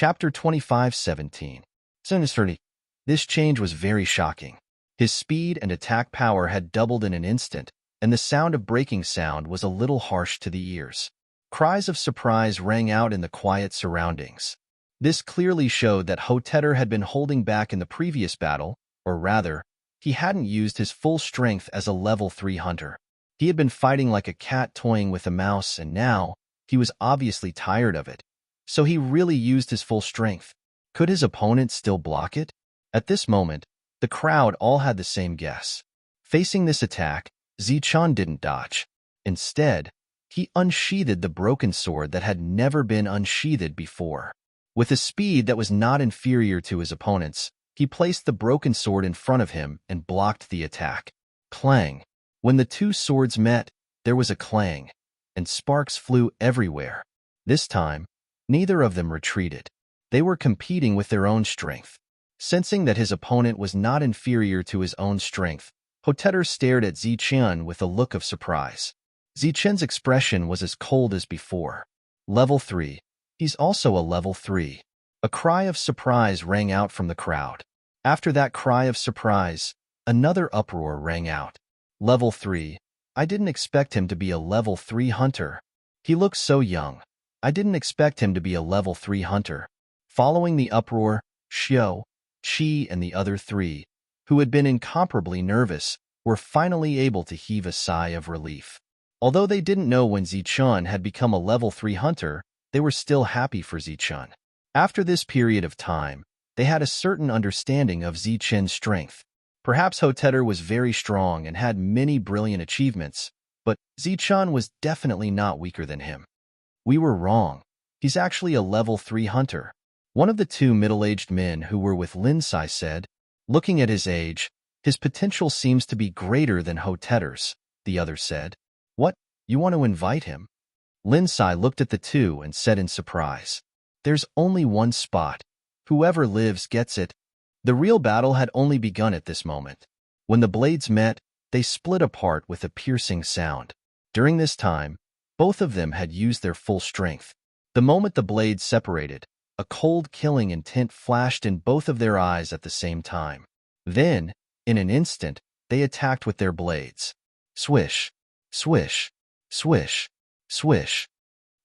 Chapter 25:17. Sinisterity. This change was very shocking. His speed and attack power had doubled in an instant, and the sound of breaking sound was a little harsh to the ears. Cries of surprise rang out in the quiet surroundings. This clearly showed that Hotetter had been holding back in the previous battle, or rather, he hadn't used his full strength as a level 3 hunter. He had been fighting like a cat toying with a mouse, and now, he was obviously tired of it. So he really used his full strength. Could his opponent still block it? At this moment, the crowd all had the same guess. Facing this attack, Zichun didn't dodge. Instead, he unsheathed the broken sword that had never been unsheathed before. With a speed that was not inferior to his opponent's, he placed the broken sword in front of him and blocked the attack. Clang! When the two swords met, there was a clang, and sparks flew everywhere. This time, neither of them retreated. They were competing with their own strength. Sensing that his opponent was not inferior to his own strength, Hotetter stared at Zichun with a look of surprise. Zichun's expression was as cold as before. Level 3. He's also a level 3. A cry of surprise rang out from the crowd. After that cry of surprise, another uproar rang out. Level 3. I didn't expect him to be a level 3 hunter. He looks so young. I didn't expect him to be a level 3 hunter. Following the uproar, Xiao, Qi, and the other three, who had been incomparably nervous, were finally able to heave a sigh of relief. Although they didn't know when Zichun had become a level 3 hunter, they were still happy for Zichun. After this period of time, they had a certain understanding of Zichun's strength. Perhaps Hotetter was very strong and had many brilliant achievements, but Zichun was definitely not weaker than him. We were wrong. He's actually a level 3 hunter. One of the two middle-aged men who were with Linsai said, looking at his age, his potential seems to be greater than Hotetter's, the other said. What, you want to invite him? Linsai looked at the two and said in surprise, there's only one spot. Whoever lives gets it. The real battle had only begun at this moment. When the blades met, they split apart with a piercing sound. During this time, both of them had used their full strength. The moment the blades separated, a cold killing intent flashed in both of their eyes at the same time. Then, in an instant, they attacked with their blades. Swish, swish, swish, swish.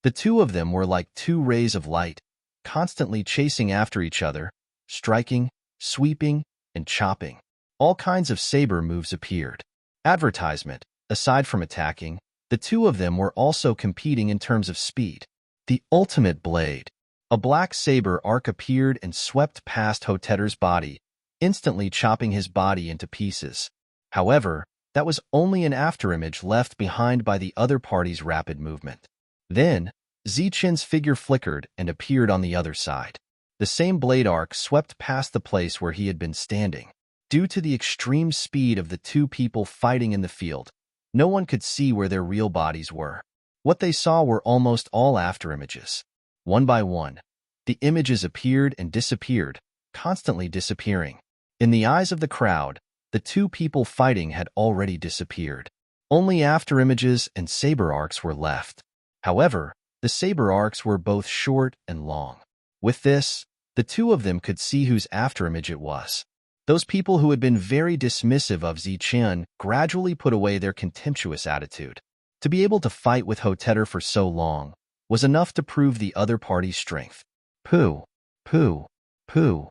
The two of them were like two rays of light, constantly chasing after each other, striking, sweeping, and chopping. All kinds of saber moves appeared. Advertisement, aside from attacking, the two of them were also competing in terms of speed. The ultimate blade. A black saber arc appeared and swept past Hotetter's body, instantly chopping his body into pieces. However, that was only an afterimage left behind by the other party's rapid movement. Then, Zichun's figure flickered and appeared on the other side. The same blade arc swept past the place where he had been standing. Due to the extreme speed of the two people fighting in the field, no one could see where their real bodies were. What they saw were almost all afterimages. One by one, the images appeared and disappeared, constantly disappearing. In the eyes of the crowd, the two people fighting had already disappeared. Only afterimages and saber arcs were left. However, the saber arcs were both short and long. With this, the two of them could see whose afterimage it was. Those people who had been very dismissive of Zichun gradually put away their contemptuous attitude. To be able to fight with Hotetter for so long was enough to prove the other party's strength. Pooh, pooh, pooh.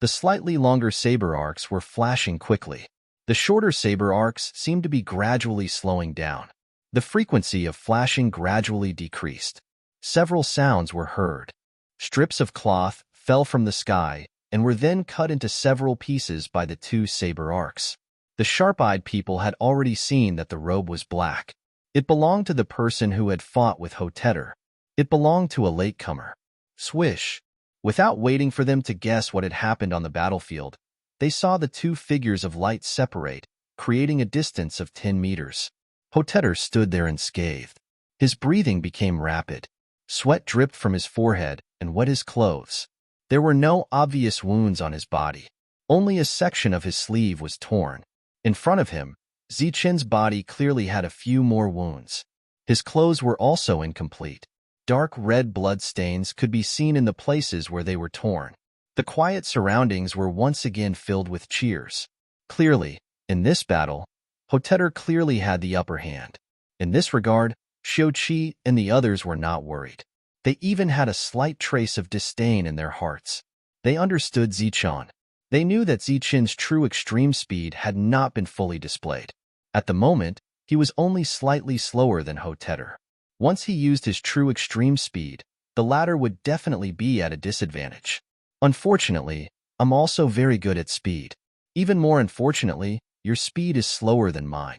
The slightly longer saber arcs were flashing quickly. The shorter saber arcs seemed to be gradually slowing down. The frequency of flashing gradually decreased. Several sounds were heard. Strips of cloth fell from the sky and were then cut into several pieces by the two saber arcs. The sharp-eyed people had already seen that the robe was black. It belonged to the person who had fought with Hotetter. It belonged to a latecomer. Swish! Without waiting for them to guess what had happened on the battlefield, they saw the two figures of light separate, creating a distance of 10 meters. Hotetter stood there unscathed. His breathing became rapid. Sweat dripped from his forehead and wet his clothes. There were no obvious wounds on his body. Only a section of his sleeve was torn. In front of him, Zichun's body clearly had a few more wounds. His clothes were also incomplete. Dark red blood stains could be seen in the places where they were torn. The quiet surroundings were once again filled with cheers. Clearly, in this battle, Hotetter clearly had the upper hand. In this regard, Xiuqi and the others were not worried. They even had a slight trace of disdain in their hearts. They understood Zichun. They knew that Zichen's true extreme speed had not been fully displayed. At the moment, he was only slightly slower than Hotetter. Once he used his true extreme speed, the latter would definitely be at a disadvantage. Unfortunately, I'm also very good at speed. Even more unfortunately, your speed is slower than mine.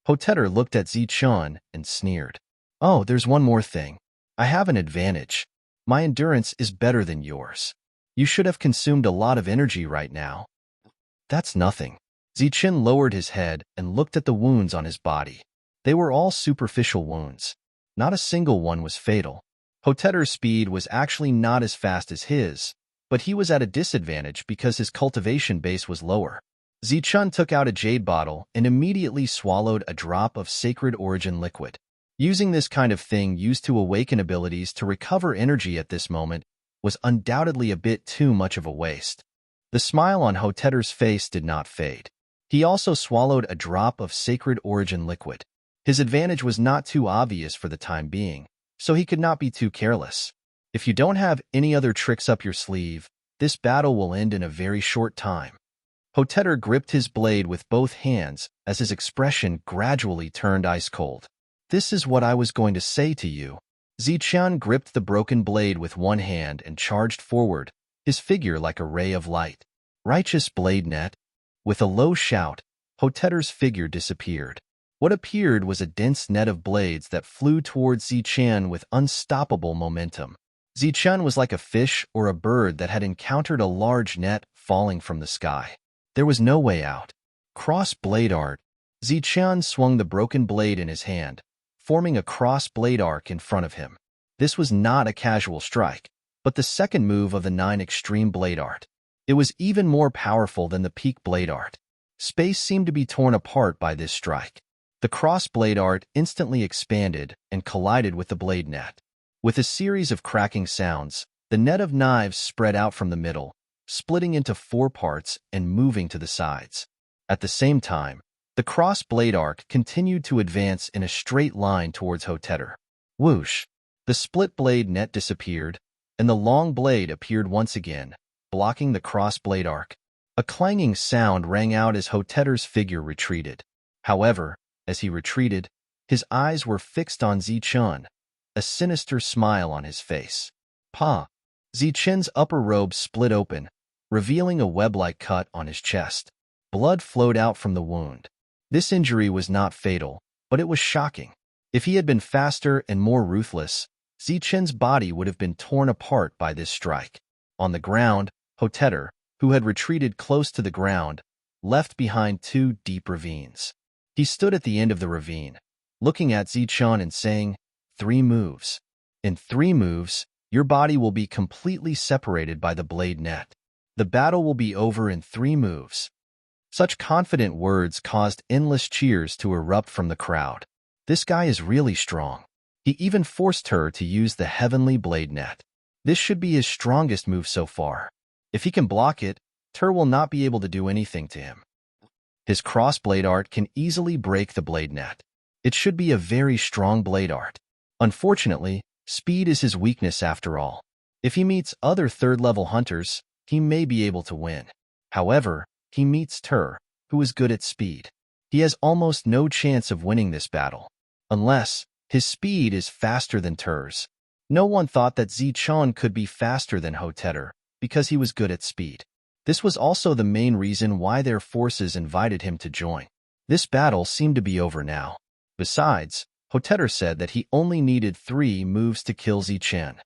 Hotetter looked at Zichun and sneered. Oh, there's one more thing. I have an advantage. My endurance is better than yours. You should have consumed a lot of energy right now. That's nothing. Zichun lowered his head and looked at the wounds on his body. They were all superficial wounds. Not a single one was fatal. Hotetter's speed was actually not as fast as his, but he was at a disadvantage because his cultivation base was lower. Zichun took out a jade bottle and immediately swallowed a drop of sacred origin liquid. Using this kind of thing used to awaken abilities to recover energy at this moment was undoubtedly a bit too much of a waste. The smile on Hotetter's face did not fade. He also swallowed a drop of sacred origin liquid. His advantage was not too obvious for the time being, so he could not be too careless. If you don't have any other tricks up your sleeve, this battle will end in a very short time. Hotetter gripped his blade with both hands as his expression gradually turned ice-cold. This is what I was going to say to you. Zichun gripped the broken blade with one hand and charged forward, his figure like a ray of light. Righteous blade net. With a low shout, Hotetter's figure disappeared. What appeared was a dense net of blades that flew towards Zichun with unstoppable momentum. Zichun was like a fish or a bird that had encountered a large net falling from the sky. There was no way out. Cross-blade art. Zichun swung the broken blade in his hand, forming a cross-blade arc in front of him. This was not a casual strike, but the second move of the 9 extreme blade art. It was even more powerful than the peak blade art. Space seemed to be torn apart by this strike. The cross-blade art instantly expanded and collided with the blade net. With a series of cracking sounds, the net of knives spread out from the middle, splitting into 4 parts and moving to the sides. At the same time, the cross-blade arc continued to advance in a straight line towards Hotetter. Whoosh! The split blade net disappeared, and the long blade appeared once again, blocking the cross-blade arc. A clanging sound rang out as Hotetter's figure retreated. However, as he retreated, his eyes were fixed on Zichun, a sinister smile on his face. Pa! Zichun's upper robe split open, revealing a web-like cut on his chest. Blood flowed out from the wound. This injury was not fatal, but it was shocking. If he had been faster and more ruthless, Zichun's body would have been torn apart by this strike. On the ground, Hotetter, who had retreated close to the ground, left behind 2 deep ravines. He stood at the end of the ravine, looking at Zichun and saying, 3 moves. In 3 moves, your body will be completely separated by the blade net. The battle will be over in 3 moves. Such confident words caused endless cheers to erupt from the crowd. This guy is really strong. He even forced her to use the heavenly blade net. This should be his strongest move so far. If he can block it, Ter will not be able to do anything to him. His cross-blade art can easily break the blade net. It should be a very strong blade art. Unfortunately, speed is his weakness after all. If he meets other 3rd-level hunters, he may be able to win. However, he meets Ter, who is good at speed. He has almost no chance of winning this battle, unless his speed is faster than Ter's. No one thought that Zichun could be faster than Hotetter because he was good at speed. This was also the main reason why their forces invited him to join. This battle seemed to be over now. Besides, Hotetter said that he only needed 3 moves to kill Zichun.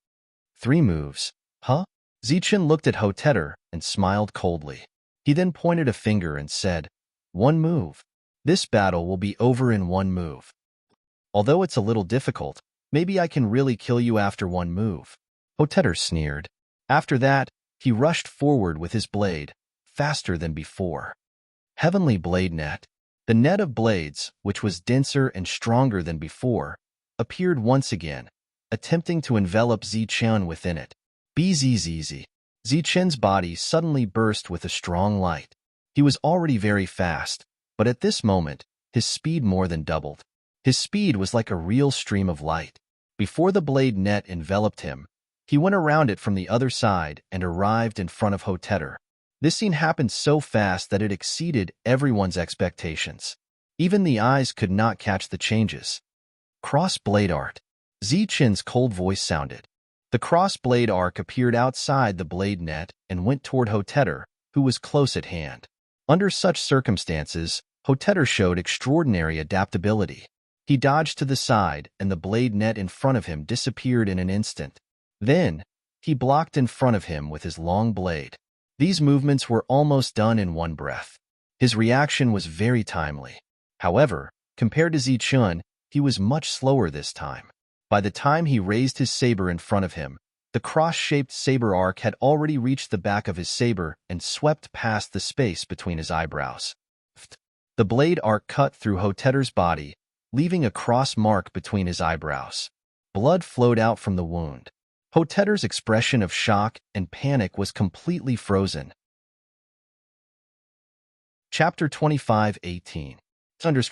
3 moves? Huh? Zichun looked at Hotetter and smiled coldly. He then pointed a finger and said, 1 move. This battle will be over in 1 move. Although it's a little difficult, maybe I can really kill you after 1 move. Hotetter sneered. After that, he rushed forward with his blade, faster than before. Heavenly blade net. The net of blades, which was denser and stronger than before, appeared once again, attempting to envelop Zichun within it. Bzzz. Zichun's body suddenly burst with a strong light. He was already very fast, but at this moment, his speed more than doubled. His speed was like a real stream of light. Before the blade net enveloped him, he went around it from the other side and arrived in front of Hotetter. This scene happened so fast that it exceeded everyone's expectations. Even the eyes could not catch the changes. Cross-blade art. Zichun's cold voice sounded. The cross-blade arc appeared outside the blade net and went toward Hotetter, who was close at hand. Under such circumstances, Hotetter showed extraordinary adaptability. He dodged to the side, and the blade net in front of him disappeared in an instant. Then, he blocked in front of him with his long blade. These movements were almost done in one breath. His reaction was very timely. However, compared to Zichun, he was much slower this time. By the time he raised his saber in front of him, the cross-shaped saber arc had already reached the back of his saber and swept past the space between his eyebrows. The blade arc cut through Hotetter's body, leaving a cross mark between his eyebrows. Blood flowed out from the wound. Hotetter's expression of shock and panic was completely frozen. Chapter 25:18. Thunderous.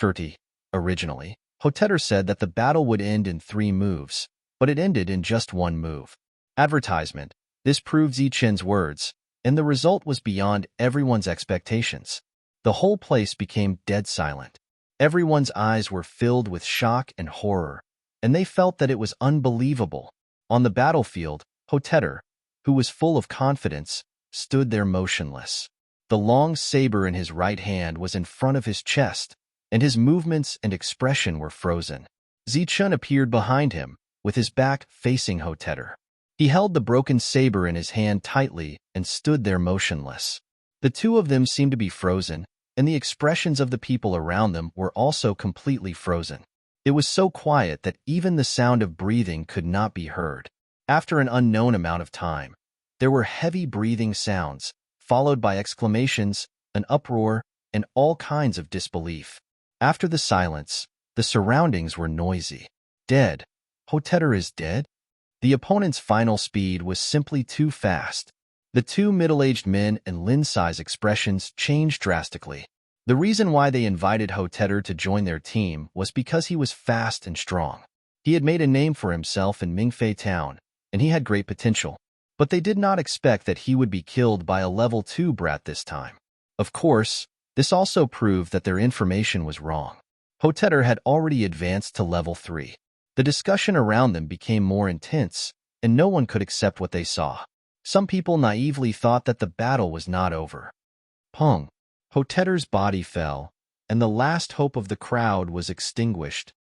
Originally, Hotetter said that the battle would end in 3 moves, but it ended in just 1 move. Advertisement. This proved Zichun's words, and the result was beyond everyone's expectations. The whole place became dead silent. Everyone's eyes were filled with shock and horror, and they felt that it was unbelievable. On the battlefield, Hotetter, who was full of confidence, stood there motionless. The long saber in his right hand was in front of his chest, and his movements and expression were frozen. Zichun appeared behind him, with his back facing Hotetter. He held the broken saber in his hand tightly and stood there motionless. The two of them seemed to be frozen, and the expressions of the people around them were also completely frozen. It was so quiet that even the sound of breathing could not be heard. After an unknown amount of time, there were heavy breathing sounds, followed by exclamations, an uproar, and all kinds of disbelief. After the silence, the surroundings were noisy. Dead. Hotetter is dead? The opponent's final speed was simply too fast. The two middle-aged men and Linsai's expressions changed drastically. The reason why they invited Hotetter to join their team was because he was fast and strong. He had made a name for himself in Mingfei Town, and he had great potential. But they did not expect that he would be killed by a level 2 brat this time. Of course, this also proved that their information was wrong. Hotetter had already advanced to level 3. The discussion around them became more intense, and no one could accept what they saw. Some people naively thought that the battle was not over. Pong. Hotetter's body fell, and the last hope of the crowd was extinguished.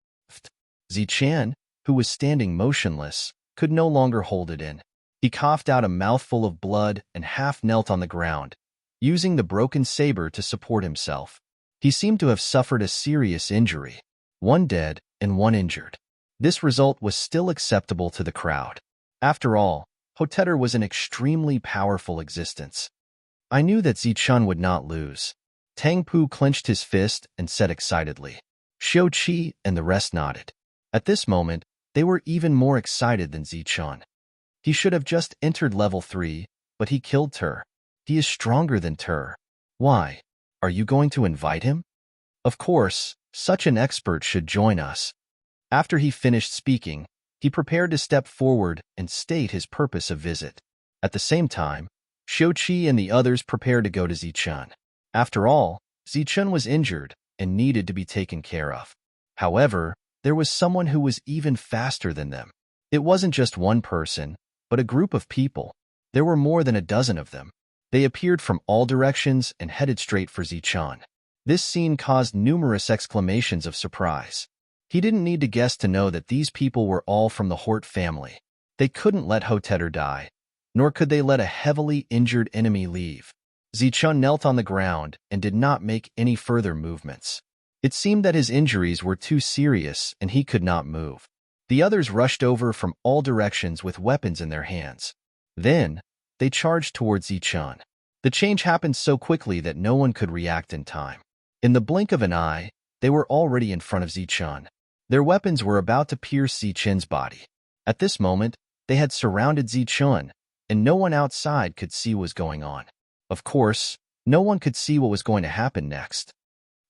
Zichun, who was standing motionless, could no longer hold it in. He coughed out a mouthful of blood and half knelt on the ground, using the broken saber to support himself. He seemed to have suffered a serious injury, 1 dead and 1 injured. This result was still acceptable to the crowd. After all, Hotetter was an extremely powerful existence. I knew that Zichun would not lose. Tang Pu clenched his fist and said excitedly. Xiao Qi and the rest nodded. At this moment, they were even more excited than Zichun. He should have just entered level 3, but he killed Ter. He is stronger than Ter. Why? Are you going to invite him? Of course, such an expert should join us. After he finished speaking, he prepared to step forward and state his purpose of visit. At the same time, Xiao Qi and the others prepared to go to Zichun. After all, Zichun was injured and needed to be taken care of. However, there was someone who was even faster than them. It wasn't just one person, but a group of people. There were more than a dozen of them. They appeared from all directions and headed straight for Zichun. This scene caused numerous exclamations of surprise. He didn't need to guess to know that these people were all from the Hort family. They couldn't let Hotetter die, nor could they let a heavily injured enemy leave. Zichun knelt on the ground and did not make any further movements. It seemed that his injuries were too serious and he could not move. The others rushed over from all directions with weapons in their hands. Then, they charged towards Zichun. The change happened so quickly that no one could react in time. In the blink of an eye, they were already in front of Zichun. Their weapons were about to pierce Zichun's body. At this moment, they had surrounded Zichun, and no one outside could see what was going on. Of course, no one could see what was going to happen next.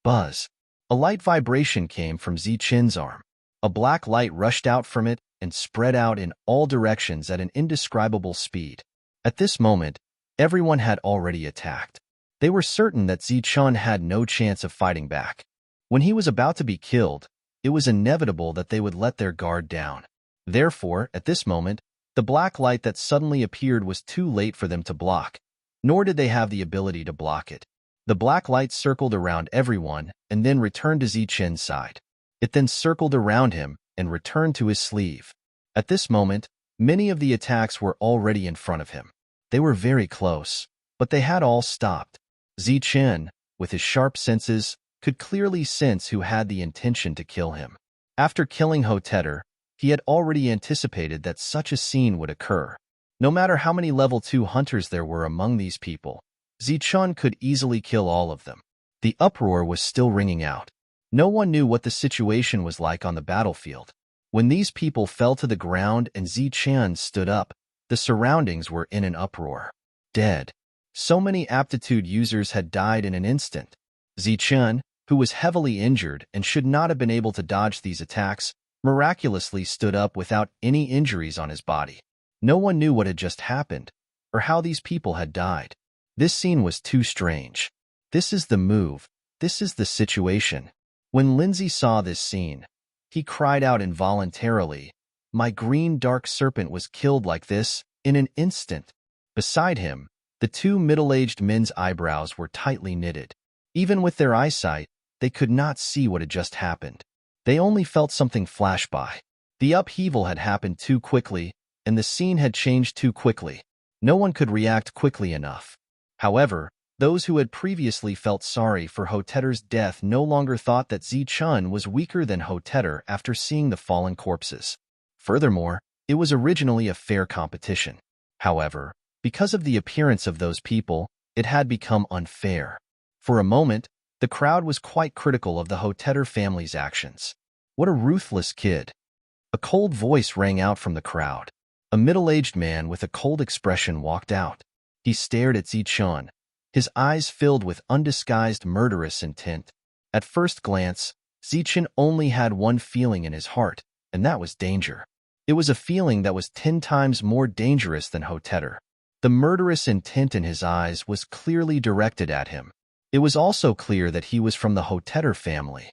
Buzz. A light vibration came from Zichun's arm. A black light rushed out from it and spread out in all directions at an indescribable speed. At this moment, everyone had already attacked. They were certain that Zichun had no chance of fighting back. When he was about to be killed, it was inevitable that they would let their guard down. Therefore, at this moment, the black light that suddenly appeared was too late for them to block, nor did they have the ability to block it. The black light circled around everyone and then returned to Zichun's side. It then circled around him and returned to his sleeve. At this moment, many of the attacks were already in front of him. They were very close, but they had all stopped. Zichun, with his sharp senses, could clearly sense who had the intention to kill him. After killing Hotetter, he had already anticipated that such a scene would occur. No matter how many level 2 hunters there were among these people, Zichun could easily kill all of them. The uproar was still ringing out. No one knew what the situation was like on the battlefield. When these people fell to the ground and Zichun stood up, the surroundings were in an uproar. Dead. So many aptitude users had died in an instant. Zichun, who was heavily injured and should not have been able to dodge these attacks, miraculously stood up without any injuries on his body. No one knew what had just happened, or how these people had died. This scene was too strange. This is the move. This is the situation. When Lindsay saw this scene, he cried out involuntarily, "My green dark serpent was killed like this, in an instant." Beside him, the two middle-aged men's eyebrows were tightly knitted. Even with their eyesight, they could not see what had just happened. They only felt something flash by. The upheaval had happened too quickly, and the scene had changed too quickly. No one could react quickly enough. However, those who had previously felt sorry for Hotetter's death no longer thought that Zichun was weaker than Hotetter after seeing the fallen corpses. Furthermore, it was originally a fair competition. However, because of the appearance of those people, it had become unfair. For a moment, the crowd was quite critical of the Hotetter family's actions. What a ruthless kid. A cold voice rang out from the crowd. A middle-aged man with a cold expression walked out. He stared at Zichun, his eyes filled with undisguised murderous intent. At first glance, Zichun only had one feeling in his heart, and that was danger. It was a feeling that was 10 times more dangerous than Hotetter. The murderous intent in his eyes was clearly directed at him. It was also clear that he was from the Hotetter family.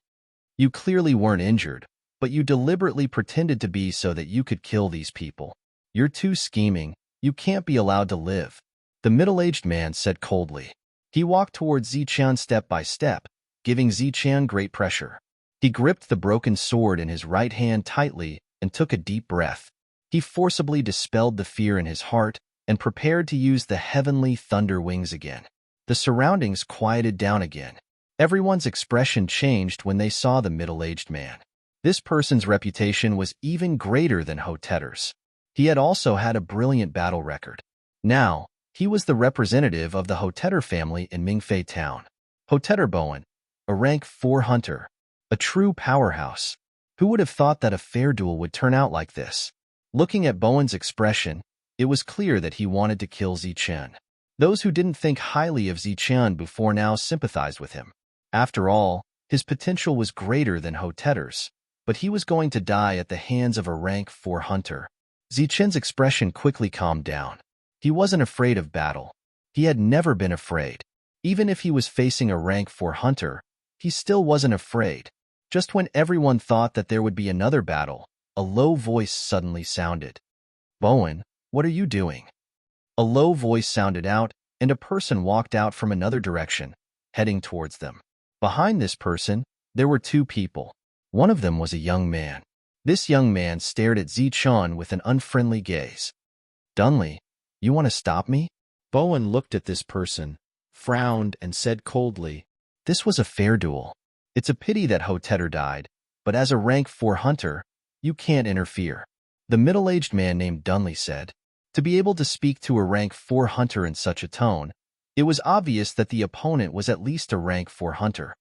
You clearly weren't injured, but you deliberately pretended to be so that you could kill these people. You're too scheming. You can't be allowed to live. The middle-aged man said coldly. He walked towards Zichun step by step, giving Zichun great pressure. He gripped the broken sword in his right hand tightly and took a deep breath. He forcibly dispelled the fear in his heart and prepared to use the heavenly thunder wings again. The surroundings quieted down again. Everyone's expression changed when they saw the middle-aged man. This person's reputation was even greater than Hotetter's. He had also had a brilliant battle record. Now, he was the representative of the Hotetter family in Mingfei Town. Hotetter Bowen, a rank 4 hunter, a true powerhouse. Who would have thought that a fair duel would turn out like this? Looking at Bowen's expression, it was clear that he wanted to kill Zichun. Those who didn't think highly of Zichun before now sympathized with him. After all, his potential was greater than Hotetter's, but he was going to die at the hands of a rank 4 hunter. Zichun's expression quickly calmed down. He wasn't afraid of battle. He had never been afraid. Even if he was facing a rank 4 hunter, he still wasn't afraid. Just when everyone thought that there would be another battle, a low voice suddenly sounded. "Bowen, what are you doing?" A low voice sounded out, and a person walked out from another direction, heading towards them. Behind this person, there were 2 people. One of them was a young man. This young man stared at Zichun with an unfriendly gaze. "Dunley, you want to stop me?" Bowen looked at this person, frowned, and said coldly, "This was a fair duel. It's a pity that Hotetter died, but as a rank 4 hunter, you can't interfere." The middle-aged man named Dunley said. To be able to speak to a rank 4 hunter in such a tone, it was obvious that the opponent was at least a rank 4 hunter.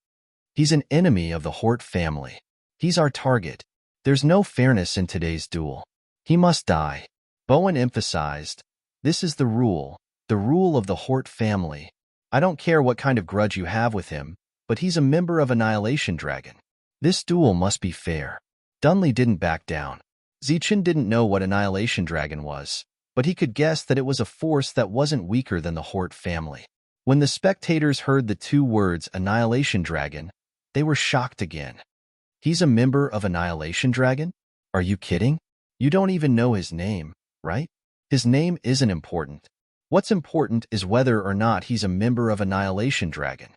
"He's an enemy of the Hort family. He's our target. There's no fairness in today's duel." He must die. Bowen emphasized, this is the rule of the Hort family. I don't care what kind of grudge you have with him, but he's a member of Annihilation Dragon. This duel must be fair. Dunley didn't back down. Zichen didn't know what Annihilation Dragon was, but he could guess that it was a force that wasn't weaker than the Hort family. When the spectators heard the two words Annihilation Dragon, they were shocked again. He's a member of Annihilation Dragon? Are you kidding? You don't even know his name, right? His name isn't important. What's important is whether or not he's a member of Annihilation Dragon.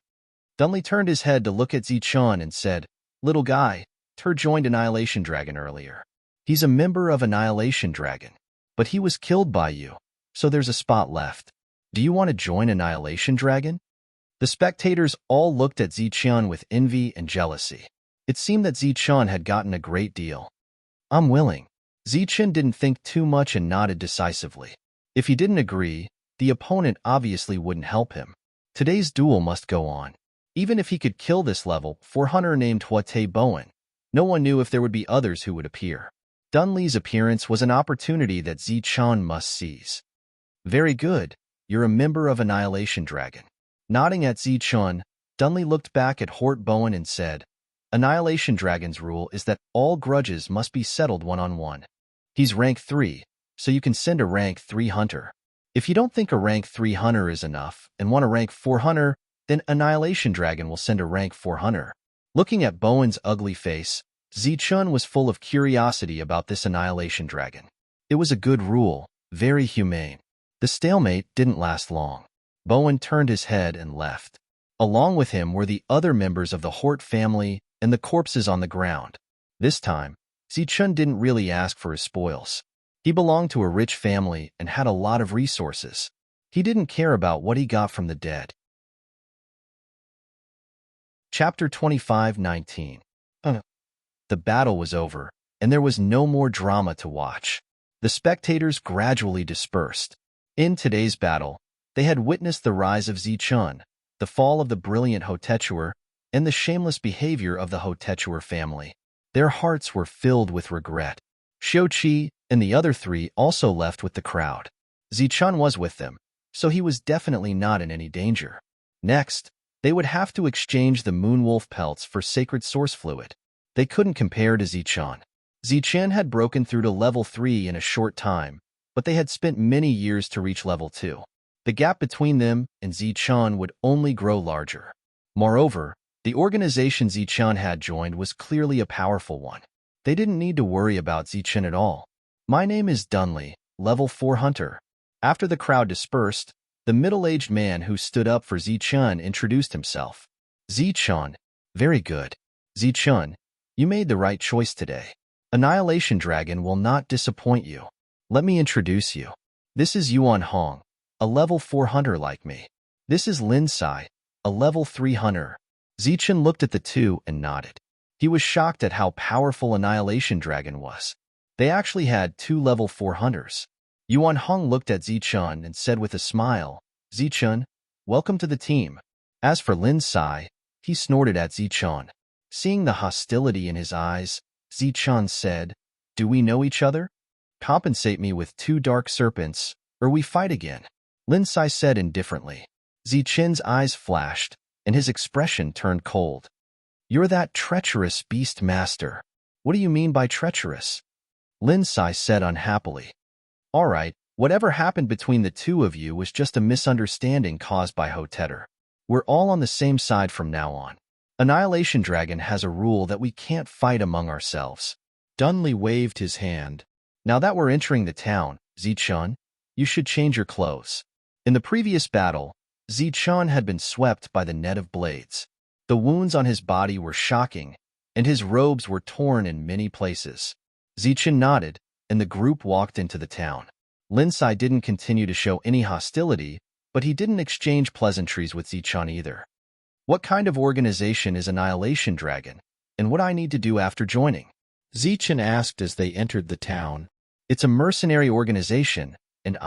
Dunley turned his head to look at Zichen and said, Little guy, Tur joined Annihilation Dragon earlier. He's a member of Annihilation Dragon, but he was killed by you, so there's a spot left. Do you want to join Annihilation Dragon? The spectators all looked at Zichen with envy and jealousy. It seemed that Zichen had gotten a great deal. I'm willing. Zichen didn't think too much and nodded decisively. If he didn't agree, the opponent obviously wouldn't help him. Today's duel must go on. Even if he could kill this level 400 named Huate Bowen, no one knew if there would be others who would appear. Dunley's appearance was an opportunity that Zichen must seize. Very good. You're a member of Annihilation Dragon. Nodding at Zichen, Dunley looked back at Hort Bowen and said, Annihilation Dragon's rule is that all grudges must be settled one-on-one. He's rank 3, so you can send a rank 3 hunter. If you don't think a rank 3 hunter is enough and want a rank 4 hunter, then Annihilation Dragon will send a rank 4 hunter. Looking at Bowen's ugly face, Zichen was full of curiosity about this Annihilation Dragon. It was a good rule, very humane. The stalemate didn't last long. Bowen turned his head and left. Along with him were the other members of the Hort family and the corpses on the ground. This time, Zichen didn't really ask for his spoils. He belonged to a rich family and had a lot of resources. He didn't care about what he got from the dead. Chapter 25:19. The battle was over, and there was no more drama to watch. The spectators gradually dispersed. In today's battle, they had witnessed the rise of Zichen, the fall of the brilliant Hotechuer, and the shameless behavior of the Hotechuer family. Their hearts were filled with regret. Xiuqi and the other three also left with the crowd. Zichen was with them, so he was definitely not in any danger. Next, they would have to exchange the Moonwolf pelts for sacred source fluid. They couldn't compare to Zichen. Zichen had broken through to level 3 in a short time, but they had spent many years to reach level 2. The gap between them and Zichen would only grow larger. Moreover, the organization Zichen had joined was clearly a powerful one. They didn't need to worry about Zichen at all. My name is Dunley, level 4 hunter. After the crowd dispersed, the middle-aged man who stood up for Zichen introduced himself. Zichen, very good. Zichen, you made the right choice today. Annihilation Dragon will not disappoint you. Let me introduce you. This is Yuan Hong, a level 4 hunter like me. This is Lin Sai, a level 3 hunter. Zichen looked at the two and nodded. He was shocked at how powerful Annihilation Dragon was. They actually had 2 level 4 hunters. Yuan Hong looked at Zichen and said with a smile, Zichen, welcome to the team. As for Lin Sai, he snorted at Zichen. Seeing the hostility in his eyes, Zichen said, Do we know each other? Compensate me with 2 dark serpents, or we fight again. Lin Sai said indifferently. Zichen's eyes flashed, and his expression turned cold. You're that treacherous beast master. What do you mean by treacherous? Lin Sai said unhappily. All right, whatever happened between the two of you was just a misunderstanding caused by Hotetter. We're all on the same side from now on. Annihilation Dragon has a rule that we can't fight among ourselves. Dunley waved his hand. Now that we're entering the town, Zichen, you should change your clothes. In the previous battle, Zichen had been swept by the net of blades. The wounds on his body were shocking, and his robes were torn in many places. Zichen nodded, and the group walked into the town. Lin Sai didn't continue to show any hostility, but he didn't exchange pleasantries with Zichen either. What kind of organization is Annihilation Dragon, and what do I need to do after joining? Zichen asked as they entered the town. It's a mercenary organization, and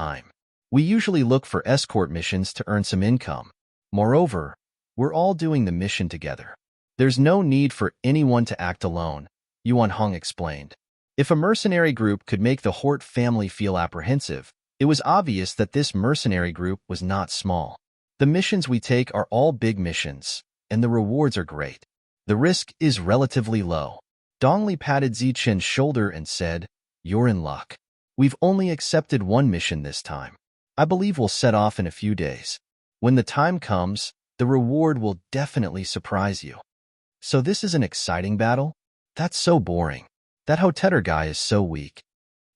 we usually look for escort missions to earn some income. Moreover, we're all doing the mission together. There's no need for anyone to act alone, Yuan Hong explained. If a mercenary group could make the Hort family feel apprehensive, it was obvious that this mercenary group was not small. The missions we take are all big missions, and the rewards are great. The risk is relatively low. Dongli patted Zichen's shoulder and said, "You're in luck. We've only accepted one mission this time. I believe we'll set off in a few days. When the time comes, the reward will definitely surprise you." So this is an exciting battle? That's so boring. That Hotetter guy is so weak.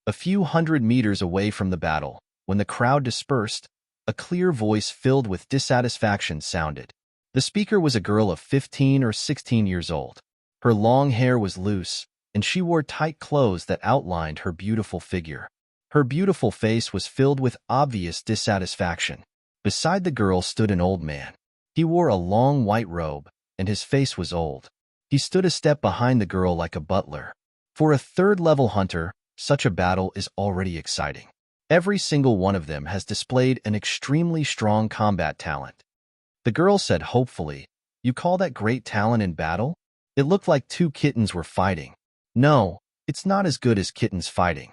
A few hundred meters away from the battle, when the crowd dispersed, a clear voice filled with dissatisfaction sounded. The speaker was a girl of 15 or 16 years old. Her long hair was loose, and she wore tight clothes that outlined her beautiful figure. Her beautiful face was filled with obvious dissatisfaction. Beside the girl stood an old man. He wore a long white robe, and his face was old. He stood a step behind the girl like a butler. For a third-level hunter, such a battle is already exciting. Every single one of them has displayed an extremely strong combat talent. The girl said hopefully, "You call that great talent in battle? It looked like two kittens were fighting." "No, it's not as good as kittens fighting.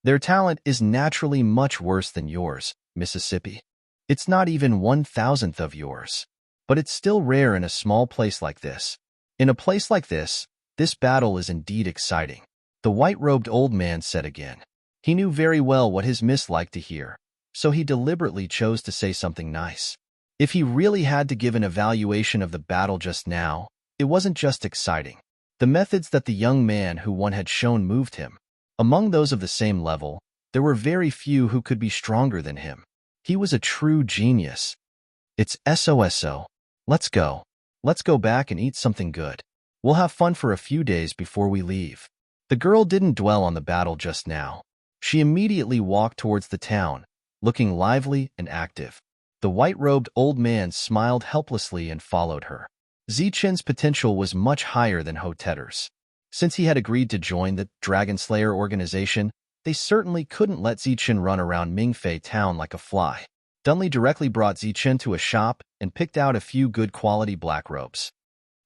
Their talent is naturally much worse than yours, Mississippi. It's not even 1,000th of yours. But it's still rare in a small place like this. In a place like this battle is indeed exciting," the white-robed old man said again. He knew very well what his miss liked to hear, so he deliberately chose to say something nice. If he really had to give an evaluation of the battle just now, it wasn't just exciting. The methods that the young man who won had shown moved him. Among those of the same level, there were very few who could be stronger than him. He was a true genius. "It's SOSO. Let's go. Let's go back and eat something good. We'll have fun for a few days before we leave." The girl didn't dwell on the battle just now. She immediately walked towards the town, looking lively and active. The white-robed old man smiled helplessly and followed her. Zichen's potential was much higher than Hotetter's. Since he had agreed to join the Dragon Slayer organization, they certainly couldn't let Zichen run around Mingfei town like a fly. Dunley directly brought Zichen to a shop and picked out a few good quality black robes.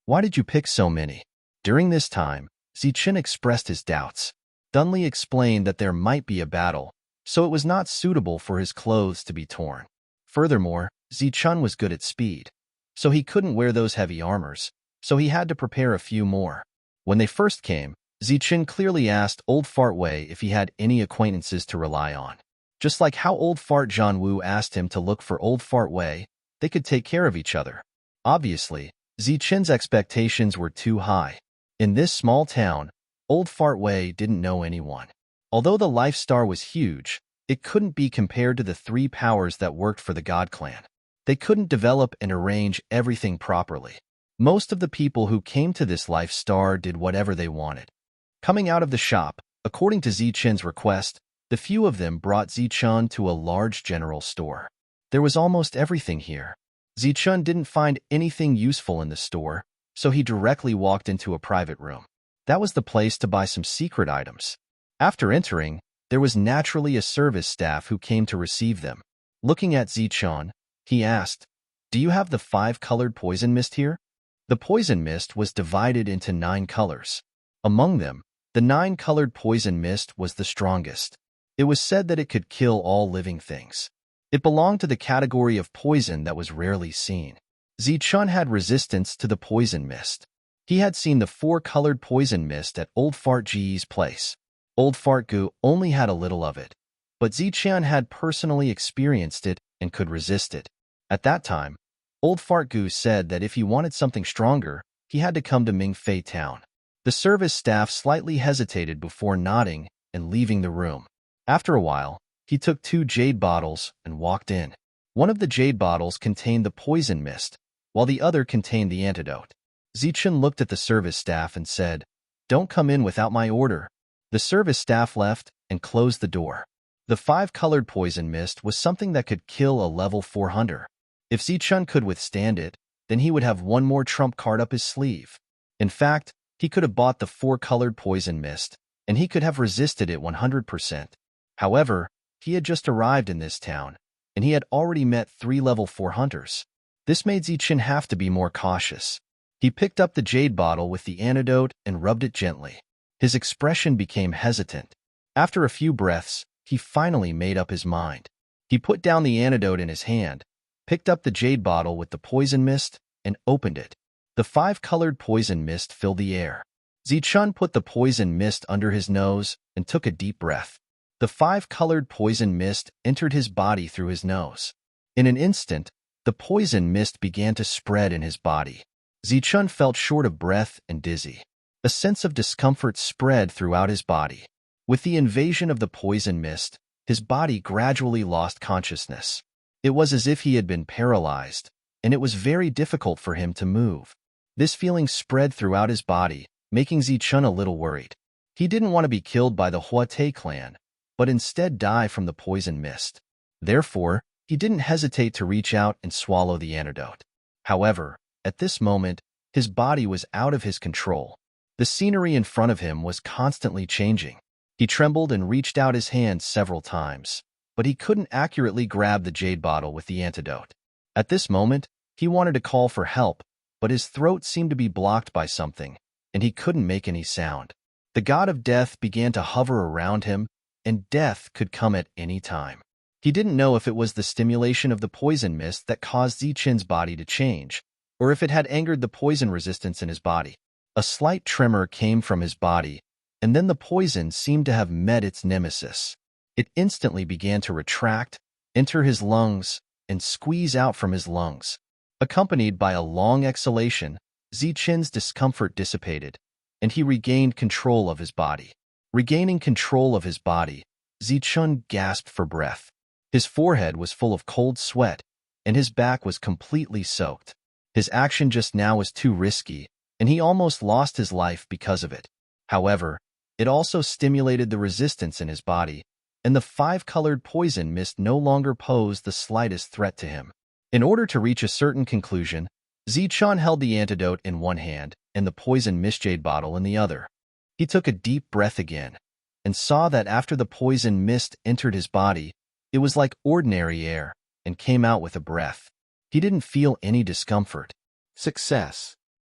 "Why did you pick so many?" During this time, Zichen expressed his doubts. Dunley explained that there might be a battle, so it was not suitable for his clothes to be torn. Furthermore, Zichen was good at speed, so he couldn't wear those heavy armors, so he had to prepare a few more. When they first came, Zichen clearly asked Old Fart Wei if he had any acquaintances to rely on. Just like how Old Fart John Wu asked him to look for Old Fart Wei, they could take care of each other. Obviously, Zichen's expectations were too high. In this small town, Old Fart Wei didn't know anyone. Although the Life Star was huge, it couldn't be compared to the three powers that worked for the God Clan. They couldn't develop and arrange everything properly. Most of the people who came to this Life Star did whatever they wanted. Coming out of the shop, according to Zichen's request, the few of them brought Zichen to a large general store. There was almost everything here. Zichen didn't find anything useful in the store, so he directly walked into a private room. That was the place to buy some secret items. After entering, there was naturally a service staff who came to receive them. Looking at Zichen, he asked, "Do you have the 5-colored poison mist here?" The poison mist was divided into 9 colors. Among them, the 9-colored poison mist was the strongest. It was said that it could kill all living things. It belonged to the category of poison that was rarely seen. Zichen had resistance to the poison mist. He had seen the 4-colored poison mist at Old Fart Ji's place. Old Fart Gu only had a little of it, but Zichen had personally experienced it and could resist it. At that time, Old Fart Gu said that if he wanted something stronger, he had to come to Mingfei town. The service staff slightly hesitated before nodding and leaving the room. After a while, he took 2 jade bottles and walked in. One of the jade bottles contained the poison mist, while the other contained the antidote. Zichen looked at the service staff and said, "Don't come in without my order." The service staff left and closed the door. The 5-colored poison mist was something that could kill a level 4 hunter. If Zichen could withstand it, then he would have one more trump card up his sleeve. In fact, he could have bought the 4-colored poison mist, and he could have resisted it 100%. However, he had just arrived in this town, and he had already met 3 level 4 hunters. This made Zichen have to be more cautious. He picked up the jade bottle with the antidote and rubbed it gently. His expression became hesitant. After a few breaths, he finally made up his mind. He put down the antidote in his hand, picked up the jade bottle with the poison mist, and opened it. The 5-colored poison mist filled the air. Zichun put the poison mist under his nose and took a deep breath. The 5-colored poison mist entered his body through his nose. In an instant, the poison mist began to spread in his body. Zichun felt short of breath and dizzy. A sense of discomfort spread throughout his body. With the invasion of the poison mist, his body gradually lost consciousness. It was as if he had been paralyzed, and it was very difficult for him to move. This feeling spread throughout his body, making Zichun a little worried. He didn't want to be killed by the Huate clan, but instead die from the poison mist. Therefore, he didn't hesitate to reach out and swallow the antidote. However, at this moment, his body was out of his control. The scenery in front of him was constantly changing. He trembled and reached out his hand several times, but he couldn't accurately grab the jade bottle with the antidote. At this moment, he wanted to call for help, but his throat seemed to be blocked by something, and he couldn't make any sound. The god of death began to hover around him, and death could come at any time. He didn't know if it was the stimulation of the poison mist that caused Zichun's body to change, or if it had angered the poison resistance in his body. A slight tremor came from his body, and then the poison seemed to have met its nemesis. It instantly began to retract, enter his lungs, and squeeze out from his lungs. Accompanied by a long exhalation, Zichun's discomfort dissipated, and he regained control of his body. Regaining control of his body, Zichun gasped for breath. His forehead was full of cold sweat, and his back was completely soaked. His action just now was too risky, and he almost lost his life because of it. However, it also stimulated the resistance in his body, and the 5-colored poison mist no longer posed the slightest threat to him. In order to reach a certain conclusion, Zichun held the antidote in one hand and the poison mist jade bottle in the other. He took a deep breath again, and saw that after the poison mist entered his body, it was like ordinary air and came out with a breath. He didn't feel any discomfort. Success.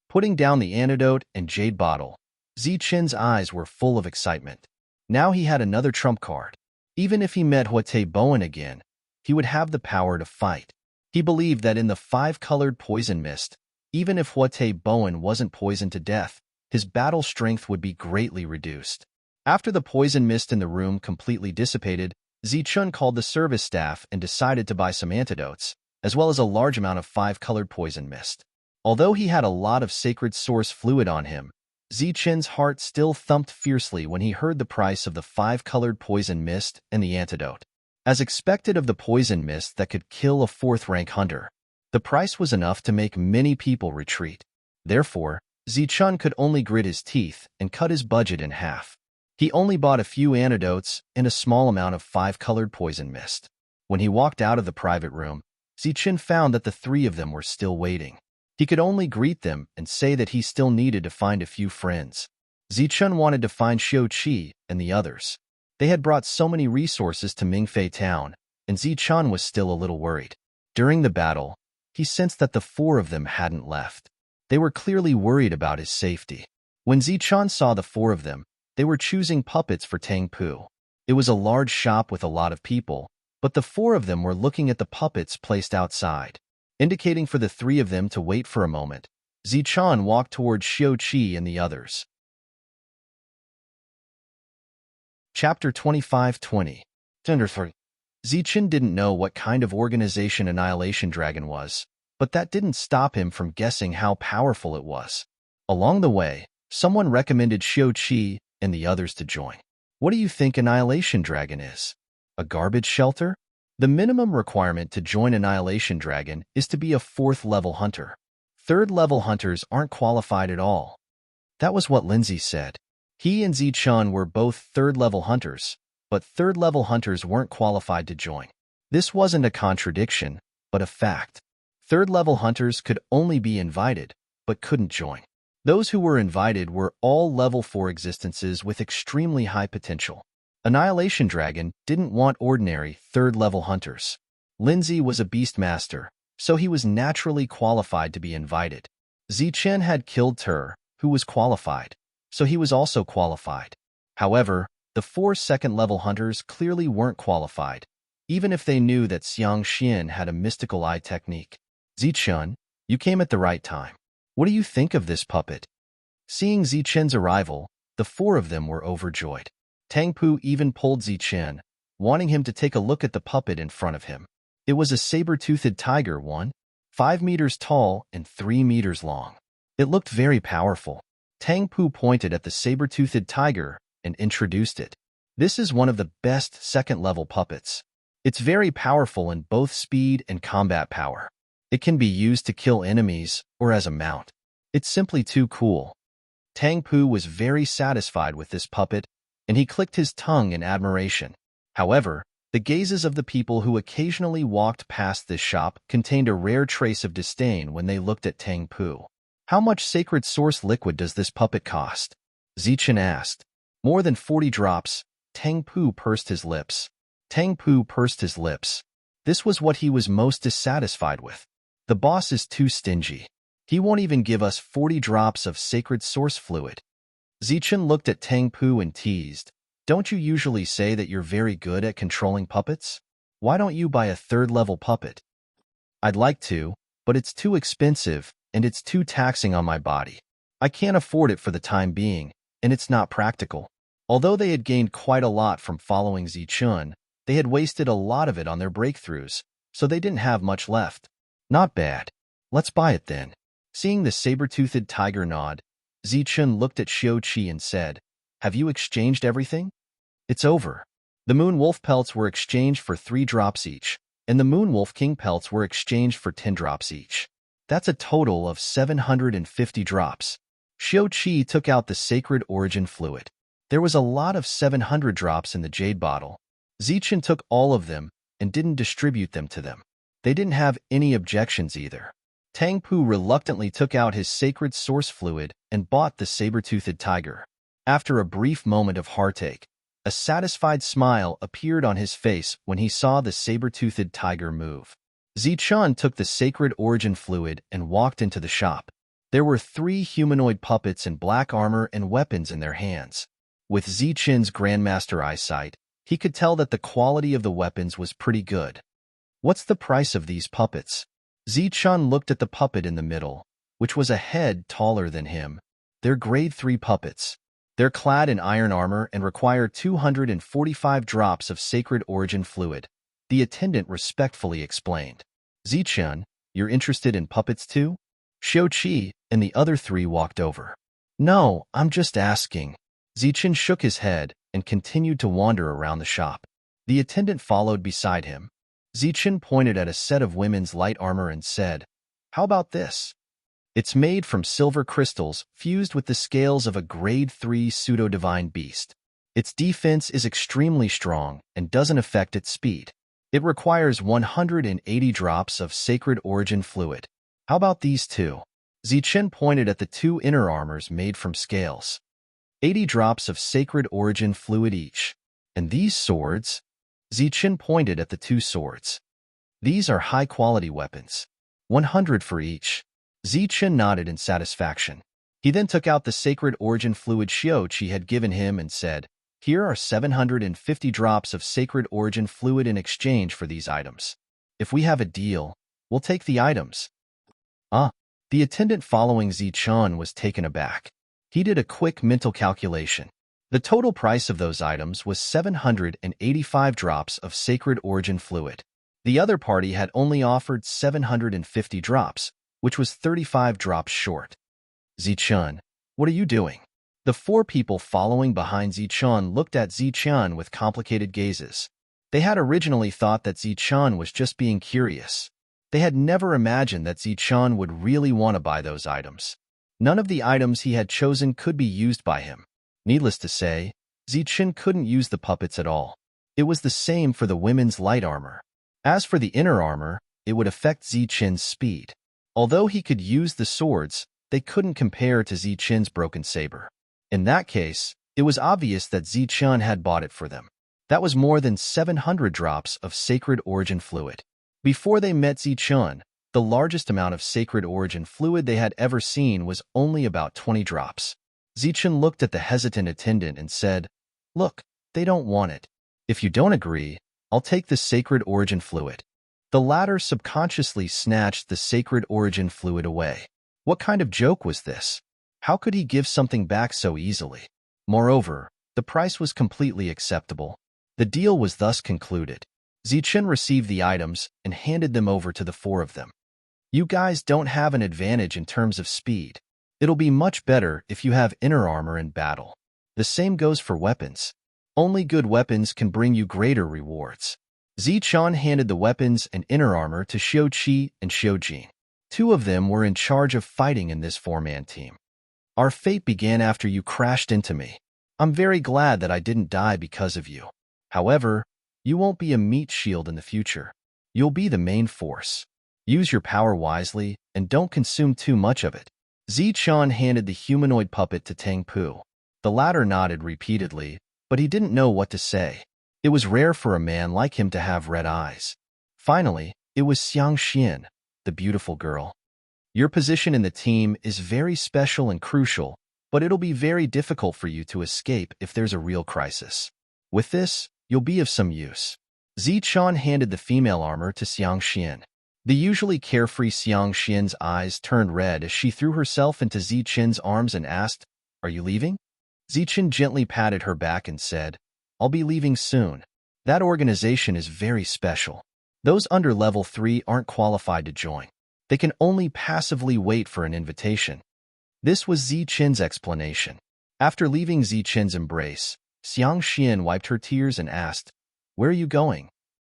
Putting down the antidote and jade bottle, Zichun's eyes were full of excitement. Now he had another trump card. Even if he met Huate Bowen again, he would have the power to fight. He believed that in the 5-colored poison mist, even if Huate Bowen wasn't poisoned to death, his battle strength would be greatly reduced. After the poison mist in the room completely dissipated, Zichun called the service staff and decided to buy some antidotes, as well as a large amount of 5-colored poison mist. Although he had a lot of sacred source fluid on him, Zichun's heart still thumped fiercely when he heard the price of the 5-colored poison mist and the antidote. As expected of the poison mist that could kill a 4th-rank hunter, the price was enough to make many people retreat. Therefore, Zichun could only grit his teeth and cut his budget in half. He only bought a few antidotes and a small amount of 5-colored poison mist. When he walked out of the private room, Zichun found that the 3 of them were still waiting. He could only greet them and say that he still needed to find a few friends. Zichun wanted to find Xiao Qi and the others. They had brought so many resources to Mingfei town, and Zichun was still a little worried. During the battle, he sensed that the 4 of them hadn't left. They were clearly worried about his safety. When Zichun saw the 4 of them, they were choosing puppets for Tangpu. It was a large shop with a lot of people, but the 4 of them were looking at the puppets placed outside. Indicating for the 3 of them to wait for a moment, Zichun walked towards Xiao Qi and the others. Chapter 25-20. Thunderous. Zichun didn't know what kind of organization Annihilation Dragon was, but that didn't stop him from guessing how powerful it was. Along the way, someone recommended Xiao Qi and the others to join. What do you think Annihilation Dragon is? A garbage shelter? The minimum requirement to join Annihilation Dragon is to be a 4th-level hunter. 3rd-level hunters aren't qualified at all. That was what Lindsay said. He and Zichun were both 3rd-level hunters, but 3rd-level hunters weren't qualified to join. This wasn't a contradiction, but a fact. 3rd-level hunters could only be invited, but couldn't join. Those who were invited were all level 4 existences with extremely high potential. Annihilation Dragon didn't want ordinary 3rd-level hunters. Lindsay was a beastmaster, so he was naturally qualified to be invited. Zichun had killed Tur, who was qualified, so he was also qualified. However, the 4 second-level hunters clearly weren't qualified, even if they knew that Xiang Xian had a mystical eye technique. Zichun, you came at the right time. What do you think of this puppet? Seeing Zichen's arrival, the 4 of them were overjoyed. Tang Pu even pulled Zichen, wanting him to take a look at the puppet in front of him. It was a saber-toothed tiger, 5 meters tall and 3 meters long. It looked very powerful. Tang Pu pointed at the saber-toothed tiger and introduced it. This is one of the best second-level puppets. It's very powerful in both speed and combat power. It can be used to kill enemies or as a mount. It's simply too cool. Tang Pu was very satisfied with this puppet, and he clicked his tongue in admiration. However, the gazes of the people who occasionally walked past this shop contained a rare trace of disdain when they looked at Tang Pu. How much sacred source liquid does this puppet cost? Zichen asked. More than 40 drops. Tang Pu pursed his lips. Tang Pu pursed his lips. This was what he was most dissatisfied with. The boss is too stingy. He won't even give us 40 drops of sacred source fluid. Zichen looked at Tang Pu and teased. Don't you usually say that you're very good at controlling puppets? Why don't you buy a 3rd-level puppet? I'd like to, but it's too expensive, and it's too taxing on my body. I can't afford it for the time being, and it's not practical. Although they had gained quite a lot from following Zichun, they had wasted a lot of it on their breakthroughs, so they didn't have much left. Not bad. Let's buy it then. Seeing the saber-toothed tiger nod, Zichun looked at Xiuqi and said, Have you exchanged everything? It's over. The Moon Wolf pelts were exchanged for 3 drops each, and the Moon Wolf King pelts were exchanged for 10 drops each. That's a total of 750 drops. Xiuqi took out the sacred origin fluid. There was a lot of 700 drops in the jade bottle. Zichen took all of them and didn't distribute them to them. They didn't have any objections either. Tang Pu reluctantly took out his sacred source fluid and bought the saber-toothed tiger. After a brief moment of heartache, a satisfied smile appeared on his face when he saw the saber-toothed tiger move. Zichun took the sacred origin fluid and walked into the shop. There were 3 humanoid puppets in black armor and weapons in their hands. With Zichen's Grandmaster eyesight, he could tell that the quality of the weapons was pretty good. What's the price of these puppets? Zichun looked at the puppet in the middle, which was a head taller than him. They're grade 3 puppets. They're clad in iron armor and require 245 drops of sacred origin fluid. The attendant respectfully explained. Zichun, you're interested in puppets too? Xiuqi and the other 3 walked over. No, I'm just asking. Zichen shook his head and continued to wander around the shop. The attendant followed beside him. Zichen pointed at a set of women's light armor and said, How about this? It's made from silver crystals fused with the scales of a grade 3 pseudo-divine beast. Its defense is extremely strong and doesn't affect its speed. It requires 180 drops of sacred origin fluid. How about these 2? Zichen pointed at the 2 inner armors made from scales. 80 drops of sacred origin fluid each. And these swords? Zichen pointed at the 2 swords. These are high-quality weapons. 100 for each. Zichen nodded in satisfaction. He then took out the sacred origin fluid Xiuqi had given him and said, Here are 750 drops of sacred origin fluid in exchange for these items. If we have a deal, we'll take the items. The attendant following Zichen was taken aback. He did a quick mental calculation. The total price of those items was 785 drops of sacred origin fluid. The other party had only offered 750 drops, which was 35 drops short. Zichen, what are you doing? The 4 people following behind Zichen looked at Zichen with complicated gazes. They had originally thought that Zichen was just being curious. They had never imagined that Zichen would really want to buy those items. None of the items he had chosen could be used by him. Needless to say, Zichen couldn't use the puppets at all. It was the same for the women's light armor. As for the inner armor, it would affect Zichen's speed. Although he could use the swords, they couldn't compare to Zichen's broken saber. In that case, it was obvious that Zichen had bought it for them. That was more than 700 drops of sacred origin fluid. Before they met Zichen, the largest amount of sacred origin fluid they had ever seen was only about 20 drops. Zichen looked at the hesitant attendant and said, "Look, they don't want it. If you don't agree, I'll take the sacred origin fluid." The latter subconsciously snatched the sacred origin fluid away. What kind of joke was this? How could he give something back so easily? Moreover, the price was completely acceptable. The deal was thus concluded. Zichen received the items and handed them over to the four of them. "You guys don't have an advantage in terms of speed. It'll be much better if you have inner armor in battle. The same goes for weapons. Only good weapons can bring you greater rewards." Zichen handed the weapons and inner armor to Xiuqi and Xiujin. Two of them were in charge of fighting in this four-man team. "Our fate began after you crashed into me. I'm very glad that I didn't die because of you. However, you won't be a meat shield in the future. You'll be the main force. Use your power wisely and don't consume too much of it." Zichen handed the humanoid puppet to Tang Pu. The latter nodded repeatedly, but he didn't know what to say. It was rare for a man like him to have red eyes. Finally, it was Xiang Xian, the beautiful girl. "Your position in the team is very special and crucial, but it'll be very difficult for you to escape if there's a real crisis. With this, you'll be of some use." Zichen handed the female armor to Xiang Xian. The usually carefree Xiang Xian's eyes turned red as she threw herself into Zichen's arms and asked, "Are you leaving?" Zichen gently patted her back and said, "I'll be leaving soon. That organization is very special. Those under level 3 aren't qualified to join. They can only passively wait for an invitation." This was Zichen's explanation. After leaving Zichen's embrace, Xiang Xian wiped her tears and asked, "Where are you going?"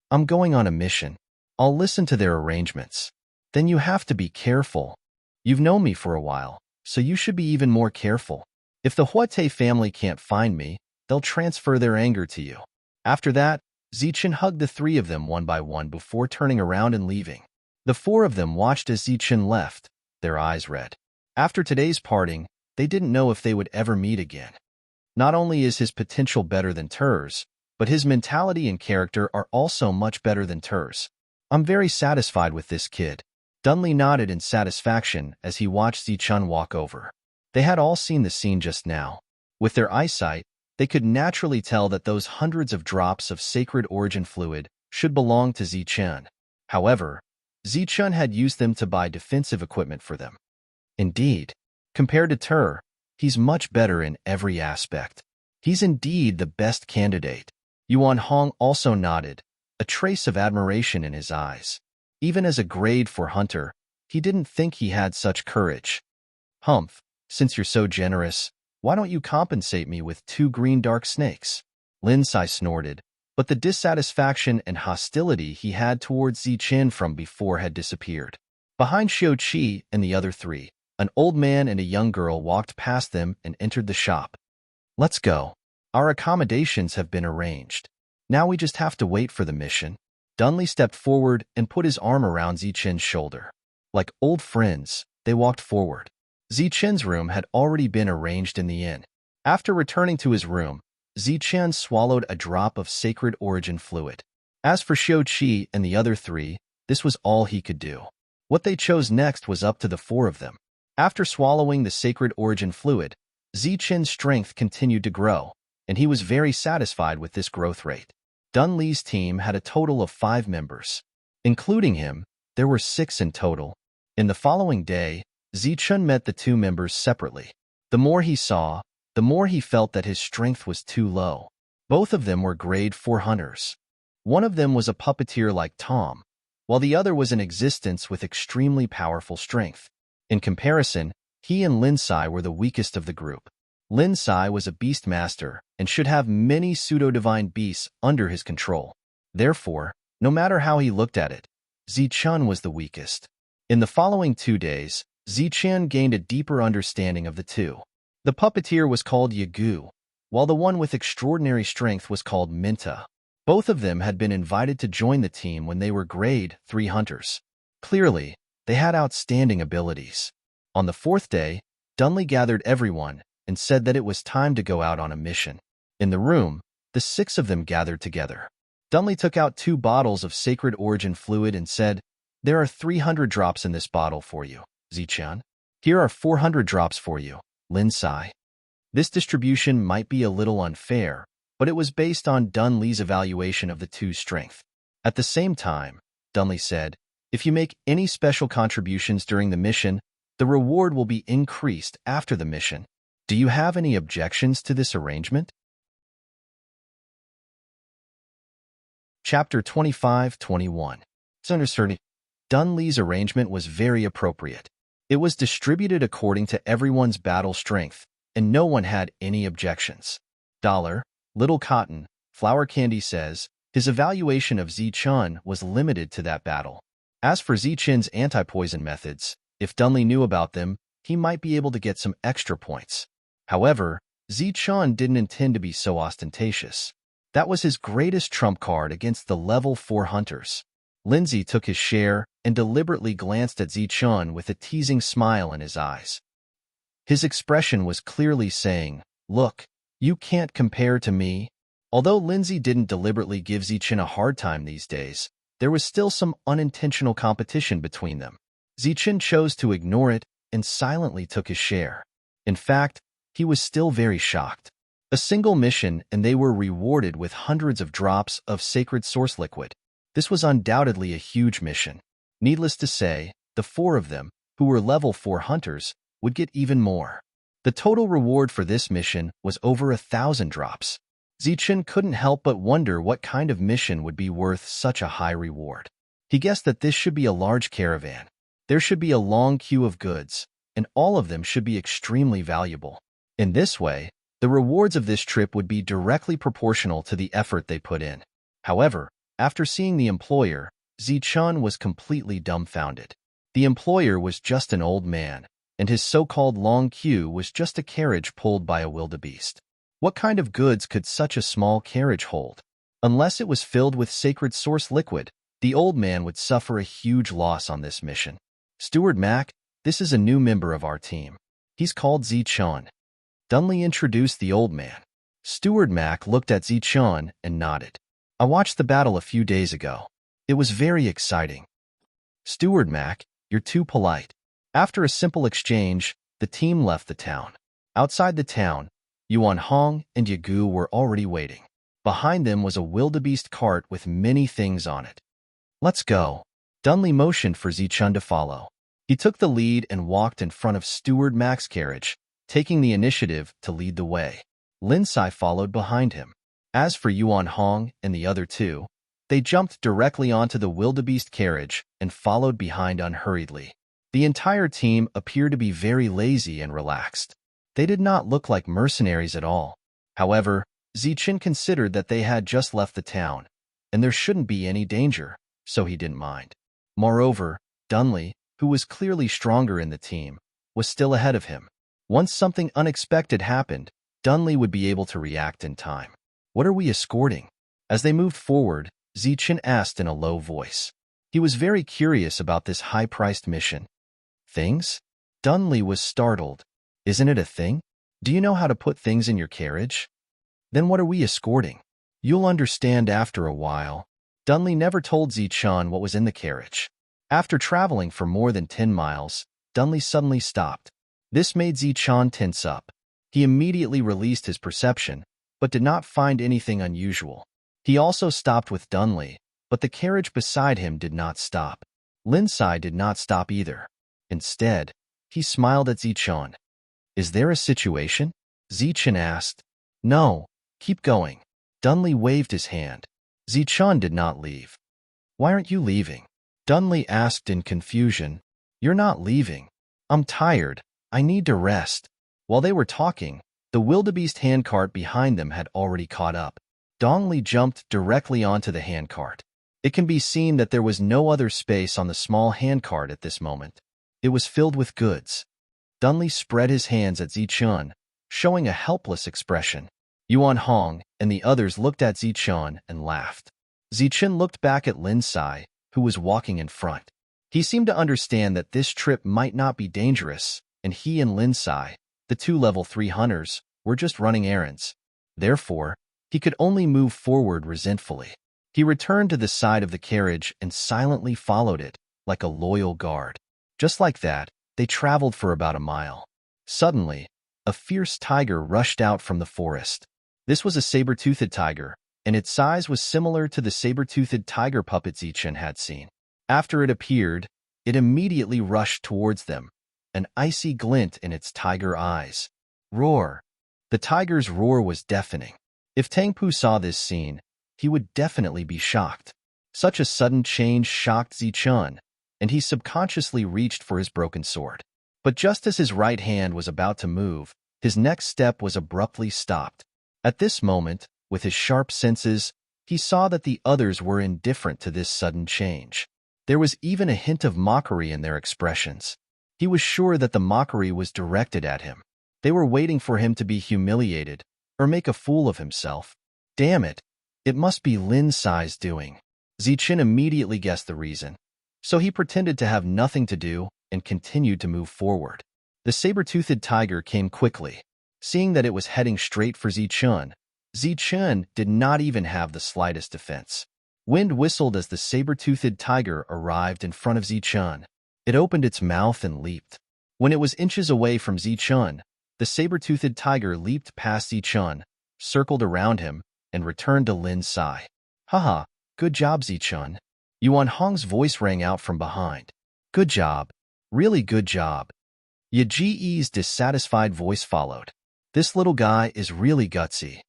"I'm going on a mission. I'll listen to their arrangements." "Then you have to be careful. You've known me for a while, so you should be even more careful. If the Huate family can't find me, they'll transfer their anger to you." After that, Zichen hugged the three of them one by one before turning around and leaving. The four of them watched as Zichen left, their eyes red. After today's parting, they didn't know if they would ever meet again. Not only is his potential better than Ter's, but his mentality and character are also much better than Ter's. "I'm very satisfied with this kid." Dunley nodded in satisfaction as he watched Zichen walk over. They had all seen the scene just now. With their eyesight, they could naturally tell that those hundreds of drops of sacred origin fluid should belong to Zichen. However, Zichen had used them to buy defensive equipment for them. Indeed, compared to Ter, he's much better in every aspect. He's indeed the best candidate. Yuan Hong also nodded, a trace of admiration in his eyes. Even as a grade 4 hunter, he didn't think he had such courage. "Humph, since you're so generous, why don't you compensate me with 2 green dark snakes?" Lin Sai snorted, but the dissatisfaction and hostility he had towards Zichen from before had disappeared. Behind Xiuqi and the other three, an old man and a young girl walked past them and entered the shop. "Let's go. Our accommodations have been arranged. Now we just have to wait for the mission." Dunley stepped forward and put his arm around Zichen's shoulder. Like old friends, they walked forward. Zichen's room had already been arranged in the inn. After returning to his room, Zichen swallowed a drop of sacred origin fluid. As for Xiuqi and the other three, this was all he could do. What they chose next was up to the four of them. After swallowing the sacred origin fluid, Zichen's strength continued to grow, and he was very satisfied with this growth rate. Dunlee's team had a total of 5 members. Including him, there were 6 in total. In the following day, Zichen met the 2 members separately. The more he saw, the more he felt that his strength was too low. Both of them were grade 4 hunters. One of them was a puppeteer like Tom, while the other was in existence with extremely powerful strength. In comparison, he and Lin Sai were the weakest of the group. Lin Sai was a beast master and should have many pseudo-divine beasts under his control. Therefore, no matter how he looked at it, Zichen was the weakest. In the following 2 days, Zichen gained a deeper understanding of the two. The puppeteer was called Yagu, while the one with extraordinary strength was called Minta. Both of them had been invited to join the team when they were grade 3 hunters. Clearly, they had outstanding abilities. On the 4th day, Dunley gathered everyone and said that it was time to go out on a mission. In the room, the 6 of them gathered together. Dunley took out 2 bottles of sacred origin fluid and said, "There are 300 drops in this bottle for you, Zichen. Here are 400 drops for you, Lin Sai." This distribution might be a little unfair, but it was based on Dunlee's evaluation of the two's strength. At the same time, Dunlee said, if you make any special contributions during the mission, the reward will be increased after the mission. Do you have any objections to this arrangement? Chapter 25-21. Thunderous. Dunlee's arrangement was very appropriate. It was distributed according to everyone's battle strength, and no one had any objections. Little Cotton, Flower Candy says, his evaluation of Zichun was limited to that battle. As for Zichun's anti-poison methods, if Dunlee knew about them, he might be able to get some extra points. However, Zichun didn't intend to be so ostentatious. That was his greatest trump card against the level 4 hunters. Lindsay took his share and deliberately glanced at Zichun with a teasing smile in his eyes. His expression was clearly saying, "Look, you can't compare to me." Although Lindsay didn't deliberately give Zichun a hard time these days, there was still some unintentional competition between them. Zichun chose to ignore it and silently took his share. In fact, he was still very shocked. A single mission and they were rewarded with hundreds of drops of sacred source liquid. This was undoubtedly a huge mission. Needless to say, the 4 of them, who were level 4 hunters, would get even more. The total reward for this mission was over 1,000 drops. Zichun couldn't help but wonder what kind of mission would be worth such a high reward. He guessed that this should be a large caravan. There should be a long queue of goods, and all of them should be extremely valuable. In this way, the rewards of this trip would be directly proportional to the effort they put in. However, after seeing the employer, Zichun was completely dumbfounded. The employer was just an old man, and his so-called long queue was just a carriage pulled by a wildebeest. What kind of goods could such a small carriage hold? Unless it was filled with sacred source liquid, the old man would suffer a huge loss on this mission. Steward Mac, this is a new member of our team. He's called Zichun. Dunlee introduced the old man. Steward Mac looked at Zichun and nodded. I watched the battle a few days ago. It was very exciting. Steward Mac, you're too polite. After a simple exchange, the team left the town. Outside the town, Yuan Hong and Yagu were already waiting. Behind them was a wildebeest cart with many things on it. Let's go. Dunlee motioned for Zichun to follow. He took the lead and walked in front of Steward Mac's carriage, taking the initiative to lead the way. Lindsay followed behind him. As for Yuan Hong and the other 2, they jumped directly onto the wildebeest carriage and followed behind unhurriedly. The entire team appeared to be very lazy and relaxed. They did not look like mercenaries at all. However, Zichun considered that they had just left the town, and there shouldn't be any danger, so he didn't mind. Moreover, Dunlee, who was clearly stronger in the team, was still ahead of him. Once something unexpected happened, Dunlee would be able to react in time. What are we escorting? As they moved forward, Zichun asked in a low voice. He was very curious about this high-priced mission. Things? Dunlee was startled. Isn't it a thing? Do you know how to put things in your carriage? Then what are we escorting? You'll understand after a while. Dunlee never told Zichun what was in the carriage. After traveling for more than 10 miles, Dunlee suddenly stopped. This made Zichun tense up. He immediately released his perception, but did not find anything unusual. He also stopped with Dunlee, but the carriage beside him did not stop. Lindsay did not stop either. Instead, he smiled at Zichun. Is there a situation? Zichun asked. No, keep going. Dunlee waved his hand. Zichun did not leave. Why aren't you leaving? Dunlee asked in confusion. You're not leaving. I'm tired. I need to rest. While they were talking, the wildebeest handcart behind them had already caught up. Dunlee jumped directly onto the handcart. It can be seen that there was no other space on the small handcart at this moment. It was filled with goods. Dunlee spread his hands at Zichun, showing a helpless expression. Yuan Hong and the others looked at Zichun and laughed. Zichun looked back at Lindsay, who was walking in front. He seemed to understand that this trip might not be dangerous, and he and Lindsay, the 2 level 3 hunters, were just running errands. Therefore, he could only move forward resentfully. He returned to the side of the carriage and silently followed it, like a loyal guard. Just like that, they traveled for about a mile. Suddenly, a fierce tiger rushed out from the forest. This was a saber-toothed tiger, and its size was similar to the saber-toothed tiger puppets Zichen had seen. After it appeared, it immediately rushed towards them, an icy glint in its tiger eyes. Roar! The tiger's roar was deafening. If Tangpu saw this scene, he would definitely be shocked. Such a sudden change shocked Zichen, and he subconsciously reached for his broken sword. But just as his right hand was about to move, his next step was abruptly stopped. At this moment, with his sharp senses, he saw that the others were indifferent to this sudden change. There was even a hint of mockery in their expressions. He was sure that the mockery was directed at him. They were waiting for him to be humiliated or make a fool of himself. Damn it! It must be Lin Sai's doing. Zichen immediately guessed the reason, so he pretended to have nothing to do and continued to move forward. The saber-toothed tiger came quickly. Seeing that it was heading straight for Zichen did not even have the slightest defense. Wind whistled as the saber-toothed tiger arrived in front of Zichen. It opened its mouth and leaped. When it was inches away from Zichen, the saber-toothed tiger leaped past Zichen, circled around him, and returned to Lin Sai. Haha, good job, Zichen. Yuan Hong's voice rang out from behind. Good job. Really good job. Yaji's dissatisfied voice followed. This little guy is really gutsy.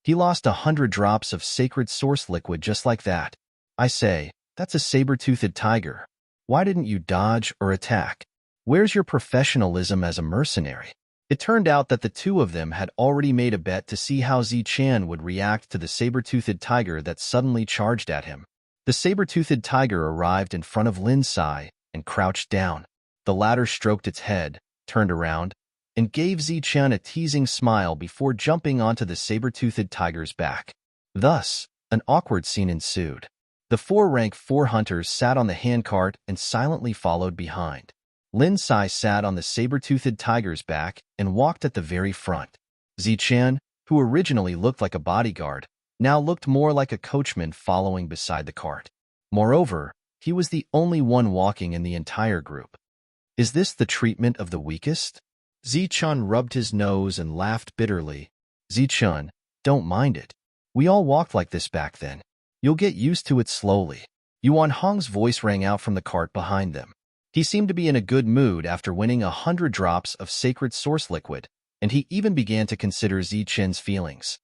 He lost 100 drops of sacred source liquid just like that. I say, that's a saber-toothed tiger. Why didn't you dodge or attack? Where's your professionalism as a mercenary? It turned out that the two of them had already made a bet to see how Zichen would react to the saber-toothed tiger that suddenly charged at him. The saber-toothed tiger arrived in front of Lin Sai and crouched down. The latter stroked its head, turned around, and gave Zichen a teasing smile before jumping onto the saber-toothed tiger's back. Thus, an awkward scene ensued. The four rank 4 hunters sat on the handcart and silently followed behind. Lin Sai sat on the saber-toothed tiger's back and walked at the very front. Zichen, who originally looked like a bodyguard, now looked more like a coachman following beside the cart. Moreover, he was the only one walking in the entire group. Is this the treatment of the weakest? Zichen rubbed his nose and laughed bitterly. Zichen, don't mind it. We all walked like this back then. You'll get used to it slowly. Yuan Hong's voice rang out from the cart behind them. He seemed to be in a good mood after winning 100 drops of sacred source liquid, and he even began to consider Zichen's feelings.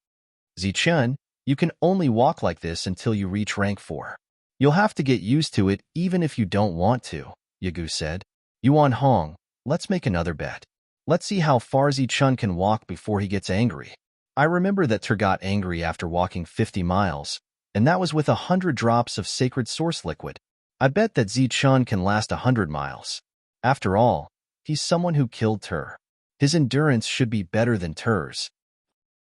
Zichen, you can only walk like this until you reach rank 4. You'll have to get used to it even if you don't want to, Yagu said. Yuan Hong, let's make another bet. Let's see how far Zichen can walk before he gets angry. I remember that Ter got angry after walking 50 miles, and that was with 100 drops of sacred source liquid. I bet that Zichen can last 100 miles. After all, he's someone who killed Ter. His endurance should be better than Ter's.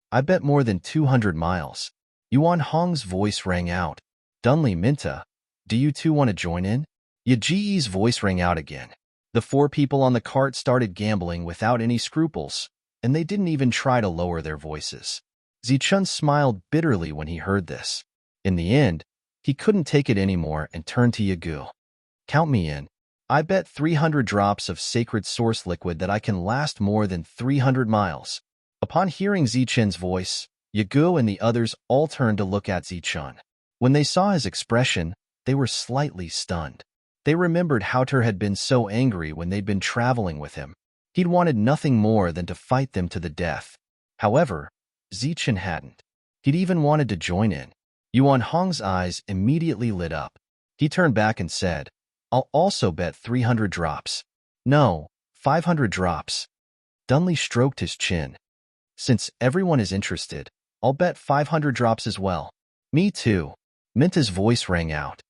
I bet more than 200 miles. Yuan Hong's voice rang out. Dunley Minta, do you two want to join in? Yaji's voice rang out again. The 4 people on the cart started gambling without any scruples, and they didn't even try to lower their voices. Zichen smiled bitterly when he heard this. In the end, he couldn't take it anymore and turned to Yagu. Count me in. I bet 300 drops of sacred source liquid that I can last more than 300 miles. Upon hearing Zichen's voice, Yagu and the others all turned to look at Zichen. When they saw his expression, they were slightly stunned. They remembered how Ter had been so angry when they'd been traveling with him. He'd wanted nothing more than to fight them to the death. However, Zichen hadn't. He'd even wanted to join in. Yuan Hong's eyes immediately lit up. He turned back and said, I'll also bet 300 drops. No, 500 drops. Dunley stroked his chin. Since everyone is interested, I'll bet 500 drops as well. Me too. Minta's voice rang out.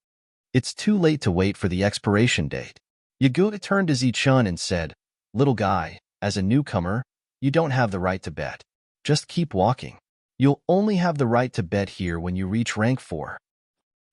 It's too late to wait for the expiration date. Yagu turned to Zichen and said, Little guy, as a newcomer, you don't have the right to bet. Just keep walking. You'll only have the right to bet here when you reach rank 4.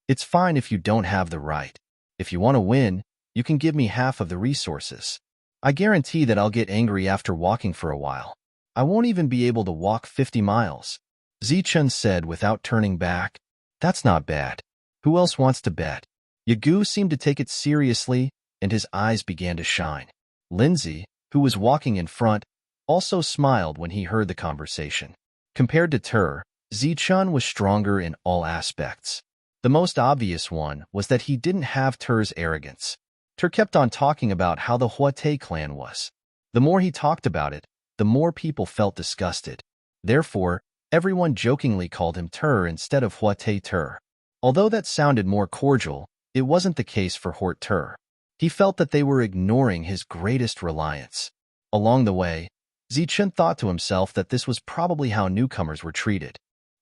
It's fine if you don't have the right. If you want to win, you can give me half of the resources. I guarantee that I'll get angry after walking for a while. I won't even be able to walk 50 miles. Zichen said without turning back. That's not bad. Who else wants to bet? Yagu seemed to take it seriously, and his eyes began to shine. Lindsay, who was walking in front, also smiled when he heard the conversation. Compared to Tur, Zichun was stronger in all aspects. The most obvious one was that he didn't have Tur's arrogance. Tur kept on talking about how the Huate clan was. The more he talked about it, the more people felt disgusted. Therefore, everyone jokingly called him Tur instead of Huate Tur. Although that sounded more cordial, it wasn't the case for Hort Tur. He felt that they were ignoring his greatest reliance. Along the way, Zichun thought to himself that this was probably how newcomers were treated.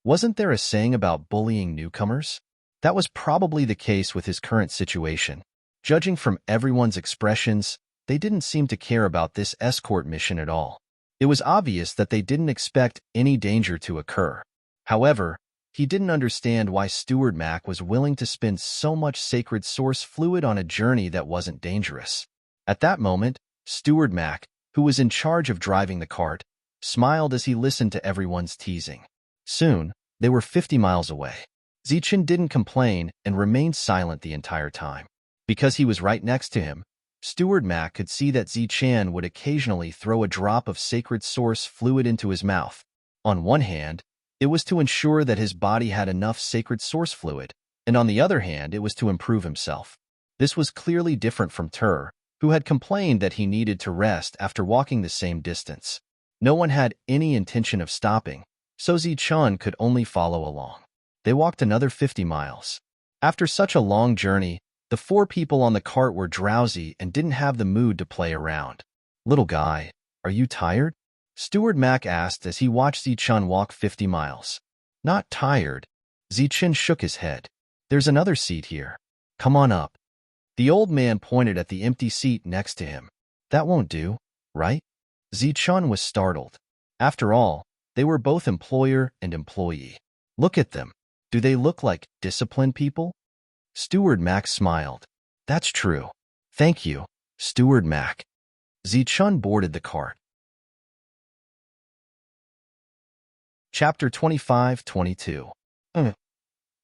Wasn't there a saying about bullying newcomers? That was probably the case with his current situation. Judging from everyone's expressions, they didn't seem to care about this escort mission at all. It was obvious that they didn't expect any danger to occur. However, he didn't understand why Steward Mac was willing to spend so much sacred source fluid on a journey that wasn't dangerous. At that moment, Steward Mac, who was in charge of driving the cart, smiled as he listened to everyone's teasing. Soon, they were 50 miles away. Zichun didn't complain and remained silent the entire time. Because he was right next to him, Steward Mac could see that Zichun would occasionally throw a drop of sacred source fluid into his mouth. On one hand, it was to ensure that his body had enough sacred source fluid, and on the other hand, it was to improve himself. This was clearly different from Tur, who had complained that he needed to rest after walking the same distance. No one had any intention of stopping, so Zichun could only follow along. They walked another 50 miles. After such a long journey, the 4 people on the cart were drowsy and didn't have the mood to play around. "Little guy, are you tired?" Steward Mac asked as he watched Zichun walk 50 miles. "Not tired." Zichun shook his head. "There's another seat here. Come on up." The old man pointed at the empty seat next to him. "That won't do, right?" Zichun was startled. After all, they were both employer and employee. "Look at them. Do they look like disciplined people?" Steward Mac smiled. "That's true. Thank you, Steward Mac." Zichun boarded the cart. Chapter 25-22.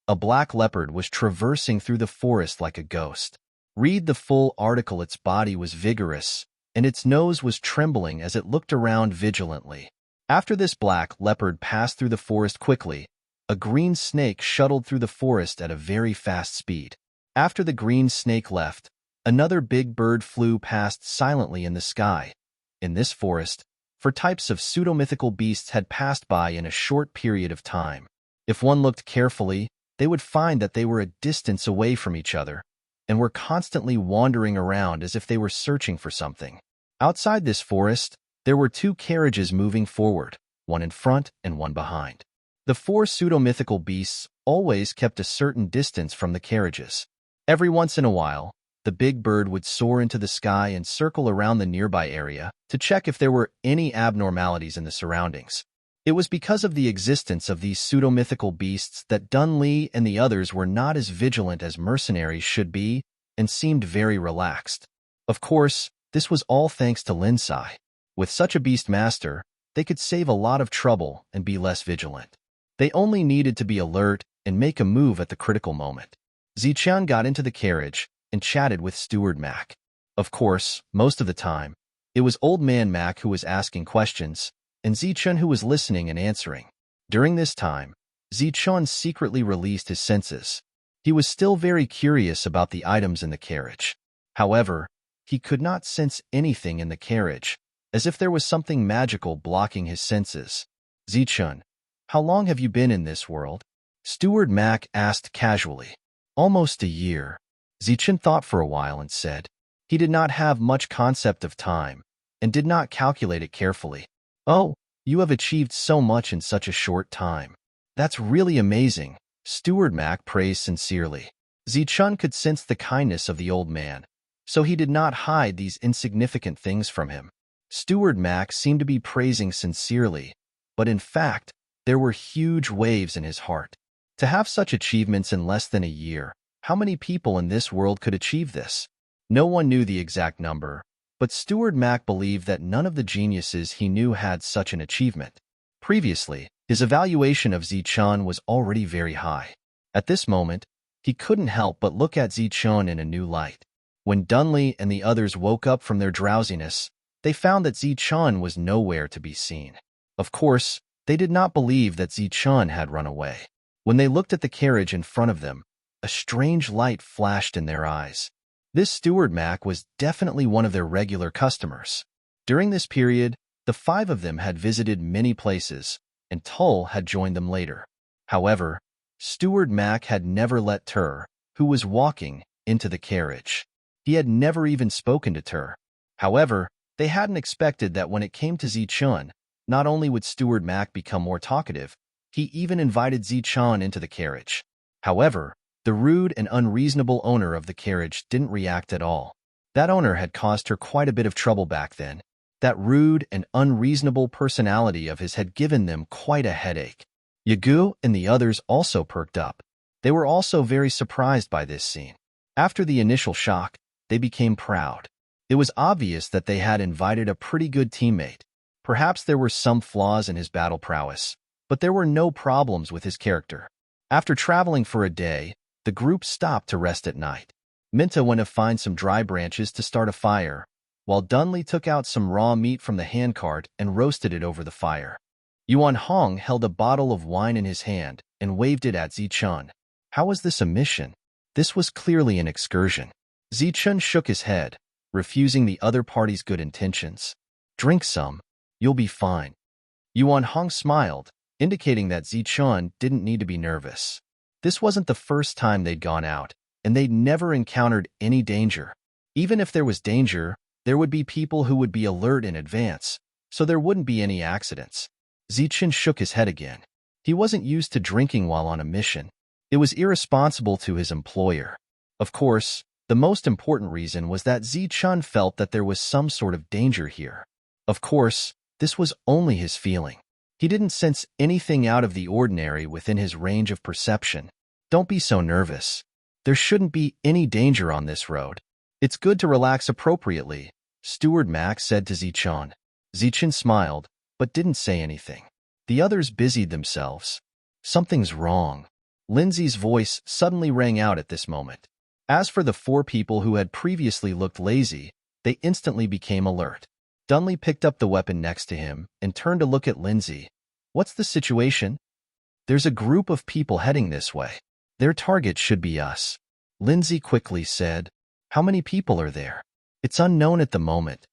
A black leopard was traversing through the forest like a ghost. Read the full article. Its body was vigorous, and its nose was trembling as it looked around vigilantly. After this black leopard passed through the forest quickly, a green snake shuttled through the forest at a very fast speed. After the green snake left, another big bird flew past silently in the sky. In this forest, 4 types of pseudo-mythical beasts had passed by in a short period of time. If one looked carefully, they would find that they were a distance away from each other and were constantly wandering around as if they were searching for something. Outside this forest, there were 2 carriages moving forward, one in front and one behind. The 4 pseudo-mythical beasts always kept a certain distance from the carriages. Every once in a while, the big bird would soar into the sky and circle around the nearby area to check if there were any abnormalities in the surroundings. It was because of the existence of these pseudo-mythical beasts that Dun Li and the others were not as vigilant as mercenaries should be and seemed very relaxed. Of course, this was all thanks to Lin Sai. With such a beast master, they could save a lot of trouble and be less vigilant. They only needed to be alert and make a move at the critical moment. Zichun got into the carriage and chatted with Steward Mac. Of course, most of the time, it was Old Man Mac who was asking questions, and Zichun who was listening and answering. During this time, Zichun secretly released his senses. He was still very curious about the items in the carriage. However, he could not sense anything in the carriage, as if there was something magical blocking his senses. "Zichun, how long have you been in this world?" Steward Mac asked casually. "Almost a year." Zichun thought for a while and said. He did not have much concept of time, and did not calculate it carefully. "Oh, you have achieved so much in such a short time. That's really amazing," Steward Mac praised sincerely. Zichun could sense the kindness of the old man, so he did not hide these insignificant things from him. Steward Mac seemed to be praising sincerely, but in fact, there were huge waves in his heart. To have such achievements in less than a year, how many people in this world could achieve this? No one knew the exact number, but Steward Mac believed that none of the geniuses he knew had such an achievement. Previously, his evaluation of Zichun was already very high. At this moment, he couldn't help but look at Zichun in a new light. When Dunley and the others woke up from their drowsiness, they found that Zi-chun was nowhere to be seen. Of course, they did not believe that Zi-chun had run away. When they looked at the carriage in front of them, a strange light flashed in their eyes. This steward Mac was definitely one of their regular customers. During this period, the five of them had visited many places, and Tull had joined them later. However, Steward Mac had never let Tur, who was walking, into the carriage. He had never even spoken to Tur. However, they hadn't expected that when it came to Zi-chun, not only would Steward Mac become more talkative, he even invited Zi-chun into the carriage. However, the rude and unreasonable owner of the carriage didn't react at all. That owner had caused her quite a bit of trouble back then. That rude and unreasonable personality of his had given them quite a headache. Yagu and the others also perked up. They were also very surprised by this scene. After the initial shock, they became proud. It was obvious that they had invited a pretty good teammate. Perhaps there were some flaws in his battle prowess, but there were no problems with his character. After traveling for a day, the group stopped to rest at night. Minta went to find some dry branches to start a fire, while Dunley took out some raw meat from the handcart and roasted it over the fire. Yuan Hong held a bottle of wine in his hand and waved it at Zi-chun. How was this a mission? This was clearly an excursion. Zi-chun shook his head, refusing the other party's good intentions. Drink some. You'll be fine. Yuan Hong smiled, indicating that Zi-chun didn't need to be nervous. This wasn't the first time they'd gone out, and they'd never encountered any danger. Even if there was danger, there would be people who would be alert in advance, so there wouldn't be any accidents. Zi-chun shook his head again. He wasn't used to drinking while on a mission. It was irresponsible to his employer. Of course, the most important reason was that Zi-chun felt that there was some sort of danger here. Of course, this was only his feeling. He didn't sense anything out of the ordinary within his range of perception. Don't be so nervous. There shouldn't be any danger on this road. It's good to relax appropriately, Steward Mac said to Zi-chun. Zi-chun smiled, but didn't say anything. The others busied themselves. Something's wrong. Lindsay's voice suddenly rang out at this moment. As for the four people who had previously looked lazy, they instantly became alert. Dunley picked up the weapon next to him and turned to look at Lindsay. What's the situation? There's a group of people heading this way. Their target should be us. Lindsay quickly said. How many people are there? It's unknown at the moment.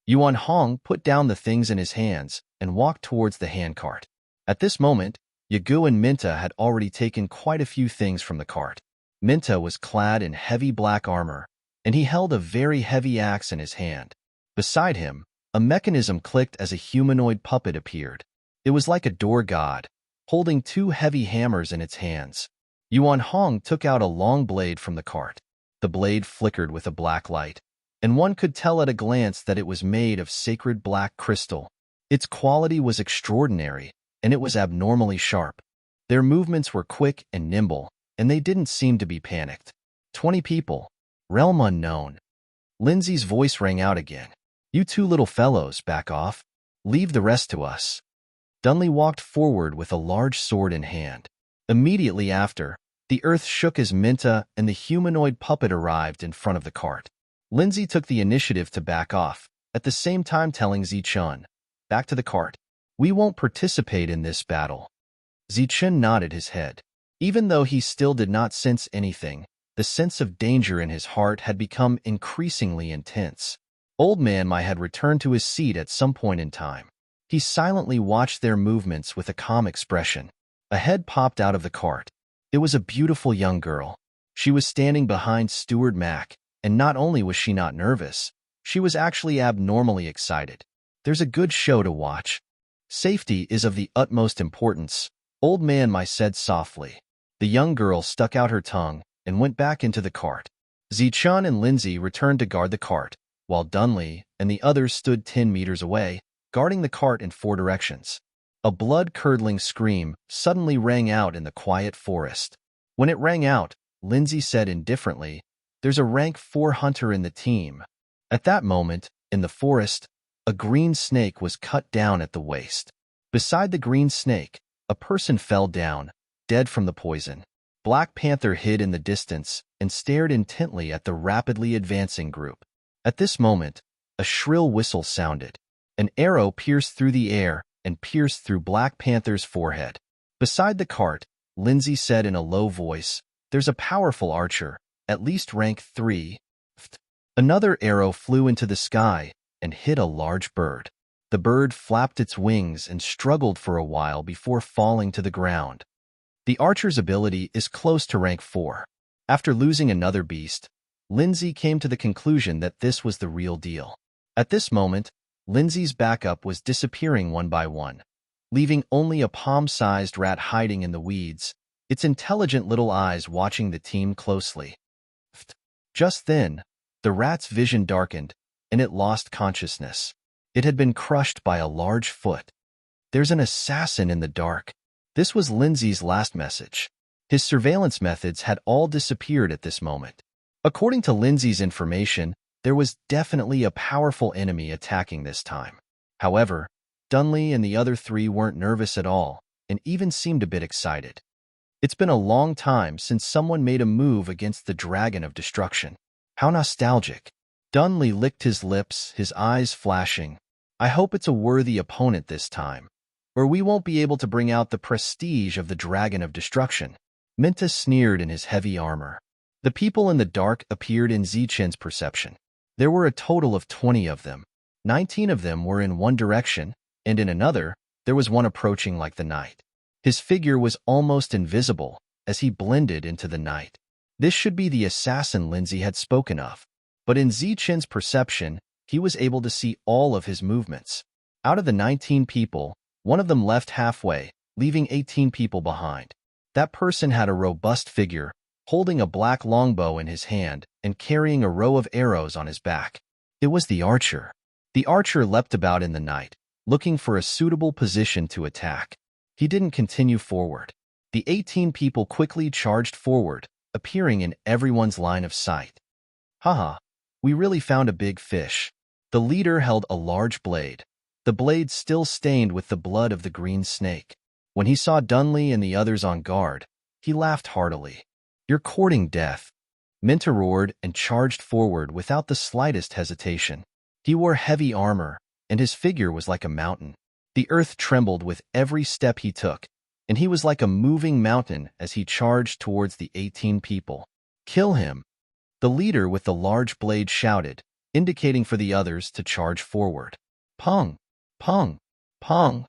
Yuan Hong put down the things in his hands and walked towards the handcart. At this moment, Yagu and Minta had already taken quite a few things from the cart. Minta was clad in heavy black armor, and he held a very heavy axe in his hand. Beside him, a mechanism clicked as a humanoid puppet appeared. It was like a door god, holding two heavy hammers in its hands. Yuan Hong took out a long blade from the cart. The blade flickered with a black light, and one could tell at a glance that it was made of sacred black crystal. Its quality was extraordinary, and it was abnormally sharp. Their movements were quick and nimble, and they didn't seem to be panicked. 20 people. Realm unknown. Lindsay's voice rang out again. You two little fellows, back off. Leave the rest to us. Dunley walked forward with a large sword in hand. Immediately after, the earth shook as Minta and the humanoid puppet arrived in front of the cart. Lindsay took the initiative to back off, at the same time telling Zi-chun, back to the cart. We won't participate in this battle. Zi-chun nodded his head. Even though he still did not sense anything, the sense of danger in his heart had become increasingly intense. Old Man Mai had returned to his seat at some point in time. He silently watched their movements with a calm expression. A head popped out of the cart. It was a beautiful young girl. She was standing behind Steward Mac, and not only was she not nervous, she was actually abnormally excited. There's a good show to watch. Safety is of the utmost importance, Old Man Mai said softly. The young girl stuck out her tongue and went back into the cart. Zi-chun and Lindsay returned to guard the cart, while Dunley and the others stood 10 meters away, guarding the cart in 4 directions. A blood-curdling scream suddenly rang out in the quiet forest. When it rang out, Lindsay said indifferently, There's a rank 4 hunter in the team. At that moment, in the forest, a green snake was cut down at the waist. Beside the green snake, a person fell down, dead from the poison. Black Panther hid in the distance and stared intently at the rapidly advancing group. At this moment, a shrill whistle sounded. An arrow pierced through the air and pierced through Black Panther's forehead. Beside the cart, Lindsay said in a low voice, "There's a powerful archer, at least rank 3. Another arrow flew into the sky and hit a large bird. The bird flapped its wings and struggled for a while before falling to the ground. The archer's ability is close to rank 4. After losing another beast, Lindsay came to the conclusion that this was the real deal. At this moment, Lindsay's backup was disappearing one by one, leaving only a palm-sized rat hiding in the weeds, its intelligent little eyes watching the team closely. Just then, the rat's vision darkened, and it lost consciousness. It had been crushed by a large foot. "There's an assassin in the dark." This was Lindsay's last message. His surveillance methods had all disappeared at this moment. According to Lindsay's information, there was definitely a powerful enemy attacking this time. However, Dunley and the other 3 weren't nervous at all, and even seemed a bit excited. It's been a long time since someone made a move against the Dragon of Destruction. How nostalgic. Dunley licked his lips, his eyes flashing. "I hope it's a worthy opponent this time, or we won't be able to bring out the prestige of the Dragon of Destruction." Minta sneered in his heavy armor. The people in the dark appeared in Zichen's perception. There were a total of 20 of them. 19 of them were in one direction, and in another, there was one approaching like the night. His figure was almost invisible as he blended into the night. This should be the assassin Lindsay had spoken of, but in Zichen's perception, he was able to see all of his movements. Out of the 19 people, one of them left halfway, leaving 18 people behind. That person had a robust figure, holding a black longbow in his hand and carrying a row of arrows on his back. It was the archer. The archer leapt about in the night, looking for a suitable position to attack. He didn't continue forward. The 18 people quickly charged forward, appearing in everyone's line of sight. "Haha, we really found a big fish." The leader held a large blade, the blade still stained with the blood of the green snake. When he saw Dunley and the others on guard, he laughed heartily. "You're courting death." Minta roared and charged forward without the slightest hesitation. He wore heavy armor, and his figure was like a mountain. The earth trembled with every step he took, and he was like a moving mountain as he charged towards the 18 people. "Kill him!" The leader with the large blade shouted, indicating for the others to charge forward. Pong! Pong! Pong!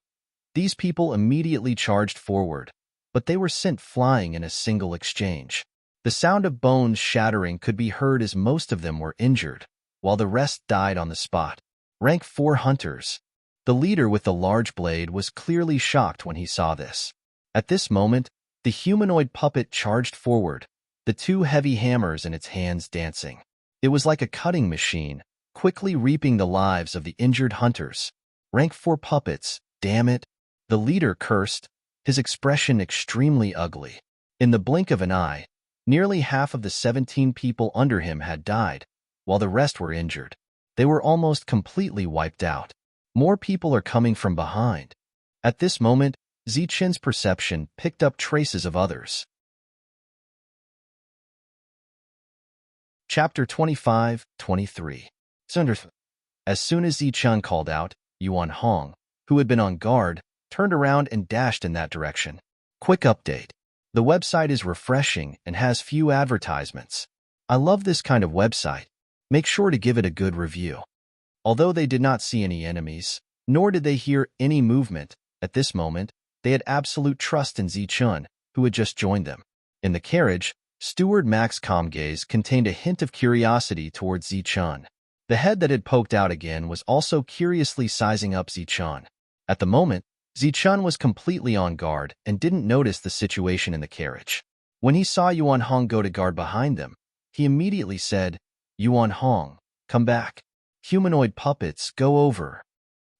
These people immediately charged forward, but they were sent flying in a single exchange. The sound of bones shattering could be heard as most of them were injured, while the rest died on the spot. Rank 4 hunters. The leader with the large blade was clearly shocked when he saw this. At this moment, the humanoid puppet charged forward, the 2 heavy hammers in its hands dancing. It was like a cutting machine, quickly reaping the lives of the injured hunters. Rank 4 puppets, damn it. The leader cursed, his expression extremely ugly. In the blink of an eye, nearly half of the 17 people under him had died, while the rest were injured. They were almost completely wiped out. More people are coming from behind. At this moment, Zichen's perception picked up traces of others. Chapter 25-23. As soon as Zichen called out, Yuan Hong, who had been on guard, turned around and dashed in that direction. Quick update. The website is refreshing and has few advertisements. I love this kind of website. Make sure to give it a good review. Although they did not see any enemies, nor did they hear any movement, at this moment, they had absolute trust in Zichen, who had just joined them. In the carriage, Steward Mac's calm gaze contained a hint of curiosity towards Zichen. The head that had poked out again was also curiously sizing up Zichen. At the moment, Zichen was completely on guard and didn't notice the situation in the carriage. When he saw Yuan Hong go to guard behind them, he immediately said, "Yuan Hong, come back. Humanoid puppets, go over."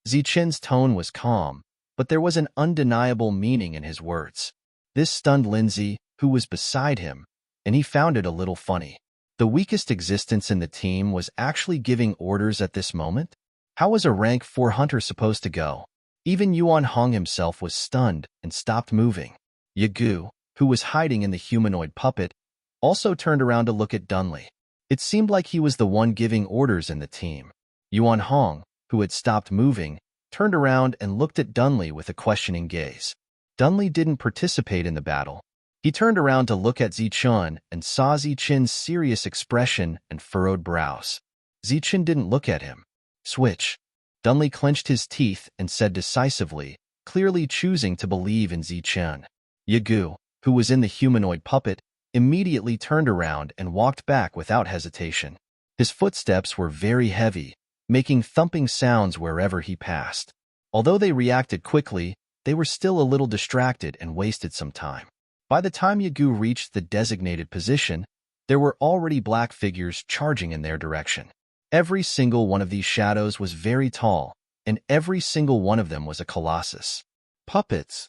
Zichen's tone was calm, but there was an undeniable meaning in his words. This stunned Lindsay, who was beside him, and he found it a little funny. The weakest existence in the team was actually giving orders at this moment? How was a rank 4 hunter supposed to go? Even Yuan Hong himself was stunned and stopped moving. Yagu, who was hiding in the humanoid puppet, also turned around to look at Dunley. It seemed like he was the one giving orders in the team. Yuan Hong, who had stopped moving, turned around and looked at Dunley with a questioning gaze. Dunley didn't participate in the battle. He turned around to look at Zichun and saw Zichin's serious expression and furrowed brows. Zichin didn't look at him. Switch. Dunley clenched his teeth and said decisively, clearly choosing to believe in Zichin. Yagu, who was in the humanoid puppet, immediately turned around and walked back without hesitation. His footsteps were very heavy, making thumping sounds wherever he passed. Although they reacted quickly, they were still a little distracted and wasted some time. By the time Yagu reached the designated position, there were already black figures charging in their direction. Every single one of these shadows was very tall, and every single one of them was a colossus. Puppets.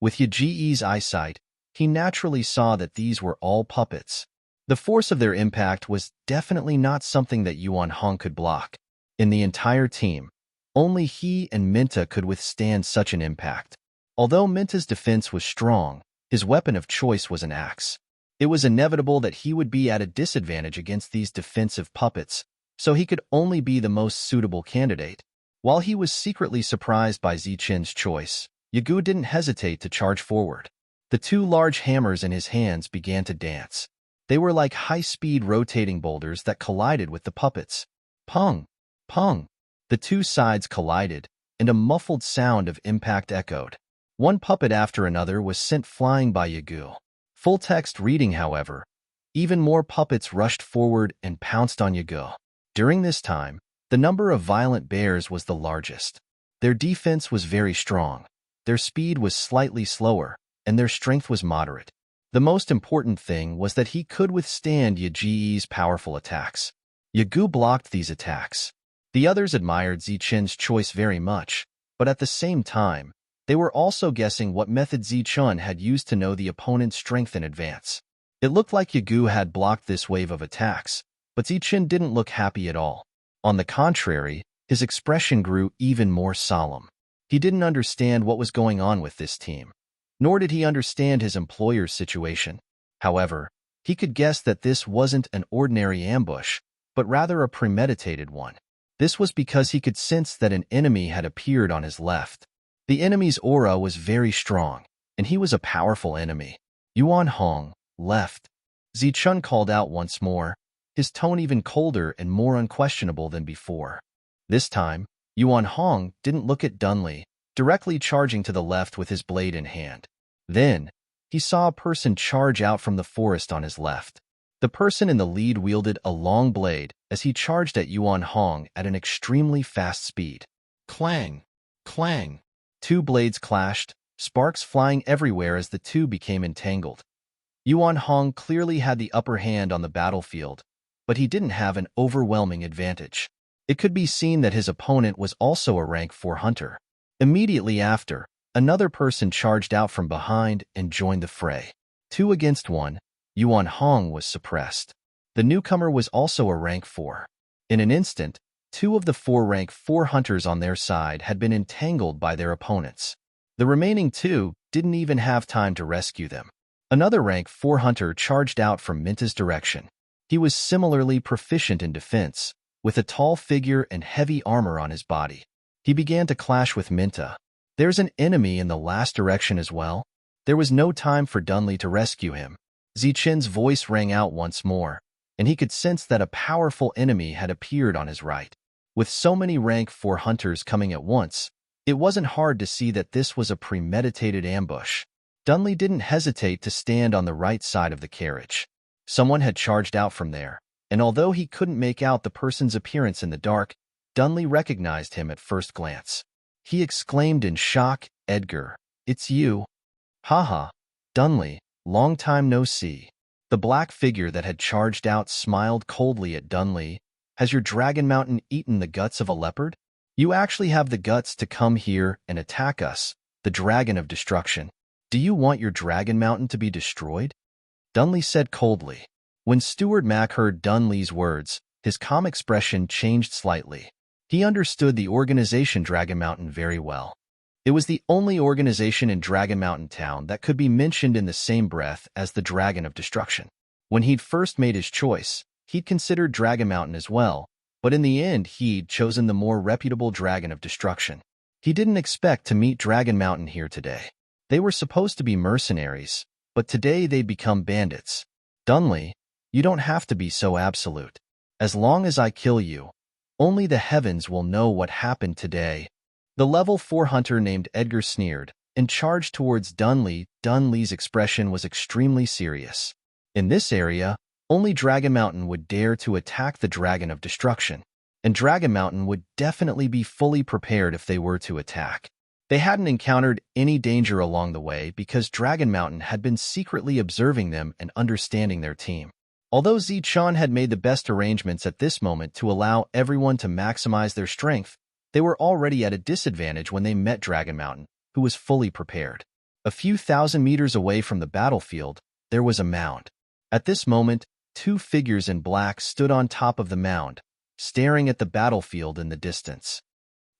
With Yaji's eyesight, he naturally saw that these were all puppets. The force of their impact was definitely not something that Yuan Hong could block. In the entire team, only he and Minta could withstand such an impact. Although Minta's defense was strong, his weapon of choice was an axe. It was inevitable that he would be at a disadvantage against these defensive puppets, so he could only be the most suitable candidate. While he was secretly surprised by Zichin's choice, Yagu didn't hesitate to charge forward. The two large hammers in his hands began to dance. They were like high-speed rotating boulders that collided with the puppets. Pung! Pung! The two sides collided, and a muffled sound of impact echoed. One puppet after another was sent flying by Yagu. Full text reading, however, even more puppets rushed forward and pounced on Yagu. During this time, the number of violent bears was the largest. Their defense was very strong, their speed was slightly slower, and their strength was moderate. The most important thing was that he could withstand Yaji's powerful attacks. Yagu blocked these attacks. The others admired Zichin's choice very much, but at the same time, they were also guessing what method Zichin had used to know the opponent's strength in advance. It looked like Yagu had blocked this wave of attacks, but Zichin didn't look happy at all. On the contrary, his expression grew even more solemn. He didn't understand what was going on with this team, nor did he understand his employer's situation. However, he could guess that this wasn't an ordinary ambush, but rather a premeditated one. This was because he could sense that an enemy had appeared on his left. The enemy's aura was very strong, and he was a powerful enemy. Yuan Hong, left. Zichin called out once more, his tone even colder and more unquestionable than before. This time, Yuan Hong didn't look at Dunley, directly charging to the left with his blade in hand. Then, he saw a person charge out from the forest on his left. The person in the lead wielded a long blade as he charged at Yuan Hong at an extremely fast speed. Clang! Clang! Two blades clashed, sparks flying everywhere as the two became entangled. Yuan Hong clearly had the upper hand on the battlefield, but he didn't have an overwhelming advantage. It could be seen that his opponent was also a rank 4 hunter. Immediately after, another person charged out from behind and joined the fray. 2 against 1, Yuan Hong was suppressed. The newcomer was also a rank 4. In an instant, 2 of the 4 rank 4 hunters on their side had been entangled by their opponents. The remaining 2 didn't even have time to rescue them. Another rank 4 hunter charged out from Minta's direction. He was similarly proficient in defense, with a tall figure and heavy armor on his body. He began to clash with Minta. There's an enemy in the last direction as well. There was no time for Dunley to rescue him. Zichin's voice rang out once more, and he could sense that a powerful enemy had appeared on his right. With so many rank 4 hunters coming at once, it wasn't hard to see that this was a premeditated ambush. Dunley didn't hesitate to stand on the right side of the carriage. Someone had charged out from there, and although he couldn't make out the person's appearance in the dark, Dunley recognized him at first glance. He exclaimed in shock, "Edgar, it's you." "Haha, Dunley, long time no see." The black figure that had charged out smiled coldly at Dunley. "Has your Dragon Mountain eaten the guts of a leopard? You actually have the guts to come here and attack us, the Dragon of Destruction. Do you want your Dragon Mountain to be destroyed?" Dunley said coldly. When Stuart Mack heard Dunley's words, his calm expression changed slightly. He understood the organization Dragon Mountain very well. It was the only organization in Dragon Mountain Town that could be mentioned in the same breath as the Dragon of Destruction. When he'd first made his choice, he'd considered Dragon Mountain as well, but in the end he'd chosen the more reputable Dragon of Destruction. He didn't expect to meet Dragon Mountain here today. They were supposed to be mercenaries, but today they'd become bandits. Dunley, you don't have to be so absolute. As long as I kill you, only the heavens will know what happened today. The level 4 hunter named Edgar sneered and charged towards Dunley. Dunley's expression was extremely serious. In this area, only Dragon Mountain would dare to attack the Dragon of Destruction, and Dragon Mountain would definitely be fully prepared if they were to attack. They hadn't encountered any danger along the way because Dragon Mountain had been secretly observing them and understanding their team. Although Zichun had made the best arrangements at this moment to allow everyone to maximize their strength, they were already at a disadvantage when they met Dragon Mountain, who was fully prepared. A few thousand meters away from the battlefield, there was a mound. At this moment, two figures in black stood on top of the mound, staring at the battlefield in the distance.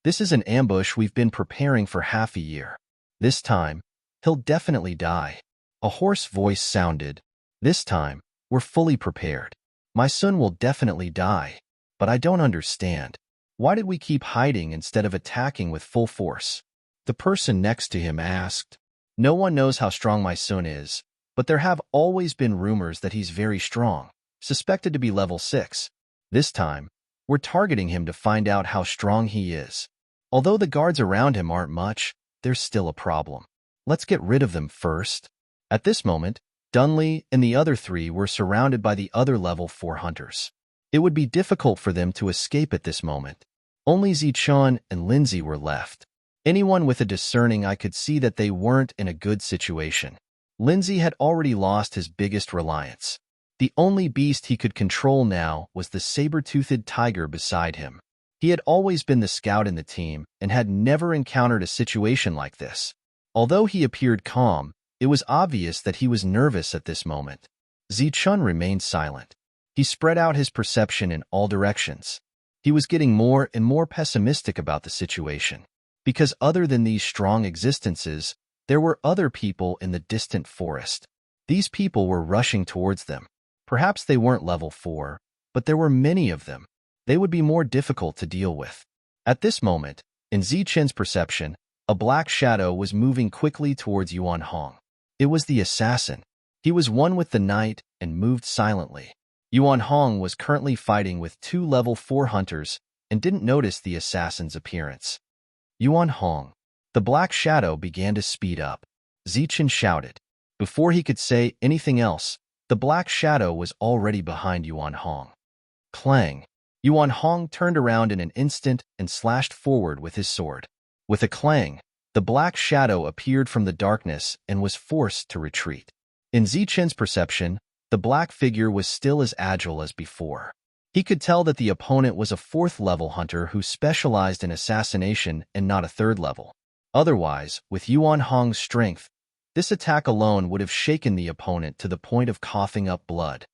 This is an ambush we've been preparing for half a year. This time, he'll definitely die. A hoarse voice sounded. This time, we're fully prepared. My son will definitely die. But I don't understand. Why did we keep hiding instead of attacking with full force? The person next to him asked. No one knows how strong my son is, but there have always been rumors that he's very strong, suspected to be level 6. This time, we're targeting him to find out how strong he is. Although the guards around him aren't much, there's still a problem. Let's get rid of them first. At this moment, Dunley and the other three were surrounded by the other level 4 hunters. It would be difficult for them to escape at this moment. Only Zichun and Lindsay were left. Anyone with a discerning eye could see that they weren't in a good situation. Lindsay had already lost his biggest reliance. The only beast he could control now was the saber-toothed tiger beside him. He had always been the scout in the team and had never encountered a situation like this. Although he appeared calm, it was obvious that he was nervous at this moment. Zichun remained silent. He spread out his perception in all directions. He was getting more and more pessimistic about the situation. Because other than these strong existences, there were other people in the distant forest. These people were rushing towards them. Perhaps they weren't level 4, but there were many of them. They would be more difficult to deal with. At this moment, in Zichun's perception, a black shadow was moving quickly towards Yuan Hong. It was the assassin. He was one with the night and moved silently. Yuan Hong was currently fighting with 2 level 4 hunters and didn't notice the assassin's appearance. Yuan Hong. The black shadow began to speed up. Zichun shouted. Before he could say anything else, the black shadow was already behind Yuan Hong. Clang. Yuan Hong turned around in an instant and slashed forward with his sword. With a clang, the black shadow appeared from the darkness and was forced to retreat. In Zichun's perception, the black figure was still as agile as before. He could tell that the opponent was a 4th level hunter who specialized in assassination and not a 3rd level. Otherwise, with Yuan Hong's strength, this attack alone would have shaken the opponent to the point of coughing up blood.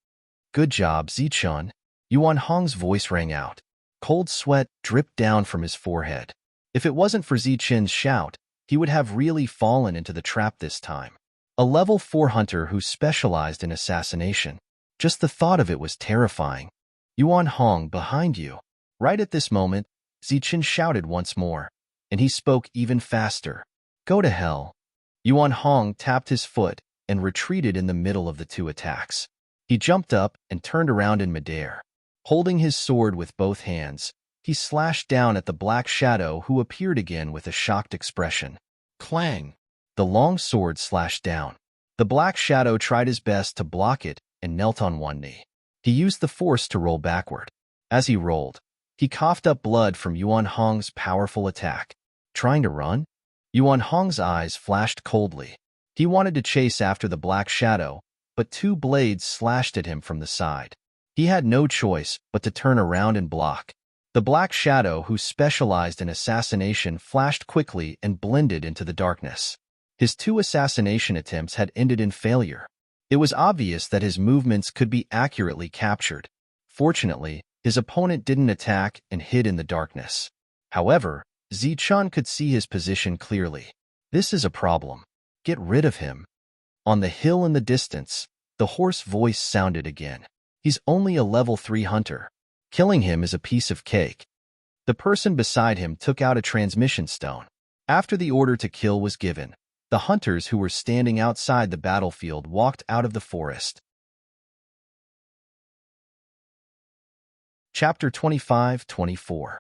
Good job, Zichun. Yuan Hong's voice rang out. Cold sweat dripped down from his forehead. If it wasn't for Zichun's shout, he would have really fallen into the trap this time. A level 4 hunter who specialized in assassination. Just the thought of it was terrifying. Yuan Hong, behind you. Right at this moment, Zichun shouted once more, and he spoke even faster. Go to hell. Yuan Hong tapped his foot and retreated in the middle of the 2 attacks. He jumped up and turned around in midair. Holding his sword with both hands, he slashed down at the black shadow who appeared again with a shocked expression. Clang! The long sword slashed down. The black shadow tried his best to block it and knelt on one knee. He used the force to roll backward. As he rolled, he coughed up blood from Yuan Hong's powerful attack. Trying to run? Yuan Hong's eyes flashed coldly. He wanted to chase after the black shadow, but 2 blades slashed at him from the side. He had no choice but to turn around and block. The black shadow, who specialized in assassination, flashed quickly and blended into the darkness. His 2 assassination attempts had ended in failure. It was obvious that his movements could be accurately captured. Fortunately, his opponent didn't attack and hid in the darkness. However, Zichun could see his position clearly. This is a problem. Get rid of him. On the hill in the distance, the hoarse voice sounded again. He's only a level 3 hunter. Killing him is a piece of cake. The person beside him took out a transmission stone. After the order to kill was given, the hunters who were standing outside the battlefield walked out of the forest. Chapter 25-24.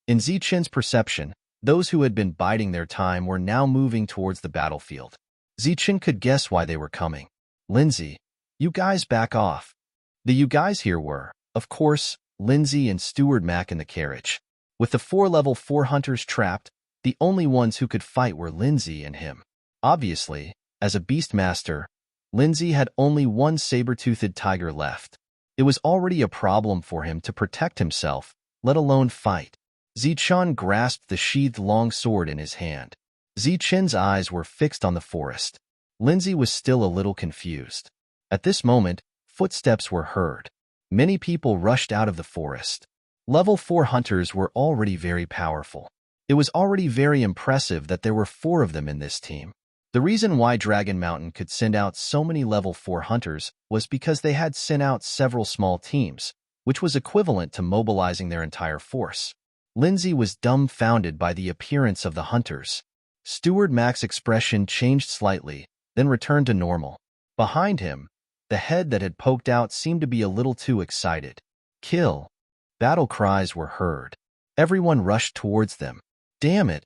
In Zichen's perception, those who had been biding their time were now moving towards the battlefield. Zichen could guess why they were coming. Lindsay, you guys back off. The you guys here were, of course, Lindsay and Steward Mac in the carriage. With the 4 level 4 hunters trapped, the only ones who could fight were Lindsay and him. Obviously, as a beastmaster, Lindsay had only one saber-toothed tiger left. It was already a problem for him to protect himself, let alone fight. Zichen grasped the sheathed long sword in his hand. Zichen's eyes were fixed on the forest. Lindsay was still a little confused. At this moment, footsteps were heard. Many people rushed out of the forest. Level 4 hunters were already very powerful. It was already very impressive that there were 4 of them in this team. The reason why Dragon Mountain could send out so many level 4 hunters was because they had sent out several small teams, which was equivalent to mobilizing their entire force. Lindsay was dumbfounded by the appearance of the hunters. Steward Mac's expression changed slightly, then returned to normal. Behind him, the head that had poked out seemed to be a little too excited. Kill! Battle cries were heard. Everyone rushed towards them. Damn it!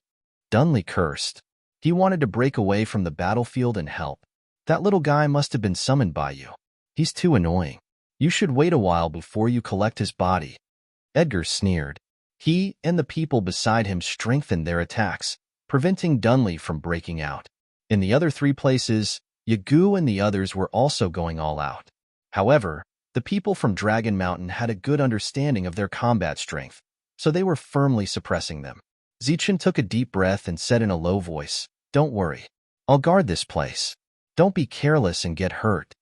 Dunley cursed. He wanted to break away from the battlefield and help. That little guy must have been summoned by you. He's too annoying. You should wait a while before you collect his body. Edgar sneered. He and the people beside him strengthened their attacks, preventing Dunley from breaking out. In the other 3 places, Yagu and the others were also going all out. However, the people from Dragon Mountain had a good understanding of their combat strength, so they were firmly suppressing them. Zichen took a deep breath and said in a low voice, "Don't worry. I'll guard this place. Don't be careless and get hurt."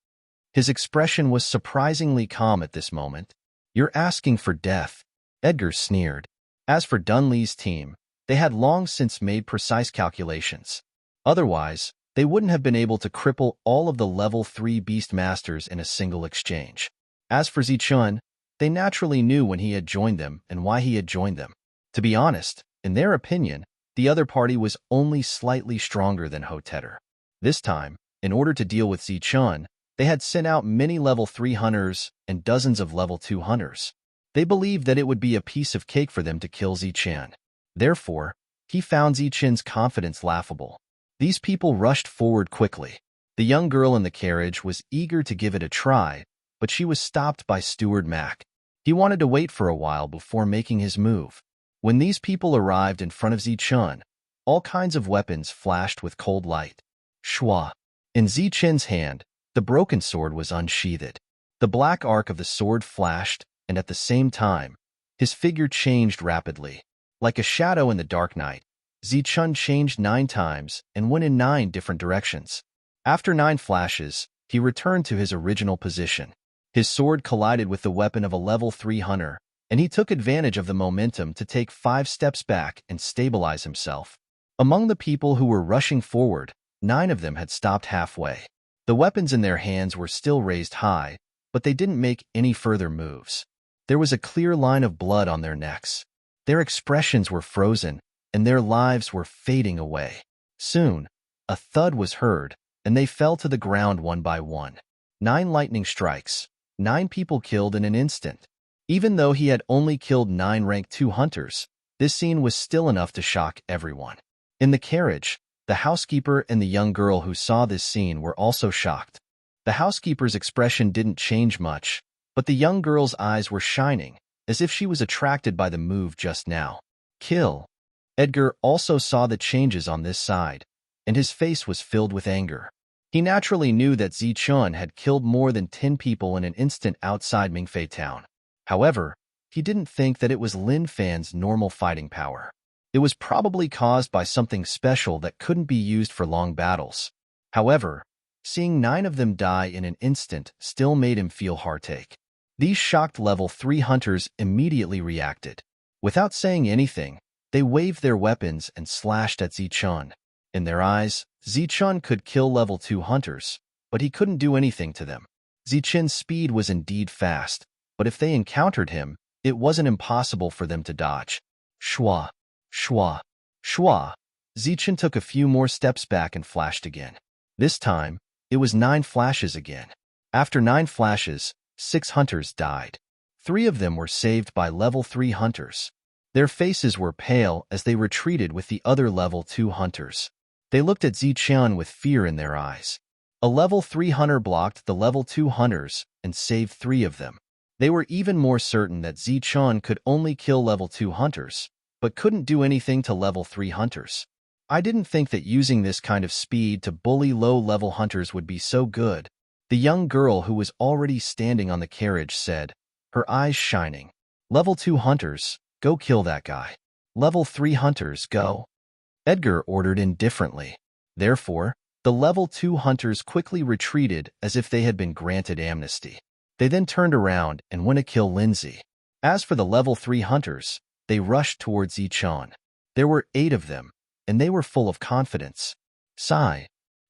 His expression was surprisingly calm at this moment. You're asking for death. Edgar sneered. As for Dunley's team, they had long since made precise calculations. Otherwise, they wouldn't have been able to cripple all of the level 3 Beastmasters in a single exchange. As for Zichen, they naturally knew when he had joined them and why he had joined them. To be honest, in their opinion, the other party was only slightly stronger than Hotetter. This time, in order to deal with Zichen, they had sent out many level 3 hunters and dozens of level 2 hunters. They believed that it would be a piece of cake for them to kill Zichen. Therefore, he found Zichen's confidence laughable. These people rushed forward quickly. The young girl in the carriage was eager to give it a try, but she was stopped by Steward Mac. He wanted to wait for a while before making his move. When these people arrived in front of Zichen, all kinds of weapons flashed with cold light. Shwa. In Zichen's hand, the broken sword was unsheathed. The black arc of the sword flashed, and at the same time, his figure changed rapidly. Like a shadow in the dark night, Zichen changed 9 times and went in 9 different directions. After 9 flashes, he returned to his original position. His sword collided with the weapon of a level 3 hunter, and he took advantage of the momentum to take 5 steps back and stabilize himself. Among the people who were rushing forward, 9 of them had stopped halfway. The weapons in their hands were still raised high, but they didn't make any further moves. There was a clear line of blood on their necks. Their expressions were frozen, and their lives were fading away. Soon, a thud was heard, and they fell to the ground one by one. 9 lightning strikes, 9 people killed in an instant. Even though he had only killed 9 rank 2 hunters, this scene was still enough to shock everyone. In the carriage, the housekeeper and the young girl who saw this scene were also shocked. The housekeeper's expression didn't change much, but the young girl's eyes were shining, as if she was attracted by the move just now. Kill. Edgar also saw the changes on this side, and his face was filled with anger. He naturally knew that Zichen had killed more than 10 people in an instant outside Mingfei town. However, he didn't think that it was Lin Fan's normal fighting power. It was probably caused by something special that couldn't be used for long battles. However, seeing 9 of them die in an instant still made him feel heartache. These shocked level 3 hunters immediately reacted. Without saying anything, they waved their weapons and slashed at Zichen. In their eyes, Zichen could kill level 2 hunters, but he couldn't do anything to them. Zichen's speed was indeed fast, but if they encountered him, it wasn't impossible for them to dodge. Shwa, shwa, shwa. Zichen took a few more steps back and flashed again. This time, it was 9 flashes again. After 9 flashes, 6 hunters died. 3 of them were saved by level 3 hunters. Their faces were pale as they retreated with the other level 2 hunters. They looked at Zichen with fear in their eyes. A level 3 hunter blocked the level 2 hunters and saved 3 of them. They were even more certain that Zichen could only kill level 2 hunters, but couldn't do anything to level 3 hunters. I didn't think that using this kind of speed to bully low-level hunters would be so good, the young girl who was already standing on the carriage said, her eyes shining. Level 2 hunters, go kill that guy. Level 3 hunters, go. Edgar ordered indifferently. Therefore, the level 2 hunters quickly retreated as if they had been granted amnesty. They then turned around and went to kill Lindsay. As for the level 3 hunters, they rushed towards Zichen. There were 8 of them, and they were full of confidence. Sigh.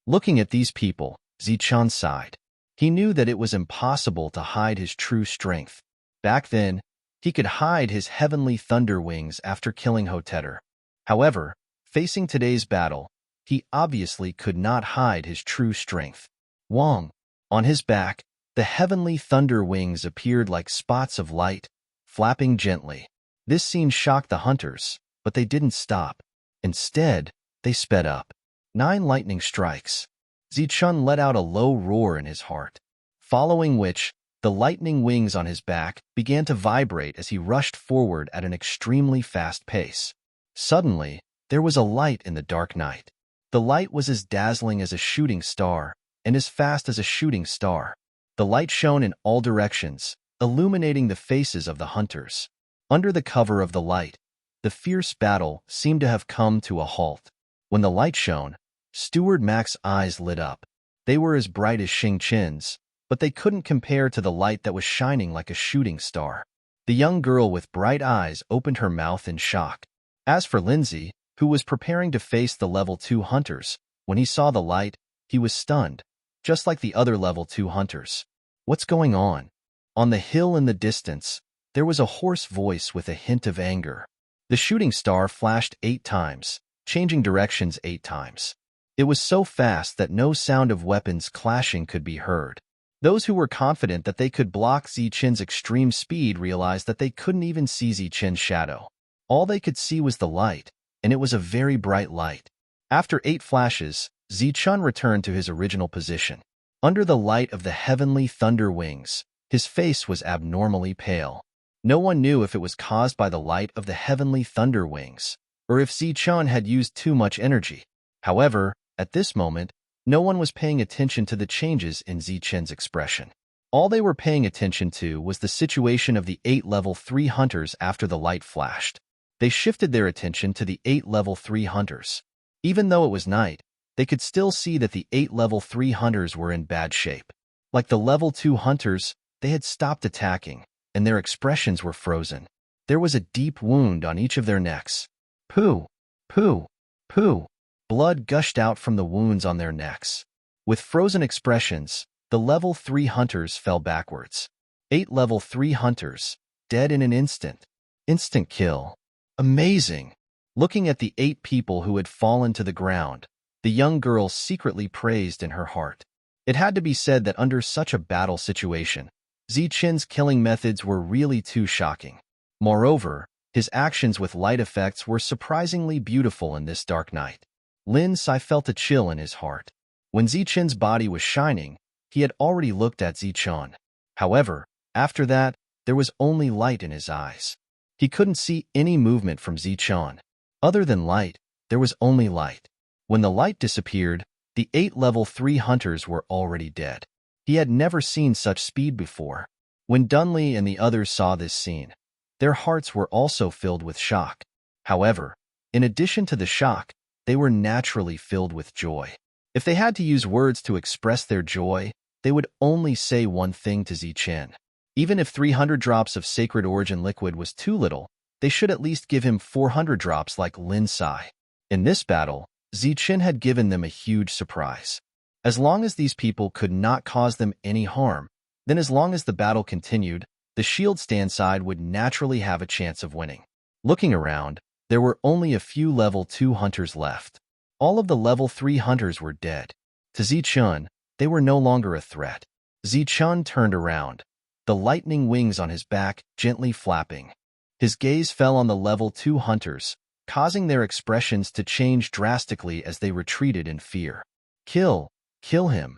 Looking at these people, Zichen sighed. He knew that it was impossible to hide his true strength. Back then, he could hide his heavenly thunder wings after killing Hotetter. However, facing today's battle, he obviously could not hide his true strength. Wong. On his back, the heavenly thunder wings appeared like spots of light, flapping gently. This scene shocked the hunters, but they didn't stop. Instead, they sped up. 9 lightning strikes. Zichen let out a low roar in his heart, following which, the lightning wings on his back began to vibrate as he rushed forward at an extremely fast pace. Suddenly, there was a light in the dark night. The light was as dazzling as a shooting star and as fast as a shooting star. The light shone in all directions, illuminating the faces of the hunters. Under the cover of the light, the fierce battle seemed to have come to a halt. When the light shone, Steward Mac's eyes lit up. They were as bright as Xing Qin's, but they couldn't compare to the light that was shining like a shooting star. The young girl with bright eyes opened her mouth in shock. As for Lindsay, who was preparing to face the level 2 hunters, when he saw the light, he was stunned, just like the other level 2 hunters. What's going on? On the hill in the distance, there was a hoarse voice with a hint of anger. The shooting star flashed 8 times, changing directions 8 times. It was so fast that no sound of weapons clashing could be heard. Those who were confident that they could block Zichen's extreme speed realized that they couldn't even see Zichen's shadow. All they could see was the light, and it was a very bright light. After 8 flashes, Zichen returned to his original position. Under the light of the heavenly thunder wings, his face was abnormally pale. No one knew if it was caused by the light of the heavenly thunder wings, or if Zichen had used too much energy. However, at this moment, no one was paying attention to the changes in Zichen's expression. All they were paying attention to was the situation of the 8 level 3 hunters after the light flashed. They shifted their attention to the 8 level 3 hunters. Even though it was night, they could still see that the 8 level 3 hunters were in bad shape. Like the level 2 hunters, they had stopped attacking, and their expressions were frozen. There was a deep wound on each of their necks. Pooh, pooh, pooh. Blood gushed out from the wounds on their necks. With frozen expressions, the level 3 hunters fell backwards. 8 level 3 hunters, dead in an instant. Instant kill. Amazing! Looking at the 8 people who had fallen to the ground, the young girl secretly praised in her heart. It had to be said that under such a battle situation, Zichen's killing methods were really too shocking. Moreover, his actions with light effects were surprisingly beautiful in this dark night. Lin Sai felt a chill in his heart. When Zichen's body was shining, he had already looked at Zichen. However, after that, there was only light in his eyes. He couldn't see any movement from Zichen. Other than light, there was only light. When the light disappeared, the 8 level 3 hunters were already dead. He had never seen such speed before. When Dunley and the others saw this scene, their hearts were also filled with shock. However, in addition to the shock, they were naturally filled with joy. If they had to use words to express their joy, they would only say one thing to Zichen. Even if 300 drops of sacred origin liquid was too little, they should at least give him 400 drops like Lin Sai. In this battle, Zichen had given them a huge surprise. As long as these people could not cause them any harm, then as long as the battle continued, the shield stand side would naturally have a chance of winning. Looking around, there were only a few level 2 hunters left. All of the level 3 hunters were dead. To Zichun, they were no longer a threat. Zichun turned around, the lightning wings on his back gently flapping. His gaze fell on the level 2 hunters, causing their expressions to change drastically as they retreated in fear. Kill him.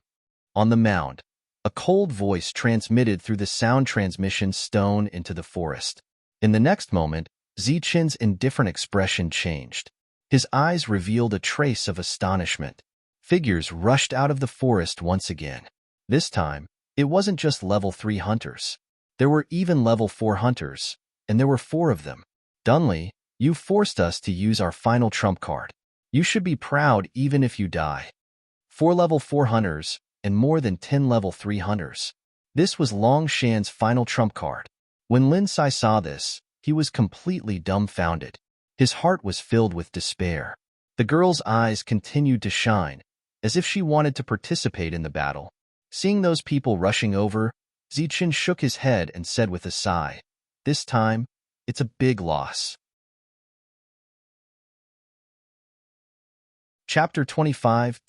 On the mound, a cold voice transmitted through the sound transmission stone into the forest. In the next moment, Zichun's indifferent expression changed. His eyes revealed a trace of astonishment. Figures rushed out of the forest once again. This time, it wasn't just level 3 hunters. There were even level 4 hunters, and there were 4 of them. Dunley, you forced us to use our final trump card. You should be proud even if you die. 4 level 4 hunters, and more than 10 level 3 hunters. This was Long Shan's final trump card. When Lin Sai saw this, he was completely dumbfounded. His heart was filled with despair. The girl's eyes continued to shine, as if she wanted to participate in the battle. Seeing those people rushing over, Zichun shook his head and said with a sigh, "This time, it's a big loss." Chapter 25.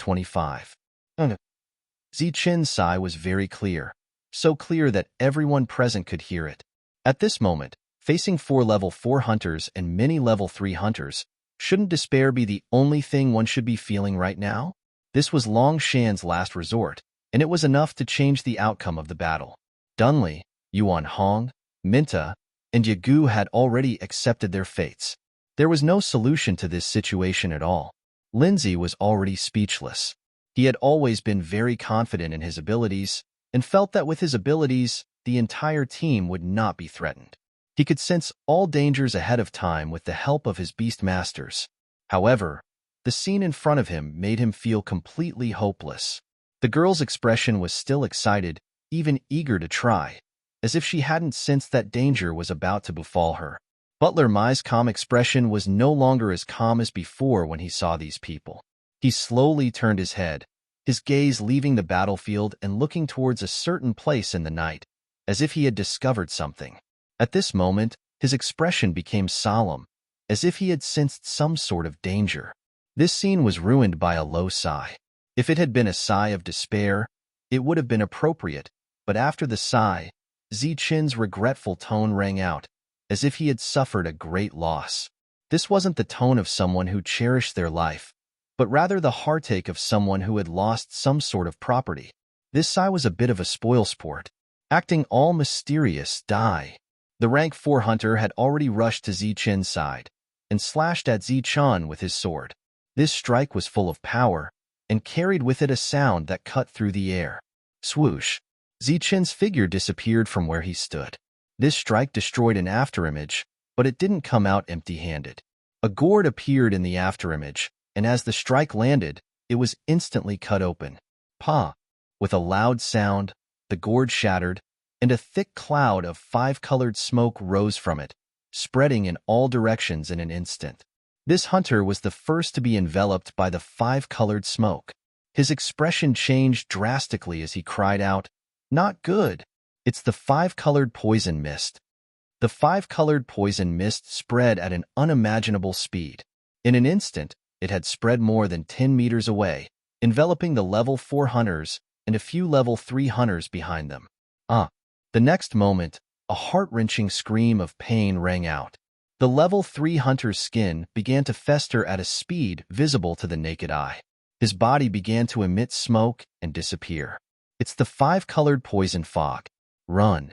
Zichun's sigh was very clear, so clear that everyone present could hear it. At this moment, facing 4 level 4 hunters and many level 3 hunters, shouldn't despair be the only thing one should be feeling right now? This was Long Shan's last resort, and it was enough to change the outcome of the battle. Dunley, Yuan Hong, Minta, and Yagu had already accepted their fates. There was no solution to this situation at all. Lindsay was already speechless. He had always been very confident in his abilities, and felt that with his abilities, the entire team would not be threatened. He could sense all dangers ahead of time with the help of his beast masters. However, the scene in front of him made him feel completely hopeless. The girl's expression was still excited, even eager to try, as if she hadn't sensed that danger was about to befall her. Butler Mai's calm expression was no longer as calm as before when he saw these people. He slowly turned his head, his gaze leaving the battlefield and looking towards a certain place in the night, as if he had discovered something. At this moment, his expression became solemn, as if he had sensed some sort of danger. This scene was ruined by a low sigh. If it had been a sigh of despair, it would have been appropriate, but after the sigh, Zichun's regretful tone rang out, as if he had suffered a great loss. This wasn't the tone of someone who cherished their life, but rather the heartache of someone who had lost some sort of property. This sigh was a bit of a spoilsport, acting all mysterious. Die. The rank 4 hunter had already rushed to Zichun's side, and slashed at Zichun with his sword. This strike was full of power, and carried with it a sound that cut through the air. Swoosh! Zichun's figure disappeared from where he stood. This strike destroyed an afterimage, but it didn't come out empty-handed. A gourd appeared in the afterimage, and as the strike landed, it was instantly cut open. Pa! With a loud sound, the gourd shattered, and a thick cloud of 5-colored smoke rose from it, spreading in all directions in an instant. This hunter was the first to be enveloped by the 5-colored smoke. His expression changed drastically as he cried out, "Not good! It's the 5-colored poison mist." The 5-colored poison mist spread at an unimaginable speed. In an instant, it had spread more than 10 meters away, enveloping the level 4 hunters and a few level 3 hunters behind them. The next moment, a heart-wrenching scream of pain rang out. The level 3 hunter's skin began to fester at a speed visible to the naked eye. His body began to emit smoke and disappear. It's the 5-colored poison fog. Run!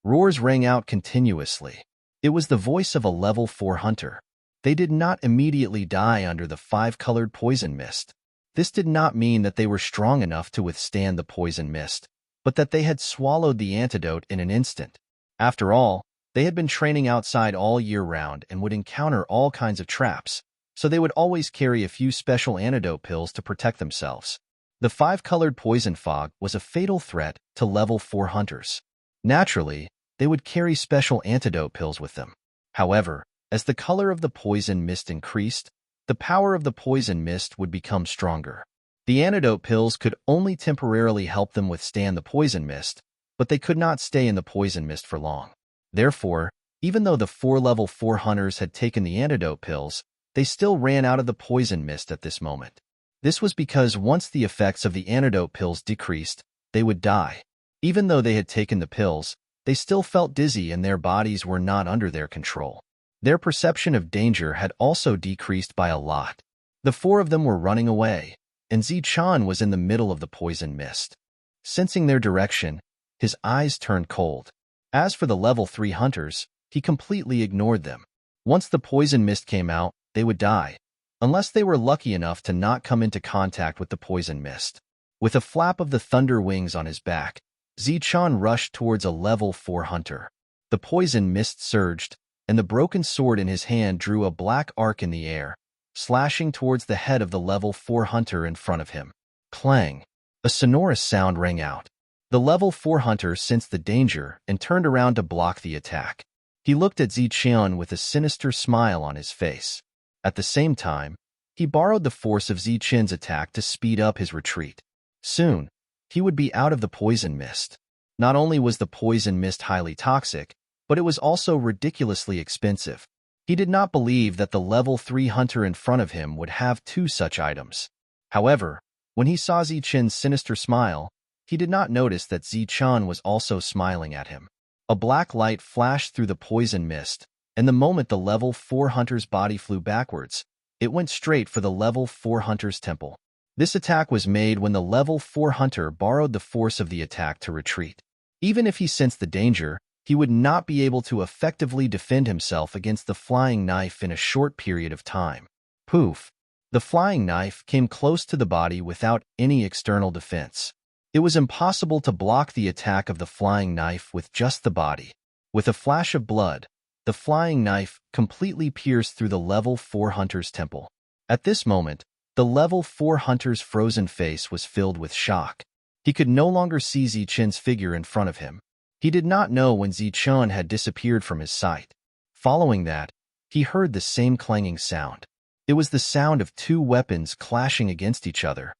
Roars rang out continuously. It was the voice of a level 4 hunter. They did not immediately die under the 5-colored poison mist. This did not mean that they were strong enough to withstand the poison mist, but that they had swallowed the antidote in an instant. After all, they had been training outside all year round and would encounter all kinds of traps, so they would always carry a few special antidote pills to protect themselves. The 5-colored poison fog was a fatal threat to level 4 hunters. Naturally, they would carry special antidote pills with them. However, as the color of the poison mist increased, the power of the poison mist would become stronger. The antidote pills could only temporarily help them withstand the poison mist, but they could not stay in the poison mist for long. Therefore, even though the 4 level 4 hunters had taken the antidote pills, they still ran out of the poison mist at this moment. This was because once the effects of the antidote pills decreased, they would die. Even though they had taken the pills, they still felt dizzy and their bodies were not under their control. Their perception of danger had also decreased by a lot. The 4 of them were running away, and Zi-chan was in the middle of the poison mist. Sensing their direction, his eyes turned cold. As for the level 3 hunters, he completely ignored them. Once the poison mist came out, they would die, unless they were lucky enough to not come into contact with the poison mist. With a flap of the thunder wings on his back, Zi-chan rushed towards a level 4 hunter. The poison mist surged, and the broken sword in his hand drew a black arc in the air, slashing towards the head of the level 4 hunter in front of him. Clang! A sonorous sound rang out. The level 4 hunter sensed the danger and turned around to block the attack. He looked at Zi-chan with a sinister smile on his face. At the same time, he borrowed the force of Zi-chan's attack to speed up his retreat. Soon, he would be out of the poison mist. Not only was the poison mist highly toxic, but it was also ridiculously expensive. He did not believe that the level 3 hunter in front of him would have 2 such items. However, when he saw Zi-chan's sinister smile, he did not notice that Zi-chan was also smiling at him. A black light flashed through the poison mist, and the moment the level 4 hunter's body flew backwards, it went straight for the level 4 hunter's temple. This attack was made when the level 4 hunter borrowed the force of the attack to retreat. Even if he sensed the danger, he would not be able to effectively defend himself against the flying knife in a short period of time. Poof! The flying knife came close to the body without any external defense. It was impossible to block the attack of the flying knife with just the body. With a flash of blood, the flying knife completely pierced through the level 4 hunter's temple. At this moment, the level 4 hunter's frozen face was filled with shock. He could no longer see Zi-chan's figure in front of him. He did not know when Zi-chan had disappeared from his sight. Following that, he heard the same clanging sound. It was the sound of 2 weapons clashing against each other.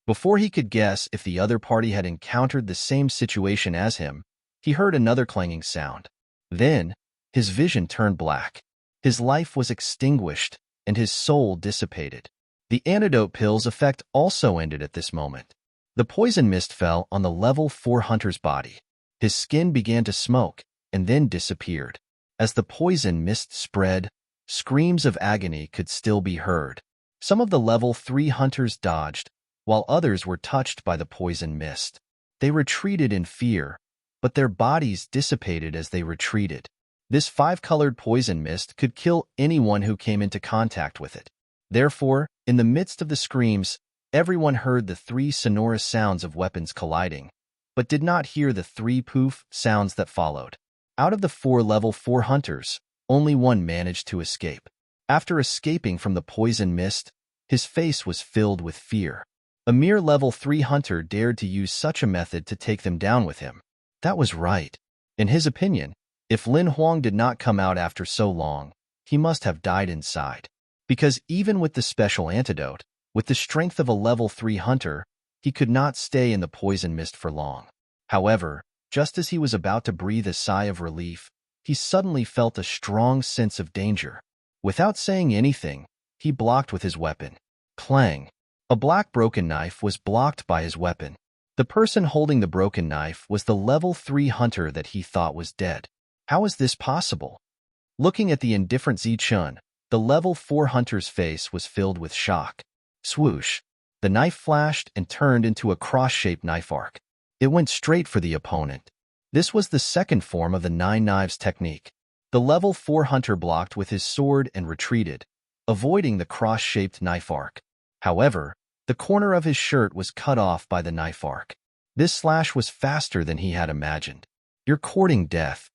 Before he could guess if the other party had encountered the same situation as him, he heard another clanging sound. Then, his vision turned black. His life was extinguished, and his soul dissipated. The antidote pill's effect also ended at this moment. The poison mist fell on the level 4 hunter's body. His skin began to smoke, and then disappeared. As the poison mist spread, screams of agony could still be heard. Some of the level 3 hunters dodged, while others were touched by the poison mist. They retreated in fear, but their bodies dissipated as they retreated. This 5-colored poison mist could kill anyone who came into contact with it. Therefore, in the midst of the screams, everyone heard the 3 sonorous sounds of weapons colliding, but did not hear the 3 poof sounds that followed. Out of the 4 level 4 hunters, only one managed to escape. After escaping from the poison mist, his face was filled with fear. A mere level 3 hunter dared to use such a method to take them down with him. That was right. In his opinion, if Lin Huang did not come out after so long, he must have died inside. Because even with the special antidote, with the strength of a level 3 hunter, he could not stay in the poison mist for long. However, just as he was about to breathe a sigh of relief, he suddenly felt a strong sense of danger. Without saying anything, he blocked with his weapon. Clang! A black broken knife was blocked by his weapon. The person holding the broken knife was the level 3 hunter that he thought was dead. How is this possible? Looking at the indifferent Zi-chan, the level 4 hunter's face was filled with shock. Swoosh! The knife flashed and turned into a cross-shaped knife arc. It went straight for the opponent. This was the second form of the 9 knives technique. The level 4 hunter blocked with his sword and retreated, avoiding the cross-shaped knife arc. However, the corner of his shirt was cut off by the knife arc. This slash was faster than he had imagined. You're courting death.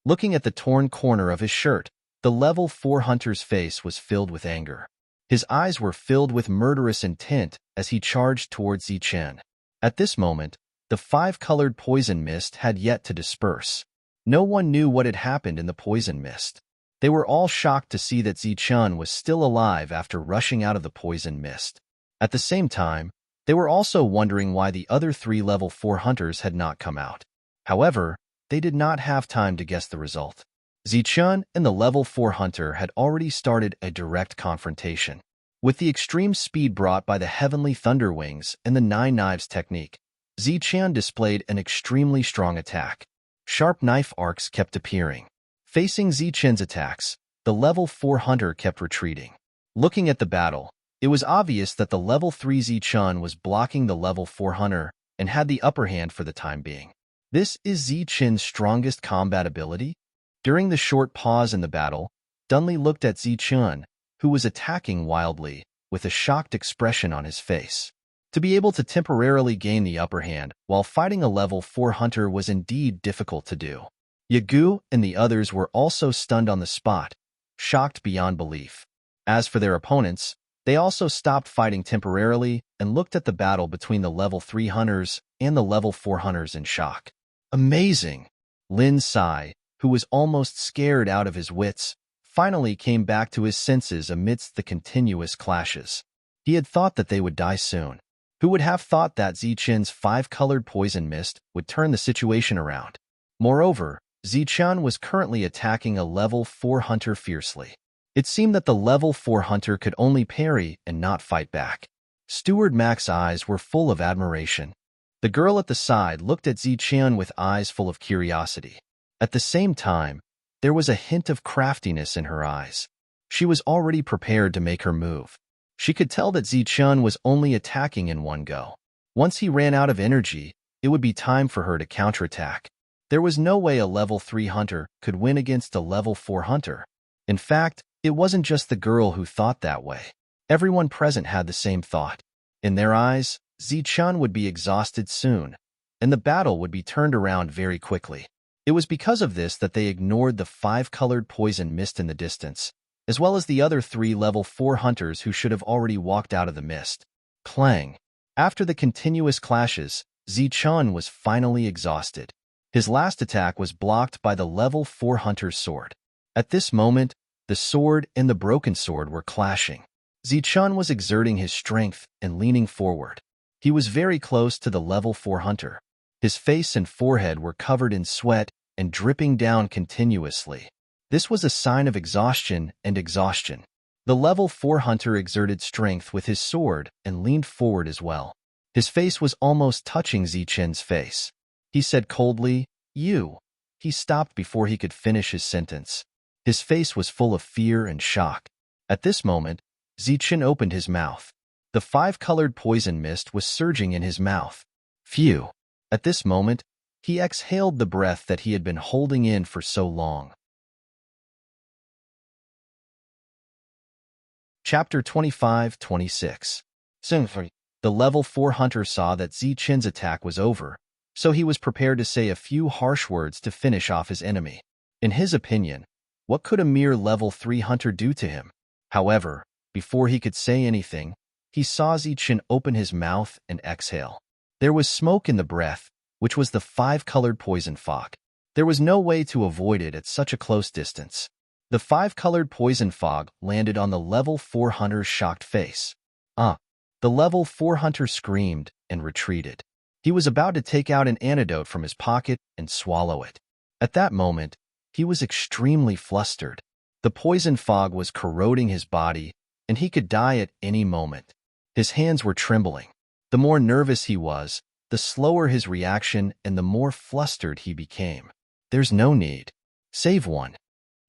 Looking at the torn corner of his shirt, the level 4 hunter's face was filled with anger. His eyes were filled with murderous intent as he charged towards Zi-chan. At this moment, the 5-colored poison mist had yet to disperse. No one knew what had happened in the poison mist. They were all shocked to see that Zi-chan was still alive after rushing out of the poison mist. At the same time, they were also wondering why the other 3 level 4 hunters had not come out. However, they did not have time to guess the result. Zichun and the level 4 hunter had already started a direct confrontation. With the extreme speed brought by the heavenly thunder wings and the nine knives technique, Zichun displayed an extremely strong attack. Sharp knife arcs kept appearing. Facing Zichun's attacks, the level 4 hunter kept retreating. Looking at the battle, it was obvious that the level 3 Zichun was blocking the level 4 hunter and had the upper hand for the time being. This is Zichun's strongest combat ability? During the short pause in the battle, Dunley looked at Zichun, who was attacking wildly, with a shocked expression on his face. To be able to temporarily gain the upper hand while fighting a level 4 hunter was indeed difficult to do. Yagu and the others were also stunned on the spot, shocked beyond belief. As for their opponents, they also stopped fighting temporarily and looked at the battle between the level 3 hunters and the level 4 hunters in shock. Amazing! Lin Sai, who was almost scared out of his wits, finally came back to his senses amidst the continuous clashes. He had thought that they would die soon. Who would have thought that Zichun's 5-colored poison mist would turn the situation around? Moreover, Zichun was currently attacking a level 4 hunter fiercely. It seemed that the level 4 hunter could only parry and not fight back. Steward Mac's eyes were full of admiration. The girl at the side looked at Zichun with eyes full of curiosity. At the same time, there was a hint of craftiness in her eyes. She was already prepared to make her move. She could tell that Zichun was only attacking in one go. Once he ran out of energy, it would be time for her to counterattack. There was no way a level 3 hunter could win against a level 4 hunter. In fact, it wasn't just the girl who thought that way. Everyone present had the same thought. In their eyes, Zichun would be exhausted soon, and the battle would be turned around very quickly. It was because of this that they ignored the 5-colored poison mist in the distance, as well as the other 3 level 4 hunters who should have already walked out of the mist. Clang! After the continuous clashes, Zichun was finally exhausted. His last attack was blocked by the level 4 hunter's sword. At this moment, the sword and the broken sword were clashing. Zichun was exerting his strength and leaning forward. He was very close to the level 4 hunter. His face and forehead were covered in sweat and dripping down continuously. This was a sign of exhaustion and exhaustion. The level 4 hunter exerted strength with his sword and leaned forward as well. His face was almost touching Zichun's face. He said coldly, "You." He stopped before he could finish his sentence. His face was full of fear and shock. At this moment, Zichun opened his mouth. The 5-colored poison mist was surging in his mouth. Phew! At this moment, he exhaled the breath that he had been holding in for so long. Chapter 25-26. Soon, the level 4 hunter saw that Zichun's attack was over, so he was prepared to say a few harsh words to finish off his enemy. In his opinion, what could a mere level 3 hunter do to him? However, before he could say anything, he saw Zichun open his mouth and exhale. There was smoke in the breath, which was the 5-colored poison fog. There was no way to avoid it at such a close distance. The 5-colored poison fog landed on the level 4 hunter's shocked face. The level 4 hunter screamed and retreated. He was about to take out an antidote from his pocket and swallow it. At that moment, he was extremely flustered. The poison fog was corroding his body, and he could die at any moment. His hands were trembling. The more nervous he was, the slower his reaction and the more flustered he became. There's no need. Save one.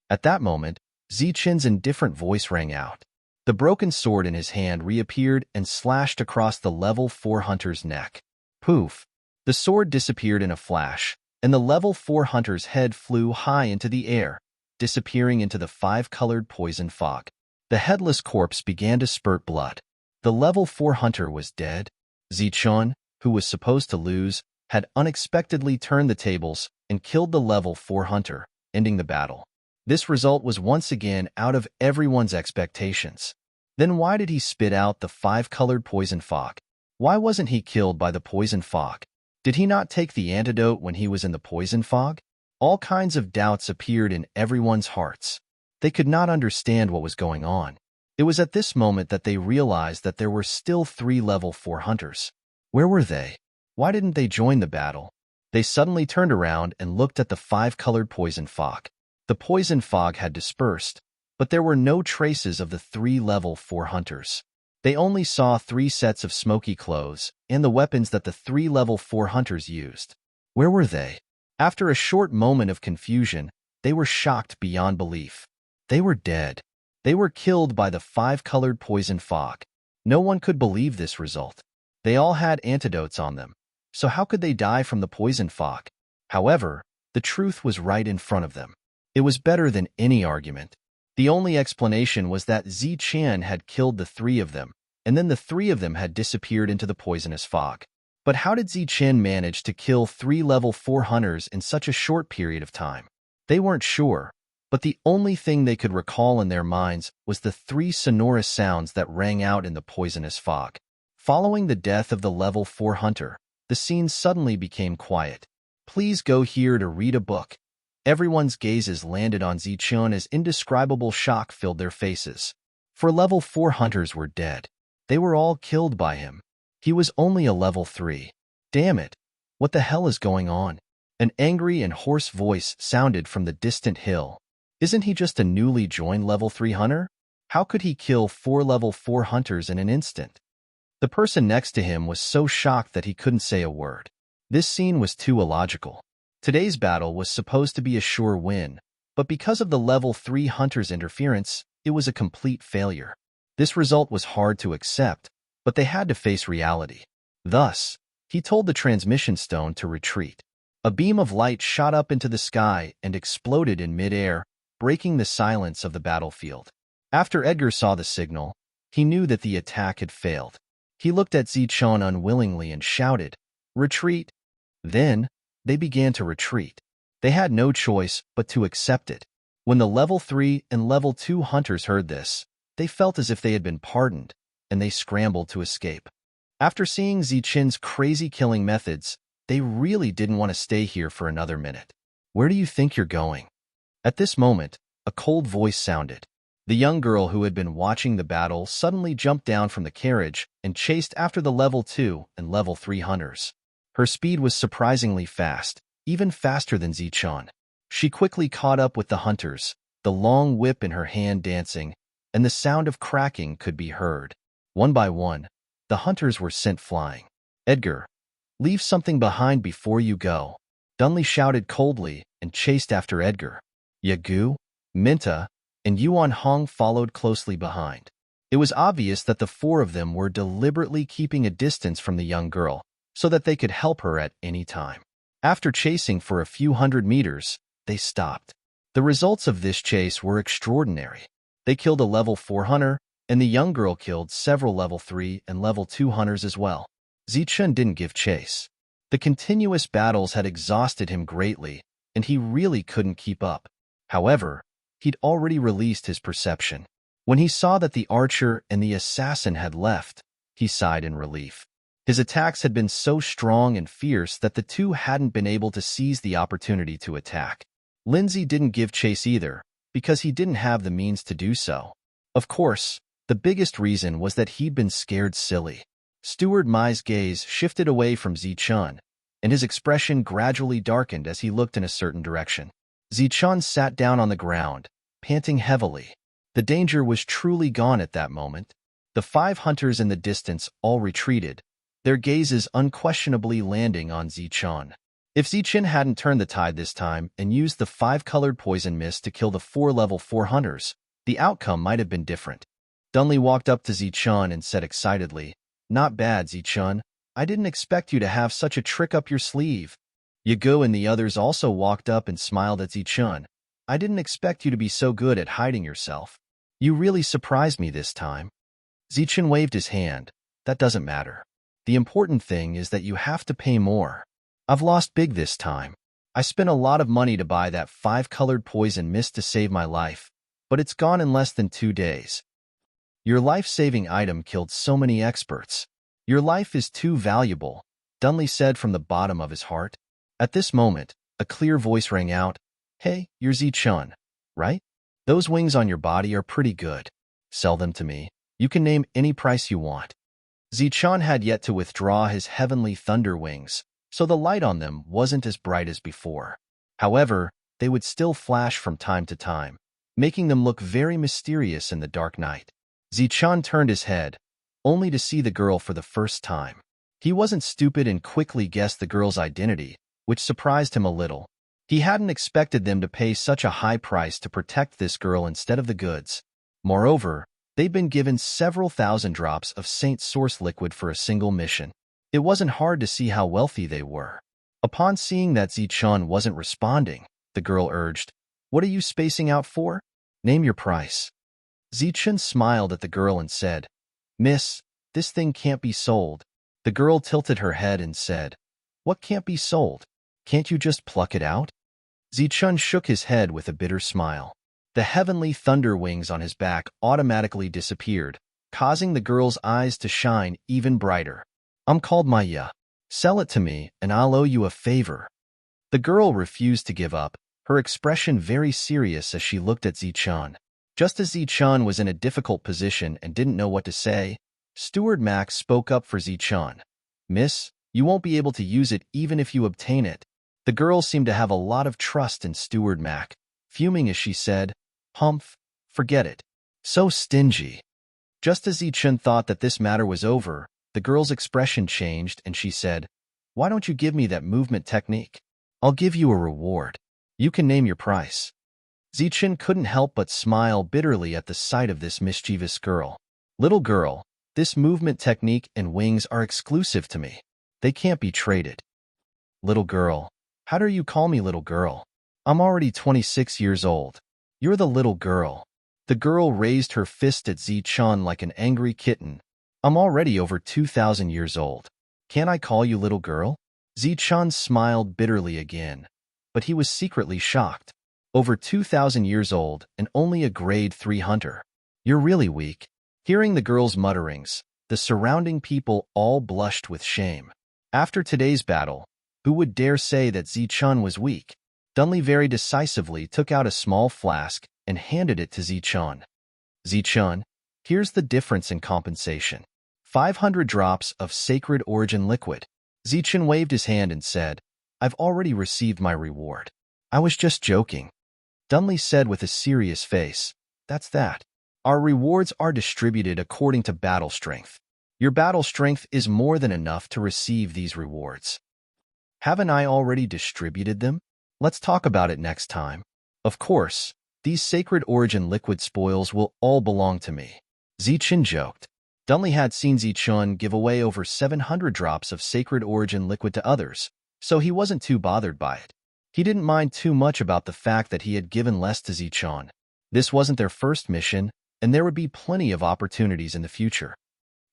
At that moment, Zichun's indifferent voice rang out. The broken sword in his hand reappeared and slashed across the level 4 hunter's neck. Poof! The sword disappeared in a flash, and the level 4 hunter's head flew high into the air, disappearing into the 5-colored poison fog. The headless corpse began to spurt blood. The level 4 hunter was dead. Zichun, who was supposed to lose, had unexpectedly turned the tables and killed the level 4 hunter, ending the battle. This result was once again out of everyone's expectations. Then why did he spit out the 5-colored poison fog? Why wasn't he killed by the poison fog? Did he not take the antidote when he was in the poison fog? All kinds of doubts appeared in everyone's hearts. They could not understand what was going on. It was at this moment that they realized that there were still 3 level 4 hunters. Where were they? Why didn't they join the battle? They suddenly turned around and looked at the five-colored poison fog. The poison fog had dispersed, but there were no traces of the 3 level 4 hunters. They only saw 3 sets of smoky clothes and the weapons that the 3 level 4 hunters used. Where were they? After a short moment of confusion, they were shocked beyond belief. They were dead. They were killed by the 5-colored poison fog. No one could believe this result. They all had antidotes on them, so how could they die from the poison fog? However, the truth was right in front of them. It was better than any argument. The only explanation was that Zichen had killed the 3 of them, and then the 3 of them had disappeared into the poisonous fog. But how did Zichen manage to kill 3 level 4 hunters in such a short period of time? They weren't sure, but the only thing they could recall in their minds was the 3 sonorous sounds that rang out in the poisonous fog. Following the death of the level 4 hunter, the scene suddenly became quiet. Please go here to read a book. Everyone's gazes landed on Zichen as indescribable shock filled their faces. For level 4 hunters were dead. They were all killed by him. He was only a level 3. Damn it! What the hell is going on? An angry and hoarse voice sounded from the distant hill. Isn't he just a newly joined level 3 hunter? How could he kill 4 level 4 hunters in an instant? The person next to him was so shocked that he couldn't say a word. This scene was too illogical. Today's battle was supposed to be a sure win, but because of the level 3 hunter's interference, it was a complete failure. This result was hard to accept, but they had to face reality. Thus, he told the transmission stone to retreat. A beam of light shot up into the sky and exploded in midair, breaking the silence of the battlefield. After Edgar saw the signal, he knew that the attack had failed. He looked at Zichen unwillingly and shouted, "Retreat!" Then, they began to retreat. They had no choice but to accept it. When the level 3 and level 2 hunters heard this, they felt as if they had been pardoned, and they scrambled to escape. After seeing Zichen's crazy killing methods, they really didn't want to stay here for another minute. "Where do you think you're going?" At this moment, a cold voice sounded. The young girl who had been watching the battle suddenly jumped down from the carriage and chased after the level 2 and level 3 hunters. Her speed was surprisingly fast, even faster than Zichen. She quickly caught up with the hunters, the long whip in her hand dancing, and the sound of cracking could be heard. One by one, the hunters were sent flying. "Edgar, leave something behind before you go," Dunley shouted coldly and chased after Edgar. Yagu, Minta, and Yuan Hong followed closely behind. It was obvious that the 4 of them were deliberately keeping a distance from the young girl, so that they could help her at any time. After chasing for a few hundred meters, they stopped. The results of this chase were extraordinary. They killed a level 4 hunter, and the young girl killed several level 3 and level 2 hunters as well. Zichen didn't give chase. The continuous battles had exhausted him greatly, and he really couldn't keep up. However, he'd already released his perception. When he saw that the archer and the assassin had left, he sighed in relief. His attacks had been so strong and fierce that the 2 hadn't been able to seize the opportunity to attack. Lindsay didn't give chase either, because he didn't have the means to do so. Of course, the biggest reason was that he'd been scared silly. Steward Mai's gaze shifted away from Zichen, and his expression gradually darkened as he looked in a certain direction. Zichen sat down on the ground, panting heavily. The danger was truly gone at that moment. The 5 hunters in the distance all retreated, their gazes unquestionably landing on Zichen. If Zichen hadn't turned the tide this time and used the 5-colored poison mist to kill the 4 level 4 hunters, the outcome might have been different. Dunley walked up to Zichen and said excitedly, "Not bad, Zichen. I didn't expect you to have such a trick up your sleeve." Yagu and the others also walked up and smiled at Zichen. "I didn't expect you to be so good at hiding yourself. You really surprised me this time." Zichen waved his hand. "That doesn't matter. The important thing is that you have to pay more. I've lost big this time. I spent a lot of money to buy that 5-colored poison mist to save my life, but it's gone in less than 2 days. Your life-saving item killed so many experts. Your life is too valuable," Dunley said from the bottom of his heart. At this moment, a clear voice rang out, "Hey, you're Zichen, right? Those wings on your body are pretty good. Sell them to me. You can name any price you want." Zichen had yet to withdraw his heavenly thunder wings, so the light on them wasn't as bright as before. However, they would still flash from time to time, making them look very mysterious in the dark night. Zichun turned his head, only to see the girl for the first time. He wasn't stupid and quickly guessed the girl's identity, which surprised him a little. He hadn't expected them to pay such a high price to protect this girl instead of the goods. Moreover, they'd been given several thousand drops of Saint Source liquid for a single mission. It wasn't hard to see how wealthy they were. Upon seeing that Zichun wasn't responding, the girl urged, "What are you spacing out for? Name your price." Zichun smiled at the girl and said, "Miss, this thing can't be sold." The girl tilted her head and said, "What can't be sold? Can't you just pluck it out?" Zichun shook his head with a bitter smile. The heavenly thunder wings on his back automatically disappeared, causing the girl's eyes to shine even brighter. "I'm called Maya. Sell it to me, and I'll owe you a favor." The girl refused to give up, her expression very serious as she looked at Zichun. Just as Zichun was in a difficult position and didn't know what to say, Steward Max spoke up for Zichun. "Miss, you won't be able to use it even if you obtain it." The girl seemed to have a lot of trust in Steward Mac, fuming as she said, "Humph, forget it. So stingy." Just as Zichun thought that this matter was over, the girl's expression changed and she said, "Why don't you give me that movement technique? I'll give you a reward. You can name your price." Zichun couldn't help but smile bitterly at the sight of this mischievous girl. "Little girl, this movement technique and wings are exclusive to me. They can't be traded." "Little girl, how dare you call me little girl? I'm already 26 years old. You're the little girl." The girl raised her fist at Zichun like an angry kitten. "I'm already over 2,000 years old. Can't I call you little girl?" Zichun smiled bitterly again, but he was secretly shocked. Over 2,000 years old and only a grade 3 hunter. "You're really weak." Hearing the girl's mutterings, the surrounding people all blushed with shame. After today's battle, who would dare say that Zichun was weak? Dunley very decisively took out a small flask and handed it to Zichun. "Zichun, here's the difference in compensation. 500 drops of sacred origin liquid." Zichun waved his hand and said, "I've already received my reward." "I was just joking." Dunley said with a serious face, "That's that. Our rewards are distributed according to battle strength. Your battle strength is more than enough to receive these rewards." "Haven't I already distributed them? Let's talk about it next time. Of course, these sacred origin liquid spoils will all belong to me." Zichun joked. Dunley had seen Zichun give away over 700 drops of sacred origin liquid to others, so he wasn't too bothered by it. He didn't mind too much about the fact that he had given less to Zichun. This wasn't their first mission, and there would be plenty of opportunities in the future.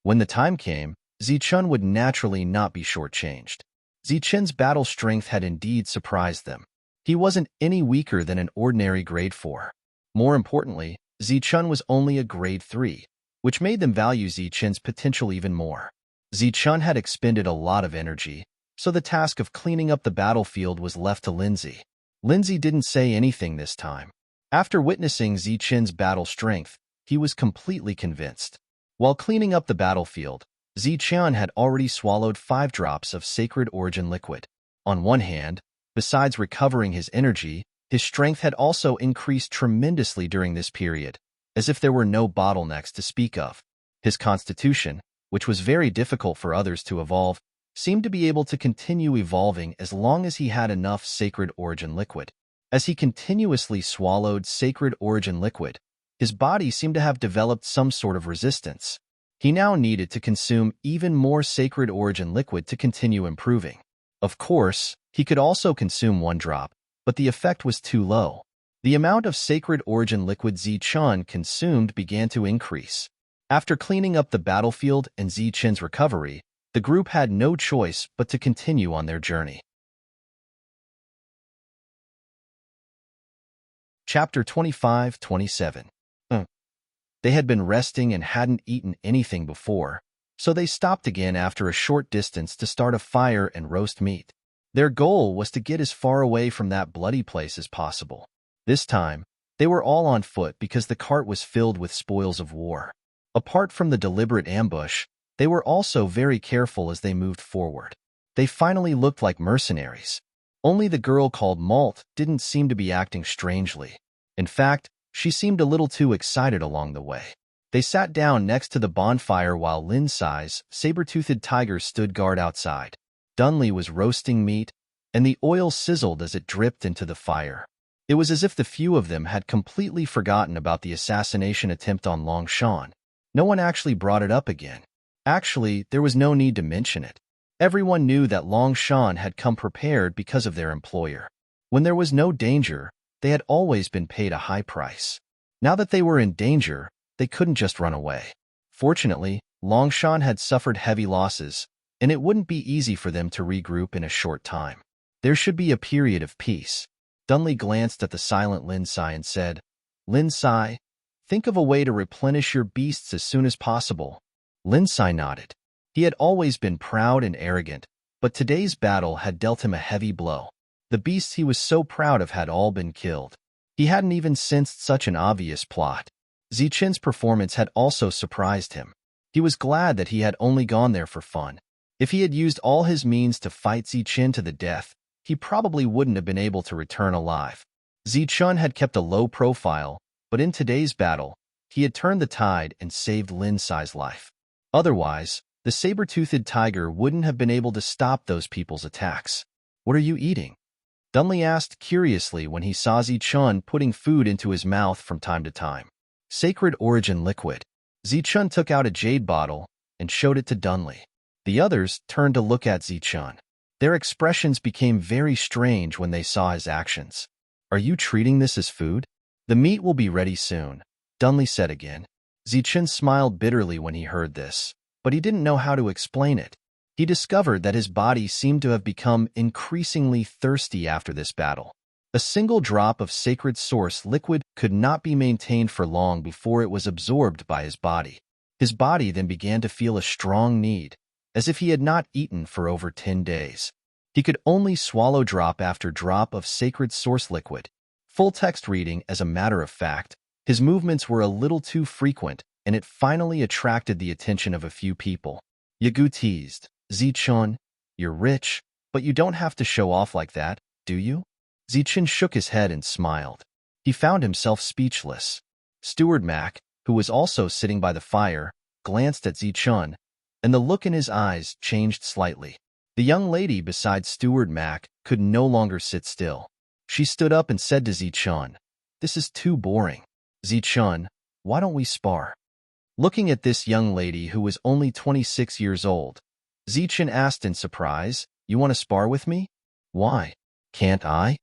When the time came, Zichun would naturally not be shortchanged. Zichun's battle strength had indeed surprised them. He wasn't any weaker than an ordinary grade 4. More importantly, Zichun was only a grade 3, which made them value Zichun's potential even more. Zichun had expended a lot of energy, so the task of cleaning up the battlefield was left to Lindsay. Lindsay didn't say anything this time. After witnessing Zichun's battle strength, he was completely convinced. While cleaning up the battlefield, Zichun had already swallowed 5 drops of sacred origin liquid. On one hand, besides recovering his energy, his strength had also increased tremendously during this period, as if there were no bottlenecks to speak of. His constitution, which was very difficult for others to evolve, seemed to be able to continue evolving as long as he had enough sacred origin liquid. As he continuously swallowed sacred origin liquid, his body seemed to have developed some sort of resistance. He now needed to consume even more sacred origin liquid to continue improving. Of course, he could also consume 1 drop, but the effect was too low. The amount of sacred origin liquid Zichun consumed began to increase. After cleaning up the battlefield and Zichun's recovery, the group had no choice but to continue on their journey. Chapter 25-27. They had been resting and hadn't eaten anything before, so they stopped again after a short distance to start a fire and roast meat. Their goal was to get as far away from that bloody place as possible. This time, they were all on foot because the cart was filled with spoils of war. Apart from the deliberate ambush, they were also very careful as they moved forward. They finally looked like mercenaries. Only the girl called Malt didn't seem to be acting strangely. In fact, she seemed a little too excited along the way. They sat down next to the bonfire while Lindsay's saber-toothed tiger stood guard outside. Dunley was roasting meat, and the oil sizzled as it dripped into the fire. It was as if the few of them had completely forgotten about the assassination attempt on Long Shan. No one actually brought it up again. Actually, there was no need to mention it. Everyone knew that Long Shan had come prepared because of their employer. When there was no danger, they had always been paid a high price. Now that they were in danger, they couldn't just run away. Fortunately, Long Shan had suffered heavy losses, and it wouldn't be easy for them to regroup in a short time. There should be a period of peace. Dunley glanced at the silent Lindsay and said, "Lindsay, think of a way to replenish your beasts as soon as possible." Lindsay nodded. He had always been proud and arrogant, but today's battle had dealt him a heavy blow. The beasts he was so proud of had all been killed. He hadn't even sensed such an obvious plot. Zichen's performance had also surprised him. He was glad that he had only gone there for fun. If he had used all his means to fight Zichen to the death, he probably wouldn't have been able to return alive. Zichen had kept a low profile, but in today's battle, he had turned the tide and saved Lindsay's life. Otherwise, the saber-toothed tiger wouldn't have been able to stop those people's attacks. "What are you eating?" Dunley asked curiously when he saw Zichen putting food into his mouth from time to time. "Sacred origin liquid." Zichen took out a jade bottle and showed it to Dunley. The others turned to look at Zichen. Their expressions became very strange when they saw his actions. "Are you treating this as food?" "The meat will be ready soon," Dunley said again. Zichen smiled bitterly when he heard this, but he didn't know how to explain it. He discovered that his body seemed to have become increasingly thirsty after this battle. A single drop of sacred source liquid could not be maintained for long before it was absorbed by his body. His body then began to feel a strong need, as if he had not eaten for over 10 days. He could only swallow drop after drop of sacred source liquid. Full text reading, as a matter of fact, his movements were a little too frequent, and it finally attracted the attention of a few people. Yagu teased, "Zichen, you're rich, but you don't have to show off like that, do you?" Zichen shook his head and smiled. He found himself speechless. Steward Mac, who was also sitting by the fire, glanced at Zichen, and the look in his eyes changed slightly. The young lady beside Steward Mac could no longer sit still. She stood up and said to Zichen, "This is too boring. Zichen, why don't we spar?" Looking at this young lady who was only 26 years old, Zichen asked in surprise, "You want to spar with me?" "Why? Can't I?"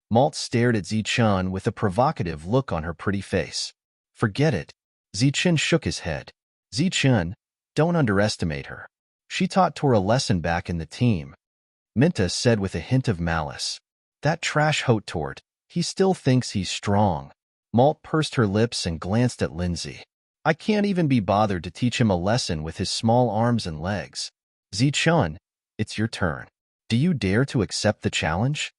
Malt stared at Zichen with a provocative look on her pretty face. "Forget it." Zichen shook his head. "Zichen, don't underestimate her. She taught Tor a lesson back in the team." Minta said with a hint of malice. "That trash Hot-Tort, he still thinks he's strong." Malt pursed her lips and glanced at Lindsay. "I can't even be bothered to teach him a lesson with his small arms and legs. Zichen, it's your turn. Do you dare to accept the challenge?"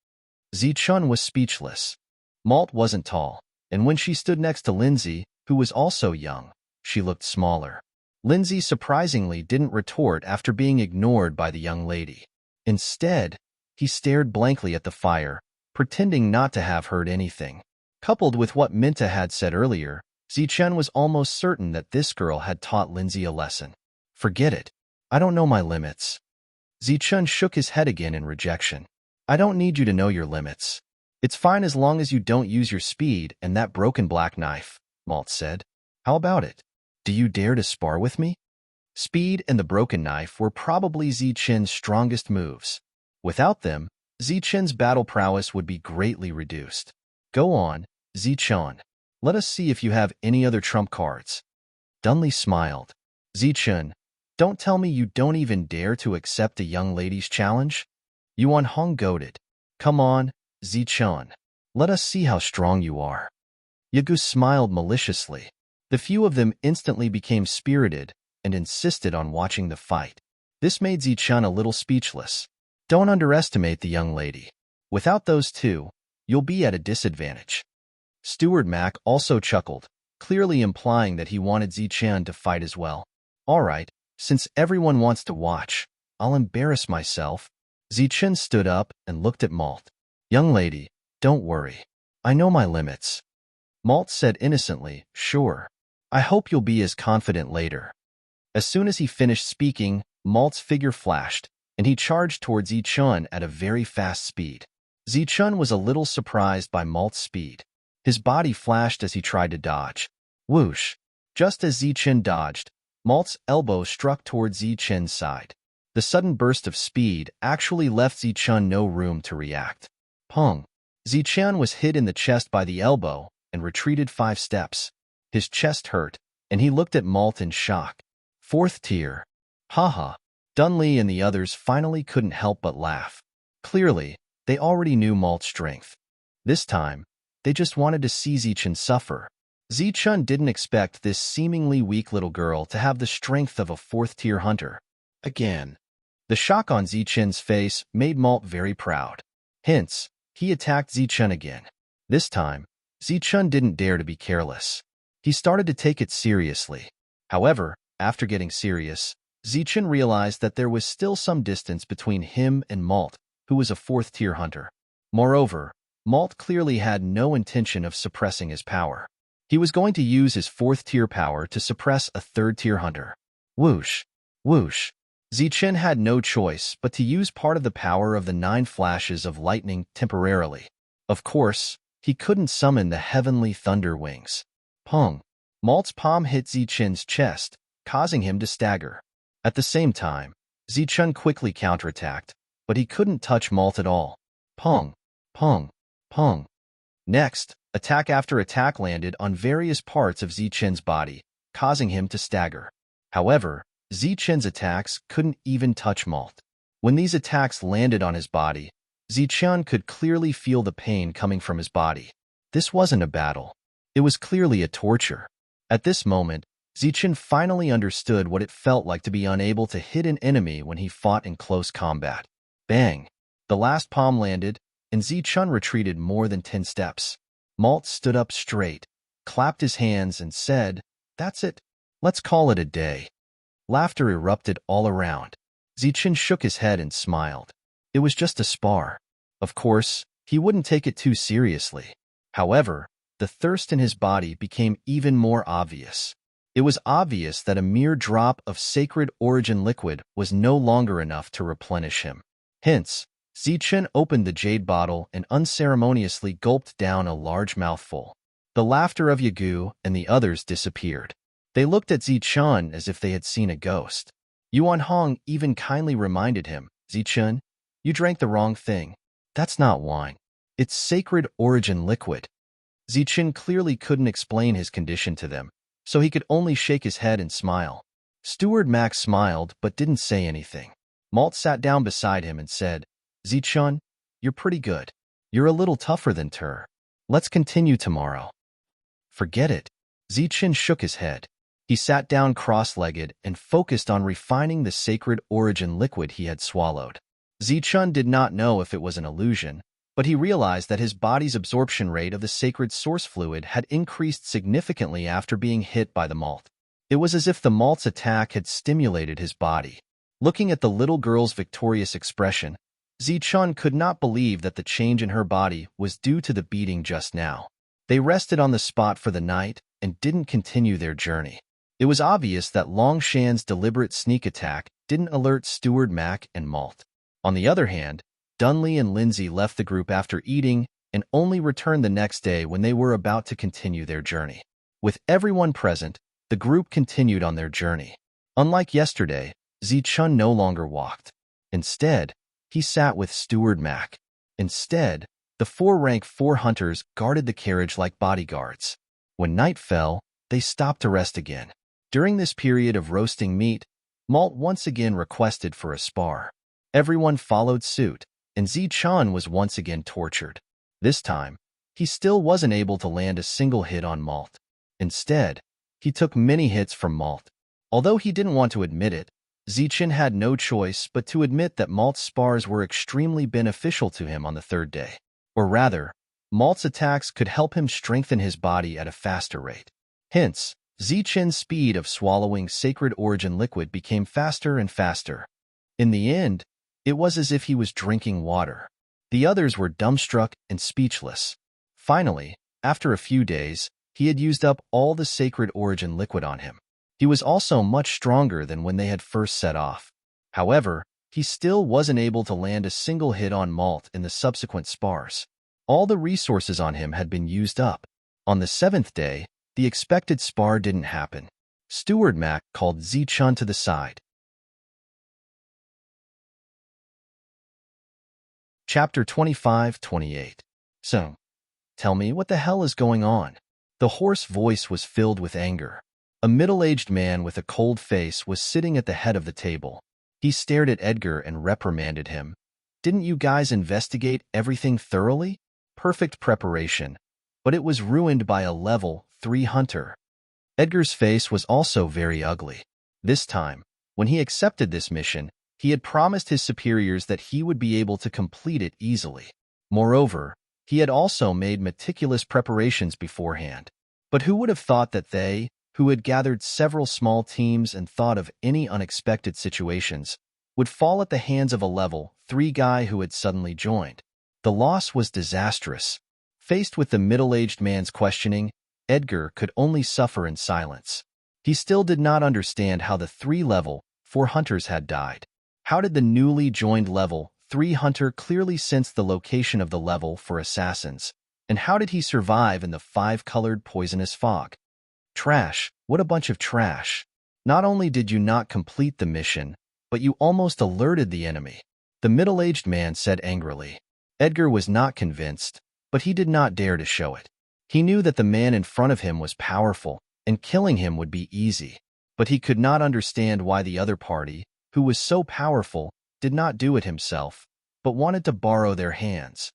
Zichen was speechless. Malt wasn't tall, and when she stood next to Lindsay, who was also young, she looked smaller. Lindsay surprisingly didn't retort after being ignored by the young lady. Instead, he stared blankly at the fire, pretending not to have heard anything. Coupled with what Minta had said earlier, Zichen was almost certain that this girl had taught Lindsay a lesson. "Forget it. I don't know my limits." Zichen shook his head again in rejection. "I don't need you to know your limits. It's fine as long as you don't use your speed and that broken black knife," Malt said. "How about it? Do you dare to spar with me?" Speed and the broken knife were probably Zichen's strongest moves. Without them, Zichen's battle prowess would be greatly reduced. "Go on, Zichen. Let us see if you have any other trump cards." Dunley smiled. "Zichen, don't tell me you don't even dare to accept a young lady's challenge?" Yuan Hong goaded. "Come on, Zichen. Let us see how strong you are." Yagu smiled maliciously. The few of them instantly became spirited and insisted on watching the fight. This made Zichen a little speechless. Don't underestimate the young lady. Without those two, you'll be at a disadvantage. Steward Mac also chuckled, clearly implying that he wanted Zichen to fight as well. "All right, since everyone wants to watch, I'll embarrass myself Zichen stood up and looked at Malt. Young lady, don't worry. I know my limits. Malt said innocently, sure. I hope you'll be as confident later. As soon as he finished speaking, Malt's figure flashed, and he charged towards Zichun at a very fast speed. Zichun was a little surprised by Malt's speed. His body flashed as he tried to dodge. Whoosh! Just as Zichen dodged, Malt's elbow struck towards Zichen's side. The sudden burst of speed actually left Zichun no room to react. Pong! Zichen was hit in the chest by the elbow and retreated 5 steps. His chest hurt, and he looked at Malt in shock. 4th tier. Haha. Dunley and the others finally couldn't help but laugh. Clearly, they already knew Malt's strength. This time, they just wanted to see Zichen suffer. Zichun didn't expect this seemingly weak little girl to have the strength of a 4th-tier hunter. Again. The shock on Zichen's face made Malt very proud. Hence, he attacked Zichen again. This time, Zichun didn't dare to be careless. He started to take it seriously. However, after getting serious, Zichen realized that there was still some distance between him and Malt, who was a 4th-tier hunter. Moreover, Malt clearly had no intention of suppressing his power. He was going to use his 4th-tier power to suppress a 3rd-tier hunter. Whoosh! Whoosh! Zichen had no choice but to use part of the power of the 9 flashes of lightning temporarily. Of course, he couldn't summon the heavenly thunder wings. Pong! Malt's palm hit Zichen's chest, causing him to stagger. At the same time, Zichen quickly counterattacked, but he couldn't touch Malt at all. Pong! Pong! Pong! Next, attack after attack landed on various parts of Zichen's body, causing him to stagger. However, Zichen's attacks couldn't even touch Malt. When these attacks landed on his body, Zichen could clearly feel the pain coming from his body. This wasn't a battle. It was clearly a torture. At this moment, Zichen finally understood what it felt like to be unable to hit an enemy when he fought in close combat. Bang! The last palm landed, and Zichen retreated more than 10 steps. Malt stood up straight, clapped his hands, and said, "That's it. Let's call it a day." Laughter erupted all around. Zichen shook his head and smiled. It was just a spar. Of course, he wouldn't take it too seriously. However, the thirst in his body became even more obvious. It was obvious that a mere drop of sacred origin liquid was no longer enough to replenish him. Hence, Zichen opened the jade bottle and unceremoniously gulped down a large mouthful. The laughter of Yagu and the others disappeared. They looked at Zichen as if they had seen a ghost. Yuan Hong even kindly reminded him, "Zichen, you drank the wrong thing. That's not wine. It's sacred origin liquid." Zichen clearly couldn't explain his condition to them, so he could only shake his head and smile. Steward Max smiled but didn't say anything. Malt sat down beside him and said, "Zichen, you're pretty good. You're a little tougher than Tur. Let's continue tomorrow." "Forget it." Zichen shook his head. He sat down cross-legged and focused on refining the sacred origin liquid he had swallowed. Zichen did not know if it was an illusion, but he realized that his body's absorption rate of the sacred source fluid had increased significantly after being hit by the malt. It was as if the malt's attack had stimulated his body. Looking at the little girl's victorious expression, Zichen could not believe that the change in her body was due to the beating just now. They rested on the spot for the night and didn't continue their journey. It was obvious that Longshan's deliberate sneak attack didn't alert Steward Mac and Malt. On the other hand, Dunley and Lindsay left the group after eating and only returned the next day when they were about to continue their journey. With everyone present, the group continued on their journey. Unlike yesterday, Zichen no longer walked. Instead, he sat with Steward Mac. Instead, the 4-rank 4 hunters guarded the carriage like bodyguards. When night fell, they stopped to rest again. During this period of roasting meat, Malt once again requested for a spar. Everyone followed suit, and Zichen was once again tortured. This time, he still wasn't able to land a single hit on Malt. Instead, he took many hits from Malt. Although he didn't want to admit it, Zichen had no choice but to admit that Malt's spars were extremely beneficial to him on the 3rd day. Or rather, Malt's attacks could help him strengthen his body at a faster rate. Hence, Zichen's speed of swallowing sacred origin liquid became faster and faster. In the end, It was as if he was drinking water. The others were dumbstruck and speechless. Finally, after a few days, he had used up all the sacred origin liquid on him. He was also much stronger than when they had first set off. However, he still wasn't able to land a single hit on Malt in the subsequent spars. All the resources on him had been used up. On the 7th day, the expected spar didn't happen. Steward Mac called Zichun to the side. Chapter 25-28. So, tell me, what the hell is going on? The hoarse voice was filled with anger. A middle-aged man with a cold face was sitting at the head of the table. He stared at Edgar and reprimanded him. Didn't you guys investigate everything thoroughly? Perfect preparation. But it was ruined by a level 3 hunter. Edgar's face was also very ugly. This time, when he accepted this mission, he had promised his superiors that he would be able to complete it easily. Moreover, he had also made meticulous preparations beforehand. But who would have thought that they, who had gathered several small teams and thought of any unexpected situations, would fall at the hands of a level 3 guy who had suddenly joined? The loss was disastrous. Faced with the middle-aged man's questioning, Edgar could only suffer in silence. He still did not understand how the 3 level 4 hunters had died. How did the newly joined level 3 hunter clearly sense the location of the level 4 assassins? And how did he survive in the 5-colored poisonous fog? Trash. What a bunch of trash. Not only did you not complete the mission, but you almost alerted the enemy, the middle-aged man said angrily. Edgar was not convinced, but he did not dare to show it. He knew that the man in front of him was powerful, and killing him would be easy. But he could not understand why the other party, who was so powerful, did not do it himself, but wanted to borrow their hands.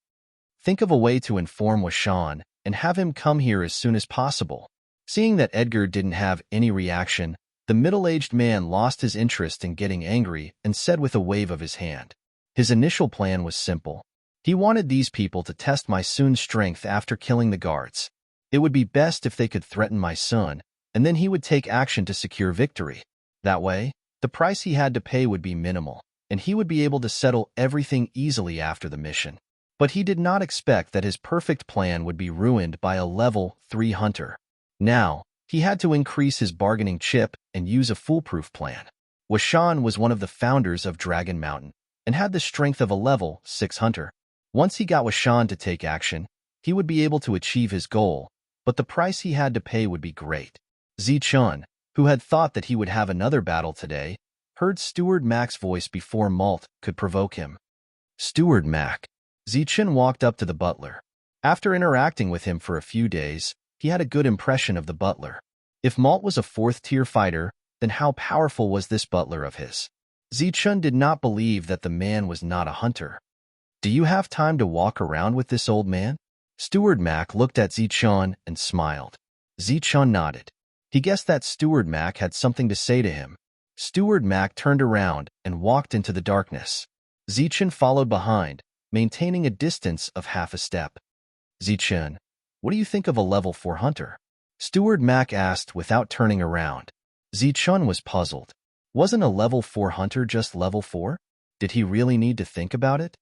Think of a way to inform Washan and have him come here as soon as possible. Seeing that Edgar didn't have any reaction, the middle-aged man lost his interest in getting angry and said with a wave of his hand. His initial plan was simple. He wanted these people to test my son's strength after killing the guards. It would be best if they could threaten my son, and then he would take action to secure victory. That way, the price he had to pay would be minimal, and he would be able to settle everything easily after the mission. But he did not expect that his perfect plan would be ruined by a level 3 hunter. Now, he had to increase his bargaining chip and use a foolproof plan. Washan was one of the founders of Dragon Mountain and had the strength of a level 6 hunter. Once he got Washan to take action, he would be able to achieve his goal, but the price he had to pay would be great. Zichun, who had thought that he would have another battle today, heard Steward Mac's voice before Malt could provoke him. Steward Mac. Zichun walked up to the butler. After interacting with him for a few days, he had a good impression of the butler. If Malt was a 4th-tier fighter, then how powerful was this butler of his? Zichun did not believe that the man was not a hunter. Do you have time to walk around with this old man? Steward Mac looked at Zichun and smiled. Zichun nodded. He guessed that Steward Mac had something to say to him. Steward Mac turned around and walked into the darkness. Zichun followed behind, maintaining a distance of half a step. Zichun, what do you think of a level 4 hunter? Steward Mac asked without turning around. Zichun was puzzled. Wasn't a level 4 hunter just level 4? Did he really need to think about it?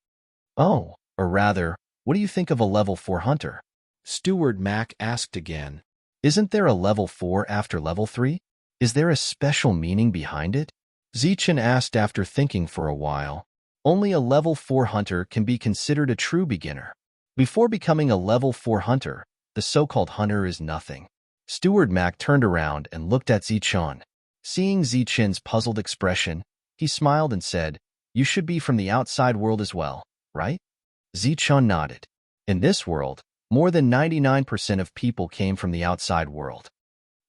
Oh, or rather, what do you think of a level 4 hunter? Steward Mac asked again. Isn't there a level 4 after level 3? Is there a special meaning behind it? Zichun asked after thinking for a while. Only a level 4 hunter can be considered a true beginner. Before becoming a level 4 hunter, the so-called hunter is nothing. Steward Mac turned around and looked at Zichun. Seeing Zichun's puzzled expression, he smiled and said, You should be from the outside world as well, right? Zichun nodded. In this world, more than 99% of people came from the outside world.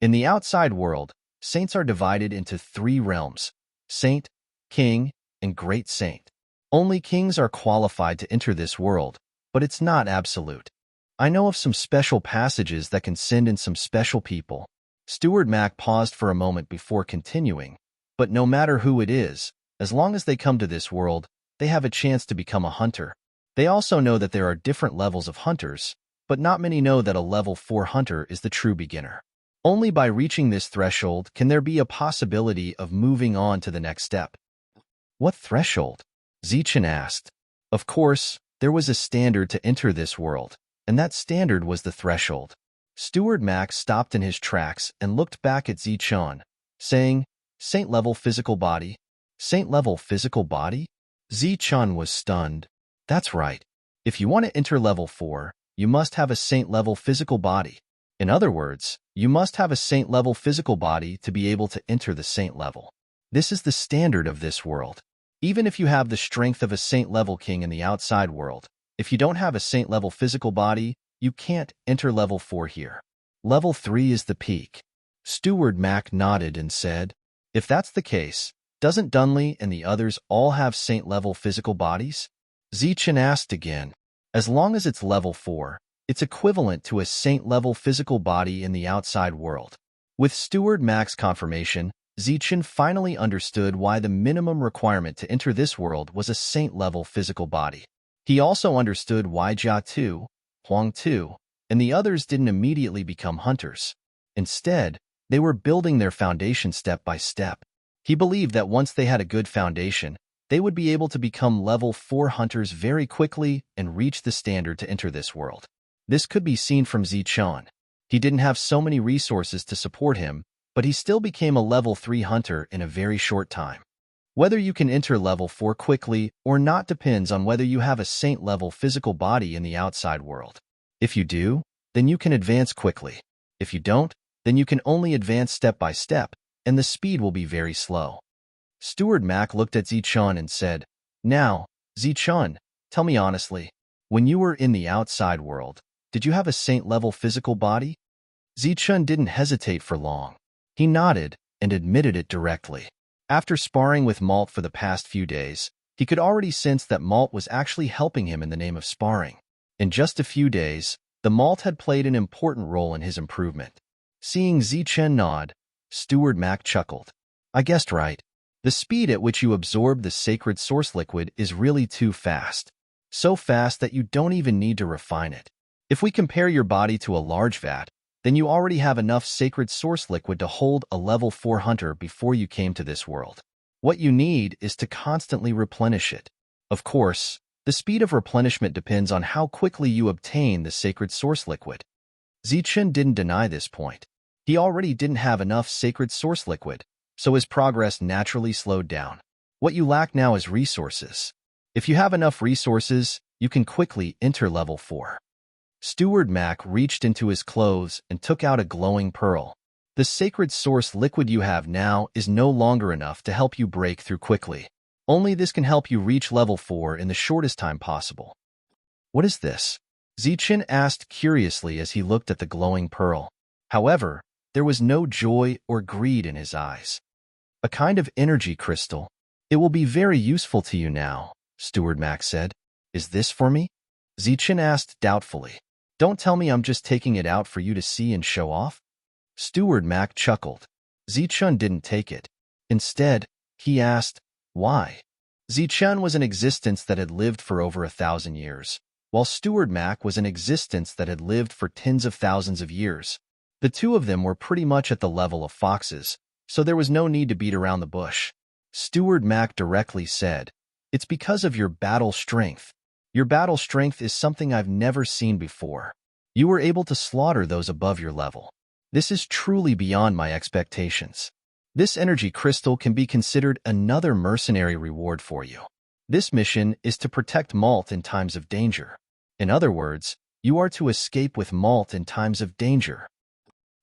In the outside world, saints are divided into 3 realms: saint, king, and great saint. Only kings are qualified to enter this world, but it's not absolute. I know of some special passages that can send in some special people. Steward Mac paused for a moment before continuing, but no matter who it is, as long as they come to this world, they have a chance to become a hunter. They also know that there are different levels of hunters, but not many know that a level 4 hunter is the true beginner. Only by reaching this threshold can there be a possibility of moving on to the next step. What threshold? Zichen asked. Of course, there was a standard to enter this world, and that standard was the threshold. Steward Max stopped in his tracks and looked back at Zichen, saying, Saint-level physical body? Saint-level physical body? Zichen was stunned. That's right. If you want to enter level 4, you must have a saint-level physical body. In other words, you must have a saint-level physical body to be able to enter the saint level. This is the standard of this world. Even if you have the strength of a saint-level king in the outside world, if you don't have a saint-level physical body, you can't enter level 4 here. Level 3 is the peak. Steward Mac nodded and said, If that's the case, doesn't Dunley and the others all have saint-level physical bodies? Zichen asked again. As long as it's level 4, it's equivalent to a saint-level physical body in the outside world. With Steward Mac's confirmation, Zichen finally understood why the minimum requirement to enter this world was a saint-level physical body. He also understood why Jia Tu, Huang Tu, and the others didn't immediately become hunters. Instead, they were building their foundation step by step. He believed that once they had a good foundation, they would be able to become level 4 hunters very quickly and reach the standard to enter this world. This could be seen from Zichen. He didn't have so many resources to support him, but he still became a level 3 hunter in a very short time. Whether you can enter level 4 quickly or not depends on whether you have a saint-level physical body in the outside world. If you do, then you can advance quickly. If you don't, then you can only advance step by step, and the speed will be very slow. Steward Mac looked at Zichen and said, Now, Zichen, tell me honestly, when you were in the outside world, did you have a saint-level physical body? Zichen didn't hesitate for long. He nodded and admitted it directly. After sparring with Malt for the past few days, he could already sense that Malt was actually helping him in the name of sparring. In just a few days, the Malt had played an important role in his improvement. Seeing Zichen nod, Steward Mac chuckled. I guessed right. The speed at which you absorb the sacred source liquid is really too fast. So fast that you don't even need to refine it. If we compare your body to a large vat, then you already have enough sacred source liquid to hold a level 4 hunter before you came to this world. What you need is to constantly replenish it. Of course, the speed of replenishment depends on how quickly you obtain the sacred source liquid. Zichen didn't deny this point. He already didn't have enough sacred source liquid, so his progress naturally slowed down. What you lack now is resources. If you have enough resources, you can quickly enter level 4. Steward Mac reached into his clothes and took out a glowing pearl. The sacred source liquid you have now is no longer enough to help you break through quickly. Only this can help you reach level 4 in the shortest time possible. What is this? Zichen asked curiously as he looked at the glowing pearl. However, there was no joy or greed in his eyes. A kind of energy crystal. It will be very useful to you now, Steward Mac said. Is this for me? Zichen asked doubtfully. Don't tell me I'm just taking it out for you to see and show off? Steward Mac chuckled. Zichen didn't take it. Instead, he asked, why? Zichen was an existence that had lived for over 1,000 years, while Steward Mac was an existence that had lived for tens of thousands of years. The two of them were pretty much at the level of foxes, so there was no need to beat around the bush. Steward Mac directly said, It's because of your battle strength. Your battle strength is something I've never seen before. You were able to slaughter those above your level. This is truly beyond my expectations. This energy crystal can be considered another mercenary reward for you. This mission is to protect Malt in times of danger. In other words, you are to escape with Malt in times of danger.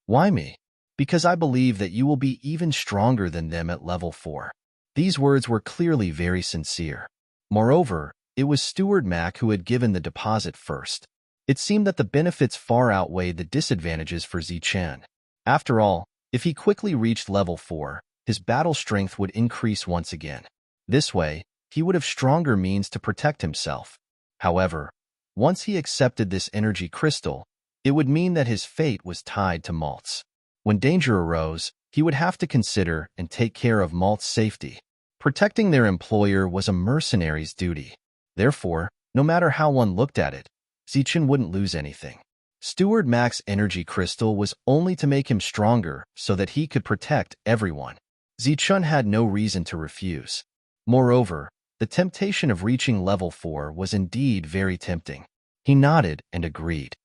Why me? Because I believe that you will be even stronger than them at level 4. These words were clearly very sincere. Moreover, it was Steward Mac who had given the deposit first. It seemed that the benefits far outweighed the disadvantages for Zichen. After all, if he quickly reached level 4, his battle strength would increase once again. This way, he would have stronger means to protect himself. However, once he accepted this energy crystal, it would mean that his fate was tied to Malt's. When danger arose, he would have to consider and take care of Malt's safety. Protecting their employer was a mercenary's duty. Therefore, no matter how one looked at it, Zichen wouldn't lose anything. Steward Mac's energy crystal was only to make him stronger so that he could protect everyone. Zichen had no reason to refuse. Moreover, The temptation of reaching level 4 was indeed very tempting. He nodded and agreed.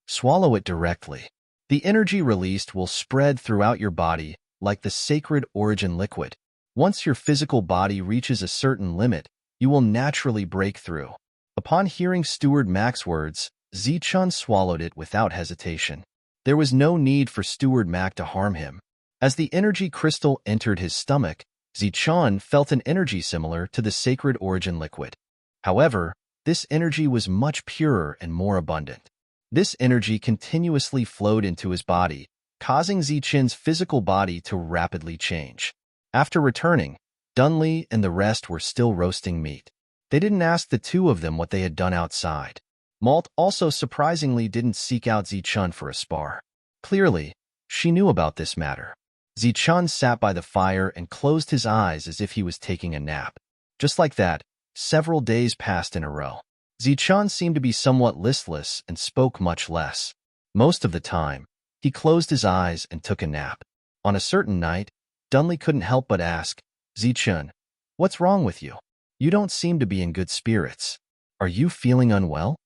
Swallow it directly. The energy released will spread throughout your body like the sacred origin liquid. Once your physical body reaches a certain limit, you will naturally break through. Upon hearing Steward Mac's words, Zichun swallowed it without hesitation. There was no need for Steward Mac to harm him. As the energy crystal entered his stomach, Zichun felt an energy similar to the sacred origin liquid. However, this energy was much purer and more abundant. This energy continuously flowed into his body, causing Zichun's physical body to rapidly change. After returning, Dunley and the rest were still roasting meat. They didn't ask the two of them what they had done outside. Malt also surprisingly didn't seek out Zichun for a spar. Clearly, she knew about this matter. Zichun sat by the fire and closed his eyes as if he was taking a nap. Just like that, several days passed in a row. Zichun seemed to be somewhat listless and spoke much less. Most of the time, he closed his eyes and took a nap. On a certain night, Dunley couldn't help but ask, Zichun, what's wrong with you? You don't seem to be in good spirits. Are you feeling unwell?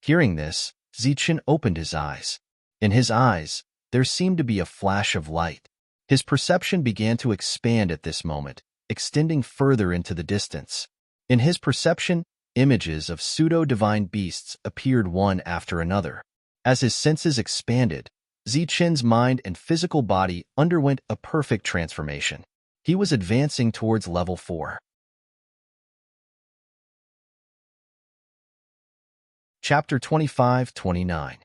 Hearing this, Zichun opened his eyes. In his eyes, there seemed to be a flash of light. His perception began to expand at this moment, extending further into the distance. In his perception, images of pseudo-divine beasts appeared one after another. As his senses expanded, Zichun's mind and physical body underwent a perfect transformation. He was advancing towards level 4. Chapter 25-29.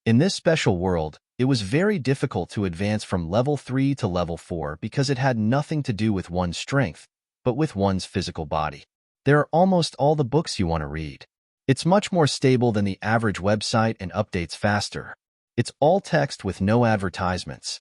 In this special world, it was very difficult to advance from level 3 to level 4 because it had nothing to do with one's strength, but with one's physical body. There are almost all the books you want to read. It's much more stable than the average website and updates faster. It's all text with no advertisements.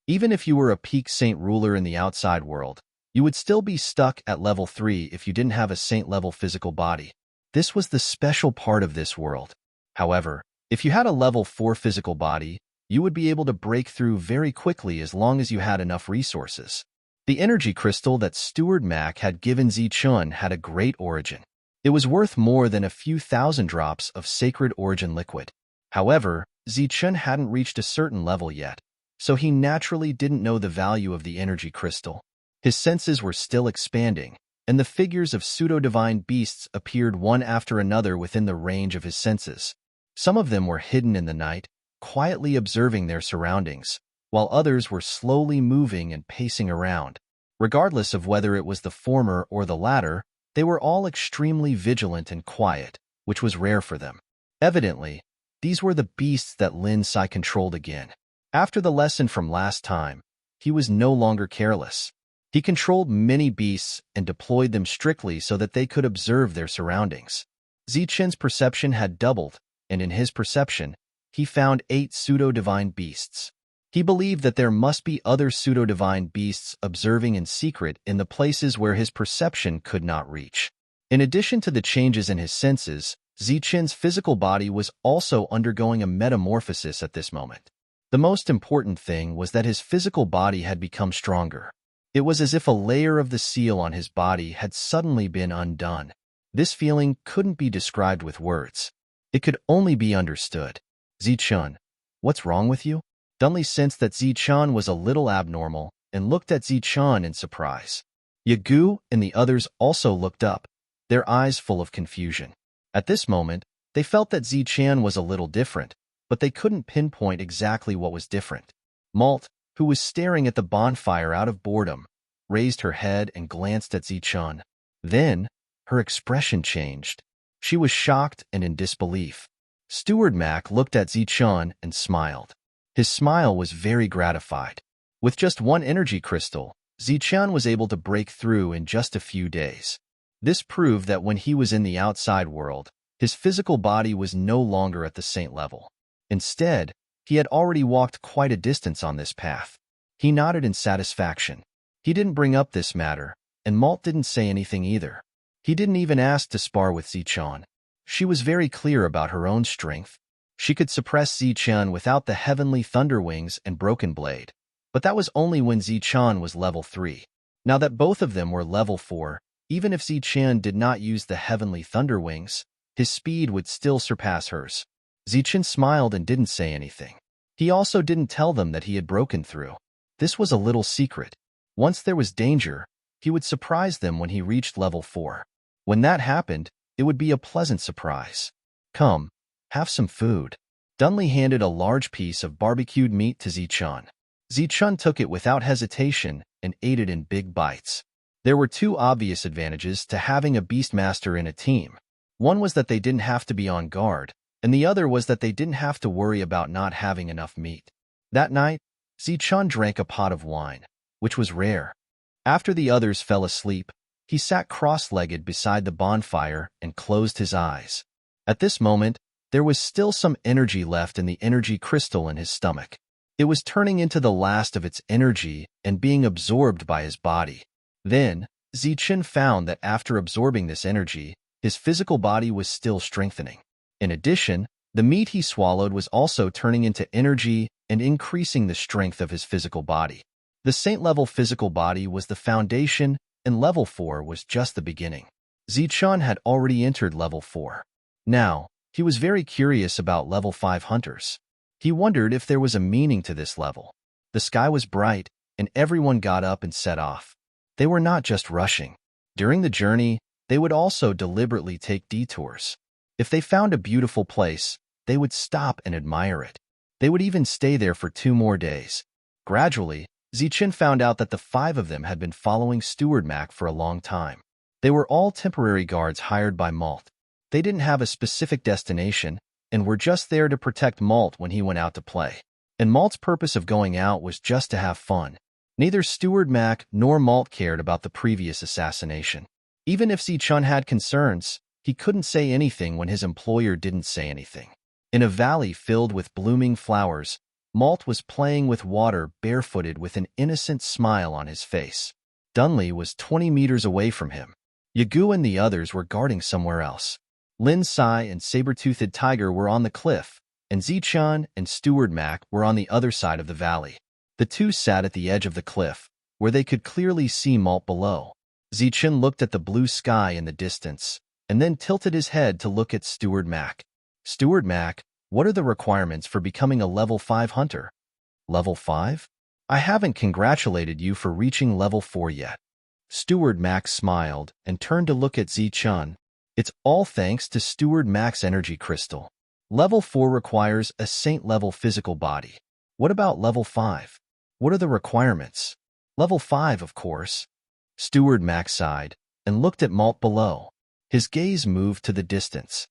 Even if you were a peak saint ruler in the outside world, you would still be stuck at level 3 if you didn't have a saint-level physical body. This was the special part of this world. However, if you had a level 4 physical body, you would be able to break through very quickly as long as you had enough resources. The energy crystal that Steward Mac had given Zichun had a great origin. It was worth more than a few thousand drops of sacred origin liquid. However, Zichun hadn't reached a certain level yet, so he naturally didn't know the value of the energy crystal. His senses were still expanding, and the figures of pseudo-divine beasts appeared one after another within the range of his senses. Some of them were hidden in the night, quietly observing their surroundings, while others were slowly moving and pacing around. Regardless of whether it was the former or the latter, they were all extremely vigilant and quiet, which was rare for them. Evidently, these were the beasts that Lin Sai controlled again. After the lesson from last time, he was no longer careless. He controlled many beasts and deployed them strictly so that they could observe their surroundings. Zichun's perception had doubled, and in his perception, he found 8 pseudo-divine beasts. He believed that there must be other pseudo-divine beasts observing in secret in the places where his perception could not reach. In addition to the changes in his senses, Zichun's physical body was also undergoing a metamorphosis at this moment. The most important thing was that his physical body had become stronger. It was as if a layer of the seal on his body had suddenly been undone. This feeling couldn't be described with words. It could only be understood. Zichun, what's wrong with you? Dunley sensed that Zichun was a little abnormal and looked at Zichun in surprise. Yagu and the others also looked up, their eyes full of confusion. At this moment, they felt that Zichun was a little different, but they couldn't pinpoint exactly what was different. Malt, who was staring at the bonfire out of boredom, raised her head and glanced at Zichun. Then, her expression changed. She was shocked and in disbelief. Steward Mac looked at Zichun and smiled. His smile was very gratified. With just one energy crystal, Zichun was able to break through in just a few days. This proved that when he was in the outside world, his physical body was no longer at the saint level. Instead, he had already walked quite a distance on this path. He nodded in satisfaction. He didn't bring up this matter, and Malt didn't say anything either. He didn't even ask to spar with Zichun. She was very clear about her own strength. She could suppress Zichun without the heavenly thunder wings and broken blade. But that was only when Zichun was level 3. Now that both of them were level 4, Even if Zichen did not use the heavenly thunder wings, his speed would still surpass hers. Zichen smiled and didn't say anything. He also didn't tell them that he had broken through. This was a little secret. Once there was danger, he would surprise them when he reached level 4. When that happened, it would be a pleasant surprise. Come, have some food. Dunley handed a large piece of barbecued meat to Zichen. Zichen took it without hesitation and ate it in big bites. There were two obvious advantages to having a beastmaster in a team. One was that they didn't have to be on guard, and the other was that they didn't have to worry about not having enough meat. That night, Zichen drank a pot of wine, which was rare. After the others fell asleep, he sat cross-legged beside the bonfire and closed his eyes. At this moment, there was still some energy left in the energy crystal in his stomach. It was turning into the last of its energy and being absorbed by his body. Then, Zichen found that after absorbing this energy, his physical body was still strengthening. In addition, the meat he swallowed was also turning into energy and increasing the strength of his physical body. The saint-level physical body was the foundation, and level 4 was just the beginning. Zichen had already entered level 4. Now, he was very curious about level 5 hunters. He wondered if there was a meaning to this level. The sky was bright, and everyone got up and set off. They were not just rushing. During the journey, they would also deliberately take detours. If they found a beautiful place, they would stop and admire it. They would even stay there for 2 more days. Gradually, Zichen found out that the 5 of them had been following Steward Mac for a long time. They were all temporary guards hired by Malt. They didn't have a specific destination and were just there to protect Malt when he went out to play. And Malt's purpose of going out was just to have fun. Neither Steward Mac nor Malt cared about the previous assassination. Even if Zichen had concerns, he couldn't say anything when his employer didn't say anything. In a valley filled with blooming flowers, Malt was playing with water barefooted with an innocent smile on his face. Dunley was 20 meters away from him. Yagu and the others were guarding somewhere else. Lin Sai and Saber-Toothed Tiger were on the cliff, and Zichen and Steward Mac were on the other side of the valley. The two sat at the edge of the cliff, where they could clearly see Malt below. Zichen looked at the blue sky in the distance, and then tilted his head to look at Steward Mac. Steward Mac, what are the requirements for becoming a level 5 hunter? Level 5? I haven't congratulated you for reaching level 4 yet. Steward Mac smiled and turned to look at Zichen. It's all thanks to Steward Mac's energy crystal. Level 4 requires a saint-level physical body. What about level 5? What are the requirements? Level 5, of course. Steward Mac sighed and looked at Malt below. His gaze moved to the distance.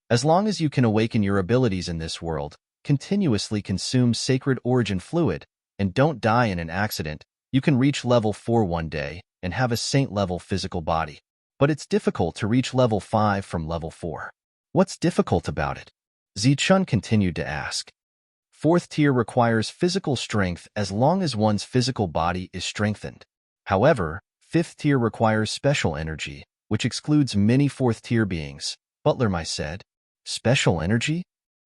As long as you can awaken your abilities in this world, continuously consume sacred origin fluid, and don't die in an accident, you can reach level 4 one day and have a saint-level physical body. But it's difficult to reach level 5 from level 4. What's difficult about it? Zichen continued to ask. 4th tier requires physical strength as long as one's physical body is strengthened. However, 5th tier requires special energy, which excludes many 4th tier beings, Butler said. Special energy?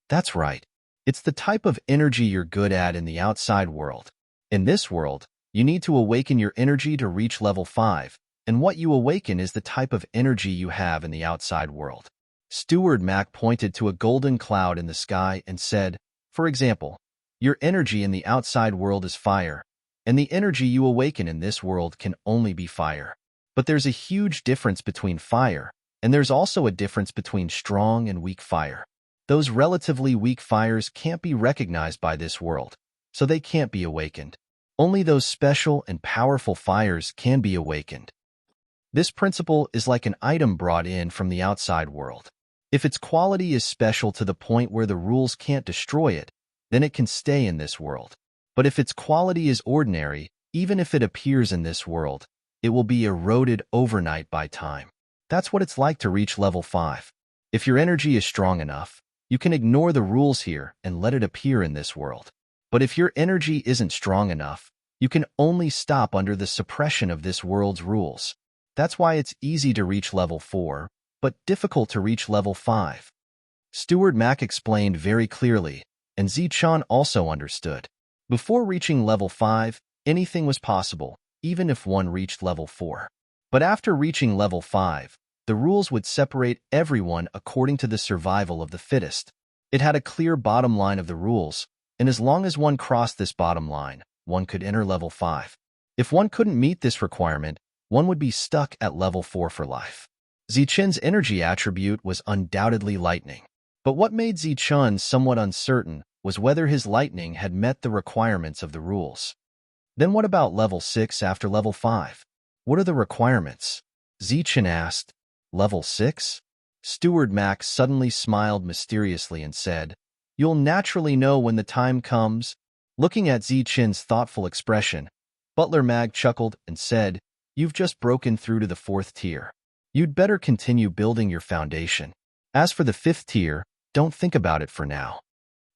That's right. It's the type of energy you're good at in the outside world. In this world, you need to awaken your energy to reach level 5, and what you awaken is the type of energy you have in the outside world. Steward Mac pointed to a golden cloud in the sky and said, for example, your energy in the outside world is fire, and the energy you awaken in this world can only be fire. But there's a huge difference between fire, and there's also a difference between strong and weak fire. Those relatively weak fires can't be recognized by this world, so they can't be awakened. Only those special and powerful fires can be awakened. This principle is like an item brought in from the outside world. If its quality is special to the point where the rules can't destroy it, then it can stay in this world. But if its quality is ordinary, even if it appears in this world, it will be eroded overnight by time. That's what it's like to reach level 5. If your energy is strong enough, you can ignore the rules here and let it appear in this world. But if your energy isn't strong enough, you can only stop under the suppression of this world's rules. That's why it's easy to reach level 4, but difficult to reach level 5. Steward Mac explained very clearly, and Zichen also understood. Before reaching level 5, anything was possible, even if one reached level 4. But after reaching level 5, the rules would separate everyone according to the survival of the fittest. It had a clear bottom line of the rules, and as long as one crossed this bottom line, one could enter level 5. If one couldn't meet this requirement, one would be stuck at level 4 for life. Zichun's energy attribute was undoubtedly lightning. But what made Zichun somewhat uncertain was whether his lightning had met the requirements of the rules. Then what about level 6 after level 5? What are the requirements? Zichun asked. Level 6? Steward Max suddenly smiled mysteriously and said, "You'll naturally know when the time comes." Looking at Zichun's thoughtful expression, Butler Mag chuckled and said, "You've just broken through to the 4th tier. You'd better continue building your foundation. As for the 5th tier, don't think about it for now."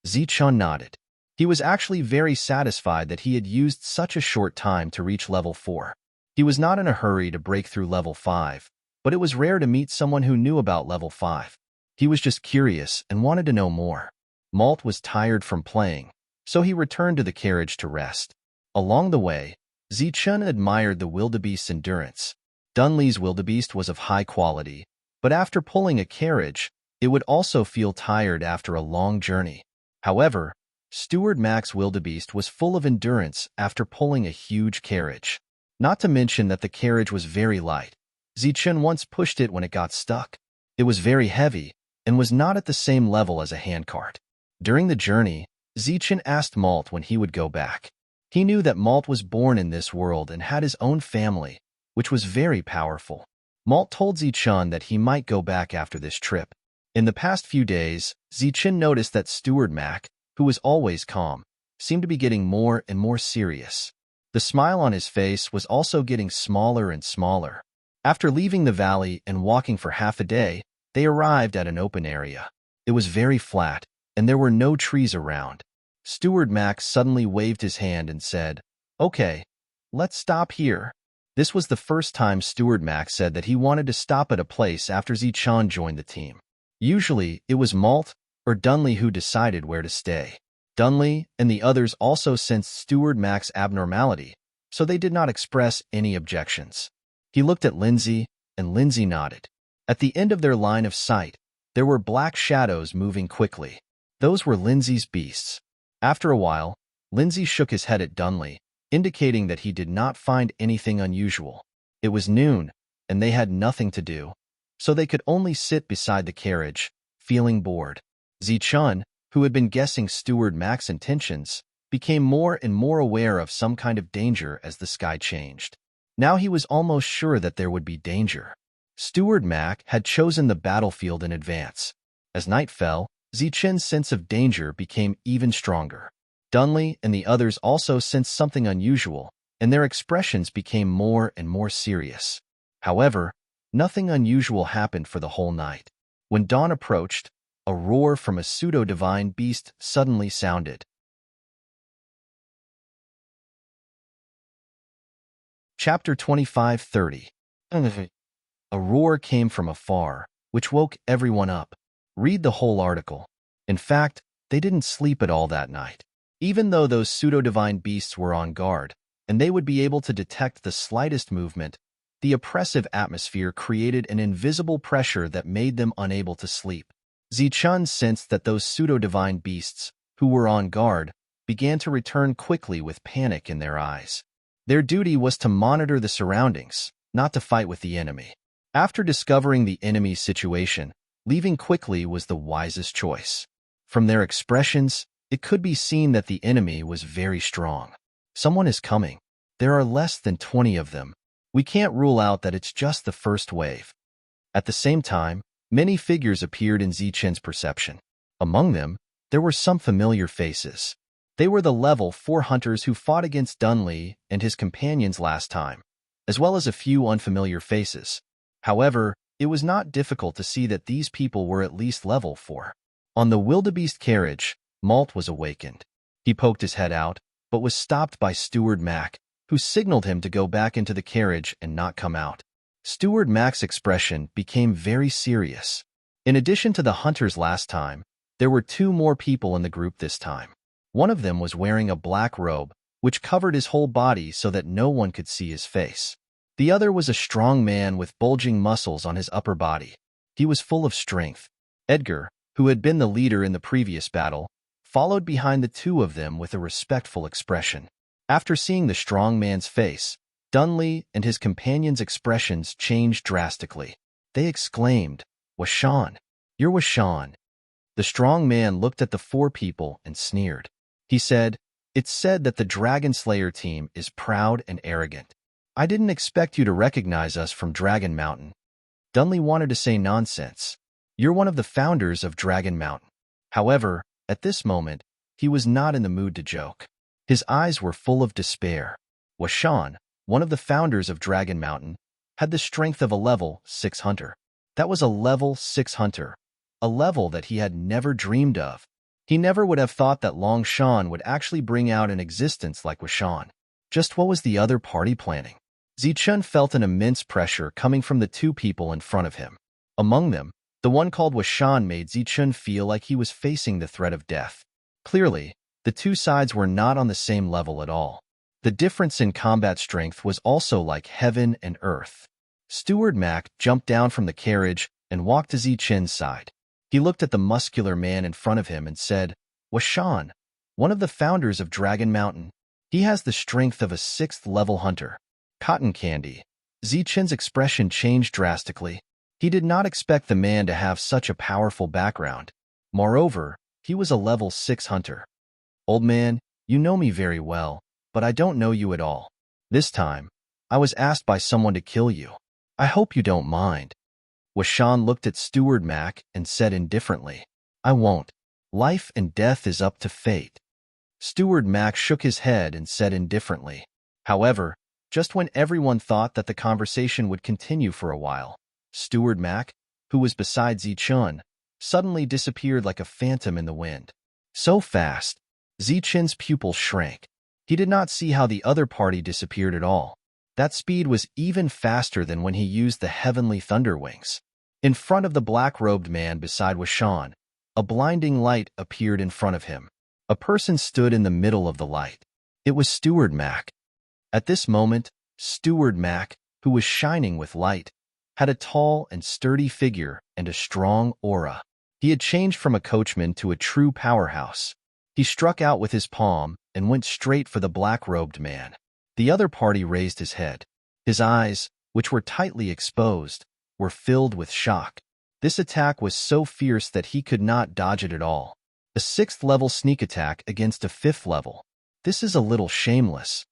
Zichun nodded. He was actually very satisfied that he had used such a short time to reach level 4. He was not in a hurry to break through level 5, but it was rare to meet someone who knew about level 5. He was just curious and wanted to know more. Malt was tired from playing, so he returned to the carriage to rest. Along the way, Zichun admired the wildebeest's endurance. Dunley's wildebeest was of high quality, but after pulling a carriage, it would also feel tired after a long journey. However, Steward Mac's wildebeest was full of endurance after pulling a huge carriage. Not to mention that the carriage was very light. Zichun once pushed it when it got stuck. It was very heavy and was not at the same level as a handcart. During the journey, Zichun asked Malt when he would go back. He knew that Malt was born in this world and had his own family, which was very powerful. Malt told Zichun that he might go back after this trip. In the past few days, Zichun noticed that Steward Mac, who was always calm, seemed to be getting more and more serious. The smile on his face was also getting smaller and smaller. After leaving the valley and walking for half a day, they arrived at an open area. It was very flat, and there were no trees around. Steward Mac suddenly waved his hand and said, "Okay, let's stop here." This was the first time Steward Mac said that he wanted to stop at a place after Zichun joined the team. Usually, it was Malt or Dunley who decided where to stay. Dunley and the others also sensed Steward Mac's abnormality, so they did not express any objections. He looked at Lindsay, and Lindsay nodded. At the end of their line of sight, there were black shadows moving quickly. Those were Lindsay's beasts. After a while, Lindsay shook his head at Dunley, indicating that he did not find anything unusual. It was noon, and they had nothing to do, so they could only sit beside the carriage, feeling bored. Zichun, who had been guessing Steward Mac's intentions, became more and more aware of some kind of danger as the sky changed. Now he was almost sure that there would be danger. Steward Mac had chosen the battlefield in advance. As night fell, Zichun's sense of danger became even stronger. Dunley and the others also sensed something unusual, and their expressions became more and more serious. However, nothing unusual happened for the whole night. When dawn approached, a roar from a pseudo-divine beast suddenly sounded. Chapter 25:30. A roar came from afar, which woke everyone up. Read the whole article. In fact, they didn't sleep at all that night. Even though those pseudo-divine beasts were on guard, and they would be able to detect the slightest movement, the oppressive atmosphere created an invisible pressure that made them unable to sleep. Zichun sensed that those pseudo-divine beasts, who were on guard, began to return quickly with panic in their eyes. Their duty was to monitor the surroundings, not to fight with the enemy. After discovering the enemy's situation, leaving quickly was the wisest choice. From their expressions, it could be seen that the enemy was very strong. Someone is coming. There are less than 20 of them. We can't rule out that it's just the first wave. At the same time, many figures appeared in Zichun's perception. Among them, there were some familiar faces. They were the level 4 hunters who fought against Dunley and his companions last time, as well as a few unfamiliar faces. However, it was not difficult to see that these people were at least level 4. On the wildebeest carriage, Malt was awakened. He poked his head out, but was stopped by Steward Mac, who signaled him to go back into the carriage and not come out. Steward Mac's expression became very serious. In addition to the hunters last time, there were 2 more people in the group this time. One of them was wearing a black robe, which covered his whole body so that no one could see his face. The other was a strong man with bulging muscles on his upper body. He was full of strength. Edgar, who had been the leader in the previous battle, followed behind the two of them with a respectful expression. After seeing the strong man's face, Dunley and his companions' expressions changed drastically. They exclaimed, "Washan! You're Washan!" The strong man looked at the four people and sneered. He said, "It's said that the Dragon Slayer team is proud and arrogant. I didn't expect you to recognize us from Dragon Mountain." Dunley wanted to say nonsense. "You're one of the founders of Dragon Mountain." However, at this moment, he was not in the mood to joke. His eyes were full of despair. Washan, one of the founders of Dragon Mountain, had the strength of a level 6 hunter. That was a level 6 hunter, a level that he had never dreamed of. He never would have thought that Long Shan would actually bring out an existence like Washan. Just what was the other party planning? Zichun felt an immense pressure coming from the two people in front of him. Among them, the one called Washan made Zichun feel like he was facing the threat of death. Clearly, the two sides were not on the same level at all. The difference in combat strength was also like heaven and earth. Steward Mac jumped down from the carriage and walked to Zichun's side. He looked at the muscular man in front of him and said, "Washan, one of the founders of Dragon Mountain. He has the strength of a 6th-level hunter." Cotton candy. Zichun's expression changed drastically. He did not expect the man to have such a powerful background. Moreover, he was a level 6 hunter. "Old man, you know me very well, but I don't know you at all. This time, I was asked by someone to kill you. I hope you don't mind." Washan looked at Steward Mac and said indifferently, "I won't. Life and death is up to fate." Steward Mac shook his head and said indifferently. However, just when everyone thought that the conversation would continue for a while, Steward Mac, who was beside Zichun, suddenly disappeared like a phantom in the wind. So fast, Zichun's pupil shrank. He did not see how the other party disappeared at all. That speed was even faster than when he used the heavenly thunder wings. In front of the black-robed man beside Washan, a blinding light appeared in front of him. A person stood in the middle of the light. It was Steward Mac. At this moment, Steward Mac, who was shining with light, had a tall and sturdy figure and a strong aura. He had changed from a coachman to a true powerhouse. He struck out with his palm and went straight for the black-robed man. The other party raised his head. His eyes, which were tightly exposed, were filled with shock. This attack was so fierce that he could not dodge it at all. A 6th-level sneak attack against a 5th level. This is a little shameless.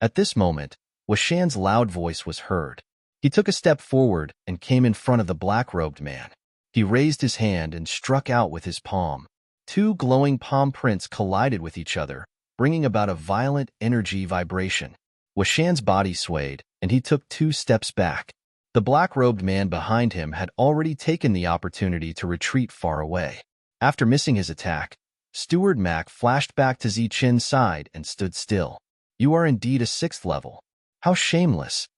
At this moment, Washan's loud voice was heard. He took a step forward and came in front of the black-robed man. He raised his hand and struck out with his palm. Two glowing palm prints collided with each other, bringing about a violent energy vibration. Washan's body swayed, and he took 2 steps back. The black-robed man behind him had already taken the opportunity to retreat far away. After missing his attack, Steward Mac flashed back to Zichun's side and stood still. "You are indeed a 6th level. How shameless."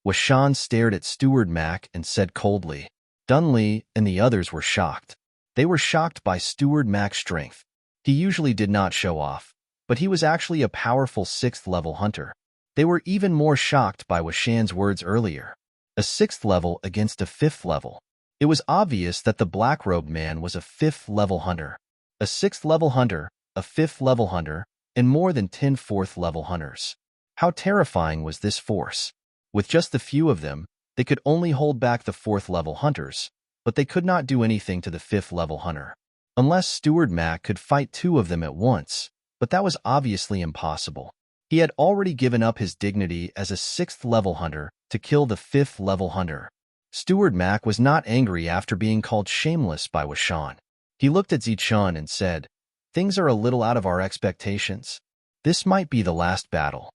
Washan stared at Steward Mac and said coldly. Dunley and the others were shocked. They were shocked by Steward Mac's strength. He usually did not show off, but he was actually a powerful 6th-level hunter. They were even more shocked by Washan's words earlier. A 6th level against a 5th level. It was obvious that the black-robed man was a 5th-level hunter. A 6th-level hunter, a 5th-level hunter, and more than 10 4th-level hunters. How terrifying was this force? With just a few of them, they could only hold back the 4th-level hunters, but they could not do anything to the 5th-level hunter. Unless Steward Mac could fight 2 of them at once, but that was obviously impossible. He had already given up his dignity as a 6th-level hunter to kill the 5th-level hunter. Steward Mac was not angry after being called shameless by Washan. He looked at Zichun and said, "Things are a little out of our expectations. This might be the last battle."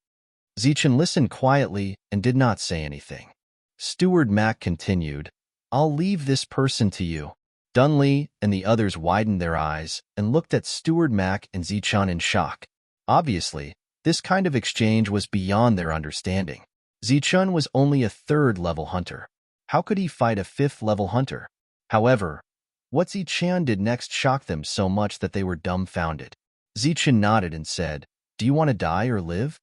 Zichun listened quietly and did not say anything. Steward Mac continued, "I'll leave this person to you." Dunley and the others widened their eyes and looked at Steward Mac and Zichun in shock. Obviously, this kind of exchange was beyond their understanding. Zichun was only a 3rd-level hunter. How could he fight a 5th-level hunter? However, what Zichun did next shocked them so much that they were dumbfounded. Zichun nodded and said, "Do you want to die or live?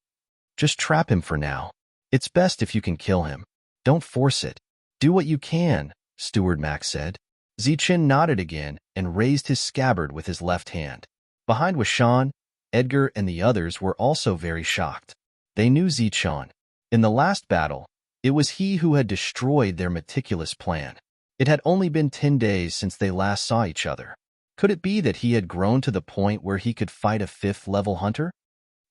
Just trap him for now." It's best if you can kill him. Don't force it. Do what you can, Steward Max said. Zichen nodded again and raised his scabbard with his left hand. Behind was Sean. Edgar and the others were also very shocked. They knew Zichen. In the last battle, it was he who had destroyed their meticulous plan. It had only been 10 days since they last saw each other. Could it be that he had grown to the point where he could fight a 5th-level hunter?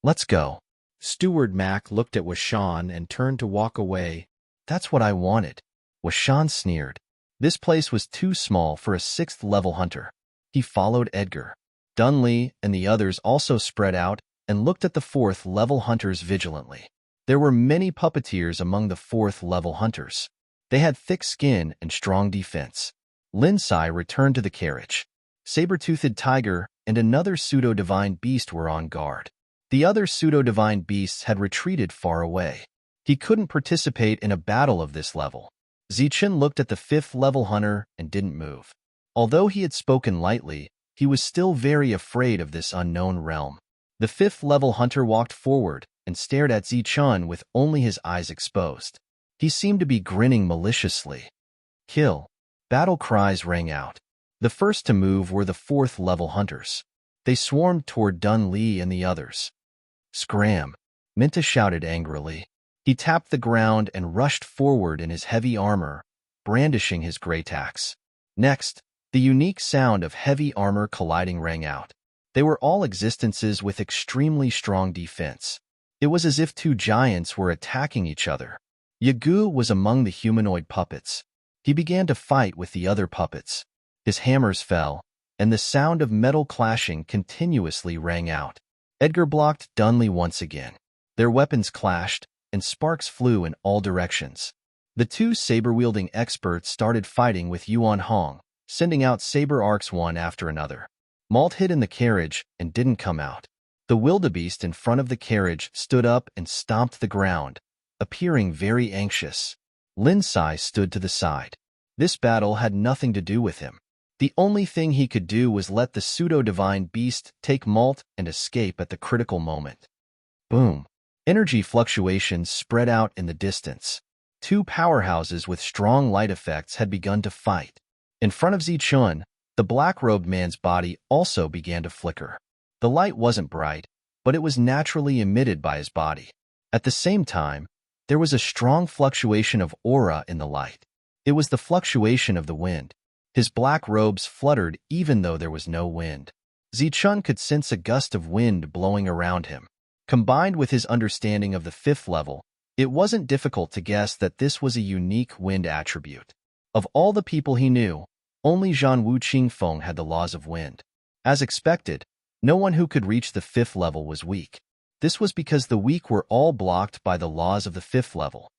Let's go. Steward Mac looked at Washan and turned to walk away. That's what I wanted. Washan sneered. This place was too small for a 6th-level hunter. He followed Edgar. Dunley and the others also spread out and looked at the 4th-level hunters vigilantly. There were many puppeteers among the 4th-level hunters. They had thick skin and strong defense. Linsai returned to the carriage. Saber-toothed tiger and another pseudo-divine beast were on guard. The other pseudo-divine beasts had retreated far away. He couldn't participate in a battle of this level. Zichen looked at the 5th-level hunter and didn't move. Although he had spoken lightly, he was still very afraid of this unknown realm. The 5th-level hunter walked forward and stared at Zichen with only his eyes exposed. He seemed to be grinning maliciously. Kill. Battle cries rang out. The first to move were the 4th-level hunters. They swarmed toward Dunley and the others. Scram! Minta shouted angrily. He tapped the ground and rushed forward in his heavy armor, brandishing his greataxe. Next, the unique sound of heavy armor colliding rang out. They were all existences with extremely strong defense. It was as if two giants were attacking each other. Yagu was among the humanoid puppets. He began to fight with the other puppets. His hammers fell, and the sound of metal clashing continuously rang out. Edgar blocked Dunley once again. Their weapons clashed, and sparks flew in all directions. The two saber-wielding experts started fighting with Yuan Hong, sending out saber arcs one after another. Malt hid in the carriage and didn't come out. The wildebeest in front of the carriage stood up and stomped the ground, appearing very anxious. Linsai stood to the side. This battle had nothing to do with him. The only thing he could do was let the pseudo-divine beast take Malt and escape at the critical moment. Boom! Energy fluctuations spread out in the distance. Two powerhouses with strong light effects had begun to fight. In front of Zichun, the black-robed man's body also began to flicker. The light wasn't bright, but it was naturally emitted by his body. At the same time, there was a strong fluctuation of aura in the light. It was the fluctuation of the wind. His black robes fluttered even though there was no wind. Zichun could sense a gust of wind blowing around him. Combined with his understanding of the 5th level, it wasn't difficult to guess that this was a unique wind attribute. Of all the people he knew, only Zhan Wu Qingfeng had the laws of wind. As expected, no one who could reach the 5th level was weak. This was because the weak were all blocked by the laws of the 5th level.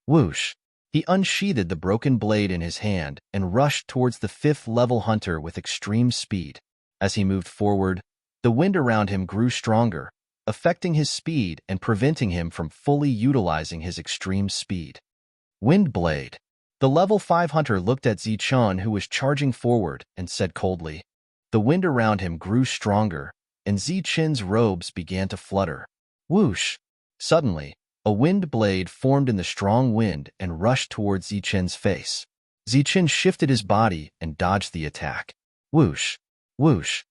Whoosh! He unsheathed the broken blade in his hand and rushed towards the 5th-level hunter with extreme speed. As he moved forward, the wind around him grew stronger, affecting his speed and preventing him from fully utilizing his extreme speed. Wind Blade. The level 5 hunter looked at Zichun, who was charging forward, and said coldly. The wind around him grew stronger, and Zichun's robes began to flutter. Whoosh! Suddenly, a wind blade formed in the strong wind and rushed towards Zichun's face. Zichun shifted his body and dodged the attack. Whoosh! Whoosh!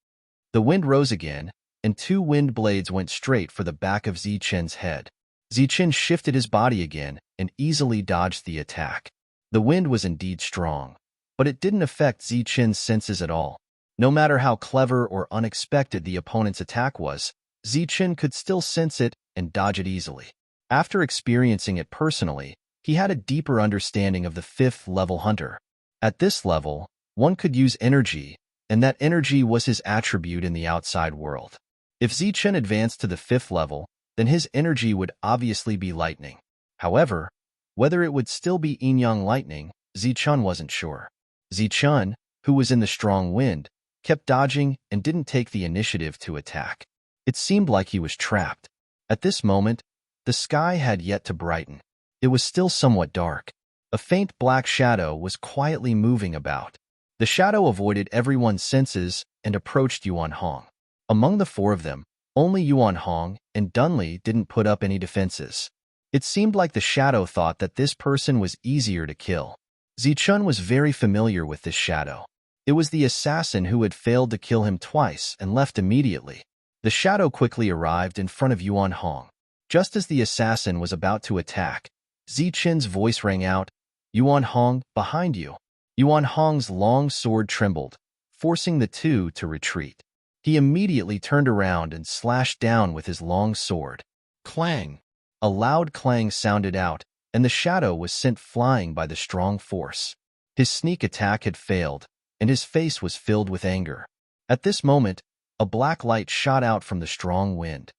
The wind rose again, and two wind blades went straight for the back of Zichun's head. Zichun shifted his body again and easily dodged the attack. The wind was indeed strong, but it didn't affect Zichun's senses at all. No matter how clever or unexpected the opponent's attack was, Zichun could still sense it and dodge it easily. After experiencing it personally, he had a deeper understanding of the 5th-level hunter. At this level, one could use energy, and that energy was his attribute in the outside world. If Zichun advanced to the 5th level, then his energy would obviously be lightning. However, whether it would still be yin-yang lightning, Zichun wasn't sure. Zichun, who was in the strong wind, kept dodging and didn't take the initiative to attack. It seemed like he was trapped. At this moment, the sky had yet to brighten. It was still somewhat dark. A faint black shadow was quietly moving about. The shadow avoided everyone's senses and approached Yuan Hong. Among the four of them, only Yuan Hong and Dunley didn't put up any defenses. It seemed like the shadow thought that this person was easier to kill. Zichun was very familiar with this shadow. It was the assassin who had failed to kill him twice and left immediately. The shadow quickly arrived in front of Yuan Hong. Just as the assassin was about to attack, Zichun's voice rang out, "Yuan Hong, behind you." Yuan Hong's long sword trembled, forcing the two to retreat. He immediately turned around and slashed down with his long sword. Clang! A loud clang sounded out, and the shadow was sent flying by the strong force. His sneak attack had failed, and his face was filled with anger. At this moment, a black light shot out from the strong wind.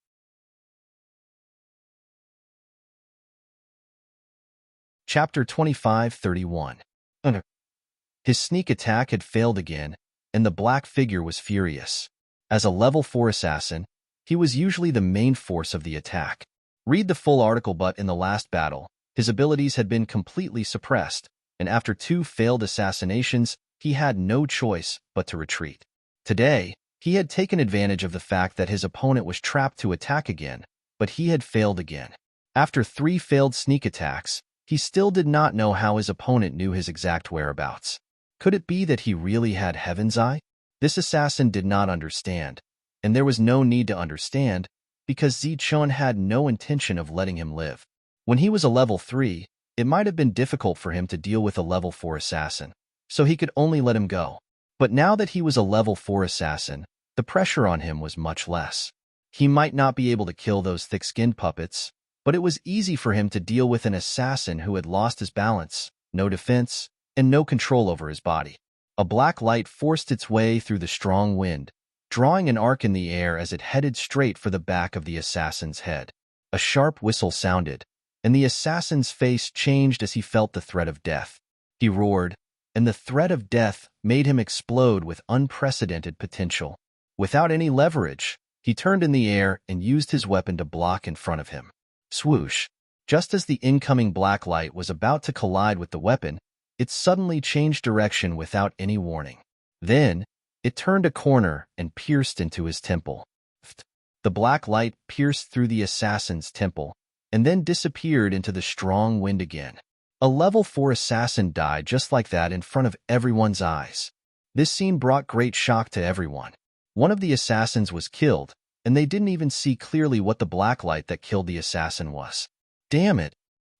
Chapter 25:31. His sneak attack had failed again, and the black figure was furious. As a level 4 assassin, he was usually the main force of the attack. Read the full article, but in the last battle, his abilities had been completely suppressed, and after 2 failed assassinations, he had no choice but to retreat. Today, he had taken advantage of the fact that his opponent was trapped to attack again, but he had failed again. After 3 failed sneak attacks, he still did not know how his opponent knew his exact whereabouts. Could it be that he really had Heaven's Eye? This assassin did not understand, and there was no need to understand, because Zichun had no intention of letting him live. When he was a level 3, it might have been difficult for him to deal with a level 4 assassin, so he could only let him go. But now that he was a level 4 assassin, the pressure on him was much less. He might not be able to kill those thick-skinned puppets, but it was easy for him to deal with an assassin who had lost his balance, no defense, and no control over his body. A black light forced its way through the strong wind, drawing an arc in the air as it headed straight for the back of the assassin's head. A sharp whistle sounded, and the assassin's face changed as he felt the threat of death. He roared, and the threat of death made him explode with unprecedented potential. Without any leverage, he turned in the air and used his weapon to block in front of him. Swoosh! Just as the incoming black light was about to collide with the weapon, it suddenly changed direction without any warning. Then, it turned a corner and pierced into his temple. The black light pierced through the assassin's temple, and then disappeared into the strong wind again. A level 4 assassin died just like that in front of everyone's eyes. This scene brought great shock to everyone. One of the assassins was killed, and they didn't even see clearly what the black light that killed the assassin was. Damn it!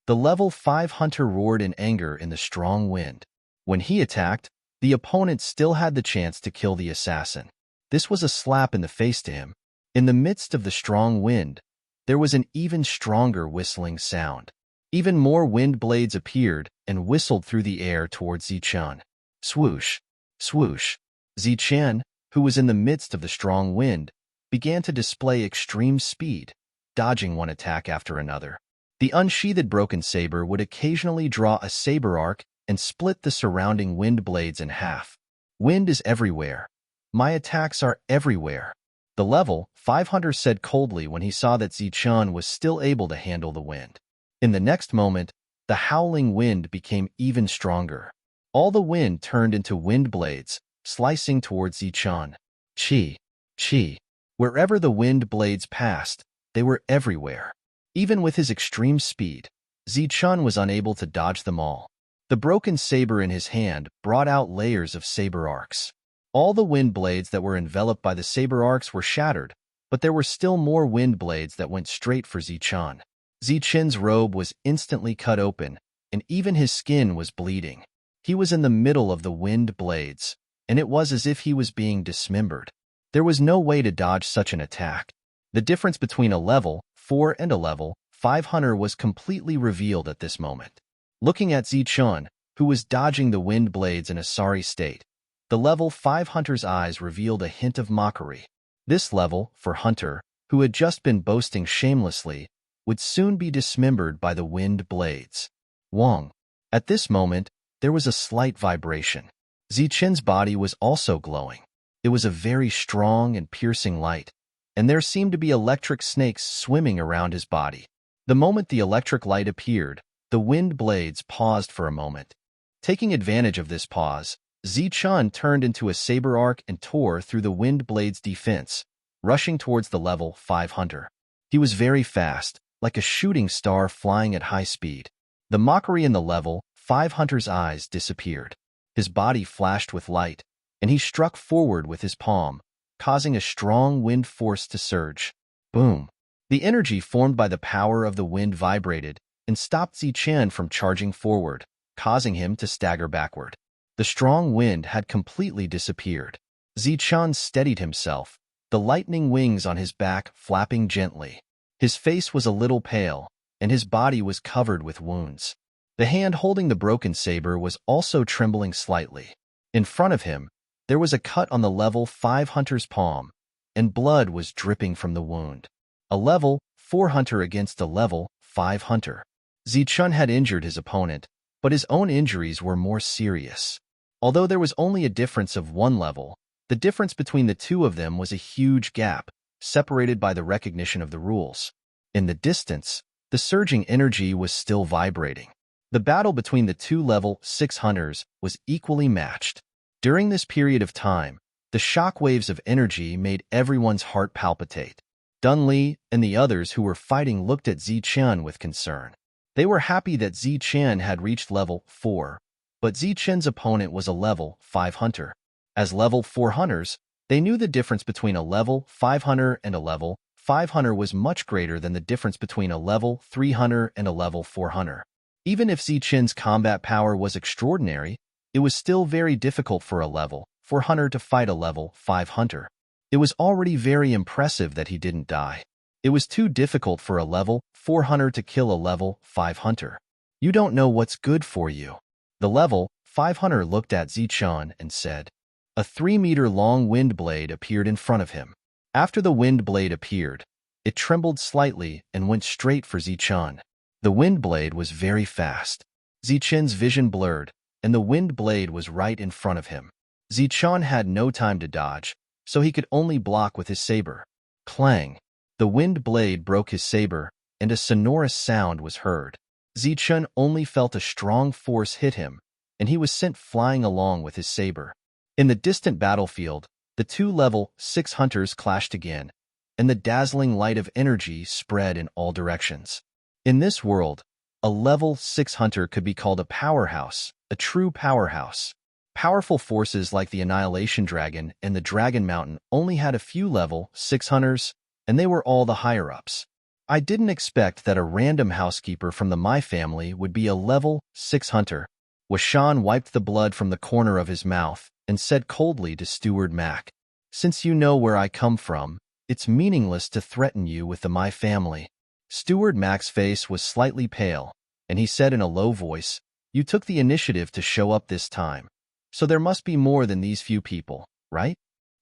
The level 5 hunter roared in anger in the strong wind. When he attacked, the opponent still had the chance to kill the assassin. This was a slap in the face to him. In the midst of the strong wind, there was an even stronger whistling sound. Even more wind blades appeared and whistled through the air towards Zichun. Swoosh! Swoosh! Zichun, who was in the midst of the strong wind, began to display extreme speed, dodging one attack after another. The unsheathed broken saber would occasionally draw a saber arc and split the surrounding wind blades in half. Wind is everywhere. My attacks are everywhere. The level 5 hunter said coldly when he saw that Zichun was still able to handle the wind. In the next moment, the howling wind became even stronger. All the wind turned into wind blades, slicing towards Zichun. Chi! Chi! Wherever the wind blades passed, they were everywhere. Even with his extreme speed, Zichun was unable to dodge them all. The broken saber in his hand brought out layers of saber arcs. All the wind blades that were enveloped by the saber arcs were shattered, but there were still more wind blades that went straight for Zichun. Zichun's robe was instantly cut open, and even his skin was bleeding. He was in the middle of the wind blades, and it was as if he was being dismembered. There was no way to dodge such an attack. The difference between a level 4 and a level 5 hunter was completely revealed at this moment. Looking at Zichun, who was dodging the wind blades in a sorry state, the level 5 hunter's eyes revealed a hint of mockery. This level 4 hunter, who had just been boasting shamelessly, would soon be dismembered by the wind blades. Wong. At this moment, there was a slight vibration. Zichun's body was also glowing. It was a very strong and piercing light, and there seemed to be electric snakes swimming around his body. The moment the electric light appeared, the wind blades paused for a moment. Taking advantage of this pause, Zichun turned into a saber arc and tore through the wind blade's defense, rushing towards the level 5 hunter. He was very fast, like a shooting star flying at high speed. The mockery in the level 5 hunter's eyes disappeared. His body flashed with light, and he struck forward with his palm, causing a strong wind force to surge. Boom! The energy formed by the power of the wind vibrated and stopped Zichen from charging forward, causing him to stagger backward. The strong wind had completely disappeared. Zichen steadied himself, the lightning wings on his back flapping gently. His face was a little pale, and his body was covered with wounds. The hand holding the broken saber was also trembling slightly. In front of him, there was a cut on the level 5 hunter's palm, and blood was dripping from the wound. A level 4 hunter against a level 5 hunter. Zichen had injured his opponent, but his own injuries were more serious. Although there was only a difference of 1 level, the difference between the two of them was a huge gap, separated by the recognition of the rules. In the distance, the surging energy was still vibrating. The battle between the two level 6 hunters was equally matched. During this period of time, the shock waves of energy made everyone's heart palpitate. Dun Li and the others who were fighting looked at Zichen with concern. They were happy that Zichen had reached level 4, but Zichen's opponent was a level 5 hunter. As level 4 hunters, they knew the difference between a level 5 hunter and a level 5 hunter was much greater than the difference between a level 3 hunter and a level 4 hunter. Even if Zichen's combat power was extraordinary, it was still very difficult for a level 4 hunter to fight a level 5 hunter. It was already very impressive that he didn't die. It was too difficult for a level 4 hunter to kill a level 5 hunter. You don't know what's good for you. The level 5 hunter looked at Zichen and said. A 3-meter-long wind blade appeared in front of him. After the wind blade appeared, it trembled slightly and went straight for Zichen. The wind blade was very fast. Zichen's vision blurred, and the wind blade was right in front of him. Zichen had no time to dodge, so he could only block with his saber. Clang! The wind blade broke his saber, and a sonorous sound was heard. Zichen only felt a strong force hit him, and he was sent flying along with his saber. In the distant battlefield, the two level 6 hunters clashed again, and the dazzling light of energy spread in all directions. In this world, a level 6 hunter could be called a powerhouse, a true powerhouse. Powerful forces like the Annihilation Dragon and the Dragon Mountain only had a few level 6 hunters, and they were all the higher-ups. I didn't expect that a random housekeeper from the My family would be a level 6 hunter. Washan wiped the blood from the corner of his mouth and said coldly to Steward Mac, "Since you know where I come from, it's meaningless to threaten you with the My family." Steward Mac's face was slightly pale, and he said in a low voice, "You took the initiative to show up this time, so there must be more than these few people, right?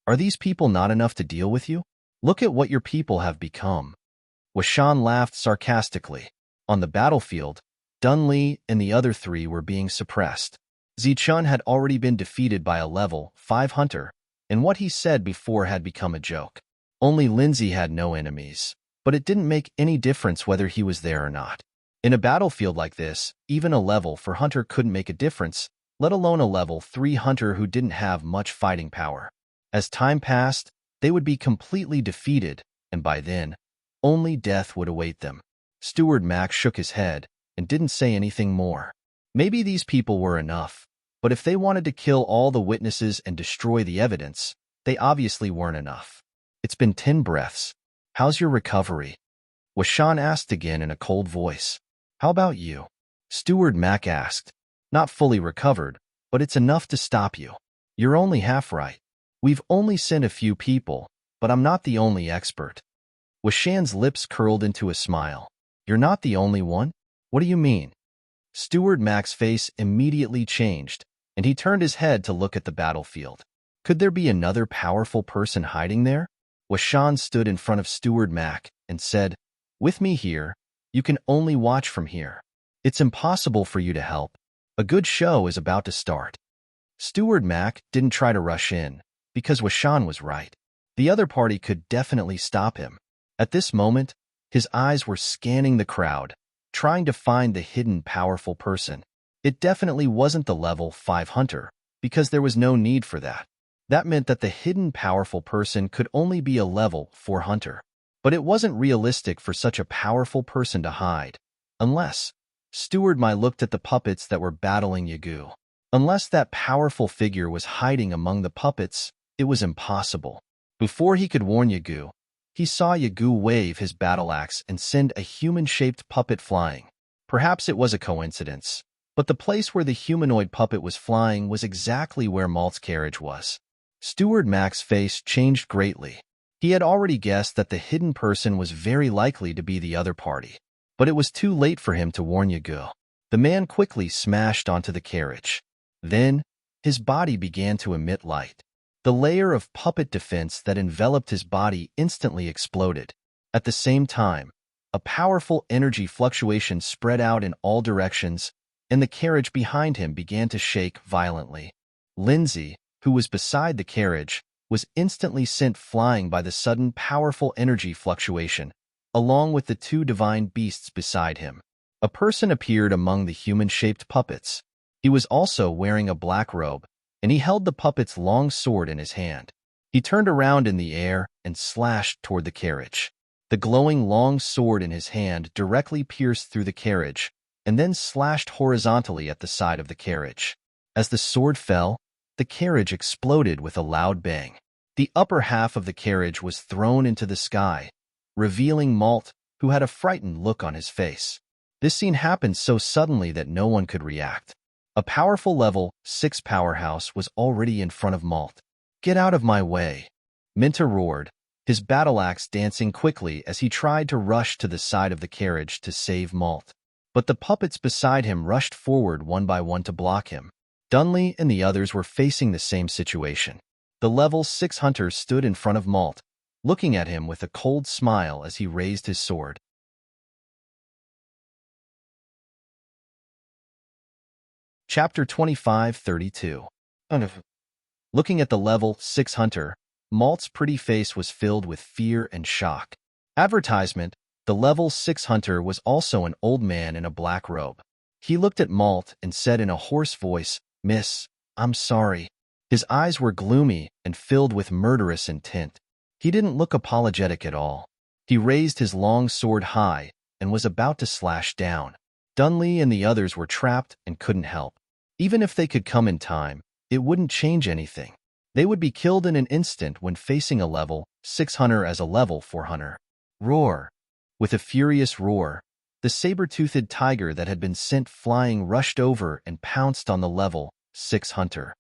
Are these people not enough to deal with you? Look at what your people have become." Washan laughed sarcastically. On the battlefield, Dun Li and the other 3 were being suppressed. Zichen had already been defeated by a level 5 hunter, and what he said before had become a joke. Only Lindsay had no enemies, but it didn't make any difference whether he was there or not. In a battlefield like this, even a level 4 hunter couldn't make a difference, let alone a level 3 hunter who didn't have much fighting power. As time passed, they would be completely defeated, and by then, only death would await them. Steward Mac shook his head and didn't say anything more. Maybe these people were enough, but if they wanted to kill all the witnesses and destroy the evidence, they obviously weren't enough. It's been 10 breaths. How's your recovery? Washan asked again in a cold voice. How about you? Steward Mac asked. Not fully recovered, but it's enough to stop you. You're only half right. We've only sent a few people, but I'm not the only expert. Washan's lips curled into a smile. You're not the only one? What do you mean? Steward Mac's face immediately changed, and he turned his head to look at the battlefield. Could there be another powerful person hiding there? Washan stood in front of Steward Mac and said, "With me here, you can only watch from here. It's impossible for you to help. A good show is about to start." Steward Mac didn't try to rush in, because Washan was right. The other party could definitely stop him. At this moment, his eyes were scanning the crowd, trying to find the hidden powerful person. It definitely wasn't the level 5 hunter, because there was no need for that. That meant that the hidden powerful person could only be a level 4 hunter. But it wasn't realistic for such a powerful person to hide. Unless Steward Mai looked at the puppets that were battling Yagu. Unless that powerful figure was hiding among the puppets, it was impossible. Before he could warn Yagu, he saw Yagu wave his battle axe and send a human-shaped puppet flying. Perhaps it was a coincidence, but the place where the humanoid puppet was flying was exactly where Malt's carriage was. Steward Mac's face changed greatly. He had already guessed that the hidden person was very likely to be the other party, but it was too late for him to warn Yagu. The man quickly smashed onto the carriage. Then, his body began to emit light. The layer of puppet defense that enveloped his body instantly exploded. At the same time, a powerful energy fluctuation spread out in all directions, and the carriage behind him began to shake violently. Lindsay, who was beside the carriage, was instantly sent flying by the sudden powerful energy fluctuation, along with the two divine beasts beside him. A person appeared among the human-shaped puppets. He was also wearing a black robe, and he held the puppet's long sword in his hand. He turned around in the air and slashed toward the carriage. The glowing long sword in his hand directly pierced through the carriage, and then slashed horizontally at the side of the carriage. As the sword fell, the carriage exploded with a loud bang. The upper half of the carriage was thrown into the sky, revealing Malt, who had a frightened look on his face. This scene happened so suddenly that no one could react. A powerful level 6 powerhouse was already in front of Malt. "Get out of my way," Minta roared, his battle axe dancing quickly as he tried to rush to the side of the carriage to save Malt. But the puppets beside him rushed forward one by one to block him. Dunley and the others were facing the same situation. The level 6 hunter stood in front of Malt, looking at him with a cold smile as he raised his sword. Chapter 25:32. Looking at the level 6 hunter, Malt's pretty face was filled with fear and shock. Advertisement: the level 6 hunter was also an old man in a black robe. He looked at Malt and said in a hoarse voice, "Miss, I'm sorry." His eyes were gloomy and filled with murderous intent. He didn't look apologetic at all. He raised his long sword high and was about to slash down. Dunley and the others were trapped and couldn't help. Even if they could come in time, it wouldn't change anything. They would be killed in an instant when facing a level 6 hunter as a level 4 hunter. Roar! With a furious roar, the saber-toothed tiger that had been sent flying rushed over and pounced on the level 6 hunter.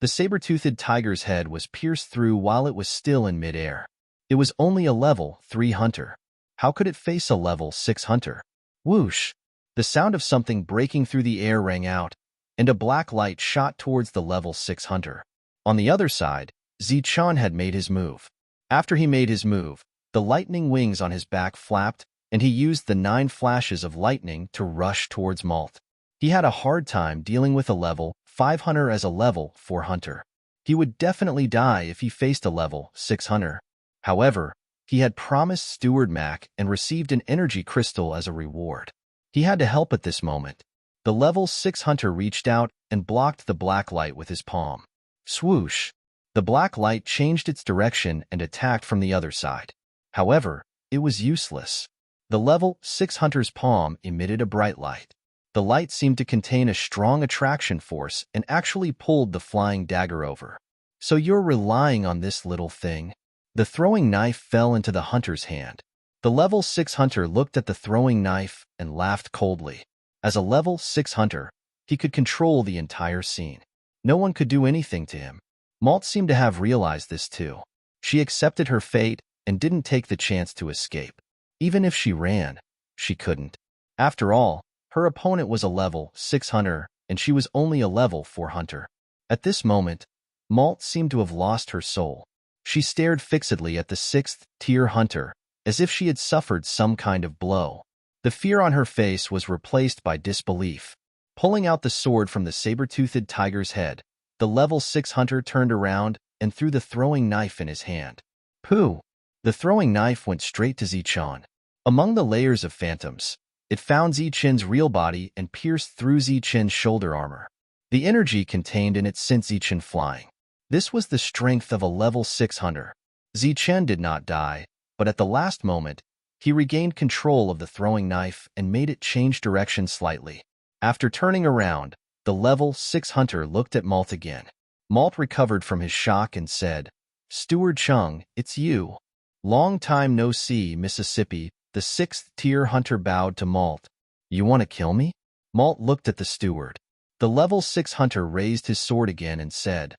The saber-toothed tiger's head was pierced through while it was still in midair. It was only a level 3 hunter. How could it face a level 6 hunter? Whoosh! The sound of something breaking through the air rang out, and a black light shot towards the level 6 hunter. On the other side, Zichan had made his move. After he made his move, the lightning wings on his back flapped, and he used the 9 flashes of lightning to rush towards Malt. He had a hard time dealing with a level 5 hunter as a level 4 hunter. He would definitely die if he faced a level 6 hunter. However, he had promised Steward Mac and received an energy crystal as a reward. He had to help at this moment. The level 6 hunter reached out and blocked the black light with his palm. Swoosh! The black light changed its direction and attacked from the other side. However, it was useless. The level 6 hunter's palm emitted a bright light. The light seemed to contain a strong attraction force and actually pulled the flying dagger over. "So you're relying on this little thing?" The throwing knife fell into the hunter's hand. The level 6 hunter looked at the throwing knife and laughed coldly. As a level 6 hunter, he could control the entire scene. No one could do anything to him. Malt seemed to have realized this too. She accepted her fate and didn't take the chance to escape. Even if she ran, she couldn't. After all, her opponent was a level 6 hunter, and she was only a level 4 hunter. At this moment, Malt seemed to have lost her soul. She stared fixedly at the 6th-tier hunter, as if she had suffered some kind of blow. The fear on her face was replaced by disbelief. Pulling out the sword from the saber-toothed tiger's head, the level 6 hunter turned around and threw the throwing knife in his hand. Pooh! The throwing knife went straight to Zichan. Among the layers of phantoms, it found Zichan's real body and pierced through Zichan's shoulder armor. The energy contained in it sent Zichan flying. This was the strength of a level 6 hunter. Zichan did not die, but at the last moment, he regained control of the throwing knife and made it change direction slightly. After turning around, the level 6 hunter looked at Malt again. Malt recovered from his shock and said, "Steward Chung, it's you. Long time no see, Mississippi." The 6th tier hunter bowed to Malt. "You want to kill me?" Malt looked at the steward. The level 6 hunter raised his sword again and said,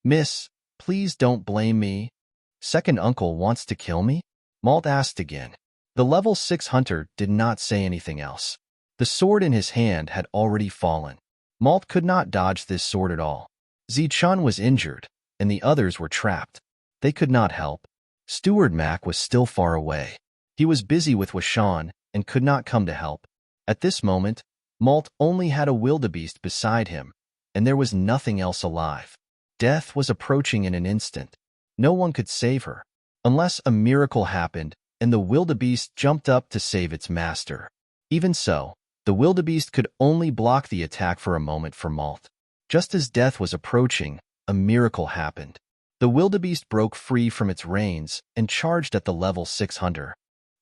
"Miss, please don't blame me. Second uncle wants to kill me?" Malt asked again. The level 6 hunter did not say anything else. The sword in his hand had already fallen. Malt could not dodge this sword at all. Zi-chun was injured, and the others were trapped. They could not help. Steward Mac was still far away. He was busy with Washan and could not come to help. At this moment, Malt only had a wildebeest beside him, and there was nothing else alive. Death was approaching in an instant. No one could save her, unless a miracle happened and the wildebeest jumped up to save its master. Even so, the wildebeest could only block the attack for a moment for Malt. Just as death was approaching, a miracle happened. The wildebeest broke free from its reins and charged at the level 6 hunter.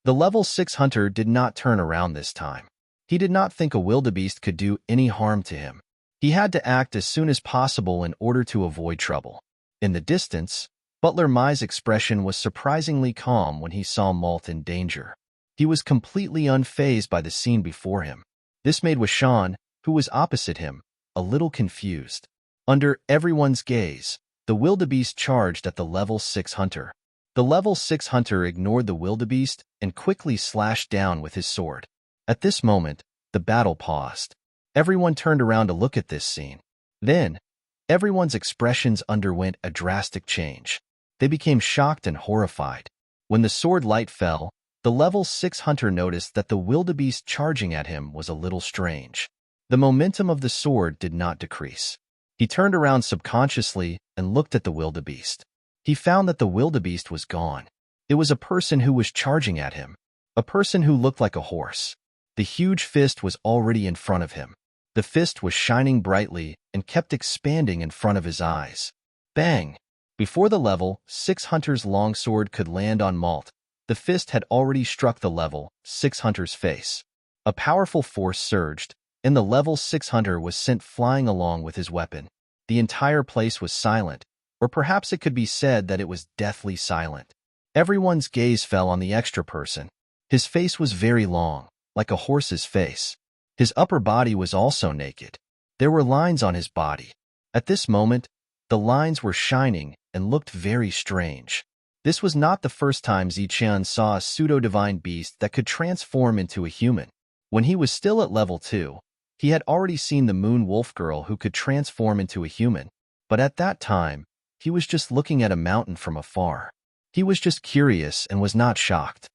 The level 6 hunter did not turn around this time. He did not think a wildebeest could do any harm to him. He had to act as soon as possible in order to avoid trouble. In the distance, Butler Mai's expression was surprisingly calm when he saw Malt in danger. He was completely unfazed by the scene before him. This made Washan, who was opposite him, a little confused. Under everyone's gaze, the wildebeest charged at the level 6 hunter. The level 6 hunter ignored the wildebeest and quickly slashed down with his sword. At this moment, the battle paused. Everyone turned around to look at this scene. Then, everyone's expressions underwent a drastic change. They became shocked and horrified. When the sword light fell, the level 6 hunter noticed that the wildebeest charging at him was a little strange. The momentum of the sword did not decrease. He turned around subconsciously and looked at the wildebeest. He found that the wildebeest was gone. It was a person who was charging at him, a person who looked like a horse. The huge fist was already in front of him. The fist was shining brightly and kept expanding in front of his eyes. Bang! Before the level 6 hunter's longsword could land on Malt, the fist had already struck the level 6 hunter's face. A powerful force surged, and the level 6 hunter was sent flying along with his weapon. The entire place was silent, or perhaps it could be said that it was deathly silent. Everyone's gaze fell on the extra person. His face was very long, like a horse's face. His upper body was also naked. There were lines on his body. At this moment, the lines were shining and looked very strange. This was not the first time Zi-chan saw a pseudo-divine beast that could transform into a human. When he was still at level 2, he had already seen the moon wolf girl who could transform into a human. But at that time, he was just looking at a mountain from afar. He was just curious and was not shocked.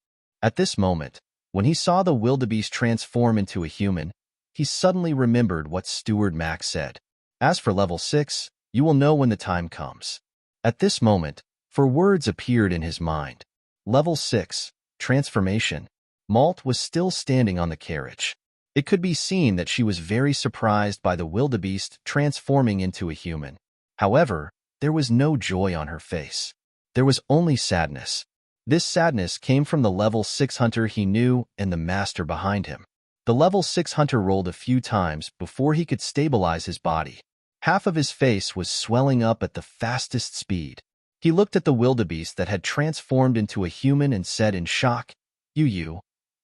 At this moment, when he saw the wildebeest transform into a human, he suddenly remembered what Steward Mac said. As for level 6, you will know when the time comes. At this moment, 4 words appeared in his mind. Level 6, transformation. Malt was still standing on the carriage. It could be seen that she was very surprised by the wildebeest transforming into a human. However, there was no joy on her face. There was only sadness. This sadness came from the level 6 hunter he knew and the master behind him. The level 6 hunter rolled a few times before he could stabilize his body. Half of his face was swelling up at the fastest speed. He looked at the wildebeest that had transformed into a human and said in shock, You,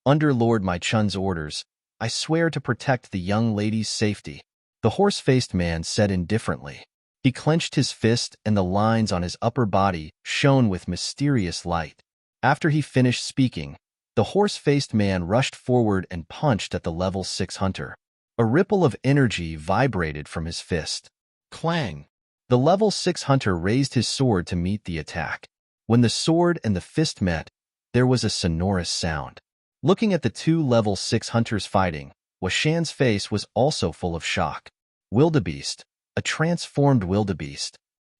under Lord Mai Chun's orders, I swear to protect the young lady's safety." The horse-faced man said indifferently. He clenched his fist and the lines on his upper body shone with mysterious light. After he finished speaking, the horse-faced man rushed forward and punched at the level 6 hunter. A ripple of energy vibrated from his fist. Clang! The level 6 hunter raised his sword to meet the attack. When the sword and the fist met, there was a sonorous sound. Looking at the 2 level 6 hunters fighting, Washan's face was also full of shock. Wildebeest, a transformed wildebeest.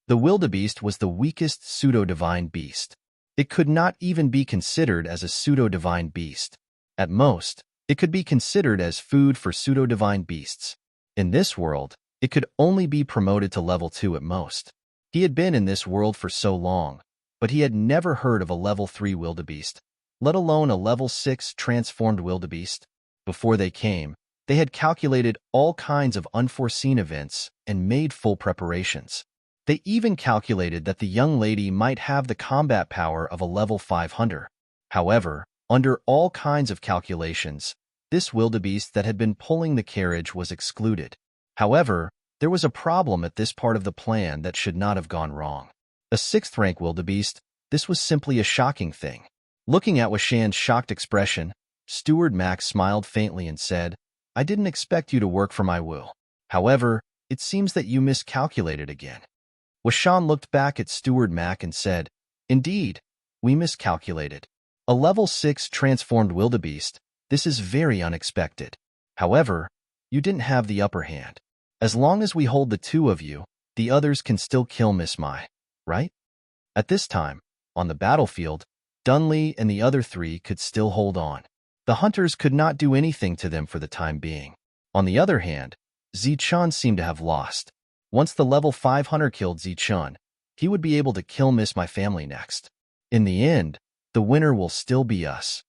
The wildebeest was the weakest pseudo-divine beast. It could not even be considered as a pseudo-divine beast. At most, it could be considered as food for pseudo-divine beasts. In this world, it could only be promoted to level 2 at most. He had been in this world for so long, but he had never heard of a level 3 wildebeest, let alone a level 6 transformed wildebeest. Before they came, they had calculated all kinds of unforeseen events and made full preparations. They even calculated that the young lady might have the combat power of a level 5 hunter. However, under all kinds of calculations, this wildebeest that had been pulling the carriage was excluded. However, there was a problem at this part of the plan that should not have gone wrong. A 6th rank wildebeest, this was simply a shocking thing. Looking at Washan's shocked expression, Steward Max smiled faintly and said, "I didn't expect you to work for my will. However, it seems that you miscalculated again." Washan looked back at Steward Mac and said, "Indeed, we miscalculated. A level 6 transformed wildebeest, this is very unexpected. However, you didn't have the upper hand. As long as we hold the two of you, the others can still kill Miss Mai, right?" At this time, on the battlefield, Dunley and the other three could still hold on. The hunters could not do anything to them for the time being. On the other hand, Zichun seemed to have lost. Once the level 5 hunter killed Zichun, he would be able to kill Miss My Family next. In the end, the winner will still be us.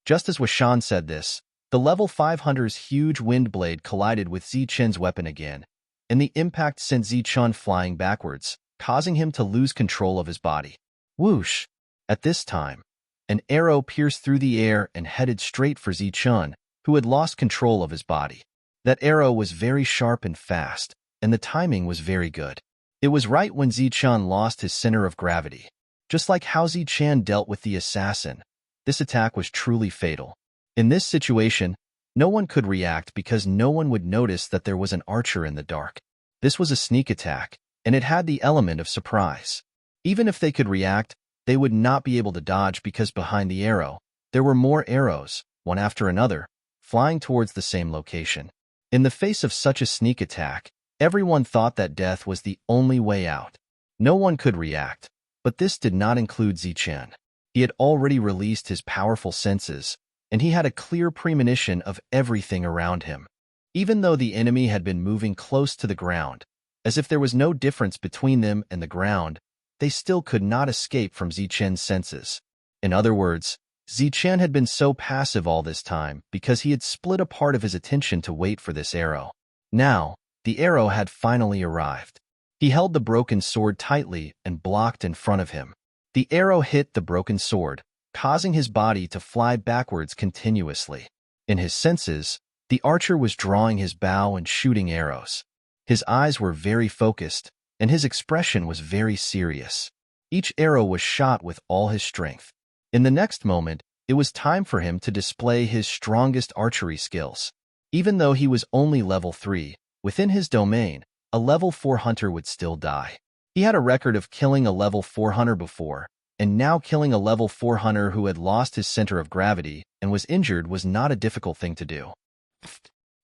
Just as Washan said this, the level 5 hunter's huge wind blade collided with Zichun's weapon again, and the impact sent Zichun flying backwards, causing him to lose control of his body. Whoosh! At this time, an arrow pierced through the air and headed straight for Zichun, who had lost control of his body. That arrow was very sharp and fast, and the timing was very good. It was right when Zichun lost his center of gravity. Just like how Zichun dealt with the assassin, this attack was truly fatal. In this situation, no one could react because no one would notice that there was an archer in the dark. This was a sneak attack, and it had the element of surprise. Even if they could react, they would not be able to dodge because behind the arrow, there were more arrows, one after another, flying towards the same location. In the face of such a sneak attack, everyone thought that death was the only way out. No one could react, but this did not include Zichun. He had already released his powerful senses, and he had a clear premonition of everything around him. Even though the enemy had been moving close to the ground, as if there was no difference between them and the ground, they still could not escape from Zichun's senses. In other words, Zichun had been so passive all this time because he had split a part of his attention to wait for this arrow. Now, the arrow had finally arrived. He held the broken sword tightly and blocked in front of him. The arrow hit the broken sword, causing his body to fly backwards continuously. In his senses, the archer was drawing his bow and shooting arrows. His eyes were very focused, and his expression was very serious. Each arrow was shot with all his strength. In the next moment, it was time for him to display his strongest archery skills. Even though he was only level 3, within his domain, a level 4 hunter would still die. He had a record of killing a level 4 hunter before, and now killing a level 4 hunter who had lost his center of gravity and was injured was not a difficult thing to do.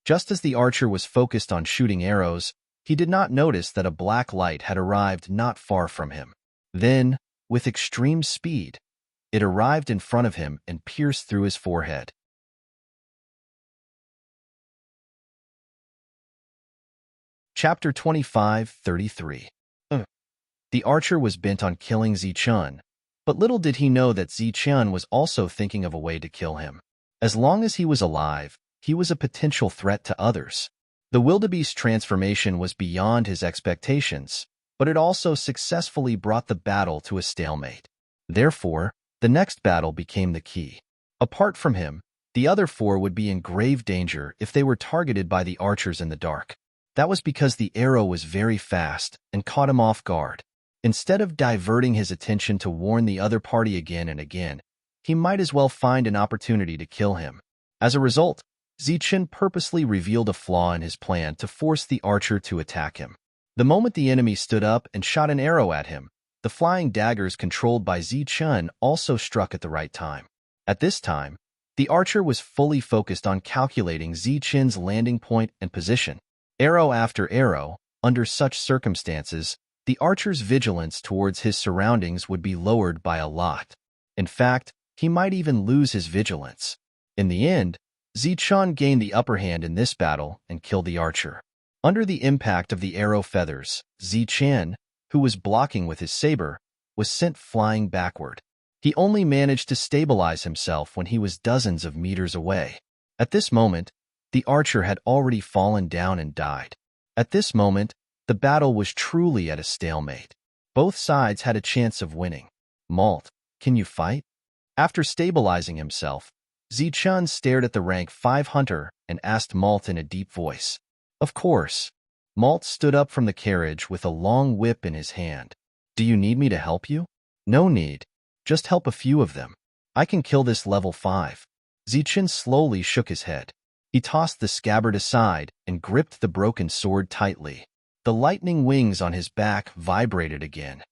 Just as the archer was focused on shooting arrows, he did not notice that a black light had arrived not far from him. Then, with extreme speed, it arrived in front of him and pierced through his forehead. Chapter 25:33. The archer was bent on killing Zichun, but little did he know that Zichun was also thinking of a way to kill him. As long as he was alive, he was a potential threat to others. The wildebeest transformation was beyond his expectations, but it also successfully brought the battle to a stalemate. Therefore, the next battle became the key. Apart from him, the other four would be in grave danger if they were targeted by the archers in the dark. That was because the arrow was very fast and caught him off guard. Instead of diverting his attention to warn the other party again and again, he might as well find an opportunity to kill him. As a result, Zichun purposely revealed a flaw in his plan to force the archer to attack him. The moment the enemy stood up and shot an arrow at him, the flying daggers controlled by Zichun also struck at the right time. At this time, the archer was fully focused on calculating Zichun's landing point and position. Arrow after arrow, under such circumstances, the archer's vigilance towards his surroundings would be lowered by a lot. In fact, he might even lose his vigilance. In the end, Zichun gained the upper hand in this battle and killed the archer. Under the impact of the arrow feathers, Zichun, who was blocking with his saber, was sent flying backward. He only managed to stabilize himself when he was dozens of meters away. At this moment, the archer had already fallen down and died. At this moment, the battle was truly at a stalemate. Both sides had a chance of winning. Malt, can you fight? After stabilizing himself, Zichun stared at the rank 5 hunter and asked Malt in a deep voice. Of course. Malt stood up from the carriage with a long whip in his hand. Do you need me to help you? No need. Just help a few of them. I can kill this level 5. Zichun slowly shook his head. He tossed the scabbard aside and gripped the broken sword tightly. The lightning wings on his back vibrated again.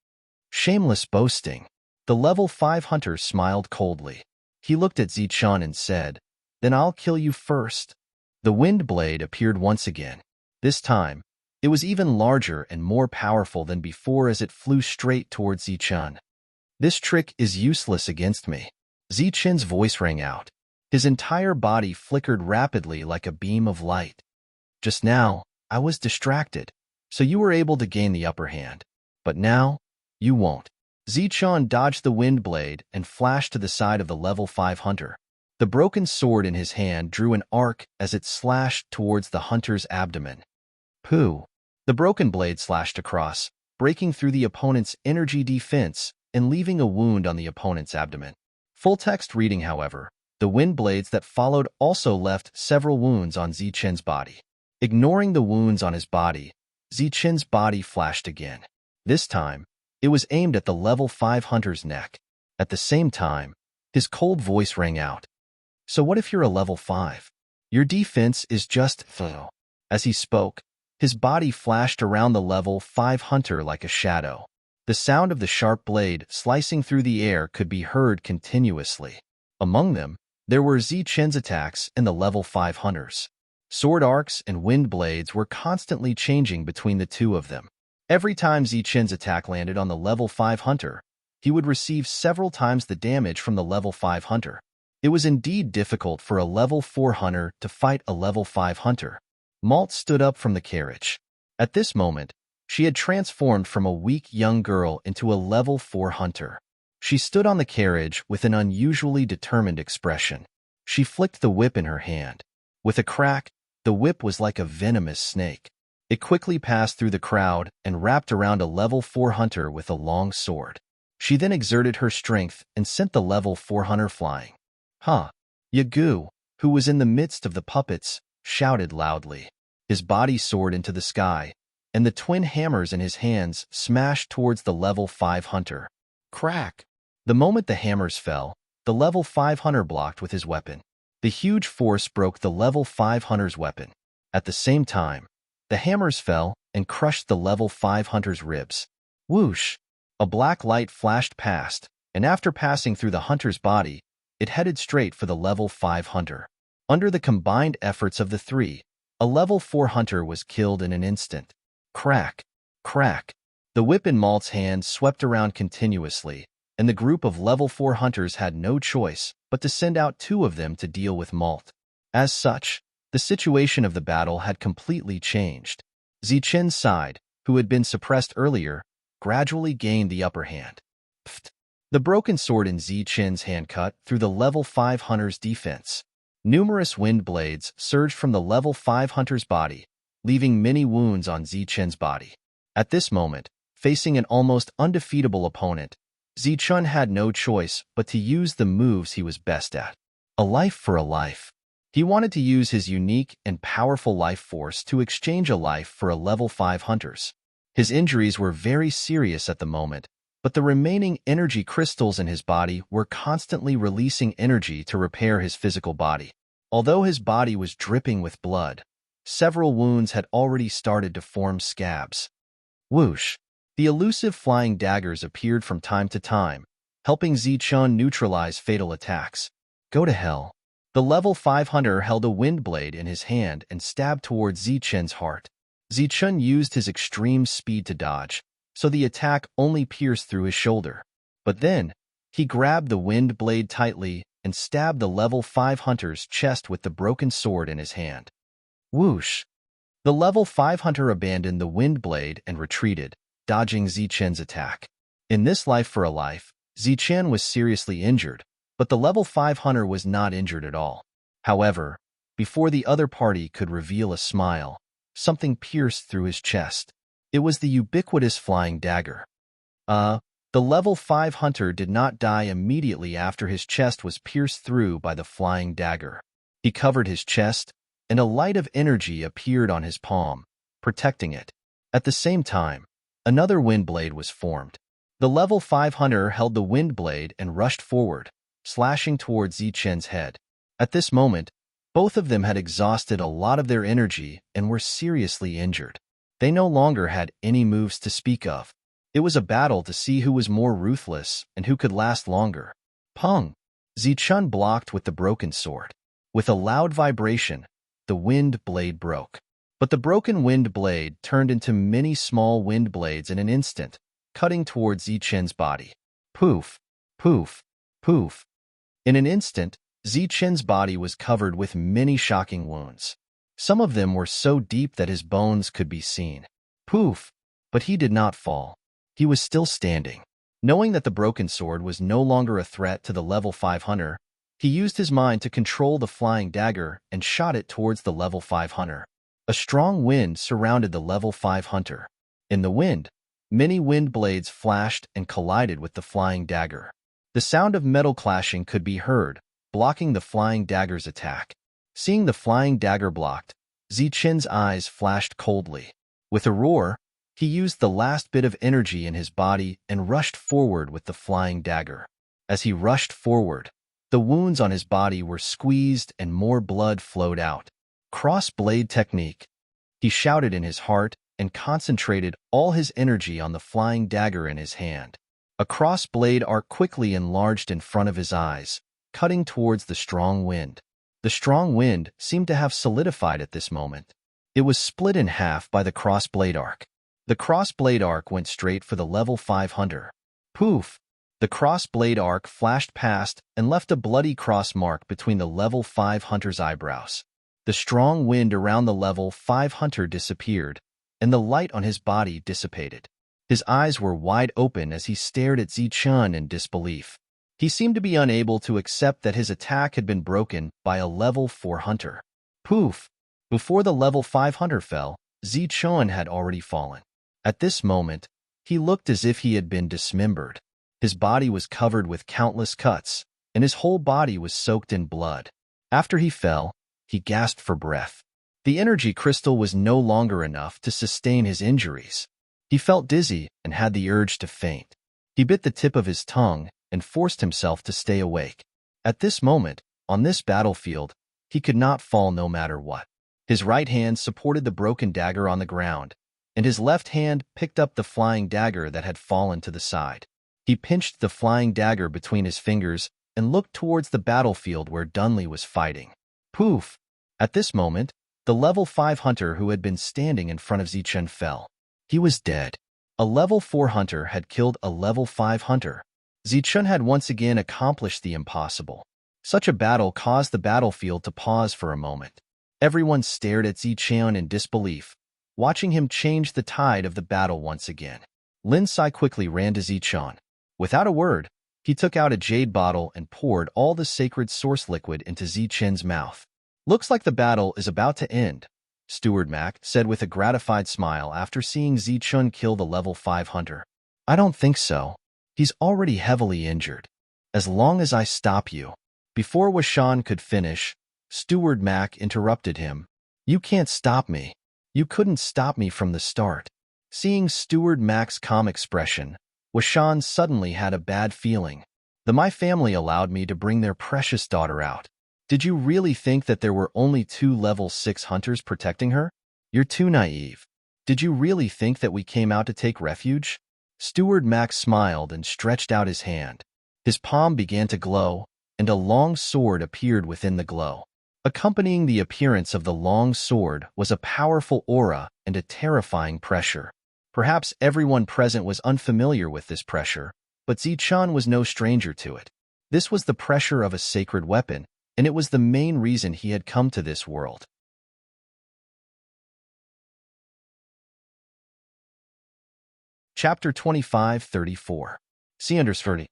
Shameless boasting. The level 5 hunter smiled coldly. He looked at Zichun and said, Then I'll kill you first. The wind blade appeared once again. This time, it was even larger and more powerful than before as it flew straight towards Zichun. This trick is useless against me. Zichun's voice rang out. His entire body flickered rapidly like a beam of light. Just now, I was distracted, so you were able to gain the upper hand. But now, you won't. Zichun dodged the wind blade and flashed to the side of the level 5 hunter. The broken sword in his hand drew an arc as it slashed towards the hunter's abdomen. Pooh! The broken blade slashed across, breaking through the opponent's energy defense and leaving a wound on the opponent's abdomen. Full text reading, however, the wind blades that followed also left several wounds on Zichun's body. Ignoring the wounds on his body, Zichun's body flashed again. This time, it was aimed at the level 5 hunter's neck. At the same time, his cold voice rang out. So what if you're a level 5? Your defense is just thorough. As he spoke, his body flashed around the level 5 hunter like a shadow. The sound of the sharp blade slicing through the air could be heard continuously. Among them, there were Zichun's attacks and the level 5 hunters. Sword arcs and wind blades were constantly changing between the two of them. Every time Zichun's attack landed on the level 5 hunter, he would receive several times the damage from the level 5 hunter. It was indeed difficult for a level 4 hunter to fight a level 5 hunter. Malt stood up from the carriage. At this moment, she had transformed from a weak young girl into a level 4 hunter. She stood on the carriage with an unusually determined expression. She flicked the whip in her hand. With a crack, the whip was like a venomous snake. It quickly passed through the crowd and wrapped around a level 4 hunter with a long sword. She then exerted her strength and sent the level 4 hunter flying. Yagu, who was in the midst of the puppets, shouted loudly. His body soared into the sky, and the twin hammers in his hands smashed towards the level 5 hunter. Crack! The moment the hammers fell, the level 5 hunter blocked with his weapon. The huge force broke the level 5 hunter's weapon. At the same time, the hammers fell and crushed the level 5 hunter's ribs. Whoosh! A black light flashed past, and after passing through the hunter's body, it headed straight for the level 5 hunter. Under the combined efforts of the three, a level 4 hunter was killed in an instant. Crack! Crack! The whip in Malt's hand swept around continuously, and the group of level 4 hunters had no choice but to send out 2 of them to deal with Malt. As such, the situation of the battle had completely changed. Zichun's side, who had been suppressed earlier, gradually gained the upper hand. Pfft! The broken sword in Zichun's hand cut through the level 5 hunter's defense. Numerous wind blades surged from the level 5 hunter's body, leaving many wounds on Zichun's body. At this moment, facing an almost undefeatable opponent, Zichun had no choice but to use the moves he was best at. A life for a life. He wanted to use his unique and powerful life force to exchange a life for a level 5 hunter's. His injuries were very serious at the moment, but the remaining energy crystals in his body were constantly releasing energy to repair his physical body. Although his body was dripping with blood, several wounds had already started to form scabs. Whoosh! The elusive flying daggers appeared from time to time, helping Zichun neutralize fatal attacks. Go to hell. The level 5 hunter held a wind blade in his hand and stabbed towards Zichun's heart. Zichun used his extreme speed to dodge, so the attack only pierced through his shoulder. But then, he grabbed the wind blade tightly and stabbed the level 5 hunter's chest with the broken sword in his hand. Whoosh! The level 5 hunter abandoned the wind blade and retreated, dodging Zichun's attack. In this life for a life, Zichen was seriously injured, but the level 5 hunter was not injured at all. However, before the other party could reveal a smile, something pierced through his chest. It was the ubiquitous flying dagger. The level 5 hunter did not die immediately after his chest was pierced through by the flying dagger. He covered his chest, and a light of energy appeared on his palm, protecting it. At the same time, another wind blade was formed. The level 5 hunter held the wind blade and rushed forward, slashing towards Zichen's head. At this moment, both of them had exhausted a lot of their energy and were seriously injured. They no longer had any moves to speak of. It was a battle to see who was more ruthless and who could last longer. Pung! Zichen blocked with the broken sword. With a loud vibration, the wind blade broke. But the broken wind blade turned into many small wind blades in an instant, cutting towards Zichen's body. Poof! Poof! Poof! In an instant, Zichen's body was covered with many shocking wounds. Some of them were so deep that his bones could be seen. Poof! But he did not fall. He was still standing. Knowing that the broken sword was no longer a threat to the level 5 hunter, he used his mind to control the flying dagger and shot it towards the level 5 hunter. A strong wind surrounded the level 5 hunter. In the wind, many wind blades flashed and collided with the flying dagger. The sound of metal clashing could be heard, blocking the flying dagger's attack. Seeing the flying dagger blocked, Zichen's eyes flashed coldly. With a roar, he used the last bit of energy in his body and rushed forward with the flying dagger. As he rushed forward, the wounds on his body were squeezed and more blood flowed out. Cross-blade technique. He shouted in his heart and concentrated all his energy on the flying dagger in his hand. A cross-blade arc quickly enlarged in front of his eyes, cutting towards the strong wind. The strong wind seemed to have solidified at this moment. It was split in half by the cross-blade arc. The cross-blade arc went straight for the level 5 hunter. Poof! The cross-blade arc flashed past and left a bloody cross mark between the level 5 hunter's eyebrows. The strong wind around the level 5 hunter disappeared, and the light on his body dissipated. His eyes were wide open as he stared at Zichen in disbelief. He seemed to be unable to accept that his attack had been broken by a level 4 hunter. Poof! Before the level 5 hunter fell, Zichen had already fallen. At this moment, he looked as if he had been dismembered. His body was covered with countless cuts, and his whole body was soaked in blood. After he fell, he gasped for breath. The energy crystal was no longer enough to sustain his injuries. He felt dizzy and had the urge to faint. He bit the tip of his tongue and forced himself to stay awake. At this moment, on this battlefield, he could not fall no matter what. His right hand supported the broken dagger on the ground, and his left hand picked up the flying dagger that had fallen to the side. He pinched the flying dagger between his fingers and looked towards the battlefield where Dunley was fighting. Poof! At this moment, the level 5 hunter who had been standing in front of Zichen fell. He was dead. A level 4 hunter had killed a level 5 hunter. Zichen had once again accomplished the impossible. Such a battle caused the battlefield to pause for a moment. Everyone stared at Zichen in disbelief, watching him change the tide of the battle once again. Lin Sai quickly ran to Zichen. Without a word, he took out a jade bottle and poured all the sacred source liquid into Zichen's mouth. "Looks like the battle is about to end," Steward Mac said with a gratified smile after seeing Zichen kill the level 5 hunter. "I don't think so. He's already heavily injured. As long as I stop you." Before Washan could finish, Steward Mac interrupted him. "You can't stop me. You couldn't stop me from the start." Seeing Steward Mac's calm expression, Washan suddenly had a bad feeling. My family allowed me to bring their precious daughter out. Did you really think that there were only 2 level 6 hunters protecting her? You're too naive. Did you really think that we came out to take refuge? Steward Mac smiled and stretched out his hand. His palm began to glow, and a long sword appeared within the glow. Accompanying the appearance of the long sword was a powerful aura and a terrifying pressure. Perhaps everyone present was unfamiliar with this pressure, but Zichen was no stranger to it. This was the pressure of a sacred weapon, and it was the main reason he had come to this world. Chapter 25:34 Thunderous.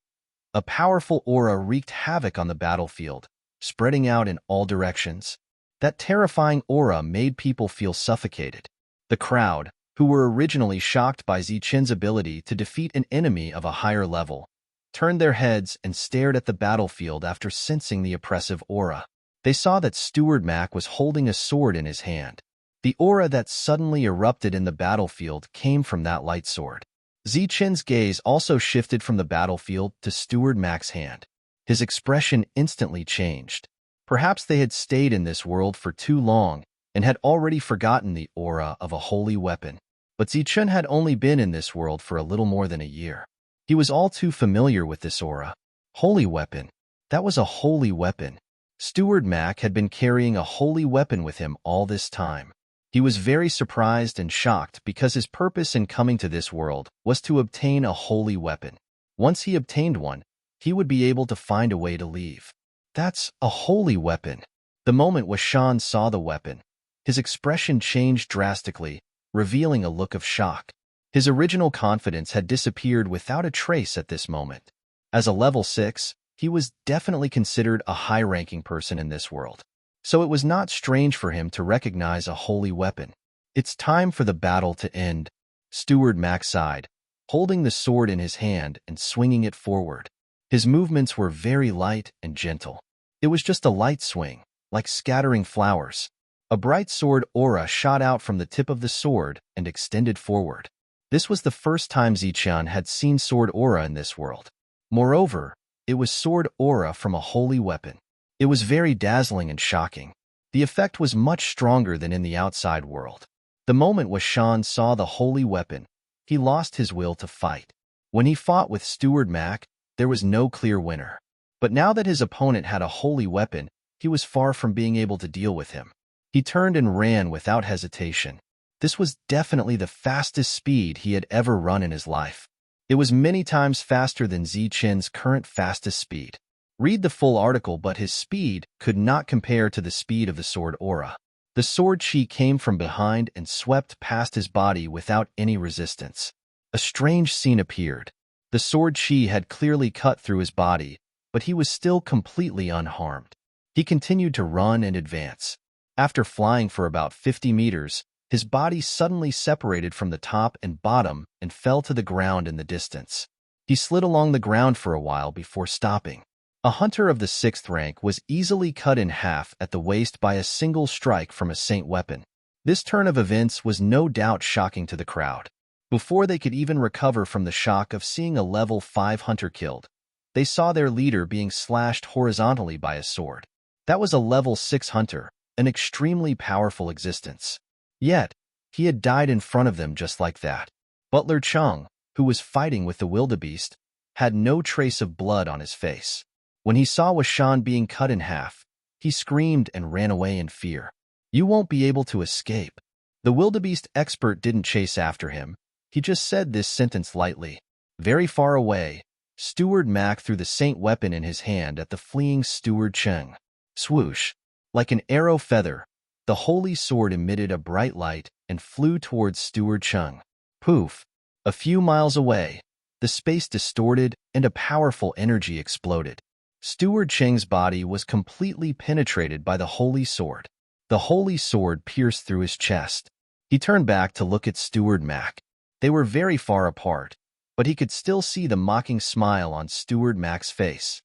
A powerful aura wreaked havoc on the battlefield, spreading out in all directions. That terrifying aura made people feel suffocated. The crowd, who were originally shocked by Zichen's ability to defeat an enemy of a higher level, turned their heads and stared at the battlefield after sensing the oppressive aura. They saw that Steward Mac was holding a sword in his hand. The aura that suddenly erupted in the battlefield came from that light sword. Zichen's gaze also shifted from the battlefield to Steward Mac's hand. His expression instantly changed. Perhaps they had stayed in this world for too long and had already forgotten the aura of a holy weapon. But Zichen had only been in this world for a little more than a year. He was all too familiar with this aura. Holy weapon. That was a holy weapon. Steward Mac had been carrying a holy weapon with him all this time. He was very surprised and shocked because his purpose in coming to this world was to obtain a holy weapon. Once he obtained one, he would be able to find a way to leave. That's a holy weapon. The moment Washan saw the weapon, his expression changed drastically, revealing a look of shock. His original confidence had disappeared without a trace at this moment. As a level 6, he was definitely considered a high-ranking person in this world. So it was not strange for him to recognize a holy weapon. It's time for the battle to end. Steward Mac sighed, holding the sword in his hand and swinging it forward. His movements were very light and gentle. It was just a light swing, like scattering flowers. A bright sword aura shot out from the tip of the sword and extended forward. This was the first time Zichen had seen sword aura in this world. Moreover, it was sword aura from a holy weapon. It was very dazzling and shocking. The effect was much stronger than in the outside world. The moment Washan saw the holy weapon, he lost his will to fight. When he fought with Steward Mac, there was no clear winner. But now that his opponent had a holy weapon, he was far from being able to deal with him. He turned and ran without hesitation. This was definitely the fastest speed he had ever run in his life. It was many times faster than Zichen's current fastest speed. Read the full article, but his speed could not compare to the speed of the sword aura. The sword chi came from behind and swept past his body without any resistance. A strange scene appeared. The sword chi had clearly cut through his body, but he was still completely unharmed. He continued to run and advance. After flying for about 50 meters, his body suddenly separated from the top and bottom and fell to the ground in the distance. He slid along the ground for a while before stopping. A hunter of the 6th rank was easily cut in half at the waist by a single strike from a saint weapon. This turn of events was no doubt shocking to the crowd. Before they could even recover from the shock of seeing a level 5 hunter killed, they saw their leader being slashed horizontally by a sword. That was a level 6 hunter, an extremely powerful existence. Yet, he had died in front of them just like that. Butler Chung, who was fighting with the wildebeest, had no trace of blood on his face. When he saw Washan being cut in half, he screamed and ran away in fear. "You won't be able to escape." The wildebeest expert didn't chase after him. He just said this sentence lightly. Very far away, Steward Mac threw the saint weapon in his hand at the fleeing Steward Cheng. Swoosh! Like an arrow feather, the holy sword emitted a bright light and flew towards Steward Cheng. Poof! A few miles away, the space distorted and a powerful energy exploded. Steward Cheng's body was completely penetrated by the holy sword. The holy sword pierced through his chest. He turned back to look at Steward Mac. They were very far apart, but he could still see the mocking smile on Steward Mac's face.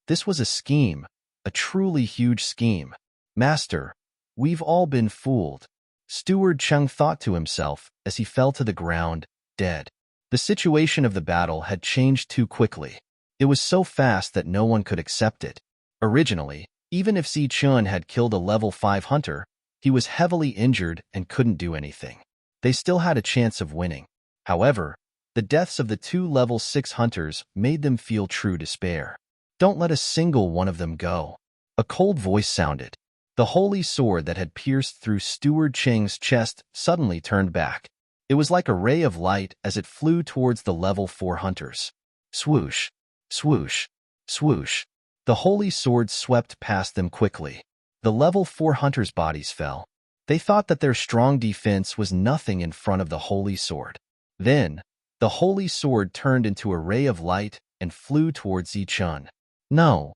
This was a scheme, a truly huge scheme. "Master, we've all been fooled," Steward Cheng thought to himself as he fell to the ground, dead. The situation of the battle had changed too quickly. It was so fast that no one could accept it. Originally, even if Zichen had killed a level 5 hunter, he was heavily injured and couldn't do anything. They still had a chance of winning. However, the deaths of the 2 level 6 hunters made them feel true despair. "Don't let a single one of them go." A cold voice sounded. The holy sword that had pierced through Steward Cheng's chest suddenly turned back. It was like a ray of light as it flew towards the level 4 hunters. Swoosh! Swoosh! Swoosh! The holy sword swept past them quickly. The level 4 hunters' bodies fell. They thought that their strong defense was nothing in front of the holy sword. Then, the holy sword turned into a ray of light and flew towards Zichun. No!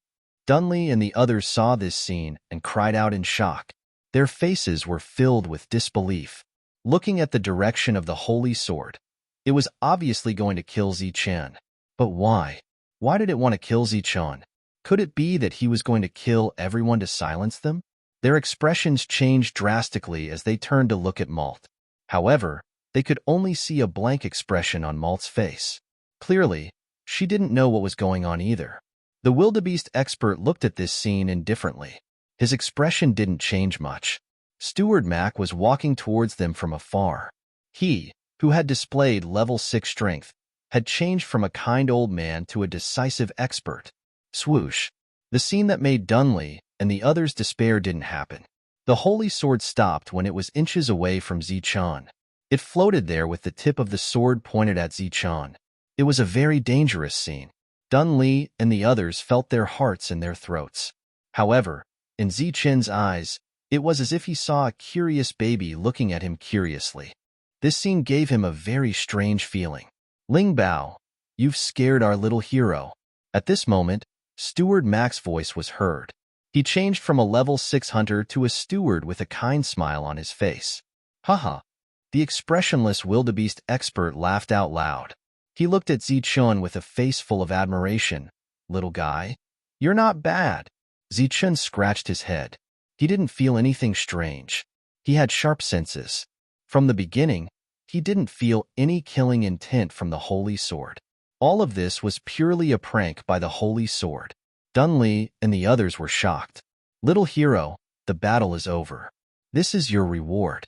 Dunley and the others saw this scene and cried out in shock. Their faces were filled with disbelief. Looking at the direction of the holy sword, it was obviously going to kill Zichun. But why? Why did it want to kill Zichun? Could it be that he was going to kill everyone to silence them? Their expressions changed drastically as they turned to look at Malt. However, they could only see a blank expression on Malt's face. Clearly, she didn't know what was going on either. The wildebeest expert looked at this scene indifferently. His expression didn't change much. Steward Mac was walking towards them from afar. He, who had displayed level 6 strength, had changed from a kind old man to a decisive expert. Swoosh! The scene that made Dunley and the others despair didn't happen. The holy sword stopped when it was inches away from Zichun. It floated there with the tip of the sword pointed at Zichun. It was a very dangerous scene. Dunley and the others felt their hearts in their throats. However, in Zichun's eyes, it was as if he saw a curious baby looking at him curiously. This scene gave him a very strange feeling. Ling Bao, you've scared our little hero. At this moment, Steward Mac's voice was heard. He changed from a level 6 hunter to a steward with a kind smile on his face. Haha. The expressionless wildebeest expert laughed out loud. He looked at Zichun with a face full of admiration. Little guy, you're not bad. Zichun scratched his head. He didn't feel anything strange. He had sharp senses. From the beginning, he didn't feel any killing intent from the holy sword. All of this was purely a prank by the holy sword. Dunley and the others were shocked. Little hero, the battle is over. This is your reward.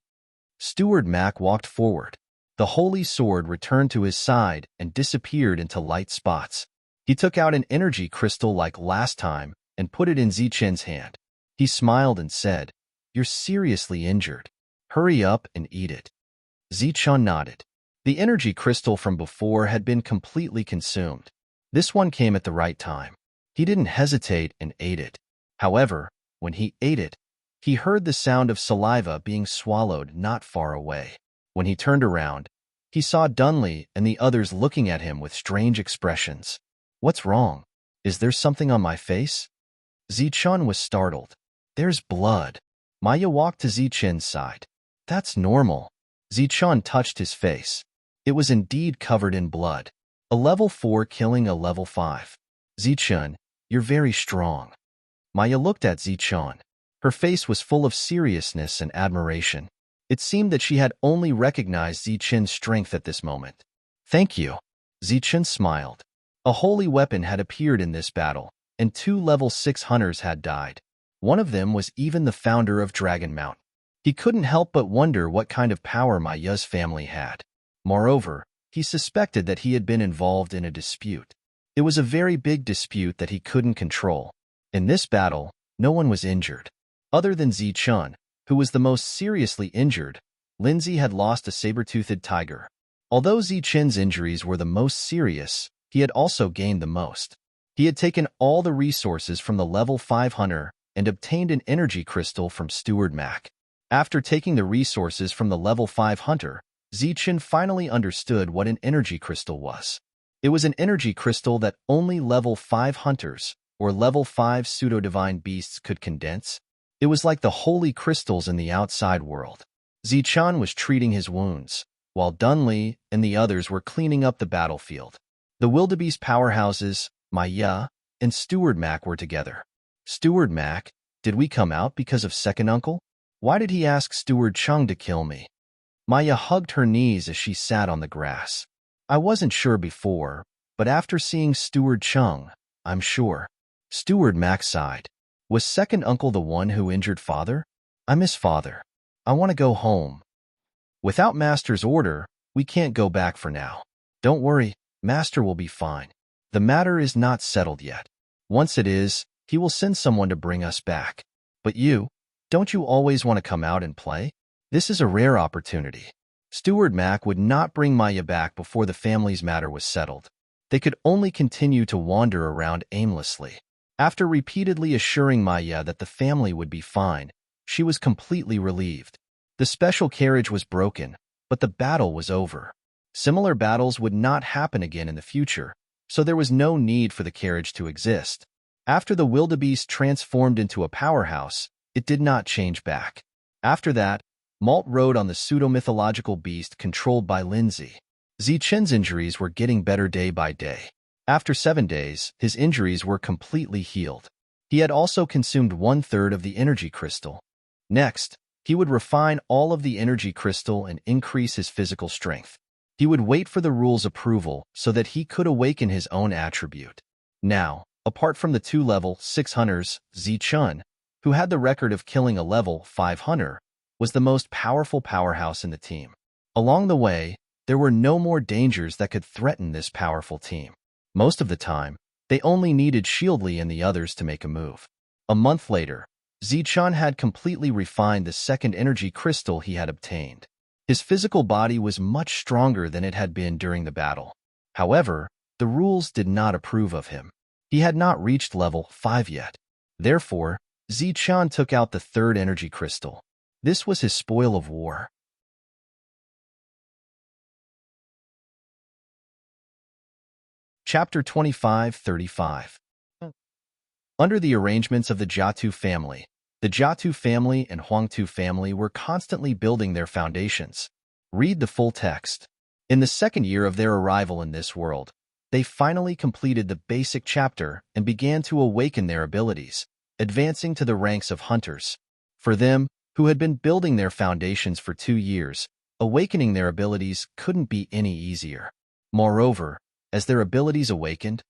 Steward Mac walked forward. The holy sword returned to his side and disappeared into light spots. He took out an energy crystal like last time and put it in Zichun's hand. He smiled and said, "You're seriously injured. Hurry up and eat it." Zichun nodded. The energy crystal from before had been completely consumed. This one came at the right time. He didn't hesitate and ate it. However, when he ate it, he heard the sound of saliva being swallowed not far away. When he turned around, he saw Dunley and the others looking at him with strange expressions. What's wrong? Is there something on my face? Zichun was startled. There's blood. Maya walked to Zichun's side. That's normal. Zichun touched his face. It was indeed covered in blood. A level 4 killing a level 5. Zichun, you're very strong. Maya looked at Zichun. Her face was full of seriousness and admiration. It seemed that she had only recognized Zichun's strength at this moment. Thank you. Zichun smiled. A holy weapon had appeared in this battle, and 2 level 6 hunters had died. One of them was even the founder of Dragon Mountain. He couldn't help but wonder what kind of power Maya's family had. Moreover, he suspected that he had been involved in a dispute. It was a very big dispute that he couldn't control. In this battle, no one was injured. Other than Zichun, who was the most seriously injured, Lindsay had lost a saber-toothed tiger. Although Zichun's injuries were the most serious, he had also gained the most. He had taken all the resources from the level 5 hunter and obtained an energy crystal from Steward Mac. After taking the resources from the level 5 hunter, Zichun finally understood what an energy crystal was. It was an energy crystal that only level 5 hunters or level 5 pseudo-divine beasts could condense. It was like the holy crystals in the outside world. Zichun was treating his wounds, while Dunley and the others were cleaning up the battlefield. The wildebeest powerhouses, Maya, and Steward Mac were together. Steward Mac, did we come out because of Second Uncle? Why did he ask Steward Chung to kill me? Maya hugged her knees as she sat on the grass. I wasn't sure before, but after seeing Steward Chung, I'm sure. Steward Mac sighed. Was Second Uncle the one who injured Father? I miss Father. I want to go home. Without Master's order, we can't go back for now. Don't worry, Master will be fine. The matter is not settled yet. Once it is, he will send someone to bring us back. But you, don't you always want to come out and play? This is a rare opportunity. Steward Mac would not bring Maya back before the family's matter was settled. They could only continue to wander around aimlessly. After repeatedly assuring Maya that the family would be fine, she was completely relieved. The special carriage was broken, but the battle was over. Similar battles would not happen again in the future, so there was no need for the carriage to exist. After the wildebeest transformed into a powerhouse, it did not change back. After that, Malt rode on the pseudo-mythological beast controlled by Lindsay. Zichen's injuries were getting better day by day. After 7 days, his injuries were completely healed. He had also consumed 1/3 of the energy crystal. Next, he would refine all of the energy crystal and increase his physical strength. He would wait for the rule's approval so that he could awaken his own attribute. Now, apart from the 2 level 6 hunters, Zichen, who had the record of killing a level 5 hunter, was the most powerful powerhouse in the team. Along the way, there were no more dangers that could threaten this powerful team. Most of the time, they only needed Shieldly and the others to make a move. A month later, Zichen had completely refined the second energy crystal he had obtained. His physical body was much stronger than it had been during the battle. However, the rules did not approve of him. He had not reached level 5 yet. Therefore, Zichen took out the third energy crystal. This was his spoil of war. Chapter 25-35. Under the arrangements of the Jiatu family, the Jiatu family and Huangtu family were constantly building their foundations. Read the full text. In the second year of their arrival in this world, they finally completed the basic chapter and began to awaken their abilities, advancing to the ranks of hunters. For them, who had been building their foundations for 2 years, awakening their abilities couldn't be any easier. Moreover, as their abilities awakened,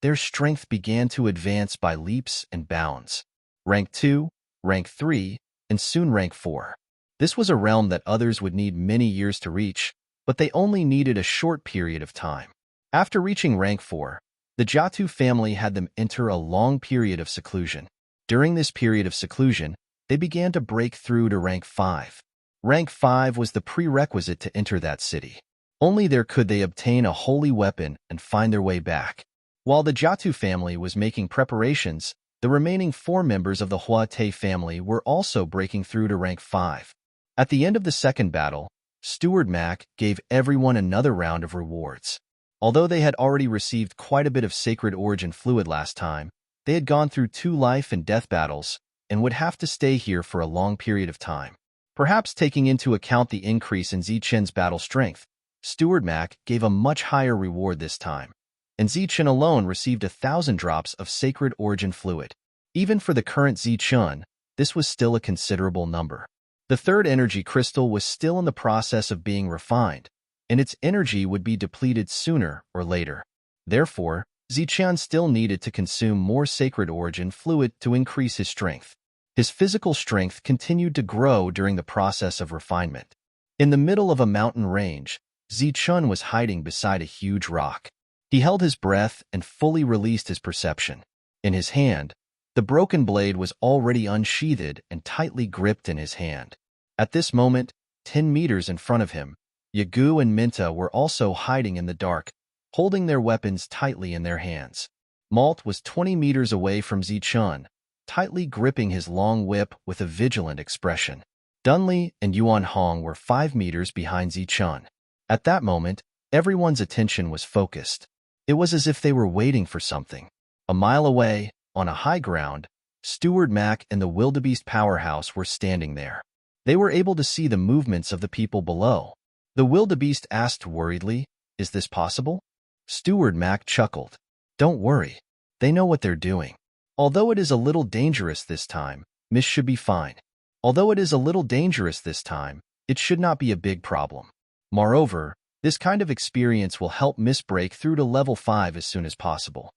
their strength began to advance by leaps and bounds. Rank 2, Rank 3, and soon Rank 4. This was a realm that others would need many years to reach, but they only needed a short period of time. After reaching Rank 4, the Jiatu family had them enter a long period of seclusion. During this period of seclusion, they began to break through to Rank 5. Rank 5 was the prerequisite to enter that city. Only there could they obtain a holy weapon and find their way back. While the Jiatu family was making preparations, the remaining 4 members of the Huate family were also breaking through to Rank 5. At the end of the second battle, Steward Mac gave everyone another round of rewards. Although they had already received quite a bit of sacred origin fluid last time, they had gone through 2 life and death battles and would have to stay here for a long period of time. Perhaps taking into account the increase in Zichen's battle strength, Steward Mac gave a much higher reward this time, and Zichen alone received 1,000 drops of sacred origin fluid. Even for the current Zichen, this was still a considerable number. The third energy crystal was still in the process of being refined, and its energy would be depleted sooner or later. Therefore, Zichen still needed to consume more sacred origin fluid to increase his strength. His physical strength continued to grow during the process of refinement. In the middle of a mountain range, Zichen was hiding beside a huge rock. He held his breath and fully released his perception. In his hand, the broken blade was already unsheathed and tightly gripped in his hand. At this moment, 10 meters in front of him, Yagu and Minta were also hiding in the dark, holding their weapons tightly in their hands. Malt was 20 meters away from Zichen, tightly gripping his long whip with a vigilant expression. Dunley and Yuan Hong were 5 meters behind Zichen. At that moment, everyone's attention was focused. It was as if they were waiting for something. A mile away, on a high ground, Steward Mac and the wildebeest powerhouse were standing there. They were able to see the movements of the people below. The wildebeest asked worriedly, "Is this possible?" Steward Mac chuckled. "Don't worry. They know what they're doing. Although it is a little dangerous this time, Miss should be fine. Although it is a little dangerous this time, it should not be a big problem. Moreover, this kind of experience will help Miss break through to level 5 as soon as possible."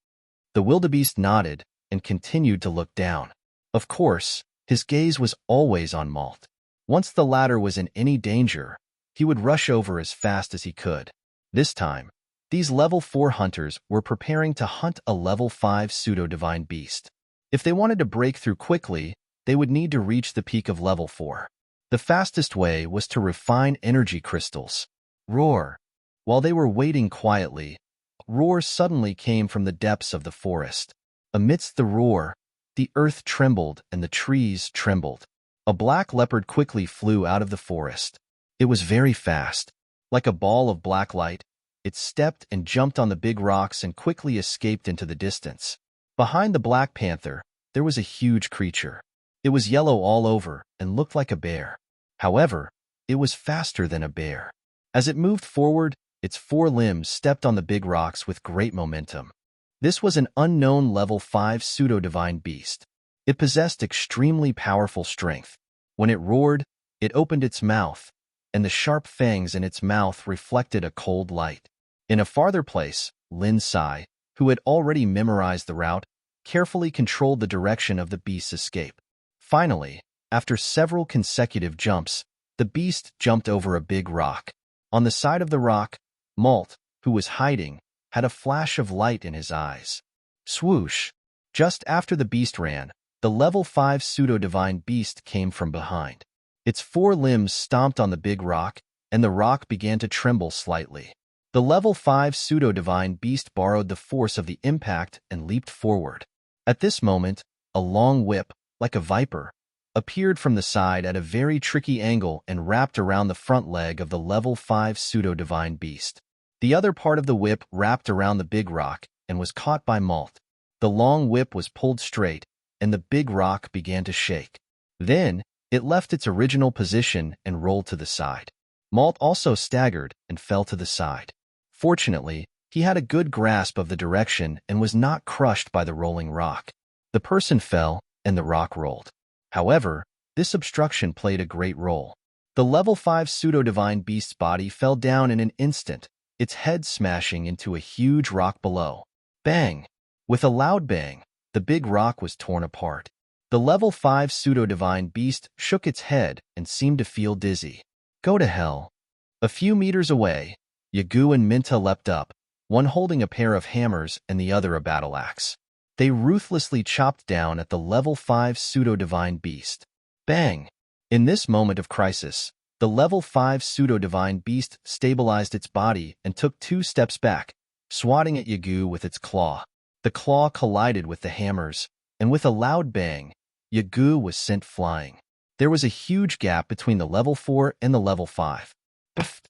The wildebeest nodded and continued to look down. Of course, his gaze was always on Malt. Once the latter was in any danger, he would rush over as fast as he could. This time, these level 4 hunters were preparing to hunt a level 5 pseudo-divine beast. If they wanted to break through quickly, they would need to reach the peak of level 4. The fastest way was to refine energy crystals. Roar! While they were waiting quietly, a roar suddenly came from the depths of the forest. Amidst the roar, the earth trembled and the trees trembled. A black leopard quickly flew out of the forest. It was very fast. Like a ball of black light, it stepped and jumped on the big rocks and quickly escaped into the distance. Behind the Black Panther, there was a huge creature. It was yellow all over and looked like a bear. However, it was faster than a bear. As it moved forward, its 4 limbs stepped on the big rocks with great momentum. This was an unknown level 5 pseudo-divine beast. It possessed extremely powerful strength. When it roared, it opened its mouth, and the sharp fangs in its mouth reflected a cold light. In a farther place, Lin Sai, who had already memorized the route, carefully controlled the direction of the beast's escape. Finally, after several consecutive jumps, the beast jumped over a big rock. On the side of the rock, Malt, who was hiding, had a flash of light in his eyes. Swoosh! Just after the beast ran, the level 5 pseudo-divine beast came from behind. Its 4 limbs stomped on the big rock, and the rock began to tremble slightly. The level 5 pseudo-divine beast borrowed the force of the impact and leaped forward. At this moment, a long whip, like a viper, appeared from the side at a very tricky angle and wrapped around the front leg of the level 5 pseudo-divine beast. The other part of the whip wrapped around the big rock and was caught by Malt. The long whip was pulled straight, and the big rock began to shake. Then, it left its original position and rolled to the side. Malt also staggered and fell to the side. Fortunately, he had a good grasp of the direction and was not crushed by the rolling rock. The person fell, and the rock rolled. However, this obstruction played a great role. The level 5 pseudo-divine beast's body fell down in an instant, its head smashing into a huge rock below. Bang! With a loud bang, the big rock was torn apart. The level 5 pseudo-divine beast shook its head and seemed to feel dizzy. Go to hell. A few meters away, Yagu and Minta leapt up, one holding a pair of hammers and the other a battle axe. They ruthlessly chopped down at the level 5 pseudo-divine beast. Bang! In this moment of crisis, the level 5 pseudo-divine beast stabilized its body and took 2 steps back, swatting at Yagu with its claw. The claw collided with the hammers, and with a loud bang, Yagu was sent flying. There was a huge gap between the level 4 and the level 5. Pfft!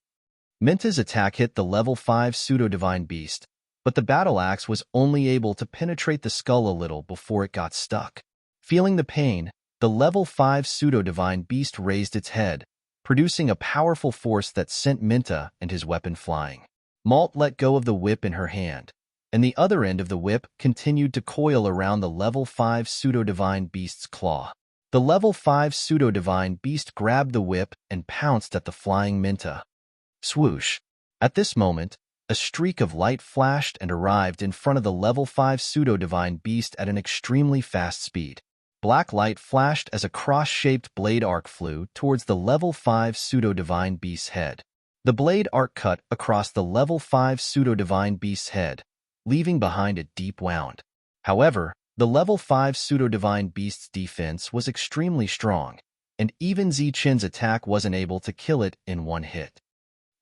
Minta's attack hit the level 5 pseudo-divine beast, but the battle axe was only able to penetrate the skull a little before it got stuck. Feeling the pain, the level 5 pseudo-divine beast raised its head, producing a powerful force that sent Minta and his weapon flying. Malt let go of the whip in her hand, and the other end of the whip continued to coil around the level 5 pseudo-divine beast's claw. The level 5 pseudo-divine beast grabbed the whip and pounced at the flying Minta. Swoosh! At this moment, a streak of light flashed and arrived in front of the level 5 pseudo-divine beast at an extremely fast speed. Black light flashed as a cross-shaped blade arc flew towards the level 5 pseudo-divine beast's head. The blade arc cut across the level 5 pseudo-divine beast's head, leaving behind a deep wound. However, the level 5 pseudo-divine beast's defense was extremely strong, and even Zichen's attack wasn't able to kill it in one hit.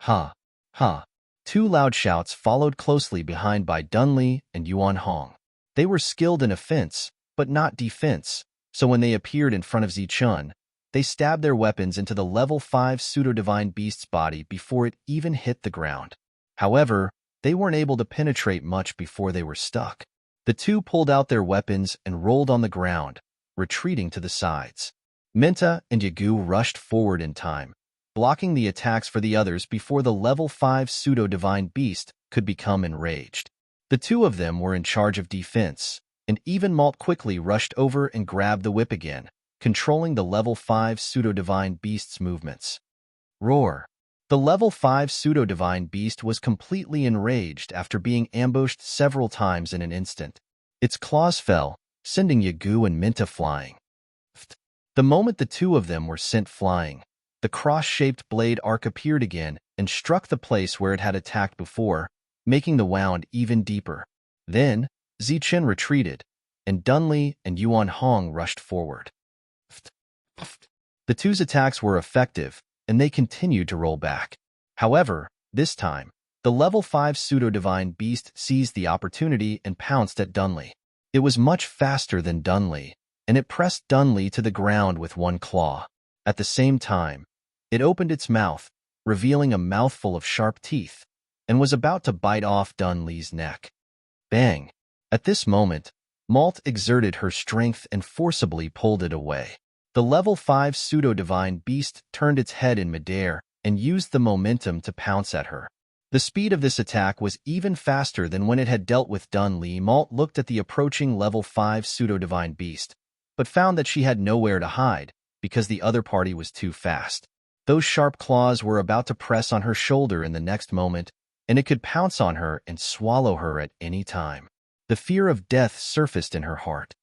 Ha! Ha! 2 loud shouts followed closely behind by Dunley and Yuan Hong. They were skilled in offense, but not defense, so when they appeared in front of Zichen, they stabbed their weapons into the level 5 pseudo-divine beast's body before it even hit the ground. However, they weren't able to penetrate much before they were stuck. The 2 pulled out their weapons and rolled on the ground, retreating to the sides. Minta and Yagu rushed forward in time, blocking the attacks for the others before the level 5 pseudo-divine beast could become enraged. The 2 of them were in charge of defense, and even Malt quickly rushed over and grabbed the whip again, controlling the level 5 pseudo-divine beast's movements. Roar! The level 5 pseudo-divine beast was completely enraged after being ambushed several times in an instant. Its claws fell, sending Yagu and Minta flying. The moment the 2 of them were sent flying, the cross-shaped blade arc appeared again and struck the place where it had attacked before, making the wound even deeper. Then, Zichen retreated, and Dunley and Yuan Hong rushed forward. The 2's attacks were effective, and they continued to roll back. However, this time, the level 5 pseudo-divine beast seized the opportunity and pounced at Dunley. It was much faster than Dunley, and it pressed Dunley to the ground with one claw. At the same time, it opened its mouth, revealing a mouthful of sharp teeth, and was about to bite off Dunlee's neck. Bang! At this moment, Malt exerted her strength and forcibly pulled it away. The level 5 pseudo-divine beast turned its head in midair and used the momentum to pounce at her. The speed of this attack was even faster than when it had dealt with Dunlee. Malt looked at the approaching level 5 pseudo-divine beast, but found that she had nowhere to hide because the other party was too fast. Those sharp claws were about to press on her shoulder in the next moment, and it could pounce on her and swallow her at any time. The fear of death surfaced in her heart.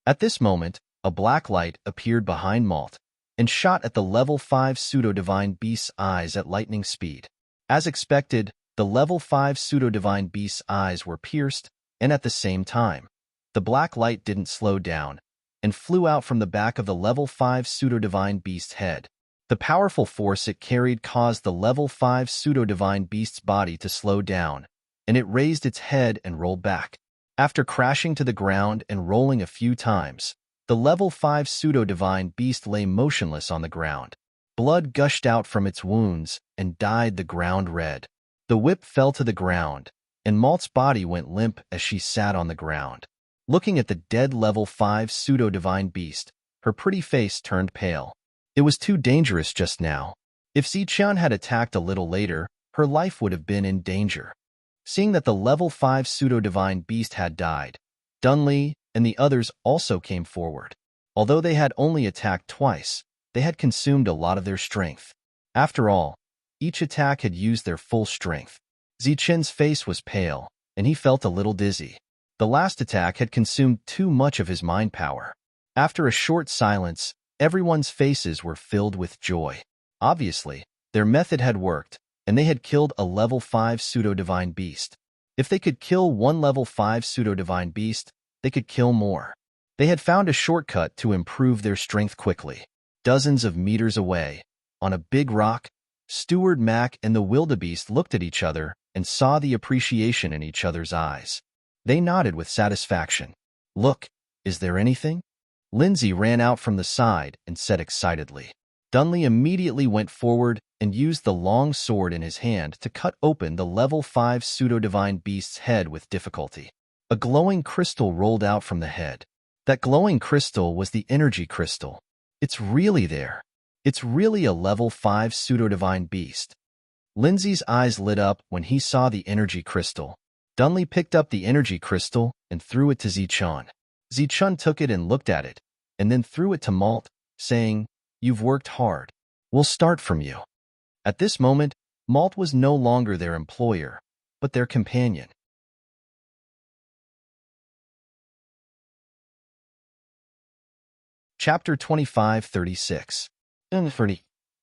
At this moment, a black light appeared behind Malt and shot at the level 5 pseudo-divine beast's eyes at lightning speed. As expected, the level 5 pseudo-divine beast's eyes were pierced, and at the same time, the black light didn't slow down and flew out from the back of the level 5 pseudo-divine beast's head. The powerful force it carried caused the level 5 pseudo-divine beast's body to slow down, and it raised its head and rolled back. After crashing to the ground and rolling a few times, the level 5 pseudo-divine beast lay motionless on the ground. Blood gushed out from its wounds and dyed the ground red. The whip fell to the ground, and Malt's body went limp as she sat on the ground. Looking at the dead level 5 pseudo-divine beast, her pretty face turned pale. It was too dangerous just now. If Zichun had attacked a little later, her life would have been in danger. Seeing that the level 5 pseudo-divine beast had died, Dunlee and the others also came forward. Although they had only attacked twice, they had consumed a lot of their strength. After all, each attack had used their full strength. Zichun's face was pale, and he felt a little dizzy. The last attack had consumed too much of his mind power. After a short silence, everyone's faces were filled with joy. Obviously, their method had worked, and they had killed a level 5 pseudo-divine beast. If they could kill one level 5 pseudo-divine beast, they could kill more. They had found a shortcut to improve their strength quickly. Dozens of meters away, on a big rock, Steward Mac and the wildebeest looked at each other and saw the appreciation in each other's eyes. They nodded with satisfaction. "Look, is there anything?" Lindsay ran out from the side and said excitedly. Dunlee immediately went forward and used the long sword in his hand to cut open the level 5 pseudo-divine beast's head with difficulty. A glowing crystal rolled out from the head. That glowing crystal was the energy crystal. It's really there. It's really a level 5 pseudo-divine beast. Lindsay's eyes lit up when he saw the energy crystal. Dunlee picked up the energy crystal and threw it to Zichun. Zichun took it and looked at it, and then threw it to Malt, saying, "You've worked hard. We'll start from you." At this moment, Malt was no longer their employer, but their companion. Chapter 25:36.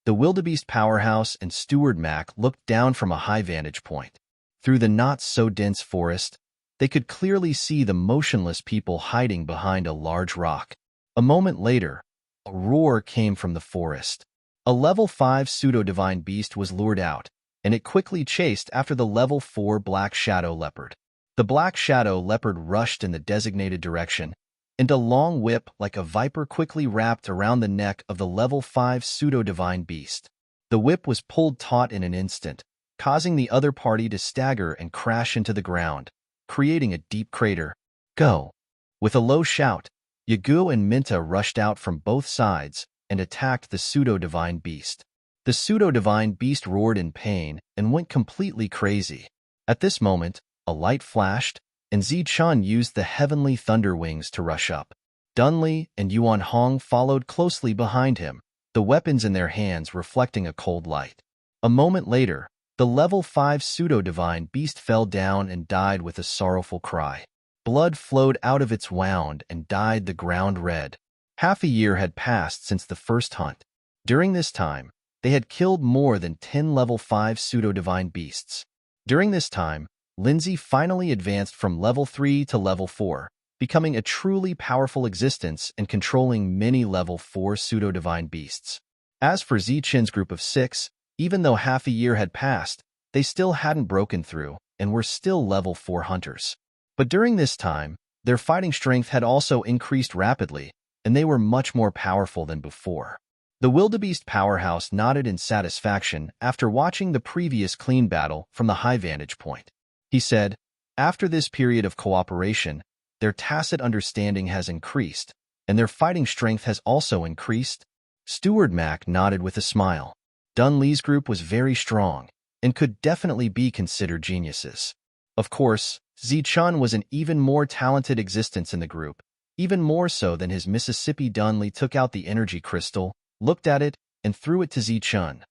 The wildebeest powerhouse and Steward Mac looked down from a high vantage point. Through the not-so-dense forest, they could clearly see the motionless people hiding behind a large rock. A moment later, a roar came from the forest. A level 5 pseudo-divine beast was lured out, and it quickly chased after the level 4 black shadow leopard. The black shadow leopard rushed in the designated direction, and a long whip like a viper quickly wrapped around the neck of the level 5 pseudo-divine beast. The whip was pulled taut in an instant, causing the other party to stagger and crash into the ground, creating a deep crater. "Go!" With a low shout, Yagu and Minta rushed out from both sides and attacked the pseudo-divine beast. The pseudo-divine beast roared in pain and went completely crazy. At this moment, a light flashed, and Zichun used the heavenly thunder wings to rush up. Dunlee and Yuan Hong followed closely behind him, the weapons in their hands reflecting a cold light. A moment later, the level 5 pseudo-divine beast fell down and died with a sorrowful cry. Blood flowed out of its wound and dyed the ground red. Half a year had passed since the first hunt. During this time, they had killed more than 10 level 5 pseudo-divine beasts. During this time, Lindsay finally advanced from level 3 to level 4, becoming a truly powerful existence and controlling many level 4 pseudo-divine beasts. As for Zichun's group of 6, even though half a year had passed, they still hadn't broken through and were still level 4 hunters. But during this time, their fighting strength had also increased rapidly, and they were much more powerful than before. The wildebeest powerhouse nodded in satisfaction after watching the previous clean battle from the high vantage point. He said, after this period of cooperation, their tacit understanding has increased, and their fighting strength has also increased. Steward Mac nodded with a smile. Dunlee's group was very strong, and could definitely be considered geniuses. Of course, Zichun was an even more talented existence in the group, even more so than his Mississippi. Dunlee took out the energy crystal, looked at it, and threw it to Zichun.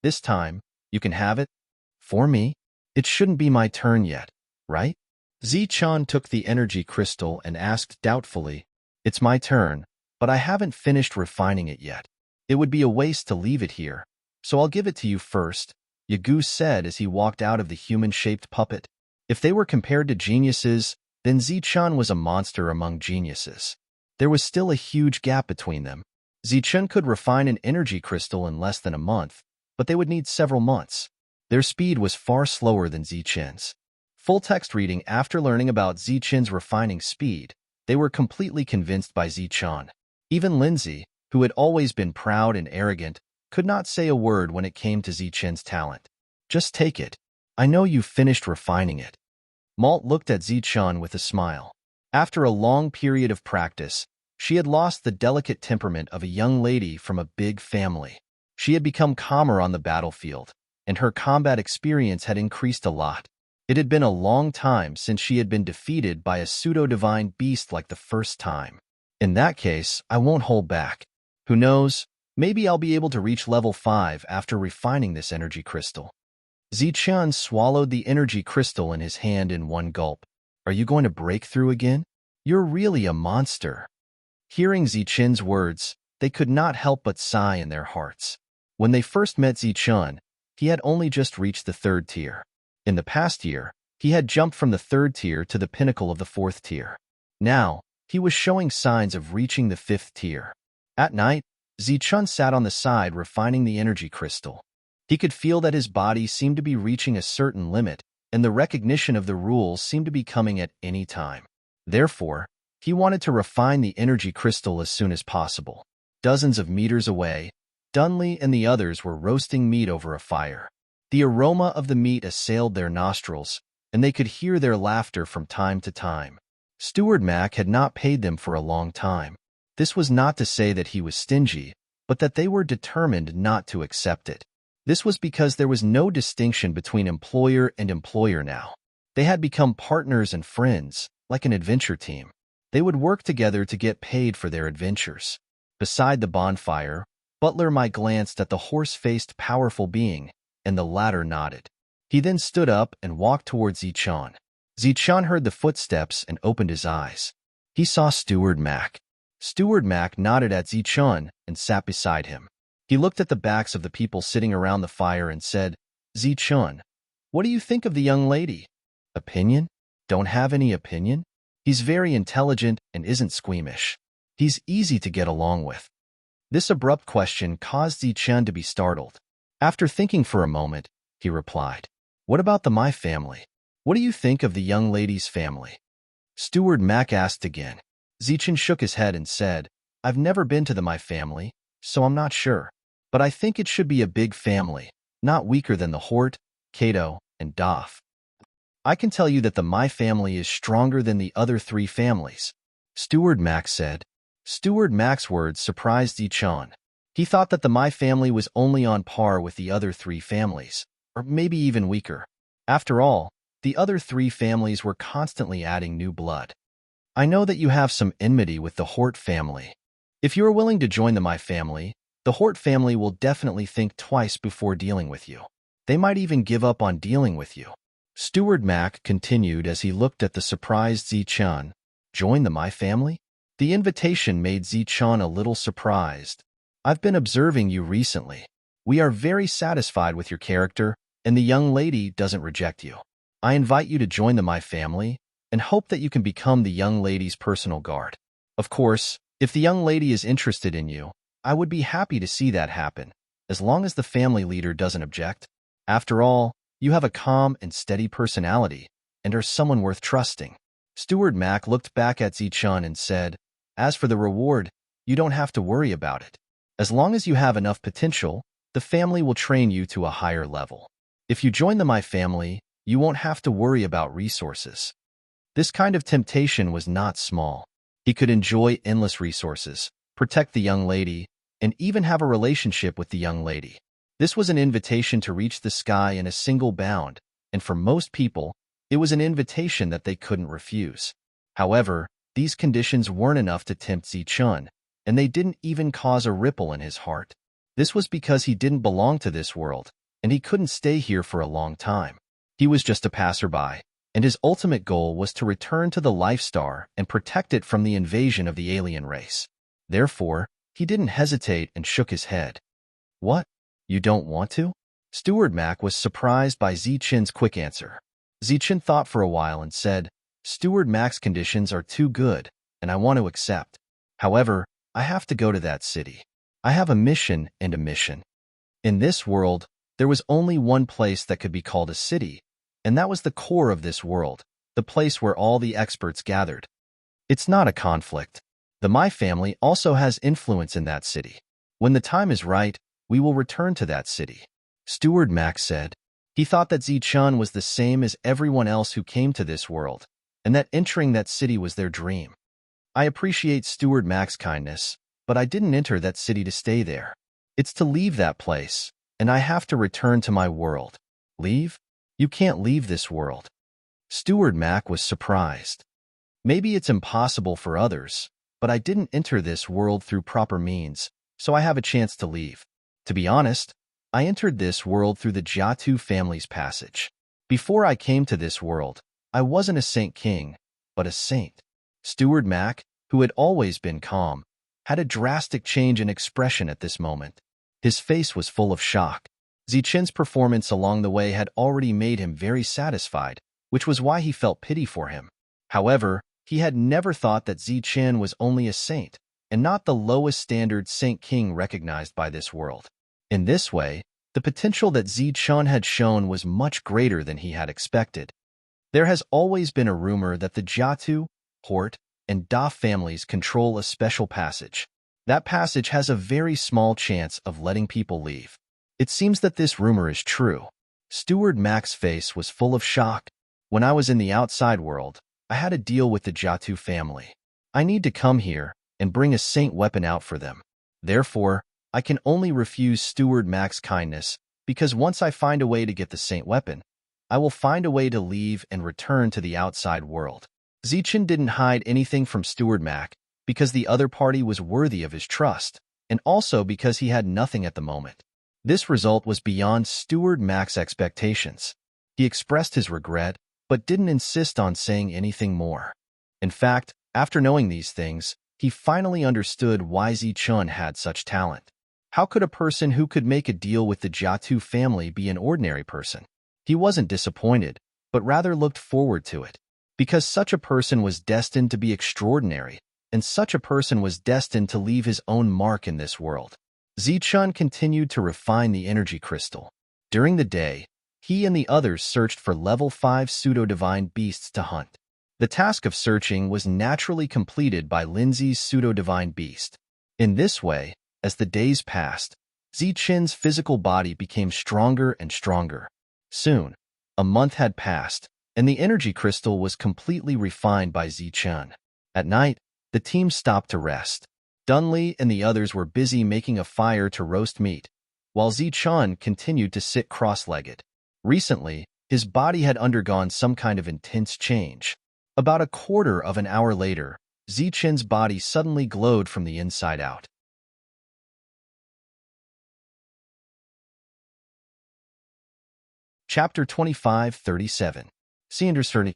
This time, you can have it. For me? It shouldn't be my turn yet, right? Zichun took the energy crystal and asked doubtfully, it's my turn, but I haven't finished refining it yet. It would be a waste to leave it here, so I'll give it to you first, Yagu said as he walked out of the human-shaped puppet. If they were compared to geniuses, then Zichun was a monster among geniuses. There was still a huge gap between them. Zichun could refine an energy crystal in less than a month, but they would need several months. Their speed was far slower than Zichun's. Full text reading. After learning about Zichun's refining speed, they were completely convinced by Zichun. Even Lindsay, who had always been proud and arrogant, could not say a word when it came to Zichun's talent. Just take it. I know you've finished refining it. Malt looked at Zichun with a smile. After a long period of practice, she had lost the delicate temperament of a young lady from a big family. She had become calmer on the battlefield, and her combat experience had increased a lot. It had been a long time since she had been defeated by a pseudo-divine beast like the first time. In that case, I won't hold back. Who knows, maybe I'll be able to reach level 5 after refining this energy crystal. Zichun swallowed the energy crystal in his hand in one gulp. Are you going to break through again? You're really a monster. Hearing Zichun's words, they could not help but sigh in their hearts. When they first met Zichun, he had only just reached the 3rd tier. In the past year, he had jumped from the 3rd tier to the pinnacle of the 4th tier. Now, he was showing signs of reaching the 5th tier. At night, Zichun sat on the side refining the energy crystal. He could feel that his body seemed to be reaching a certain limit, and the recognition of the rules seemed to be coming at any time. Therefore, he wanted to refine the energy crystal as soon as possible. Dozens of meters away, Dunlee and the others were roasting meat over a fire. The aroma of the meat assailed their nostrils, and they could hear their laughter from time to time. Steward Mac had not paid them for a long time. This was not to say that he was stingy, but that they were determined not to accept it. This was because there was no distinction between employer and employer now. They had become partners and friends, like an adventure team. They would work together to get paid for their adventures. Beside the bonfire, Butler Mike glanced at the horse-faced powerful being, and the latter nodded. He then stood up and walked towards Zichun. Zichun heard the footsteps and opened his eyes. He saw Steward Mac. Steward Mac nodded at Zichun and sat beside him. He looked at the backs of the people sitting around the fire and said, Zichun, what do you think of the young lady? Opinion? Don't have any opinion? He's very intelligent and isn't squeamish. He's easy to get along with. This abrupt question caused Zichun to be startled. After thinking for a moment, he replied, what about the My family? What do you think of the young lady's family? Steward Mac asked again. Zichun shook his head and said, I've never been to the My family, so I'm not sure. But I think it should be a big family, not weaker than the Hort, Cato, and Doff. I can tell you that the My family is stronger than the other 3 families, Steward Mac said. Steward Mac's words surprised Zichun. He thought that the My family was only on par with the other 3 families, or maybe even weaker. After all, the other 3 families were constantly adding new blood. I know that you have some enmity with the Hort family. If you are willing to join the My family, the Hort family will definitely think twice before dealing with you. They might even give up on dealing with you. Steward Mac continued as he looked at the surprised Zichun. Join the My family? The invitation made Zichun a little surprised. I've been observing you recently. We are very satisfied with your character, and the young lady doesn't reject you. I invite you to join the My family, and hope that you can become the young lady's personal guard. Of course, if the young lady is interested in you, I would be happy to see that happen, as long as the family leader doesn't object. After all, you have a calm and steady personality, and are someone worth trusting. Steward Mac looked back at Zichun and said, as for the reward, you don't have to worry about it. As long as you have enough potential, the family will train you to a higher level. If you join the My family, you won't have to worry about resources. This kind of temptation was not small. He could enjoy endless resources, protect the young lady, and even have a relationship with the young lady. This was an invitation to reach the sky in a single bound, and for most people, it was an invitation that they couldn't refuse. However, these conditions weren't enough to tempt Zichun, and they didn't even cause a ripple in his heart. This was because he didn't belong to this world, and he couldn't stay here for a long time. He was just a passerby, and his ultimate goal was to return to the Life Star and protect it from the invasion of the alien race. Therefore, he didn't hesitate and shook his head. What? You don't want to? Steward Mac was surprised by Zichun's quick answer. Zichun thought for a while and said, Steward Mac's conditions are too good, and I want to accept. However, I have to go to that city. I have a mission and a mission. In this world, there was only one place that could be called a city, and that was the core of this world, the place where all the experts gathered. It's not a conflict. The My family also has influence in that city. When the time is right, we will return to that city. Steward Mac said. He thought that Zichun was the same as everyone else who came to this world, and that entering that city was their dream. I appreciate Steward Mac's kindness, but I didn't enter that city to stay there. It's to leave that place, and I have to return to my world. Leave? You can't leave this world. Steward Mac was surprised. Maybe it's impossible for others, but I didn't enter this world through proper means, so I have a chance to leave. To be honest, I entered this world through the Jiatu family's passage. Before I came to this world, I wasn't a Saint King, but a saint. Steward Mac, who had always been calm, had a drastic change in expression at this moment. His face was full of shock. Zichun's performance along the way had already made him very satisfied, which was why he felt pity for him. However, he had never thought that Zichun was only a saint, and not the lowest standard Saint King recognized by this world. In this way, the potential that Zichun had shown was much greater than he had expected. There has always been a rumor that the Jiatu, Hort, and Da families control a special passage. That passage has a very small chance of letting people leave. It seems that this rumor is true. Steward Mac's face was full of shock. When I was in the outside world, I had a deal with the Jiatu family. I need to come here and bring a saint weapon out for them. Therefore, I can only refuse Steward Mac's kindness, because once I find a way to get the saint weapon, I will find a way to leave and return to the outside world. Zichun didn't hide anything from Steward Mac, because the other party was worthy of his trust, and also because he had nothing at the moment. This result was beyond Steward Mac's expectations. He expressed his regret, but didn't insist on saying anything more. In fact, after knowing these things, he finally understood why Zichun had such talent. How could a person who could make a deal with the Jiatu family be an ordinary person? He wasn't disappointed, but rather looked forward to it. Because such a person was destined to be extraordinary, and such a person was destined to leave his own mark in this world. Zichun continued to refine the energy crystal. During the day, he and the others searched for level 5 pseudo-divine beasts to hunt. The task of searching was naturally completed by Lindsay's pseudo-divine beast. In this way, as the days passed, Zichun's physical body became stronger and stronger. Soon, a month had passed, and the energy crystal was completely refined by Zichun. At night, the team stopped to rest. Dunley and the others were busy making a fire to roast meat, while Zichun continued to sit cross-legged. Recently, his body had undergone some kind of intense change. About a quarter of an hour later, Zichun's body suddenly glowed from the inside out. Chapter 25:37. Sanders30.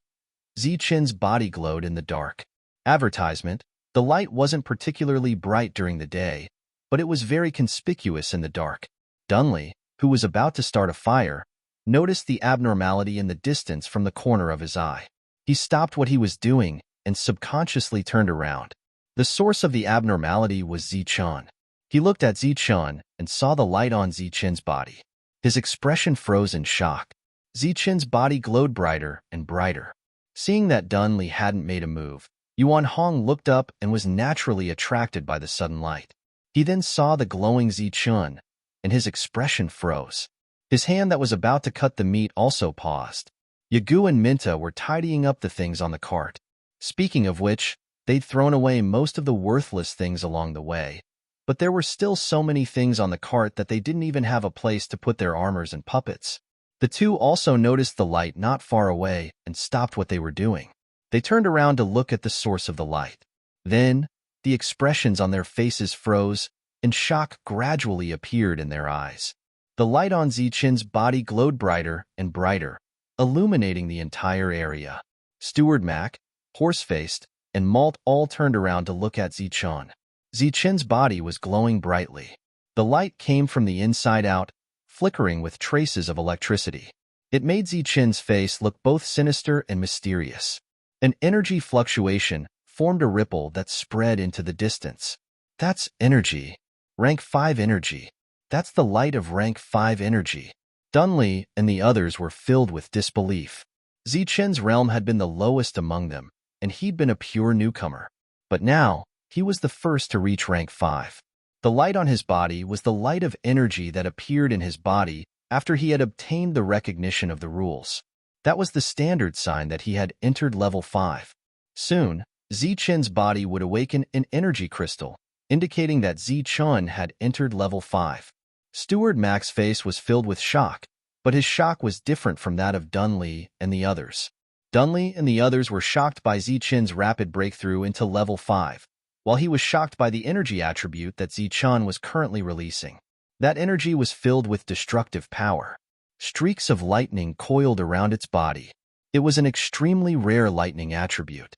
Zichun's body glowed in the dark. Advertisement. The light wasn't particularly bright during the day, but it was very conspicuous in the dark. Dunley, who was about to start a fire, noticed the abnormality in the distance from the corner of his eye. He stopped what he was doing and subconsciously turned around. The source of the abnormality was Zichun. He looked at Zichun and saw the light on Zichun's body. His expression froze in shock. Zichun's body glowed brighter and brighter. Seeing that Dunley hadn't made a move, Yuan Hong looked up and was naturally attracted by the sudden light. He then saw the glowing Zichun, and his expression froze. His hand that was about to cut the meat also paused. Yagu and Minta were tidying up the things on the cart. Speaking of which, they'd thrown away most of the worthless things along the way, but there were still so many things on the cart that they didn't even have a place to put their armors and puppets. The two also noticed the light not far away and stopped what they were doing. They turned around to look at the source of the light. Then, the expressions on their faces froze, and shock gradually appeared in their eyes. The light on Zichun's body glowed brighter and brighter, illuminating the entire area. Steward Mac, Horsefaced, and Malt all turned around to look at Zichun. Zichun's body was glowing brightly. The light came from the inside out, flickering with traces of electricity. It made Zichun's face look both sinister and mysterious. An energy fluctuation formed a ripple that spread into the distance. That's energy. Rank 5 energy. That's the light of rank 5 energy. Dunley and the others were filled with disbelief. Zichun's realm had been the lowest among them, and he'd been a pure newcomer. But now, he was the first to reach rank 5. The light on his body was the light of energy that appeared in his body after he had obtained the recognition of the rules. That was the standard sign that he had entered level 5. Soon, Zichun's body would awaken an energy crystal, indicating that Zichun had entered level 5. Steward Mac's face was filled with shock, but his shock was different from that of Dunley and the others. Dunley and the others were shocked by Zichun's rapid breakthrough into level 5, while he was shocked by the energy attribute that Zichun was currently releasing. That energy was filled with destructive power. Streaks of lightning coiled around its body. It was an extremely rare lightning attribute.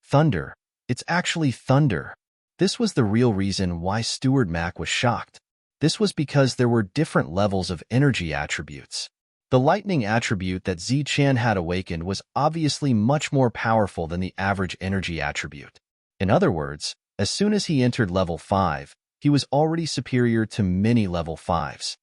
Thunder. It's actually thunder. This was the real reason why Steward Mac was shocked. This was because there were different levels of energy attributes. The lightning attribute that Zichun had awakened was obviously much more powerful than the average energy attribute. In other words, as soon as he entered level 5, he was already superior to many level 5s.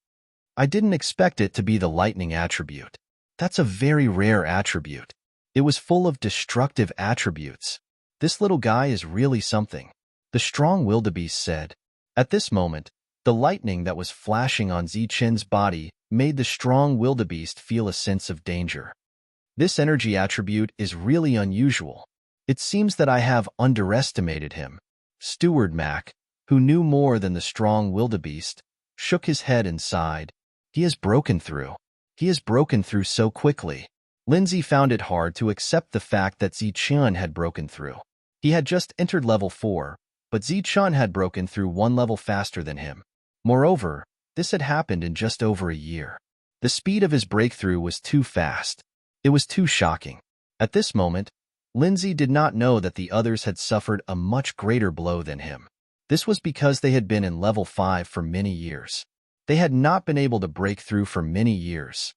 I didn't expect it to be the lightning attribute. That's a very rare attribute. It was full of destructive attributes. This little guy is really something, the strong wildebeest said. At this moment, the lightning that was flashing on Zichun's body made the strong wildebeest feel a sense of danger. This energy attribute is really unusual. It seems that I have underestimated him. Steward Mac, who knew more than the strong wildebeest, shook his head and sighed. He has broken through. He has broken through so quickly. Lindsay found it hard to accept the fact that Zichun had broken through. He had just entered level 4, but Zichun had broken through one level faster than him. Moreover, this had happened in just over a year. The speed of his breakthrough was too fast. It was too shocking. At this moment, Lindsay did not know that the others had suffered a much greater blow than him. This was because they had been in level 5 for many years. They had not been able to break through for many years.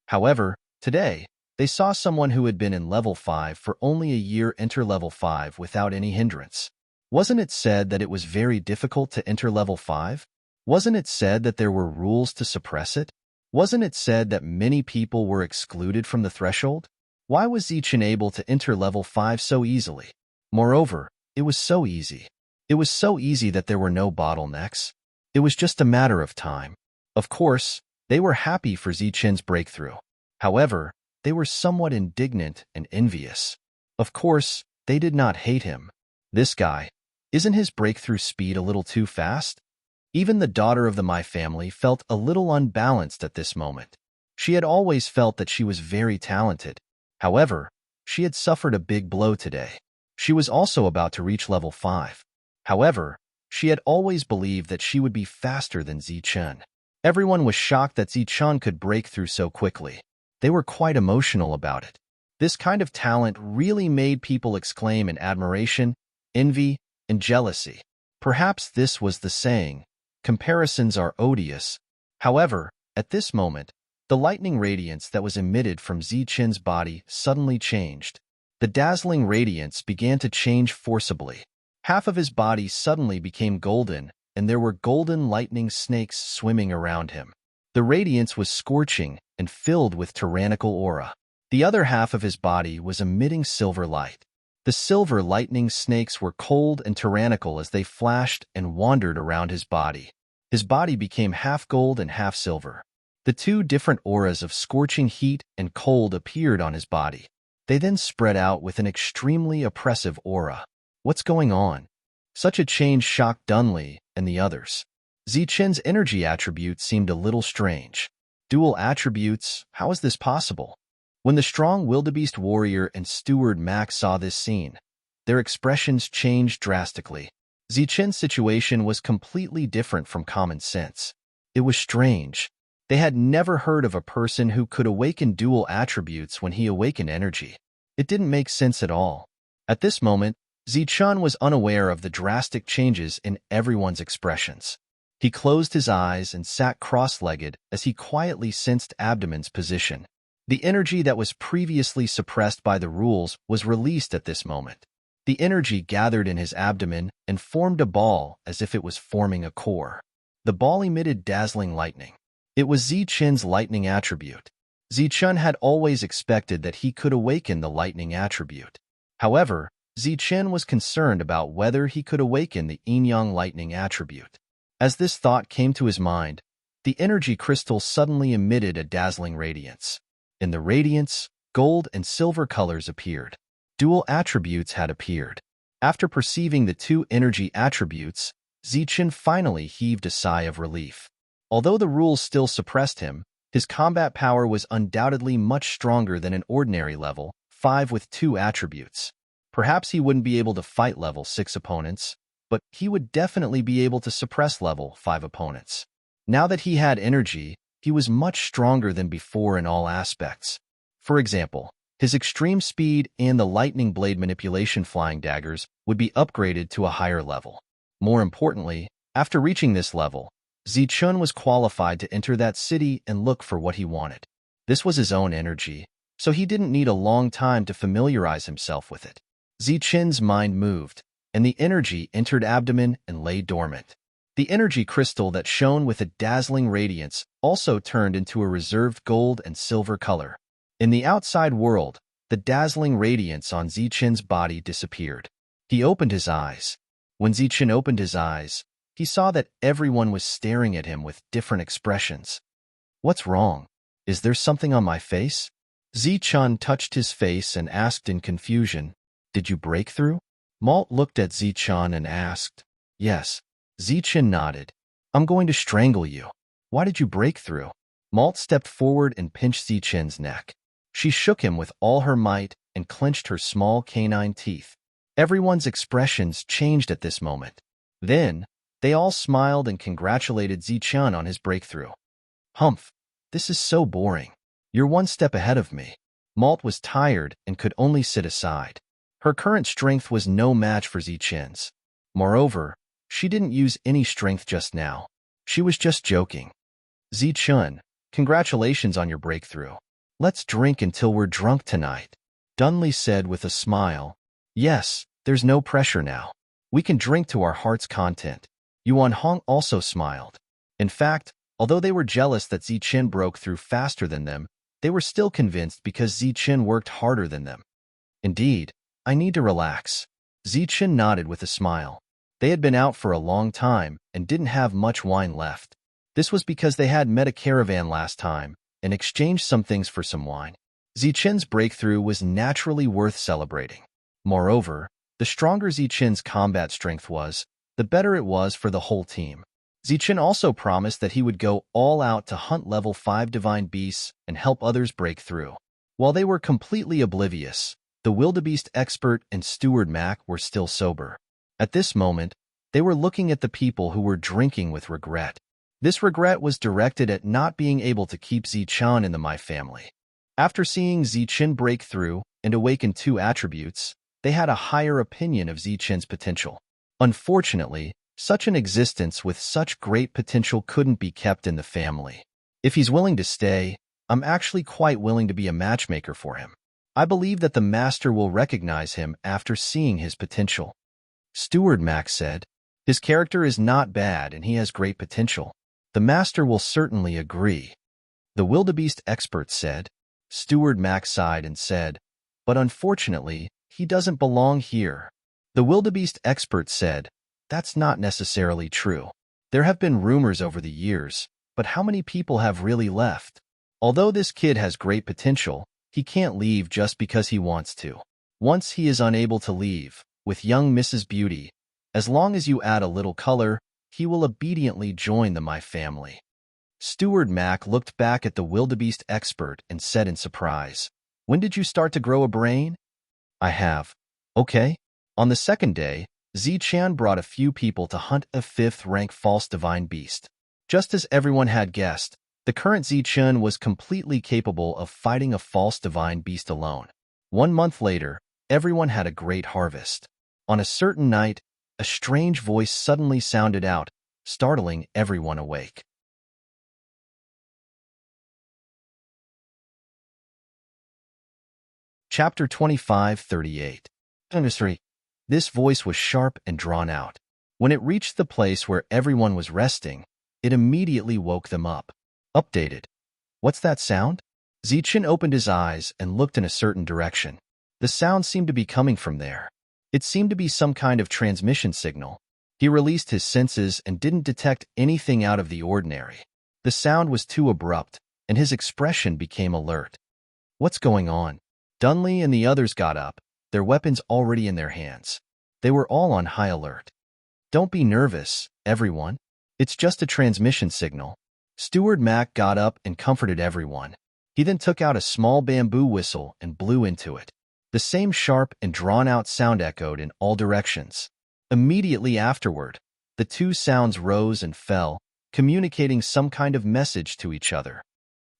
However, today, they saw someone who had been in level 5 for only a year enter level 5 without any hindrance. Wasn't it said that it was very difficult to enter level 5? Wasn't it said that there were rules to suppress it? Wasn't it said that many people were excluded from the threshold? Why was Zichun able to enter level 5 so easily? Moreover, it was so easy. It was so easy that there were no bottlenecks. It was just a matter of time. Of course, they were happy for Zichun's breakthrough. However, they were somewhat indignant and envious. Of course, they did not hate him. This guy, isn't his breakthrough speed a little too fast? Even the daughter of the My family felt a little unbalanced at this moment. She had always felt that she was very talented. However, she had suffered a big blow today. She was also about to reach level 5. However, she had always believed that she would be faster than Zichun. Everyone was shocked that Zichun could break through so quickly. They were quite emotional about it. This kind of talent really made people exclaim in admiration, envy, and jealousy. Perhaps this was the saying, comparisons are odious. However, at this moment, the lightning radiance that was emitted from Zichun's body suddenly changed. The dazzling radiance began to change forcibly. Half of his body suddenly became golden, and there were golden lightning snakes swimming around him. The radiance was scorching and filled with tyrannical aura. The other half of his body was emitting silver light. The silver lightning snakes were cold and tyrannical as they flashed and wandered around his body. His body became half gold and half silver. The two different auras of scorching heat and cold appeared on his body. They then spread out with an extremely oppressive aura. What's going on? Such a change shocked Dunley and the others. Zichen's energy attributes seemed a little strange. Dual attributes, how is this possible? When the strong wildebeest warrior and steward Max saw this scene, their expressions changed drastically. Zichen's situation was completely different from common sense. It was strange. They had never heard of a person who could awaken dual attributes when he awakened energy. It didn't make sense at all. At this moment, Zichen was unaware of the drastic changes in everyone's expressions. He closed his eyes and sat cross-legged as he quietly sensed Abdomen's position. The energy that was previously suppressed by the rules was released at this moment. The energy gathered in his abdomen and formed a ball as if it was forming a core. The ball emitted dazzling lightning. It was Zichen's lightning attribute. Zichen had always expected that he could awaken the lightning attribute. However, Zichen was concerned about whether he could awaken the yin-yang lightning attribute. As this thought came to his mind, the energy crystal suddenly emitted a dazzling radiance. In the radiance, gold and silver colors appeared. Dual attributes had appeared. After perceiving the two energy attributes, Zichen finally heaved a sigh of relief. Although the rules still suppressed him, his combat power was undoubtedly much stronger than an ordinary level 5 with two attributes. Perhaps he wouldn't be able to fight level 6 opponents, but he would definitely be able to suppress level 5 opponents. Now that he had energy, he was much stronger than before in all aspects. For example, his extreme speed and the lightning blade manipulation flying daggers would be upgraded to a higher level. More importantly, after reaching this level, Zichen was qualified to enter that city and look for what he wanted. This was his own energy, so he didn't need a long time to familiarize himself with it. Zichen's mind moved, and the energy entered Abdomen and lay dormant. The energy crystal that shone with a dazzling radiance also turned into a reserved gold and silver color. In the outside world, the dazzling radiance on Zichen's body disappeared. He opened his eyes. When Zichen opened his eyes, he saw that everyone was staring at him with different expressions. What's wrong? Is there something on my face? Zichen touched his face and asked in confusion, "Did you break through?" Malt looked at Zichen and asked, "Yes." Zichen nodded. "I'm going to strangle you. Why did you break through?" Malt stepped forward and pinched Zichen's neck. She shook him with all her might and clenched her small canine teeth. Everyone's expressions changed at this moment. Then, they all smiled and congratulated Zichen on his breakthrough. "Humph, this is so boring. You're one step ahead of me." Malt was tired and could only sit aside. Her current strength was no match for Zichen's. Moreover, she didn't use any strength just now. She was just joking. "Zichen, congratulations on your breakthrough. Let's drink until we're drunk tonight," Dunley said with a smile. "Yes, there's no pressure now. We can drink to our heart's content." Yuan Hong also smiled. In fact, although they were jealous that Zichen broke through faster than them, they were still convinced because Zichen worked harder than them. "Indeed, I need to relax." Zichen nodded with a smile. They had been out for a long time and didn't have much wine left. This was because they had met a caravan last time and exchanged some things for some wine. Zichen's breakthrough was naturally worth celebrating. Moreover, the stronger Zichen's combat strength was, the better it was for the whole team. Zichen also promised that he would go all out to hunt level 5 divine beasts and help others break through. While they were completely oblivious, the wildebeest expert and steward Mac were still sober. At this moment, they were looking at the people who were drinking with regret. This regret was directed at not being able to keep Zichen in the My family. After seeing Zichen break through and awaken 2 attributes, they had a higher opinion of Zichen's potential. Unfortunately, such an existence with such great potential couldn't be kept in the family. If he's willing to stay, I'm actually quite willing to be a matchmaker for him. I believe that the master will recognize him after seeing his potential. Steward Max said, "His character is not bad and he has great potential. The master will certainly agree." The wildebeest expert said. Steward Max sighed and said, "But unfortunately, He doesn't belong here. The wildebeest expert said, that's not necessarily true. There have been rumors over the years, but how many people have really left? Although this kid has great potential, he can't leave just because he wants to. Once he is unable to leave, with young Mrs. Beauty, as long as you add a little color, he will obediently join my family. Steward Mac looked back at the wildebeest expert and said in surprise, when did you start to grow a brain? I have. Okay. On the second day, Zi-Chan brought a few people to hunt a fifth-rank false divine beast. Just as everyone had guessed, the current Zi-Chan was completely capable of fighting a false divine beast alone. 1 month later, everyone had a great harvest. On a certain night, a strange voice suddenly sounded out, startling everyone awake. Chapter 25:38. Thunderous. This voice was sharp and drawn out. When it reached the place where everyone was resting, it immediately woke them up. Updated. What's that sound? Zichin opened his eyes and looked in a certain direction. The sound seemed to be coming from there. It seemed to be some kind of transmission signal. He released his senses and didn't detect anything out of the ordinary. The sound was too abrupt, and his expression became alert. What's going on? Dunley and the others got up, their weapons already in their hands. They were all on high alert. Don't be nervous, everyone. It's just a transmission signal. Steward Mac got up and comforted everyone. He then took out a small bamboo whistle and blew into it. The same sharp and drawn-out sound echoed in all directions. Immediately afterward, the two sounds rose and fell, communicating some kind of message to each other.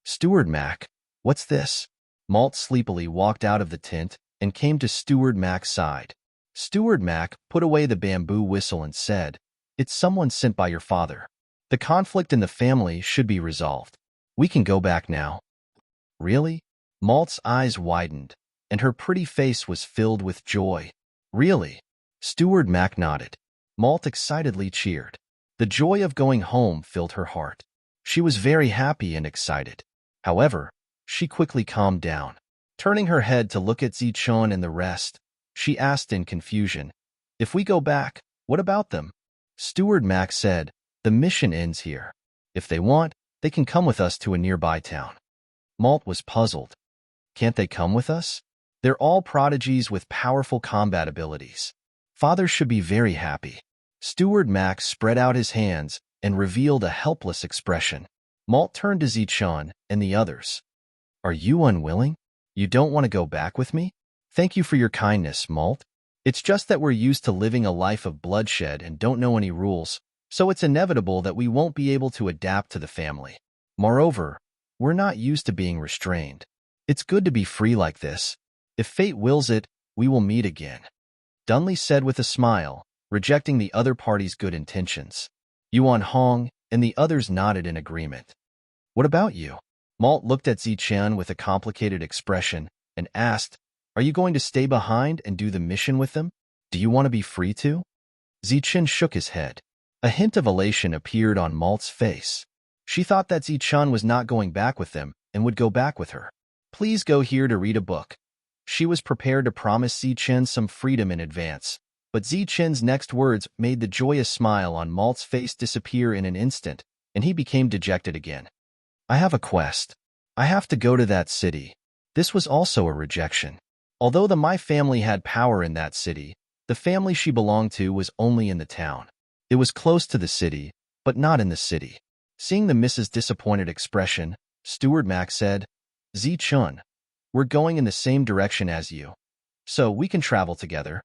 Steward Mac, what's this? Malt sleepily walked out of the tent and came to Steward Mac's side. Steward Mac put away the bamboo whistle and said, it's someone sent by your father. The conflict in the family should be resolved. We can go back now. Really? Malt's eyes widened, and her pretty face was filled with joy. Really? Steward Mac nodded. Malt excitedly cheered. The joy of going home filled her heart. She was very happy and excited. However, she quickly calmed down. Turning her head to look at Zichon and the rest, she asked in confusion, if we go back, what about them? Steward Mac said, the mission ends here. If they want, they can come with us to a nearby town. Malt was puzzled. Can't they come with us? They're all prodigies with powerful combat abilities. Father should be very happy. Steward Mac spread out his hands and revealed a helpless expression. Malt turned to Zichon and the others. Are you unwilling? You don't want to go back with me? Thank you for your kindness, Malt. It's just that we're used to living a life of bloodshed and don't know any rules, so it's inevitable that we won't be able to adapt to the family. Moreover, we're not used to being restrained. It's good to be free like this. If fate wills it, we will meet again. Dunley said with a smile, rejecting the other party's good intentions. Yuan Hong and the others nodded in agreement. What about you? Malt looked at Zichen with a complicated expression and asked, are you going to stay behind and do the mission with them? Do you want to be free too? Zichen shook his head. A hint of elation appeared on Malt's face. She thought that Zichen was not going back with them and would go back with her. Please go here to read a book. She was prepared to promise Zichen some freedom in advance, but Zichen's next words made the joyous smile on Malt's face disappear in an instant, and he became dejected again. I have a quest. I have to go to that city. This was also a rejection. Although my family had power in that city, the family she belonged to was only in the town. It was close to the city, but not in the city. Seeing the Mrs. disappointed expression, Steward Mac said, Zi-chun, we're going in the same direction as you, so we can travel together.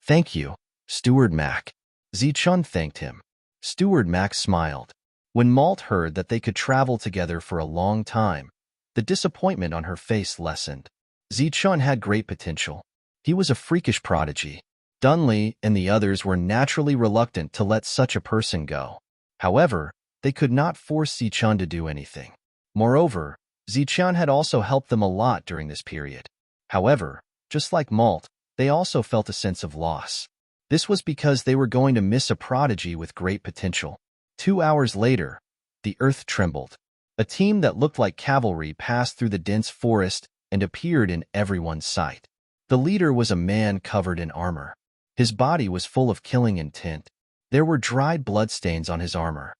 Thank you, Steward Mac. Zi-chun thanked him. Steward Mac smiled. When Malt heard that they could travel together for a long time, the disappointment on her face lessened. Zi-chun had great potential. He was a freakish prodigy. Dunley and the others were naturally reluctant to let such a person go. However, they could not force Zi-chun to do anything. Moreover, Zi-chun had also helped them a lot during this period. However, just like Malt, they also felt a sense of loss. This was because they were going to miss a prodigy with great potential. 2 hours later, the earth trembled. A team that looked like cavalry passed through the dense forest and appeared in everyone's sight. The leader was a man covered in armor. His body was full of killing intent. There were dried bloodstains on his armor.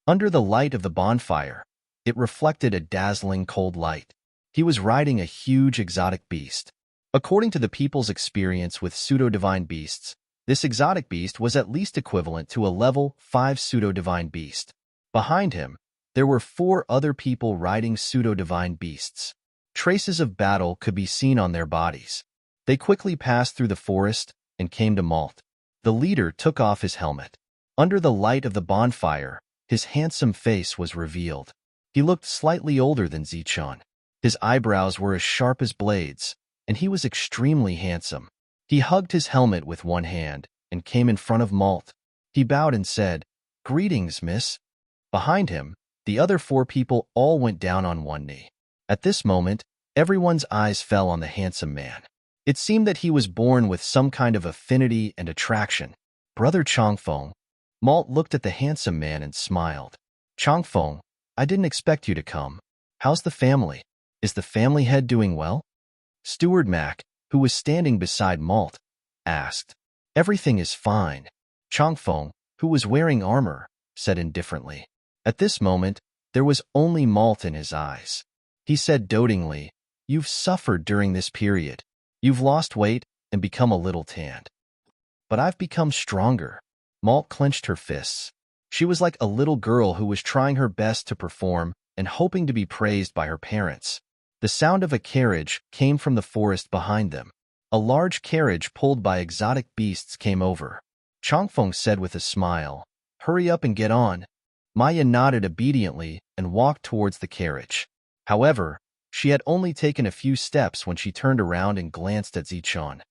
Under the light of the bonfire, it reflected a dazzling cold light. He was riding a huge exotic beast. According to the people's experience with pseudo-divine beasts, this exotic beast was at least equivalent to a level 5 pseudo-divine beast. Behind him, there were 4 other people riding pseudo-divine beasts. Traces of battle could be seen on their bodies. They quickly passed through the forest and came to Malt. The leader took off his helmet. Under the light of the bonfire, his handsome face was revealed. He looked slightly older than Zichun. His eyebrows were as sharp as blades, and he was extremely handsome. He hugged his helmet with one hand and came in front of Malt. He bowed and said, "Greetings, miss." Behind him, the other 4 people all went down on one knee. At this moment, everyone's eyes fell on the handsome man. It seemed that he was born with some kind of affinity and attraction. "Brother Changfeng." Malt looked at the handsome man and smiled. "Changfeng, I didn't expect you to come. How's the family? Is the family head doing well?" Steward Mac, who was standing beside Malt, asked. "Everything is fine." Changfeng, who was wearing armor, said indifferently. At this moment, there was only Malt in his eyes. He said dotingly, "You've suffered during this period. You've lost weight and become a little tanned. But I've become stronger." Malt clenched her fists. She was like a little girl who was trying her best to perform and hoping to be praised by her parents. The sound of a carriage came from the forest behind them. A large carriage pulled by exotic beasts came over. Changfeng said with a smile, "Hurry up and get on." Maya nodded obediently and walked towards the carriage. However, she had only taken a few steps when she turned around and glanced at Zichun.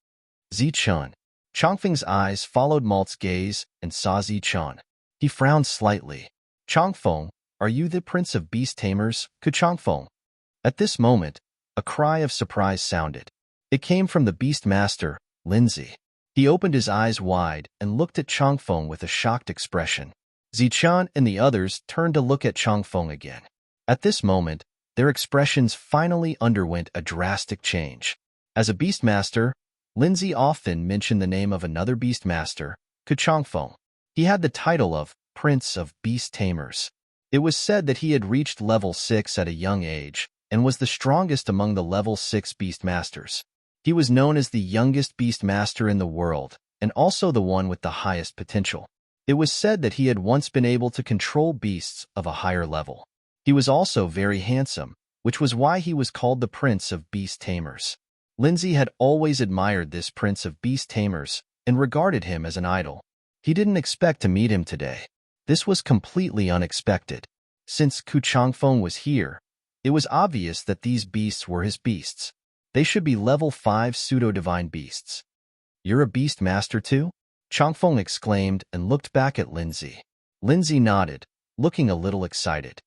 "Zichun." Changfeng's eyes followed Malt's gaze and saw Zichun. He frowned slightly. "Changfeng, are you the prince of beast tamers, Changfeng?" At this moment, a cry of surprise sounded. It came from the beast master, Lindsay. He opened his eyes wide and looked at Changfeng with a shocked expression. Zichun and the others turned to look at Changfeng again. At this moment, their expressions finally underwent a drastic change. As a beastmaster, Lindsay often mentioned the name of another beastmaster, Changfeng. He had the title of Prince of Beast Tamers. It was said that he had reached level 6 at a young age and was the strongest among the level 6 beastmasters. He was known as the youngest beastmaster in the world and also the one with the highest potential. It was said that he had once been able to control beasts of a higher level. He was also very handsome, which was why he was called the Prince of Beast Tamers. Lindsay had always admired this Prince of Beast Tamers and regarded him as an idol. He didn't expect to meet him today. This was completely unexpected. Since Changfeng was here, it was obvious that these beasts were his beasts. They should be level 5 pseudo-divine beasts. "You're a beast master too?" Changfeng exclaimed and looked back at Lindsay. Lindsay nodded, looking a little excited.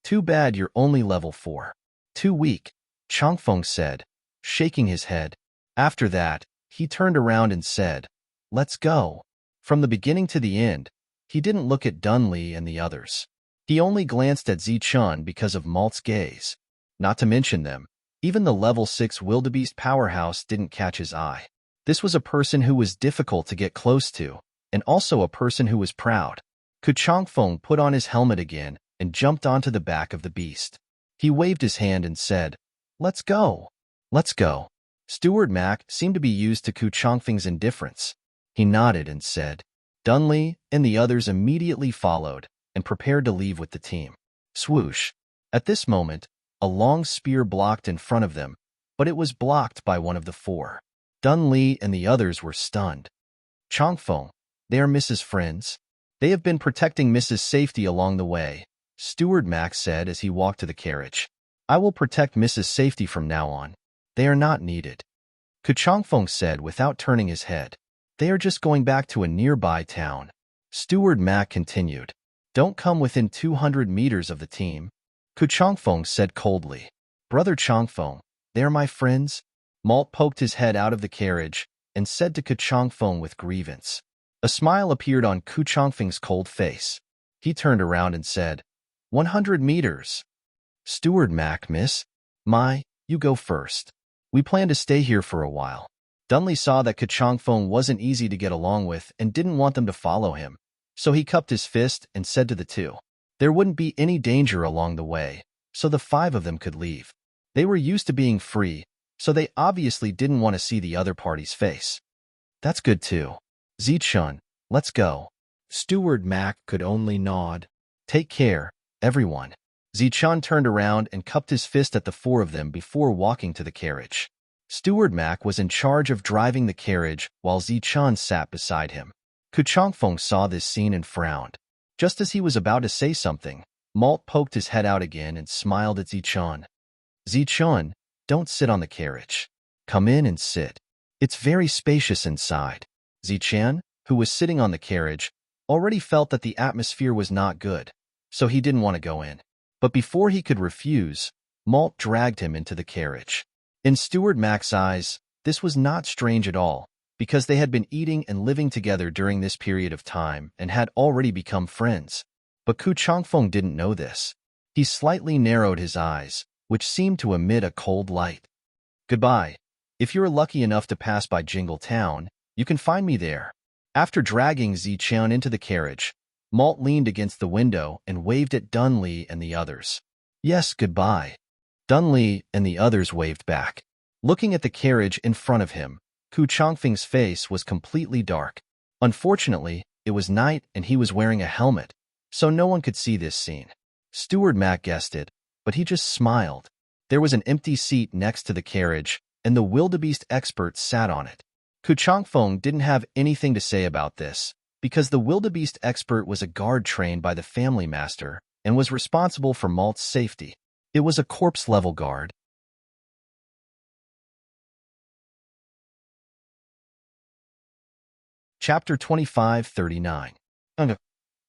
"Too bad you're only level 4. Too weak," Changfeng said, shaking his head. After that, he turned around and said, "Let's go." From the beginning to the end, he didn't look at Dunley and the others. He only glanced at Zichun because of Malt's gaze. Not to mention them, even the level 6 wildebeest powerhouse didn't catch his eye. This was a person who was difficult to get close to, and also a person who was proud. Changfeng put on his helmet again and jumped onto the back of the beast. He waved his hand and said, "Let's go." "Let's go." Steward Mac seemed to be used to Changfeng's indifference. He nodded and said. Dunley and the others immediately followed and prepared to leave with the team. Swoosh. At this moment, a long spear blocked in front of them, but it was blocked by one of the 4. Dunley and the others were stunned. "Changfeng, they are Mrs. Friends. They have been protecting Mrs. Safety along the way," Steward Max said as he walked to the carriage. "I will protect Mrs. Safety from now on. They are not needed." Changfeng said without turning his head. "They are just going back to a nearby town." Steward Mac continued. "Don't come within 200 meters of the team." Changfeng said coldly. "Brother Changfeng, they are my friends." Malt poked his head out of the carriage and said to Changfeng with grievance. A smile appeared on Changfeng's cold face. He turned around and said, 100 meters. "Steward Mac, miss. You go first. We plan to stay here for a while." Dunley saw that Kachongfeng wasn't easy to get along with and didn't want them to follow him, so he cupped his fist and said to the two, there wouldn't be any danger along the way, so the 5 of them could leave. They were used to being free, so they obviously didn't want to see the other party's face. That's good too. Zichun, let's go. Steward Mac could only nod. Take care, everyone. Zichun turned around and cupped his fist at the 4 of them before walking to the carriage. Steward Mac was in charge of driving the carriage while Zichun sat beside him. Kachongfeng saw this scene and frowned. Just as he was about to say something, Malt poked his head out again and smiled at Zichun. Zichun, don't sit on the carriage. Come in and sit. It's very spacious inside. Zichun, who was sitting on the carriage, already felt that the atmosphere was not good, so he didn't want to go in. But before he could refuse, Malt dragged him into the carriage. In Steward Mac's eyes, this was not strange at all, because they had been eating and living together during this period of time and had already become friends. But Kachongfeng didn't know this. He slightly narrowed his eyes, which seemed to emit a cold light. Goodbye. If you're lucky enough to pass by Jingle Town, you can find me there. After dragging Zichun into the carriage, Malt leaned against the window and waved at Dunley and the others. Yes, goodbye. Dunley and the others waved back. Looking at the carriage in front of him, Kachongfeng's face was completely dark. Unfortunately, it was night and he was wearing a helmet, so no one could see this scene. Steward Mac guessed it, but he just smiled. There was an empty seat next to the carriage, and the wildebeest expert sat on it. Kachongfeng didn't have anything to say about this, because the wildebeest expert was a guard trained by the family master and was responsible for Malt's safety. It was a corpse-level guard. Chapter 2539.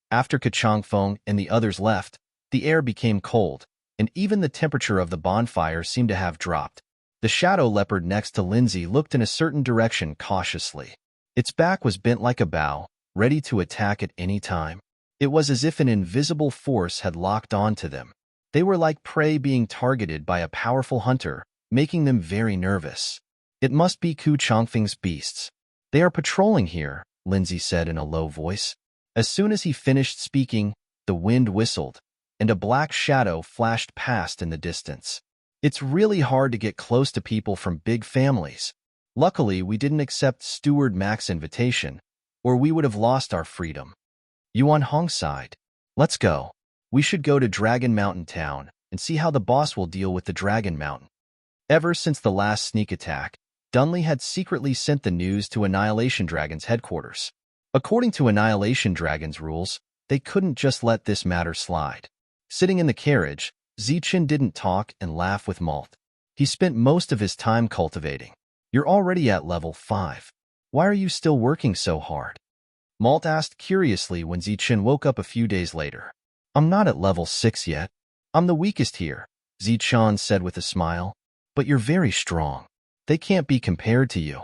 After Kachongfeng and the others left, the air became cold, and even the temperature of the bonfire seemed to have dropped. The shadow leopard next to Lindsay looked in a certain direction cautiously. Its back was bent like a bow, ready to attack at any time. It was as if an invisible force had locked on to them. They were like prey being targeted by a powerful hunter, making them very nervous. It must be Kachongfeng's beasts. They are patrolling here, Lindsay said in a low voice. As soon as he finished speaking, the wind whistled, and a black shadow flashed past in the distance. It's really hard to get close to people from big families. Luckily, we didn't accept Steward Mac's invitation, or we would have lost our freedom. Yuan Hong sighed. Let's go. We should go to Dragon Mountain Town and see how the boss will deal with the Dragon Mountain. Ever since the last sneak attack, Dunley had secretly sent the news to Annihilation Dragon's headquarters. According to Annihilation Dragon's rules, they couldn't just let this matter slide. Sitting in the carriage, Zichun didn't talk and laugh with Malt. He spent most of his time cultivating. You're already at level 5. Why are you still working so hard? Malt asked curiously when Zichun woke up a few days later. I'm not at level 6 yet. I'm the weakest here, Zichun said with a smile. But you're very strong. They can't be compared to you.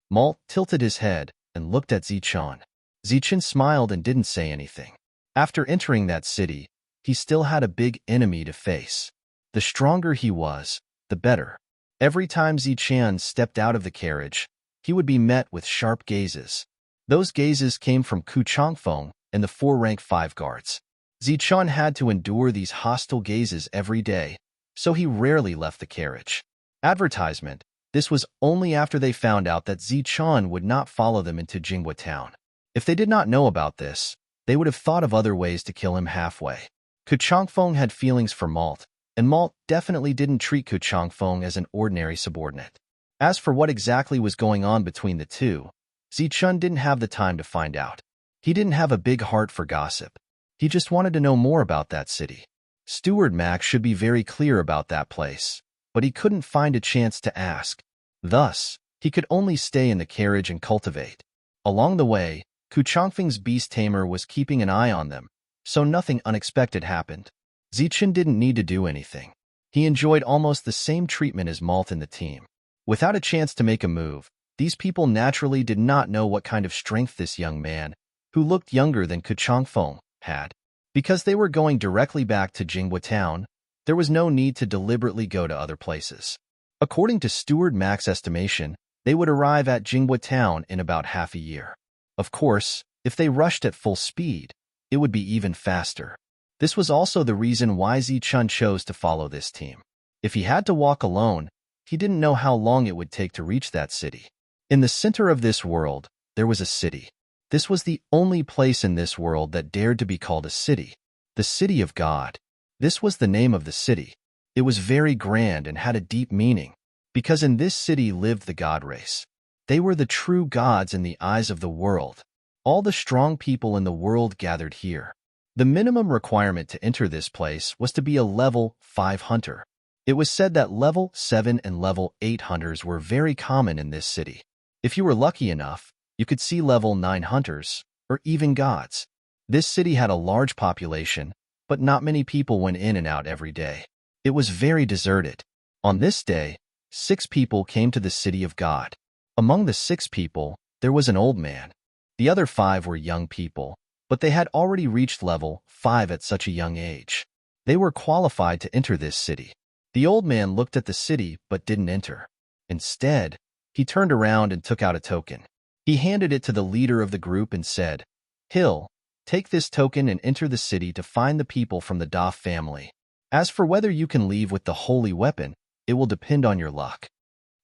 Malt tilted his head and looked at Zichun. Zichun smiled and didn't say anything. After entering that city, he still had a big enemy to face. The stronger he was, the better. Every time Zichun stepped out of the carriage, he would be met with sharp gazes. Those gazes came from Kachongfeng and the 4 rank 5 guards. Zichun had to endure these hostile gazes every day, so he rarely left the carriage. Advertisement. This was only after they found out that Zichun would not follow them into Jingle Town. If they did not know about this, they would have thought of other ways to kill him halfway. Kachongfeng had feelings for Malt, and Malt definitely didn't treat Kachongfeng as an ordinary subordinate. As for what exactly was going on between the two, Zichun didn't have the time to find out. He didn't have a big heart for gossip. He just wanted to know more about that city. Steward Mac should be very clear about that place, but he couldn't find a chance to ask. Thus, he could only stay in the carriage and cultivate. Along the way, Kachongfeng's beast tamer was keeping an eye on them, so nothing unexpected happened. Zichun didn't need to do anything. He enjoyed almost the same treatment as Malt and the team. Without a chance to make a move, these people naturally did not know what kind of strength this young man, who looked younger than Kachongfeng, had. Because they were going directly back to Jingle Town, there was no need to deliberately go to other places. According to Steward Mac's estimation, they would arrive at Jinghua town in about half a year. Of course, if they rushed at full speed, it would be even faster. This was also the reason why Zichun chose to follow this team. If he had to walk alone, he didn't know how long it would take to reach that city. In the center of this world, there was a city. This was the only place in this world that dared to be called a city, the City of God. This was the name of the city. It was very grand and had a deep meaning, because in this city lived the God race. They were the true gods in the eyes of the world. All the strong people in the world gathered here. The minimum requirement to enter this place was to be a level 5 hunter. It was said that level 7 and level 8 hunters were very common in this city. If you were lucky enough, you could see level 9 hunters, or even gods. This city had a large population, but not many people went in and out every day. It was very deserted. On this day, 6 people came to the City of God. Among the 6 people, there was an old man. The other 5 were young people, but they had already reached level 5 at such a young age. They were qualified to enter this city. The old man looked at the city but didn't enter. Instead, he turned around and took out a token. He handed it to the leader of the group and said, "Hill, take this token and enter the city to find the people from the Da family. As for whether you can leave with the holy weapon, it will depend on your luck."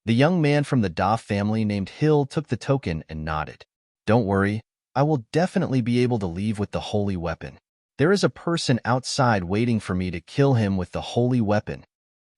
The young man from the Da family named Hill took the token and nodded. "Don't worry, I will definitely be able to leave with the holy weapon. There is a person outside waiting for me to kill him with the holy weapon."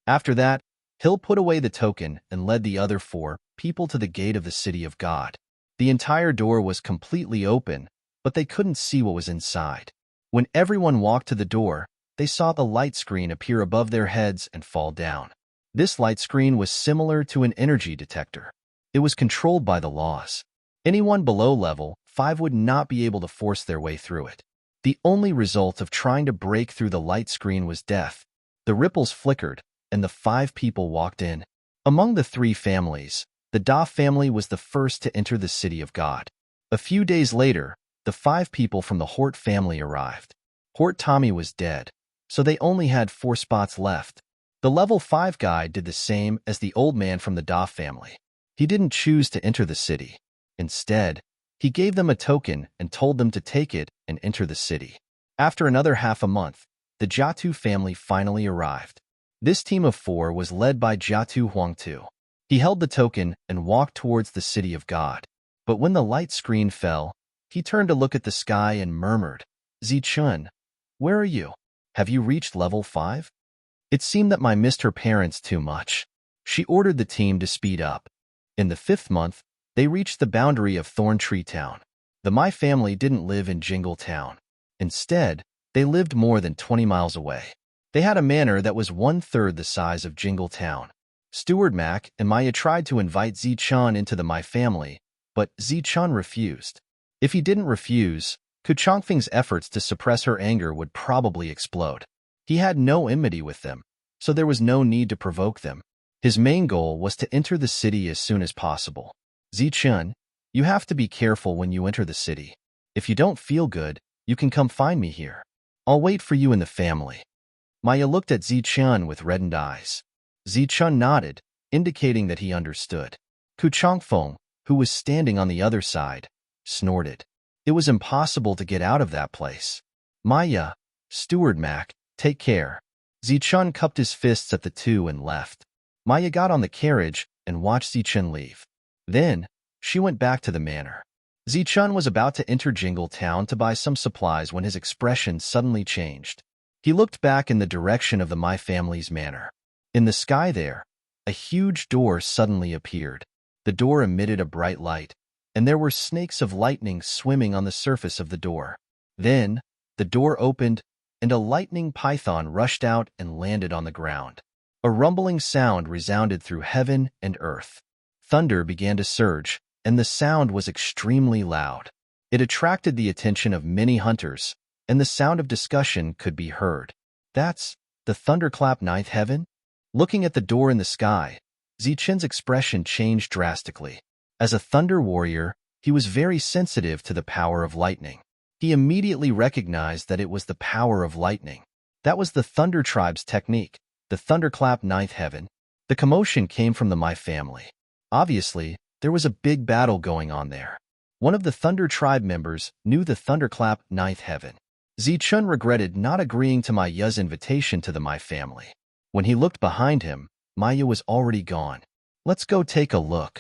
After that, Hill put away the token and led the other 4 people to the gate of the City of God. The entire door was completely open, but they couldn't see what was inside. When everyone walked to the door, they saw the light screen appear above their heads and fall down. This light screen was similar to an energy detector. It was controlled by the laws. Anyone below level 5 would not be able to force their way through it. The only result of trying to break through the light screen was death. The ripples flickered, and the 5 people walked in. Among the 3 families, the Da family was the first to enter the City of God. A few days later, the 5 people from the Hort family arrived. Hort Tommy was dead, so they only had 4 spots left. The level 5 guy did the same as the old man from the Da family. He didn't choose to enter the city. Instead, he gave them a token and told them to take it and enter the city. After another half a month, the Jiatu family finally arrived. This team of 4 was led by Jiatu Huangtu. He held the token and walked towards the City of God. But when the light screen fell, he turned to look at the sky and murmured, "Zichun, where are you? Have you reached level 5? It seemed that I missed her parents too much." She ordered the team to speed up. In the 5th month, they reached the boundary of Thorn Tree Town. The Mai family didn't live in Jingle Town. Instead, they lived more than 20 miles away. They had a manor that was 1/3 the size of Jingle Town. Steward Mac and Maya tried to invite Zichun into the Mai family, but Zichun refused. If he didn't refuse, Kuchongfeng's efforts to suppress her anger would probably explode. He had no enmity with them, so there was no need to provoke them. His main goal was to enter the city as soon as possible. "Zichun, you have to be careful when you enter the city. If you don't feel good, you can come find me here. I'll wait for you in the family." Maya looked at Zichun with reddened eyes. Zichun nodded, indicating that he understood. Kuchongfeng, who was standing on the other side, snorted. It was impossible to get out of that place. "Maya, Steward Mac, take care." Zichun cupped his fists at the 2 and left. Maya got on the carriage and watched Zichun leave. Then, she went back to the manor. Zichun was about to enter Jingle Town to buy some supplies when his expression suddenly changed. He looked back in the direction of the Mai family's manor. In the sky there, a huge door suddenly appeared. The door emitted a bright light, and there were snakes of lightning swimming on the surface of the door. Then, the door opened, and a lightning python rushed out and landed on the ground. A rumbling sound resounded through heaven and earth. Thunder began to surge, and the sound was extremely loud. It attracted the attention of many hunters, and the sound of discussion could be heard. "That's the thunderclap ninth heaven?" Looking at the door in the sky, Zichun's expression changed drastically. As a thunder warrior, he was very sensitive to the power of lightning. He immediately recognized that it was the power of lightning. That was the Thunder Tribe's technique, the thunderclap ninth heaven. The commotion came from the Mai family. Obviously, There was a big battle going on there. One of the Thunder Tribe members knew the Thunderclap Ninth Heaven. Zichun regretted not agreeing to Maya's invitation to the My family. When he looked behind him, Maya was already gone. Let's go take a look.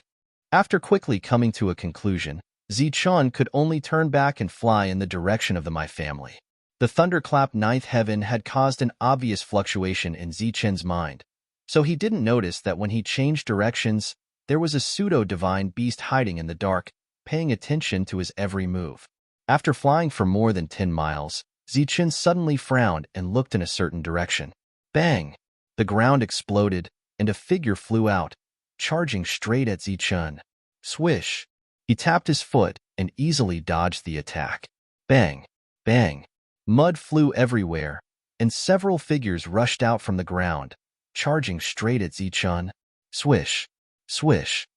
After quickly coming to a conclusion, Zichun could only turn back and fly in the direction of the My family. The Thunderclap Ninth Heaven had caused an obvious fluctuation in Zichun's mind, so he didn't notice that when he changed directions, there was a pseudo-divine beast hiding in the dark, paying attention to his every move. After flying for more than 10 miles, Zichun suddenly frowned and looked in a certain direction. Bang! The ground exploded, and a figure flew out, charging straight at Zichun. Swish! He tapped his foot and easily dodged the attack. Bang! Bang! Mud flew everywhere, and several figures rushed out from the ground, charging straight at Zichun. Swish! Swish!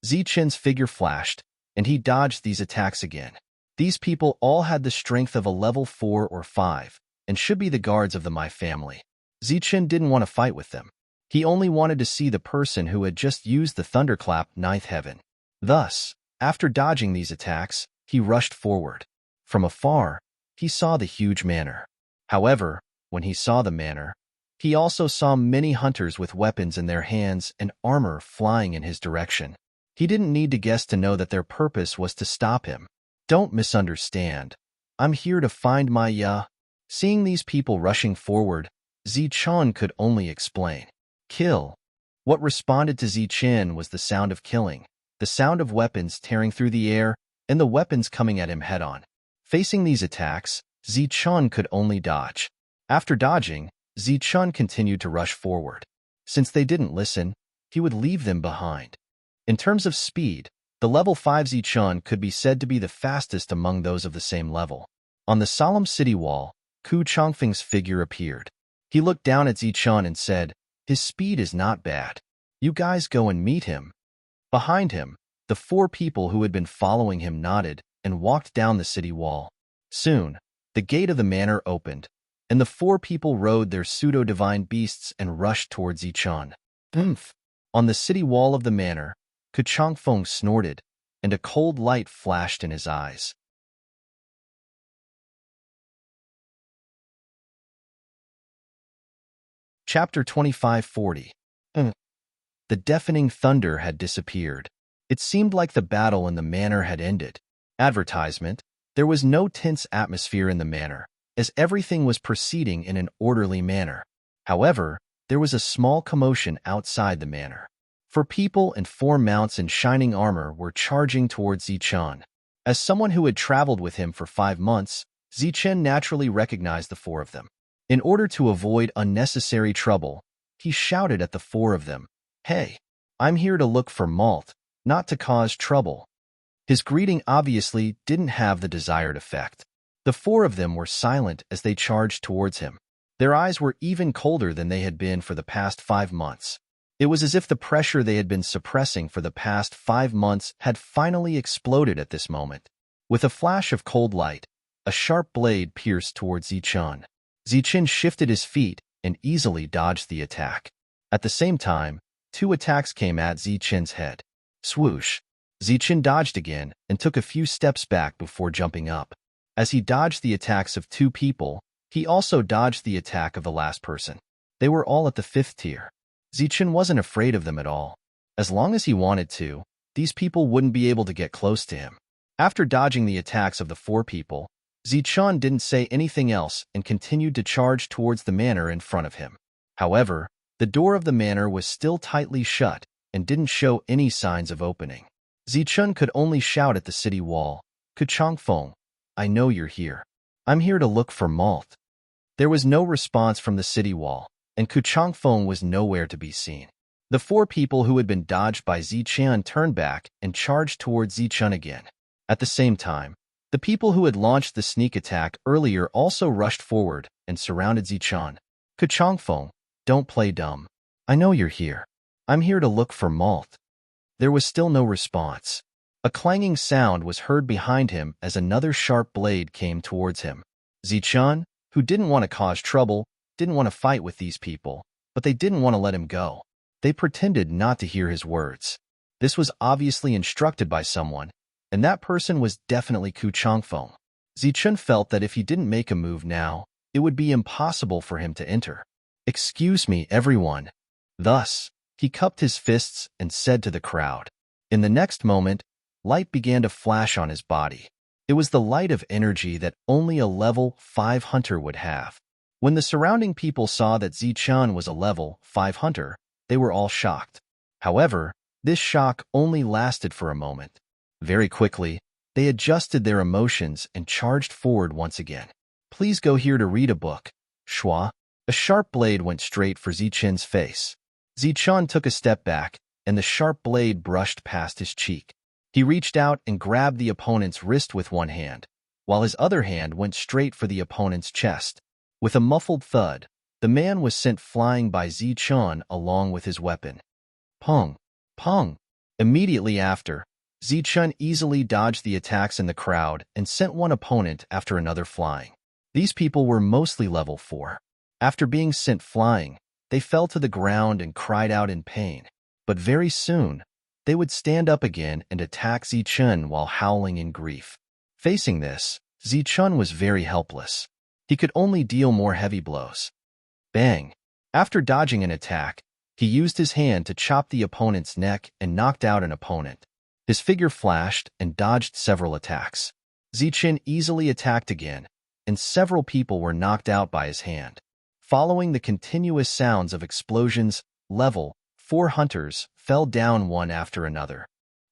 Zichun's figure flashed, and he dodged these attacks again. These people all had the strength of a level 4 or 5, and should be the guards of the My family. Zichun didn't want to fight with them. He only wanted to see the person who had just used the Thunderclap Ninth Heaven. Thus, after dodging these attacks, he rushed forward. From afar, he saw the huge manor. However, when he saw the manor, he also saw many hunters with weapons in their hands and armor flying in his direction. He didn't need to guess to know that their purpose was to stop him. Don't misunderstand. I'm here to find Maya. Seeing these people rushing forward, Zichun could only explain. Kill. What responded to Zichun was the sound of killing, the sound of weapons tearing through the air, and the weapons coming at him head-on. Facing these attacks, Zichun could only dodge. After dodging, Zichun continued to rush forward. Since they didn't listen, he would leave them behind. In terms of speed, the level 5 Zichun could be said to be the fastest among those of the same level. On the solemn city wall, Ku Changfeng's figure appeared. He looked down at Zichun and said, "His speed is not bad. You guys go and meet him." Behind him, the 4 people who had been following him nodded and walked down the city wall. Soon, the gate of the manor opened, and the 4 people rode their pseudo-divine beasts and rushed towards Zichun. Oomph! On the city wall of the manor, Ku Changfeng snorted, and a cold light flashed in his eyes. Chapter 2540. The deafening thunder had disappeared. It seemed like the battle in the manor had ended. Advertisement: there was no tense atmosphere in the manor, as everything was proceeding in an orderly manner. However, there was a small commotion outside the manor. 4 people and 4 mounts in shining armor were charging towards Zichun. As someone who had traveled with him for 5 months, Zichun naturally recognized the 4 of them. In order to avoid unnecessary trouble, he shouted at the 4 of them, "Hey, I'm here to look for malt, not to cause trouble." His greeting obviously didn't have the desired effect. The 4 of them were silent as they charged towards him. Their eyes were even colder than they had been for the past 5 months. It was as if the pressure they had been suppressing for the past 5 months had finally exploded at this moment. With a flash of cold light, a sharp blade pierced towards Zichun. Zichun shifted his feet and easily dodged the attack. At the same time, 2 attacks came at Zichun's head. Swoosh! Zichun dodged again and took a few steps back before jumping up. As he dodged the attacks of 2 people, he also dodged the attack of the last person. They were all at the 5th tier. Zichun wasn't afraid of them at all. As long as he wanted to, these people wouldn't be able to get close to him. After dodging the attacks of the 4 people, Zichun didn't say anything else and continued to charge towards the manor in front of him. However, the door of the manor was still tightly shut and didn't show any signs of opening. Zichun could only shout at the city wall, "Ku Changfeng, I know you're here. I'm here to look for malt." There was no response from the city wall, and Ku Changfeng was nowhere to be seen. The 4 people who had been dodged by Zichun turned back and charged towards Zichun again. At the same time, the people who had launched the sneak attack earlier also rushed forward and surrounded Zichun. "Ku Changfeng, don't play dumb. I know you're here. I'm here to look for malt." There was still no response. A clanging sound was heard behind him as another sharp blade came towards him. Zichun, who didn't want to cause trouble, didn't want to fight with these people, but they didn't want to let him go. They pretended not to hear his words. This was obviously instructed by someone, and that person was definitely Ku Changfeng. Zichun felt that if he didn't make a move now, it would be impossible for him to enter. "Excuse me, everyone." Thus, he cupped his fists and said to the crowd. In the next moment, light began to flash on his body. It was the light of energy that only a level 5 hunter would have. When the surrounding people saw that Zichun was a level 5 hunter, they were all shocked. However, this shock only lasted for a moment. Very quickly, they adjusted their emotions and charged forward once again. "Please go here to read a book." Shua. A sharp blade went straight for Zichun's face. Zichun took a step back, and the sharp blade brushed past his cheek. He reached out and grabbed the opponent's wrist with one hand, while his other hand went straight for the opponent's chest. With a muffled thud, the man was sent flying by Zichun along with his weapon. Pong! Pong! Immediately after, Zichun easily dodged the attacks in the crowd and sent one opponent after another flying. These people were mostly level 4. After being sent flying, they fell to the ground and cried out in pain. But very soon, they would stand up again and attack Zichun while howling in grief. Facing this, Zichun was very helpless. He could only deal more heavy blows. Bang! After dodging an attack, he used his hand to chop the opponent's neck and knocked out an opponent. His figure flashed and dodged several attacks. Zichun easily attacked again, and several people were knocked out by his hand. Following the continuous sounds of explosions, level 4 hunters fell down one after another.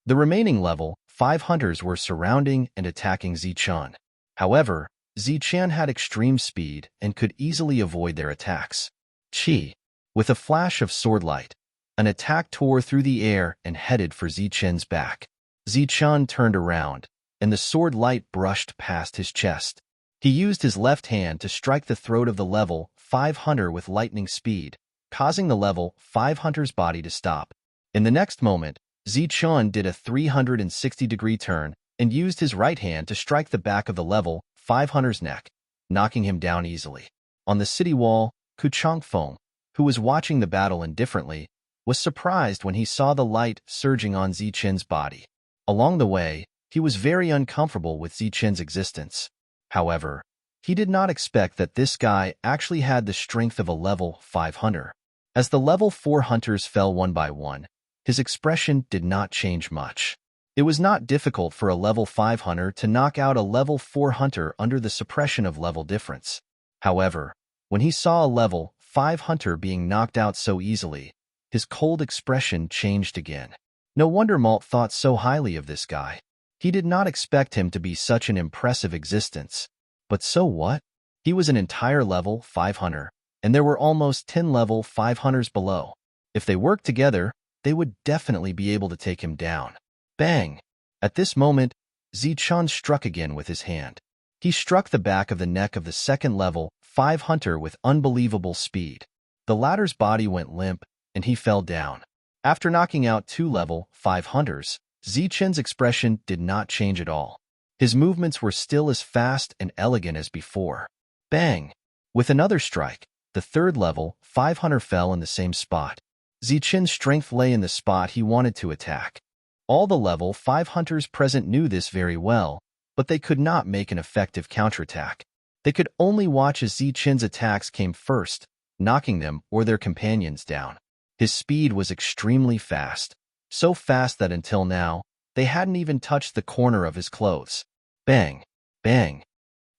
The remaining level 5 hunters were surrounding and attacking Zichun. However, Zichun had extreme speed and could easily avoid their attacks. Chi. With a flash of sword light, an attack tore through the air and headed for Zichun's back. Zichun turned around, and the sword light brushed past his chest. He used his left hand to strike the throat of the level 5 hunter with lightning speed, causing the level 5 hunter's body to stop. In the next moment, Zichun did a 360-degree turn and used his right hand to strike the back of the level 5 hunter's neck, knocking him down easily. On the city wall, Ku Changfeng, who was watching the battle indifferently, was surprised when he saw the light surging on Zichun's body. Along the way, he was very uncomfortable with Zichun's existence. However, he did not expect that this guy actually had the strength of a level 5 hunter. As the level 4 hunters fell one by one, his expression did not change much. It was not difficult for a level 5 hunter to knock out a level 4 hunter under the suppression of level difference. However, when he saw a level 5 hunter being knocked out so easily, his cold expression changed again. No wonder Malt thought so highly of this guy. He did not expect him to be such an impressive existence. But so what? He was an entire level 5 hunter, and there were almost 10 level 5 hunters below. If they worked together, they would definitely be able to take him down. Bang! At this moment, Zichun struck again with his hand. He struck the back of the neck of the second level 5 hunter with unbelievable speed. The latter's body went limp, and he fell down. After knocking out 2 level 5 hunters, Zichun's expression did not change at all. His movements were still as fast and elegant as before. Bang! With another strike, the third level 5 hunter fell in the same spot. Zichun's strength lay in the spot he wanted to attack. All the level 5 hunters present knew this very well, but they could not make an effective counterattack. They could only watch as Zichun's attacks came first, knocking them or their companions down. His speed was extremely fast, so fast that until now, they hadn't even touched the corner of his clothes. Bang! Bang!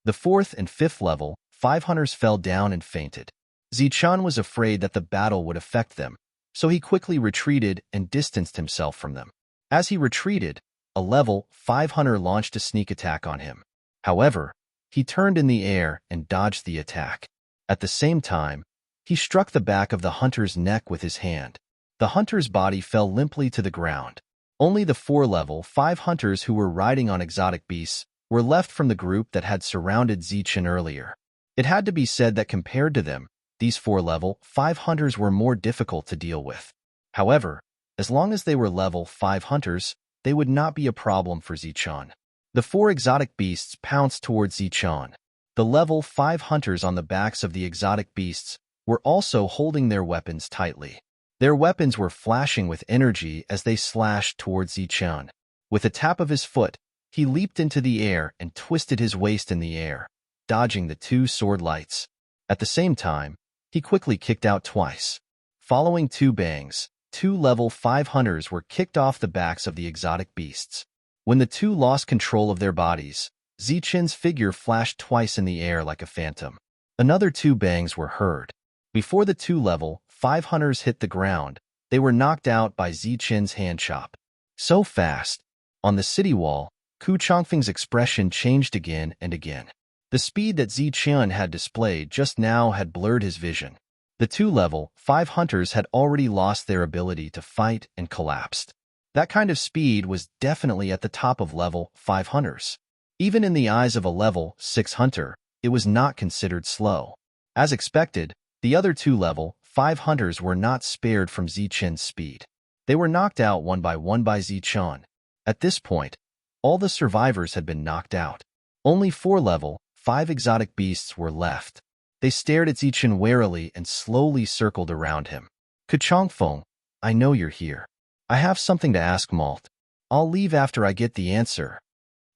The fourth and fifth level 5 hunters fell down and fainted. Zichun was afraid that the battle would affect them, so he quickly retreated and distanced himself from them. As he retreated, a level 5 hunter launched a sneak attack on him. However, he turned in the air and dodged the attack. At the same time, he struck the back of the hunter's neck with his hand. The hunter's body fell limply to the ground. Only the 4 level 5 hunters who were riding on exotic beasts were left from the group that had surrounded Zichun earlier. It had to be said that compared to them, these 4 level 5 hunters were more difficult to deal with. However, as long as they were level 5 hunters, they would not be a problem for Zichun. The 4 exotic beasts pounced towards Zichun. The level 5 hunters on the backs of the exotic beasts were also holding their weapons tightly. Their weapons were flashing with energy as they slashed towards Zichun. With a tap of his foot, he leaped into the air and twisted his waist in the air, dodging the two sword lights. At the same time, he quickly kicked out twice. Following two bangs, two level 5 hunters were kicked off the backs of the exotic beasts. When the two lost control of their bodies, Zichun's figure flashed twice in the air like a phantom. Another two bangs were heard. Before the two level 5 hunters hit the ground, they were knocked out by Zichun's hand chop. So fast. On the city wall, Ku Changfeng's expression changed again and again. The speed that Zichun had displayed just now had blurred his vision. The two level 5 hunters had already lost their ability to fight and collapsed. That kind of speed was definitely at the top of level 5 hunters. Even in the eyes of a level 6 hunter, it was not considered slow. As expected, the other two level 5 hunters were not spared from Zichun's speed. They were knocked out one by Zichun. At this point, all the survivors had been knocked out. Only 4 level 5 exotic beasts were left. They stared at Zichun warily and slowly circled around him. Ku Changfeng, I know you're here. I have something to ask Malt. I'll leave after I get the answer.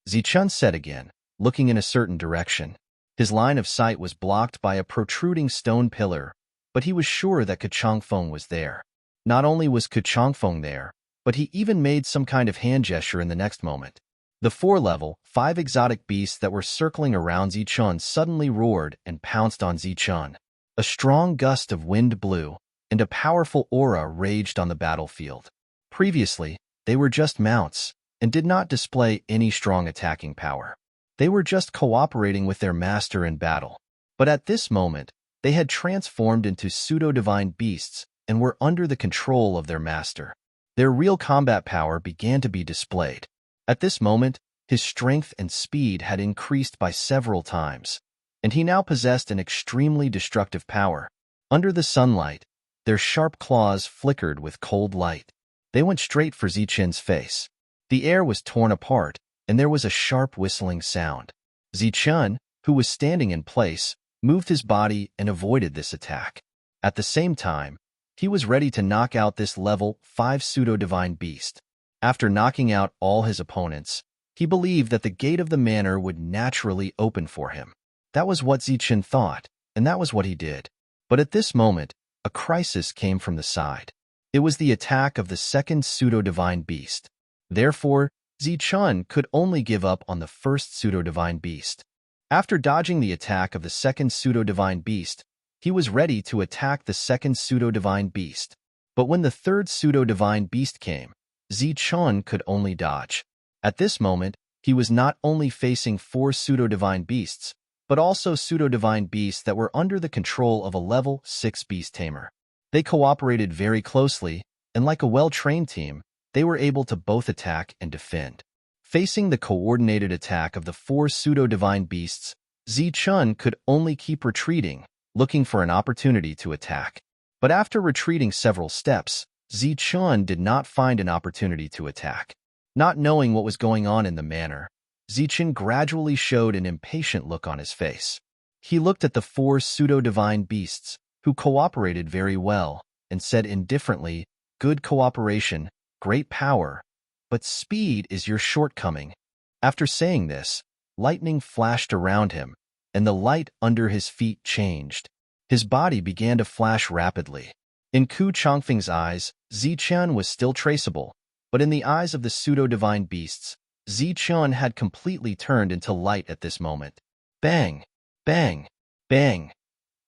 Zichun said again, looking in a certain direction. His line of sight was blocked by a protruding stone pillar, but he was sure that Ku Changfeng was there. Not only was Ku Changfeng there, but he even made some kind of hand gesture in the next moment. The 4 level 5 exotic beasts that were circling around Zichun suddenly roared and pounced on Zichun. A strong gust of wind blew, and a powerful aura raged on the battlefield. Previously, they were just mounts, and did not display any strong attacking power. They were just cooperating with their master in battle. But at this moment, they had transformed into pseudo-divine beasts and were under the control of their master. Their real combat power began to be displayed. At this moment, his strength and speed had increased by several times, and he now possessed an extremely destructive power. Under the sunlight, their sharp claws flickered with cold light. They went straight for Zichun's face. The air was torn apart, and there was a sharp whistling sound. Zichun, who was standing in place, moved his body and avoided this attack. At the same time, he was ready to knock out this level 5 pseudo-divine beast. After knocking out all his opponents, he believed that the gate of the manor would naturally open for him. That was what Zichun thought, and that was what he did. But at this moment, a crisis came from the side. It was the attack of the second pseudo-divine beast. Therefore, Zichun could only give up on the first pseudo-divine beast. After dodging the attack of the second pseudo-divine beast, he was ready to attack the second pseudo-divine beast. But when the third pseudo-divine beast came, Zichun could only dodge. At this moment, he was not only facing 4 pseudo-divine beasts, but also pseudo-divine beasts that were under the control of a level 6 beast tamer. They cooperated very closely, and like a well-trained team, they were able to both attack and defend. Facing the coordinated attack of the 4 pseudo-divine beasts, Zichun could only keep retreating, looking for an opportunity to attack. But after retreating several steps, Zichun did not find an opportunity to attack. Not knowing what was going on in the manor, Zichun gradually showed an impatient look on his face. He looked at the 4 pseudo-divine beasts, who cooperated very well, and said indifferently, "Good cooperation, great power, but speed is your shortcoming." After saying this, lightning flashed around him, and the light under his feet changed. His body began to flash rapidly. In Ku Changfeng's eyes, Zichun was still traceable, but in the eyes of the pseudo-divine beasts, Zichun had completely turned into light at this moment. Bang! Bang! Bang!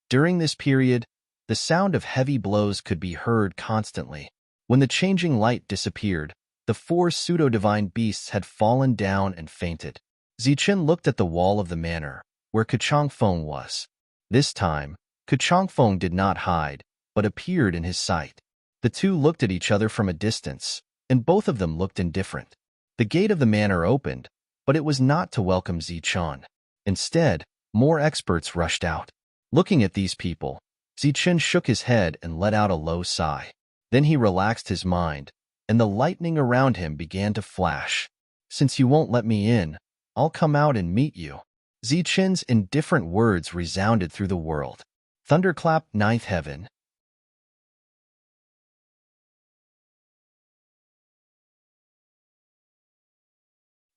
During this period, the sound of heavy blows could be heard constantly. When the changing light disappeared, the 4 pseudo-divine beasts had fallen down and fainted. Zichun looked at the wall of the manor, where Ku Changfeng was. This time, Ku Changfeng did not hide, but appeared in his sight. The two looked at each other from a distance, and both of them looked indifferent. The gate of the manor opened, but it was not to welcome Zichun. Instead, more experts rushed out. Looking at these people, Zichun shook his head and let out a low sigh. Then he relaxed his mind, and the lightning around him began to flash. "Since you won't let me in, I'll come out and meet you." Zichun's indifferent words resounded through the world. Thunderclap, Ninth Heaven.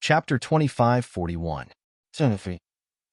Chapter 2541.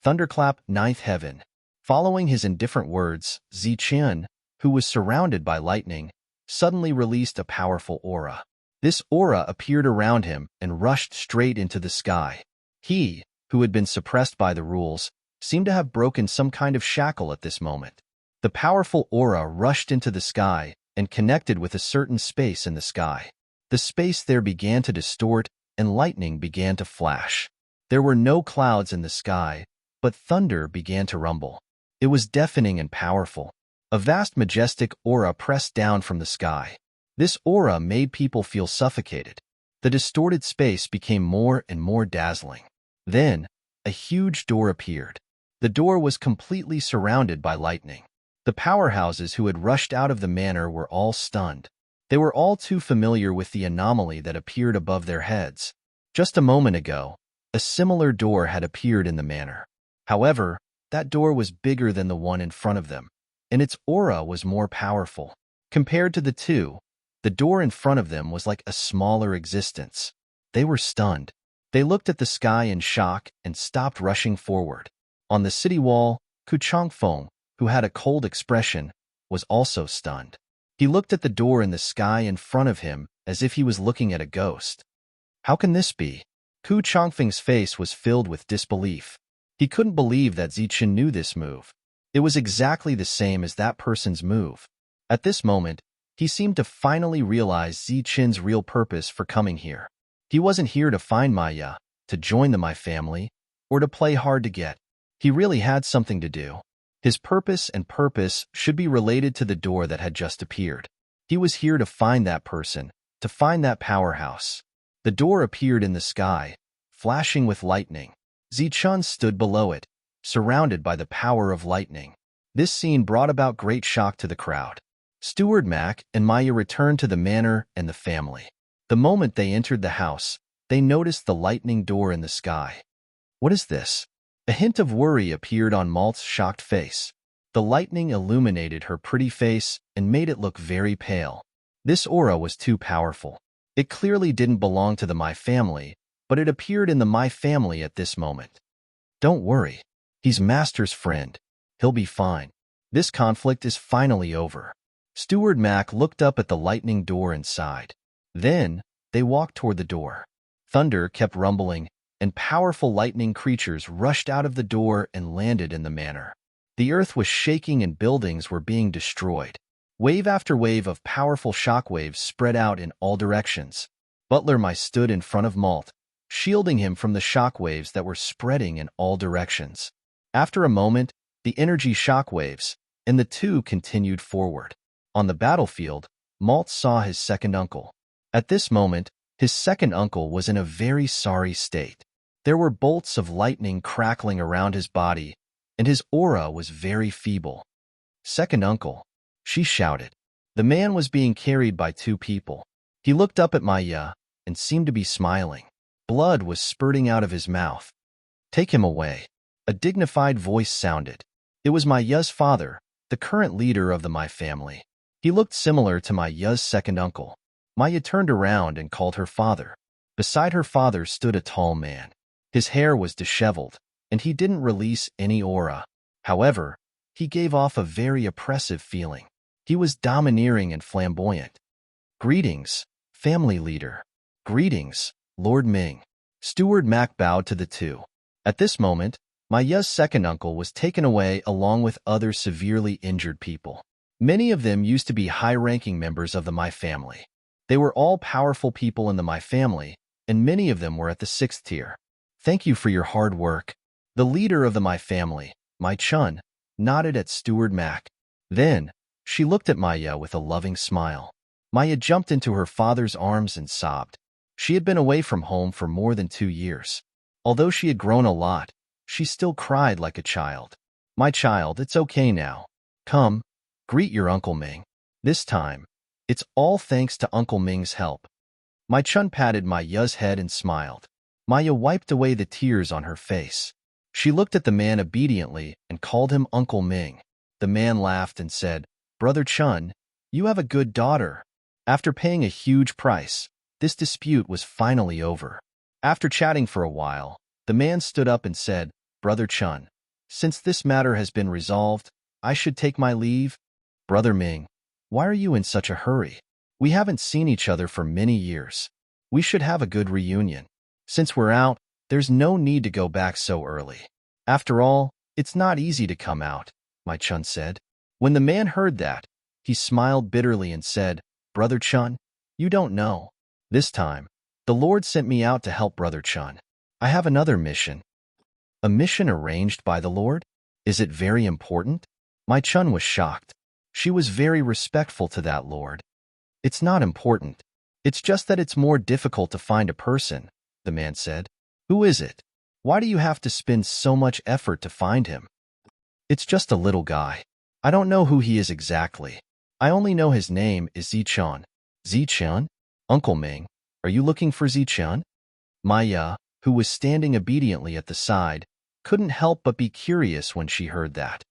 Thunderclap, Ninth Heaven. Following his indifferent words, Ziqian, who was surrounded by lightning, suddenly released a powerful aura. This aura appeared around him and rushed straight into the sky. He, who had been suppressed by the rules, seemed to have broken some kind of shackle at this moment. The powerful aura rushed into the sky and connected with a certain space in the sky. The space there began to distort and lightning began to flash. There were no clouds in the sky, but thunder began to rumble. It was deafening and powerful. A vast majestic aura pressed down from the sky. This aura made people feel suffocated. The distorted space became more and more dazzling. Then, a huge door appeared. The door was completely surrounded by lightning. The powerhouses who had rushed out of the manor were all stunned. They were all too familiar with the anomaly that appeared above their heads. Just a moment ago, a similar door had appeared in the manor. However, that door was bigger than the one in front of them, and its aura was more powerful. Compared to the two, the door in front of them was like a smaller existence. They were stunned. They looked at the sky in shock and stopped rushing forward. On the city wall, Ku Changfeng, who had a cold expression, was also stunned. He looked at the door in the sky in front of him as if he was looking at a ghost. How can this be? Ku Changfeng's face was filled with disbelief. He couldn't believe that Ziqian knew this move. It was exactly the same as that person's move. At this moment, he seemed to finally realize Ziqian's real purpose for coming here. He wasn't here to find Maya, to join the My family, or to play hard to get. He really had something to do. His purpose should be related to the door that had just appeared. He was here to find that person, to find that powerhouse. The door appeared in the sky, flashing with lightning. Ziqian stood below it, surrounded by the power of lightning. This scene brought about great shock to the crowd. Steward Mac and Maya returned to the manor and the family. The moment they entered the house, they noticed the lightning door in the sky. What is this? A hint of worry appeared on Malt's shocked face. The lightning illuminated her pretty face and made it look very pale. This aura was too powerful. It clearly didn't belong to the My family, but it appeared in the My family at this moment. Don't worry. He's Master's friend. He'll be fine. This conflict is finally over. Steward Mac looked up at the lightning door and sighed. Then, they walked toward the door. Thunder kept rumbling, and powerful lightning creatures rushed out of the door and landed in the manor. The earth was shaking and buildings were being destroyed. Wave after wave of powerful shockwaves spread out in all directions. Butler Mai stood in front of Malt, shielding him from the shockwaves that were spreading in all directions. After a moment, the energy shockwaves, and the two continued forward. On the battlefield, Malt saw his second uncle. At this moment, his second uncle was in a very sorry state. There were bolts of lightning crackling around his body, and his aura was very feeble. Second uncle, she shouted. The man was being carried by two people. He looked up at Maya and seemed to be smiling. Blood was spurting out of his mouth. Take him away. A dignified voice sounded. It was Maya's father, the current leader of the My family. He looked similar to Maya's second uncle. Maya turned around and called her father. Beside her father stood a tall man. His hair was disheveled, and he didn't release any aura. However, he gave off a very oppressive feeling. He was domineering and flamboyant. Greetings, family leader. Greetings, Lord Ming. Steward Mac bowed to the two. At this moment, Maya's second uncle was taken away along with other severely injured people. Many of them used to be high-ranking members of the My family. They were all powerful people in the My family, and many of them were at the 6th tier. Thank you for your hard work. The leader of the My family, Mai Chun, nodded at Steward Mac. Then, she looked at Maya with a loving smile. Maya jumped into her father's arms and sobbed. She had been away from home for more than 2 years. Although she had grown a lot, she still cried like a child. My child, it's okay now. Come, greet your Uncle Ming. This time, it's all thanks to Uncle Ming's help. Mai Chun patted Maya's head and smiled. Maya wiped away the tears on her face. She looked at the man obediently and called him Uncle Ming. The man laughed and said, Brother Chun, you have a good daughter. After paying a huge price, this dispute was finally over. After chatting for a while, the man stood up and said, "Brother Chun, since this matter has been resolved, I should take my leave." "Brother Ming, why are you in such a hurry? We haven't seen each other for many years. We should have a good reunion. Since we're out, there's no need to go back so early. After all, it's not easy to come out," my Chun said. When the man heard that, he smiled bitterly and said, "Brother Chun, you don't know. This time, the Lord sent me out to help Brother Chun. I have another mission." "A mission arranged by the Lord? Is it very important?" My Chun was shocked. She was very respectful to that Lord. "It's not important. It's just that it's more difficult to find a person," the man said. "Who is it? Why do you have to spend so much effort to find him?" "It's just a little guy. I don't know who he is exactly. I only know his name is Zichun." "Zichun? Uncle Ming, are you looking for Zichun?" Maya, who was standing obediently at the side, couldn't help but be curious when she heard that.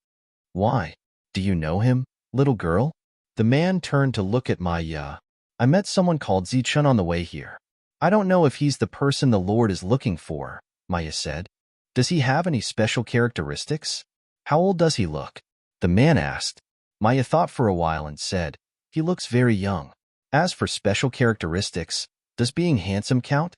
"Why? Do you know him, little girl?" The man turned to look at Maya. "I met someone called Zichun on the way here. I don't know if he's the person the Lord is looking for," Maya said. "Does he have any special characteristics? How old does he look?" the man asked. Maya thought for a while and said, "He looks very young. As for special characteristics, does being handsome count?"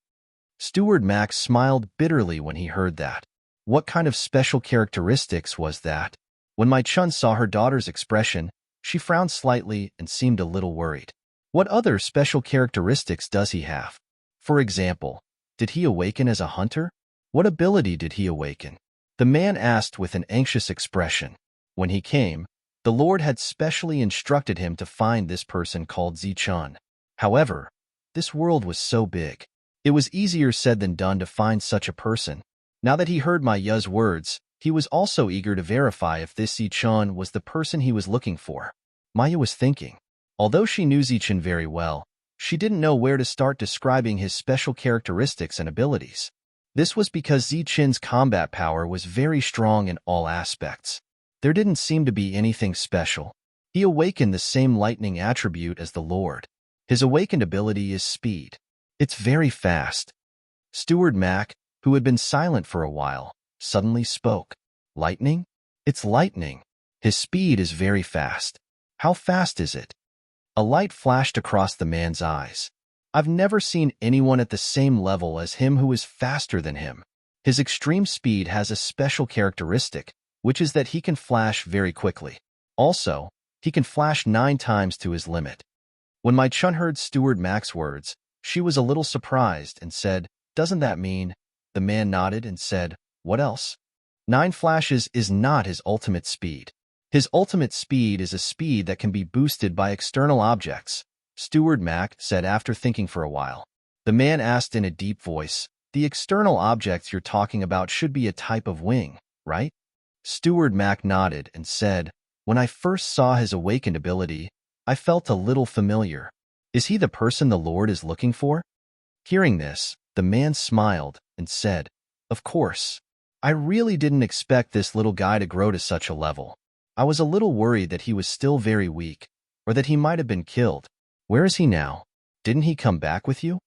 Steward Max smiled bitterly when he heard that. What kind of special characteristics was that? When my Chun saw her daughter's expression, she frowned slightly and seemed a little worried. "What other special characteristics does he have? For example, did he awaken as a hunter? What ability did he awaken?" the man asked with an anxious expression. When he came, the Lord had specially instructed him to find this person called Zichun. However, this world was so big. It was easier said than done to find such a person. Now that he heard Maya's words, he was also eager to verify if this Zichun was the person he was looking for. Maya was thinking. Although she knew Zichun very well, she didn't know where to start describing his special characteristics and abilities. This was because Zichun's combat power was very strong in all aspects. There didn't seem to be anything special. He awakened the same lightning attribute as the Lord. His awakened ability is speed. It's very fast. Steward Mac, who had been silent for a while, suddenly spoke. "Lightning? It's lightning. His speed is very fast. How fast is it?" A light flashed across the man's eyes. "I've never seen anyone at the same level as him who is faster than him. His extreme speed has a special characteristic, which is that he can flash very quickly. Also, he can flash 9 times to his limit." When my Chun heard Steward Mac's words, she was a little surprised and said, "Doesn't that mean?" The man nodded and said, "What else?" 9 flashes is not his ultimate speed. His ultimate speed is a speed that can be boosted by external objects, Steward Mac said after thinking for a while. The man asked in a deep voice, "The external objects you're talking about should be a type of wing, right?" Steward Mac nodded and said, "When I first saw his awakened ability, I felt a little familiar. Is he the person the Lord is looking for?" Hearing this, the man smiled and said, "Of course. I really didn't expect this little guy to grow to such a level. I was a little worried that he was still very weak, or that he might have been killed. Where is he now? Didn't he come back with you?"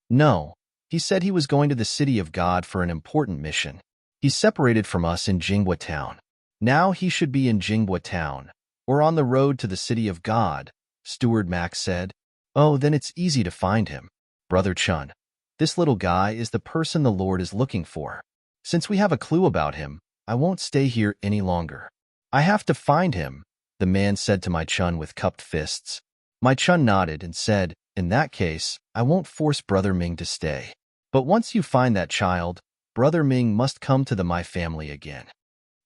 "No. He said he was going to the City of God for an important mission. He's separated from us in Jinghua Town. Now he should be in Jinghua Town, or on the road to the City of God," Steward Max said. "Oh, then it's easy to find him. Brother Chun, this little guy is the person the Lord is looking for. Since we have a clue about him, I won't stay here any longer. I have to find him," the man said to my Chun with cupped fists. My Chun nodded and said, "In that case, I won't force Brother Ming to stay. But once you find that child, Brother Ming must come to my family again."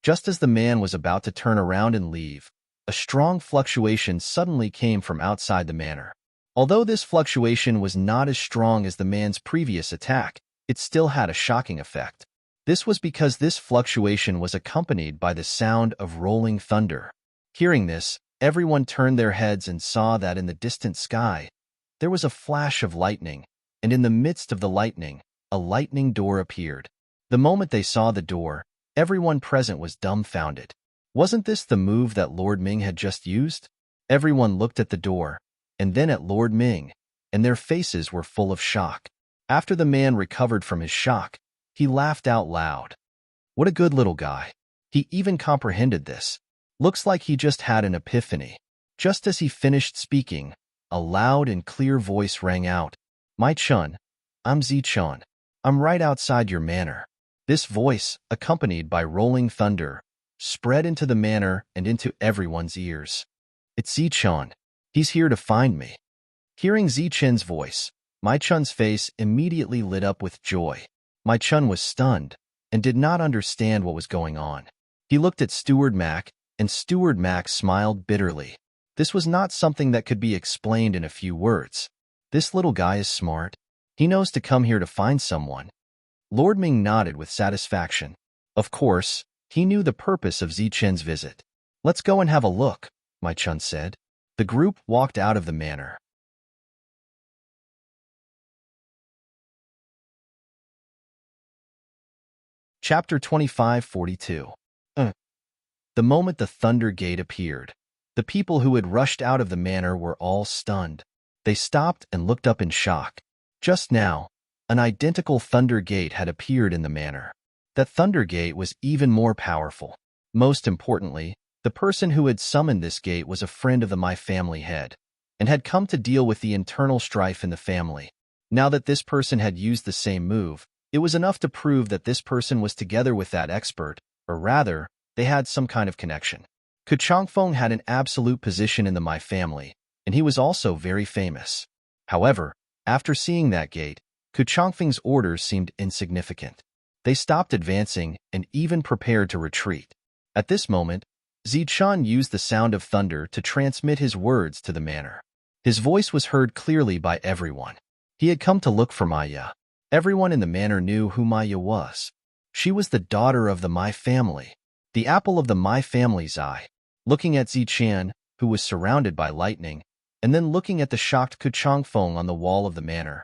Just as the man was about to turn around and leave, a strong fluctuation suddenly came from outside the manor. Although this fluctuation was not as strong as the man's previous attack, it still had a shocking effect. This was because this fluctuation was accompanied by the sound of rolling thunder. Hearing this, everyone turned their heads and saw that in the distant sky, there was a flash of lightning, and in the midst of the lightning, a lightning door appeared. The moment they saw the door, everyone present was dumbfounded. Wasn't this the move that Lord Ming had just used? Everyone looked at the door, and then at Lord Ming, and their faces were full of shock. After the man recovered from his shock, he laughed out loud. What a good little guy. He even comprehended this. Looks like he just had an epiphany. Just as he finished speaking, a loud and clear voice rang out. My Chun, I'm Zi-chun. I'm right outside your manor. This voice, accompanied by rolling thunder, spread into the manor and into everyone's ears. It's Zi-chun. He's here to find me. Hearing Zi-chen's voice, Mai Chun's face immediately lit up with joy. Mai Chun was stunned and did not understand what was going on. He looked at Steward Mac, and Steward Mac smiled bitterly. This was not something that could be explained in a few words. This little guy is smart. He knows to come here to find someone. Lord Ming nodded with satisfaction. Of course, he knew the purpose of Zi-chen's visit. Let's go and have a look, Mai Chun said. The group walked out of the manor. Chapter 2542. The moment the Thunder Gate appeared, the people who had rushed out of the manor were all stunned. They stopped and looked up in shock. Just now, an identical Thunder Gate had appeared in the manor. That Thunder Gate was even more powerful. Most importantly, the person who had summoned this gate was a friend of the My Family head, and had come to deal with the internal strife in the family. Now that this person had used the same move, it was enough to prove that this person was together with that expert, or rather, they had some kind of connection. Ku Changfeng had an absolute position in the My Family, and he was also very famous. However, after seeing that gate, Ku Changfeng's orders seemed insignificant. They stopped advancing and even prepared to retreat. At this moment, Zi-chun used the sound of thunder to transmit his words to the manor. His voice was heard clearly by everyone. He had come to look for Maya. Everyone in the manor knew who Maya was. She was the daughter of the My Family, the apple of the My Family's eye. Looking at Zi-chan, who was surrounded by lightning, and then looking at the shocked Ku Changfeng on the wall of the manor,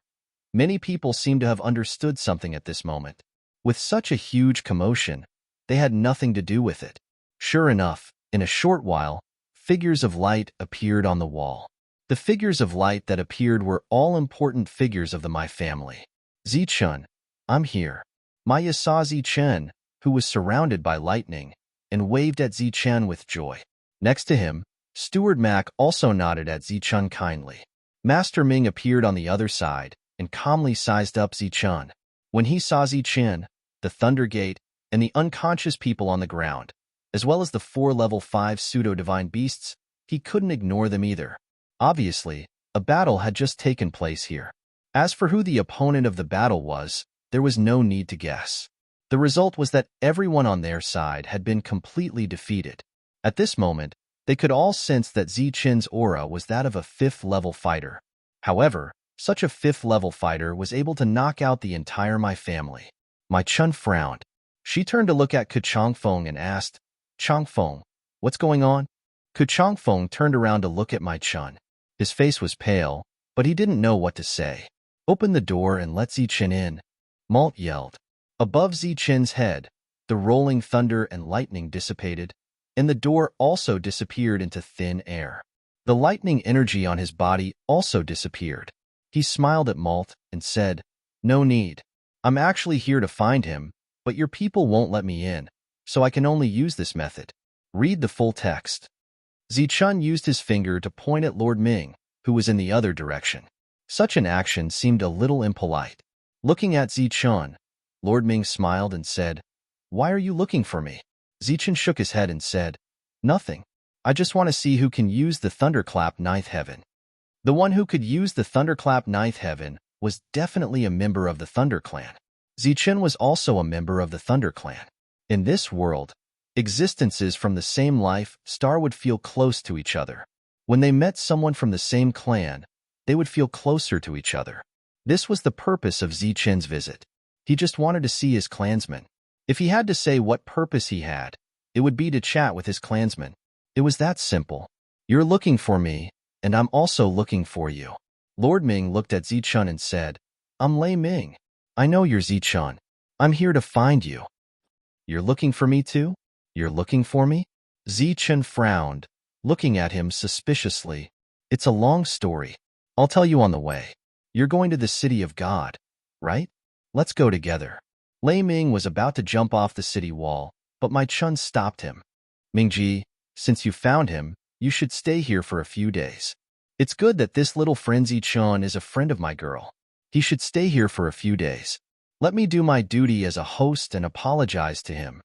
many people seemed to have understood something at this moment. With such a huge commotion, they had nothing to do with it. Sure enough, in a short while, figures of light appeared on the wall. The figures of light that appeared were all important figures of the My Family. Zi-chun, I'm here. Maya saw Zi-chen, who was surrounded by lightning, and waved at Zi-chen with joy. Next to him, Steward Mac also nodded at Zi-chun kindly. Master Ming appeared on the other side and calmly sized up Zi-chun. When he saw Zi-chen, the Thunder Gate, and the unconscious people on the ground, as well as the 4 level 5 pseudo-divine beasts, he couldn't ignore them either. Obviously, a battle had just taken place here. As for who the opponent of the battle was, there was no need to guess. The result was that everyone on their side had been completely defeated. At this moment, they could all sense that Zi-chen's aura was that of a 5th level fighter. However, such a 5th level fighter was able to knock out the entire My Family. Mai Chun frowned. She turned to look at Ku Changfeng and asked, Changfeng, what's going on? Ku Changfeng turned around to look at Mai Chun. His face was pale, but he didn't know what to say. Open the door and let Zi-chen in, Malt yelled. Above Zi-chen's head, the rolling thunder and lightning dissipated, and the door also disappeared into thin air. The lightning energy on his body also disappeared. He smiled at Malt and said, No need. I'm actually here to find him, but your people won't let me in, so I can only use this method. Read the full text. Zi-chun used his finger to point at Lord Ming, who was in the other direction. Such an action seemed a little impolite. Looking at Zi-chun, Lord Ming smiled and said, Why are you looking for me? Zi-chun shook his head and said, Nothing. I just want to see who can use the Thunderclap Ninth Heaven. The one who could use the Thunderclap Ninth Heaven was definitely a member of the Thunder Clan. Zi-chen was also a member of the Thunder Clan. In this world, existences from the same life star would feel close to each other. When they met someone from the same clan, they would feel closer to each other. This was the purpose of Zi-chen's visit. He just wanted to see his clansmen. If he had to say what purpose he had, it would be to chat with his clansmen. It was that simple. You're looking for me, and I'm also looking for you. Lord Ming looked at Zi-chun and said, I'm Lei Ming. I know you're Zi-chun. I'm here to find you. You're looking for me too? You're looking for me? Zi-chun frowned, looking at him suspiciously. It's a long story. I'll tell you on the way. You're going to the city of God. right? Let's go together. Lei Ming was about to jump off the city wall, but my Chun stopped him. Mingji, since you found him, you should stay here for a few days. It's good that this little frenzy Chun is a friend of my girl. He should stay here for a few days. Let me do my duty as a host and apologize to him.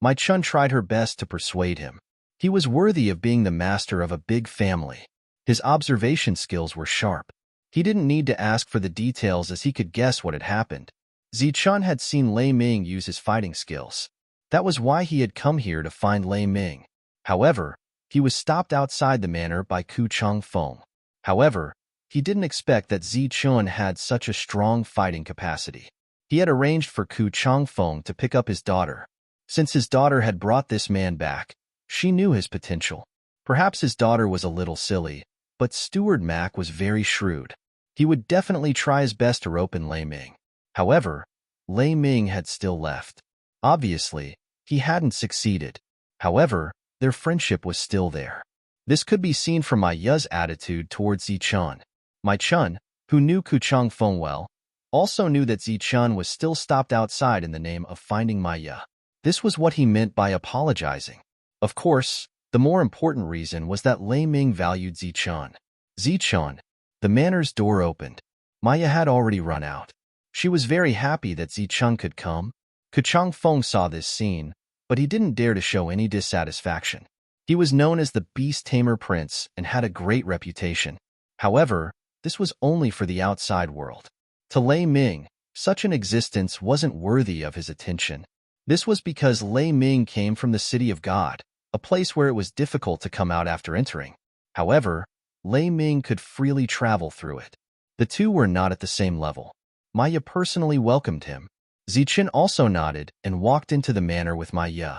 My Chun tried her best to persuade him. He was worthy of being the master of a big family. His observation skills were sharp. He didn't need to ask for the details as he could guess what had happened. Zichun had seen Lei Ming use his fighting skills. That was why he had come here to find Lei Ming. However, he was stopped outside the manor by Ku Changfeng. However, he didn't expect that Zichun had such a strong fighting capacity. He had arranged for Ku Changfeng to pick up his daughter. Since his daughter had brought this man back, she knew his potential. Perhaps his daughter was a little silly, but Steward Mac was very shrewd. He would definitely try his best to rope in Lei Ming. However, Lei Ming had still left. Obviously, he hadn't succeeded. However, their friendship was still there. This could be seen from my Ya's attitude towards Zichun. My Chun, who knew Ku Changfeng well, also knew that Zichun was still stopped outside in the name of finding my Ya. This was what he meant by apologizing. Of course, the more important reason was that Lei Ming valued Zichun. Zichun, the manor's door opened. Maya had already run out. She was very happy that Zichun could come. Ku Changfeng saw this scene, but he didn't dare to show any dissatisfaction. He was known as the Beast Tamer Prince and had a great reputation. However, this was only for the outside world. To Lei Ming, such an existence wasn't worthy of his attention. This was because Lei Ming came from the City of God, a place where it was difficult to come out after entering. However, Lei Ming could freely travel through it. The two were not at the same level. Maya personally welcomed him. Zichun also nodded and walked into the manor with Maya.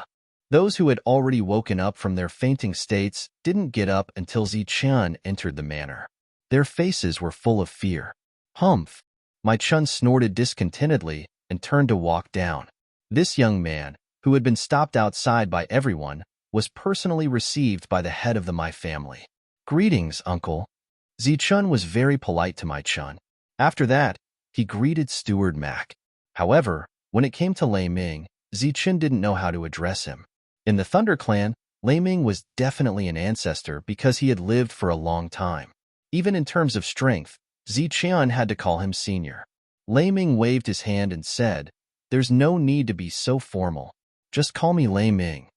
Those who had already woken up from their fainting states didn't get up until Zichun entered the manor. Their faces were full of fear. Humph! My Chun snorted discontentedly and turned to walk down. This young man, who had been stopped outside by everyone, was personally received by the head of the My family. Greetings, uncle. Zichun was very polite to my Chun. After that, he greeted Steward Mac. However, when it came to Lei Ming, Zichun didn't know how to address him. In the Thunder Clan, Lei Ming was definitely an ancestor because he had lived for a long time. Even in terms of strength, Zichun had to call him senior. Lei Ming waved his hand and said, "There's no need to be so formal. Just call me Lei Ming."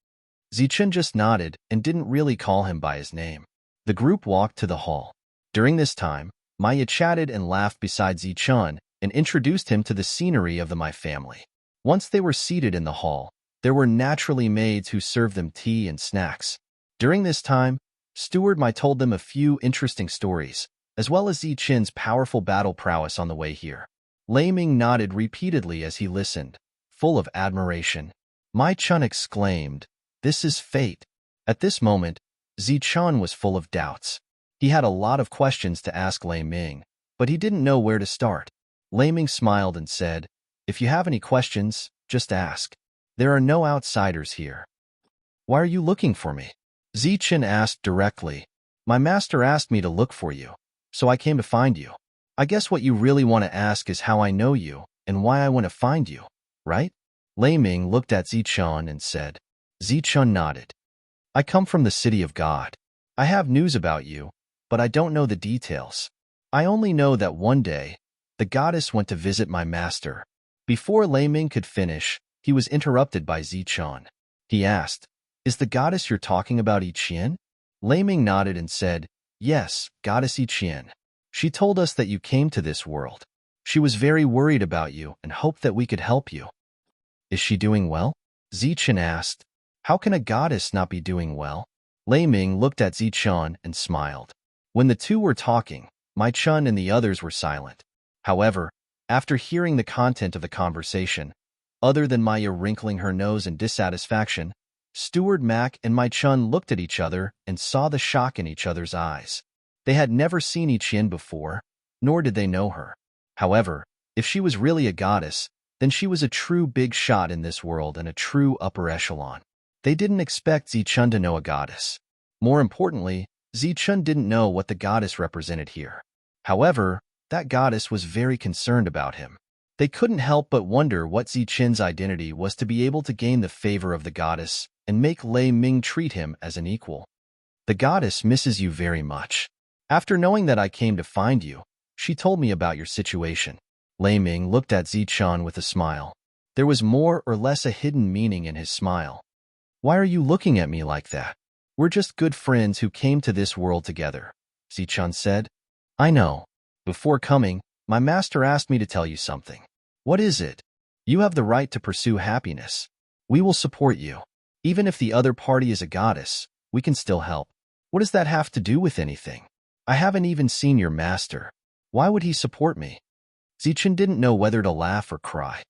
Zichun just nodded and didn't really call him by his name. The group walked to the hall. During this time, Maya chatted and laughed beside Zichun and introduced him to the scenery of the My family. Once they were seated in the hall, there were naturally maids who served them tea and snacks. During this time, Steward Mai told them a few interesting stories, as well as Zichun's powerful battle prowess on the way here. Lei Ming nodded repeatedly as he listened, full of admiration. Mai Chun exclaimed, "This is fate." At this moment, Zichun was full of doubts. He had a lot of questions to ask Lei Ming, but he didn't know where to start. Lei Ming smiled and said, "If you have any questions, just ask. There are no outsiders here." "Why are you looking for me?" Zichun asked directly. "My master asked me to look for you, so I came to find you. I guess what you really want to ask is how I know you and why I want to find you, right?" Lei Ming looked at Zichun and said. Zichun nodded. "I come from the City of God. I have news about you, but I don't know the details. I only know that one day, the goddess went to visit my master." Before Lei Ming could finish, he was interrupted by Zichun. He asked, "Is the goddess you're talking about Iqian?" Lei Ming nodded and said, "Yes, goddess Iqian. She told us that you came to this world. She was very worried about you and hoped that we could help you." "Is she doing well?" Zichun asked. "How can a goddess not be doing well?" Lei Ming looked at Zichun and smiled. When the two were talking, my Chun and the others were silent. However, after hearing the content of the conversation, other than Maya wrinkling her nose in dissatisfaction, Steward Mac and my Chun looked at each other and saw the shock in each other's eyes. They had never seen Iqian before, nor did they know her. However, if she was really a goddess, then she was a true big shot in this world and a true upper echelon. They didn't expect Zichun to know a goddess. More importantly, Zichun didn't know what the goddess represented here. However, that goddess was very concerned about him. They couldn't help but wonder what Zichen's identity was to be able to gain the favor of the goddess and make Lei Ming treat him as an equal. The goddess misses you very much. After knowing that I came to find you, she told me about your situation. Lei Ming looked at Zichen with a smile. There was more or less a hidden meaning in his smile. Why are you looking at me like that? We're just good friends who came to this world together, Zichen said. I know. Before coming, my master asked me to tell you something. What is it? You have the right to pursue happiness. We will support you. Even if the other party is a goddess, we can still help. What does that have to do with anything? I haven't even seen your master. Why would he support me? Zichen didn't know whether to laugh or cry.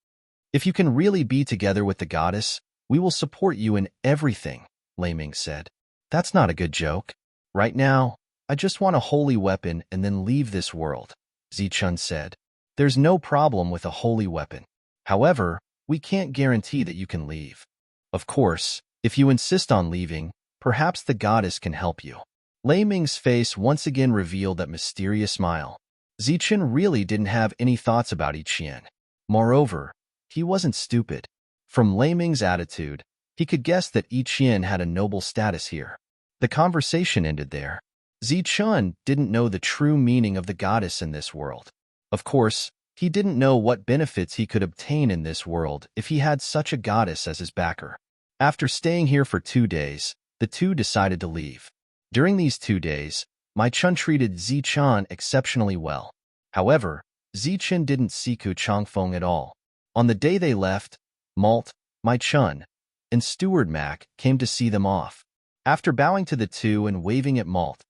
If you can really be together with the goddess, we will support you in everything, Lei Ming said. That's not a good joke. Right now, I just want a holy weapon and then leave this world, Zichen said. There's no problem with a holy weapon. However, we can't guarantee that you can leave. Of course, if you insist on leaving, perhaps the goddess can help you. Lei Ming's face once again revealed that mysterious smile. Zichen really didn't have any thoughts about Yiqian. Moreover, he wasn't stupid. From Lei Ming's attitude, he could guess that Yiqian had a noble status here. The conversation ended there. Zichen didn't know the true meaning of the goddess in this world. Of course, he didn't know what benefits he could obtain in this world if he had such a goddess as his backer. After staying here for 2 days, the two decided to leave. During these 2 days, Mai Chun treated Zichen exceptionally well. However, Zichen didn't see Ku Changfeng at all. On the day they left, Malt, Mai Chun, and Steward Mac came to see them off. After bowing to the two and waving at Malt,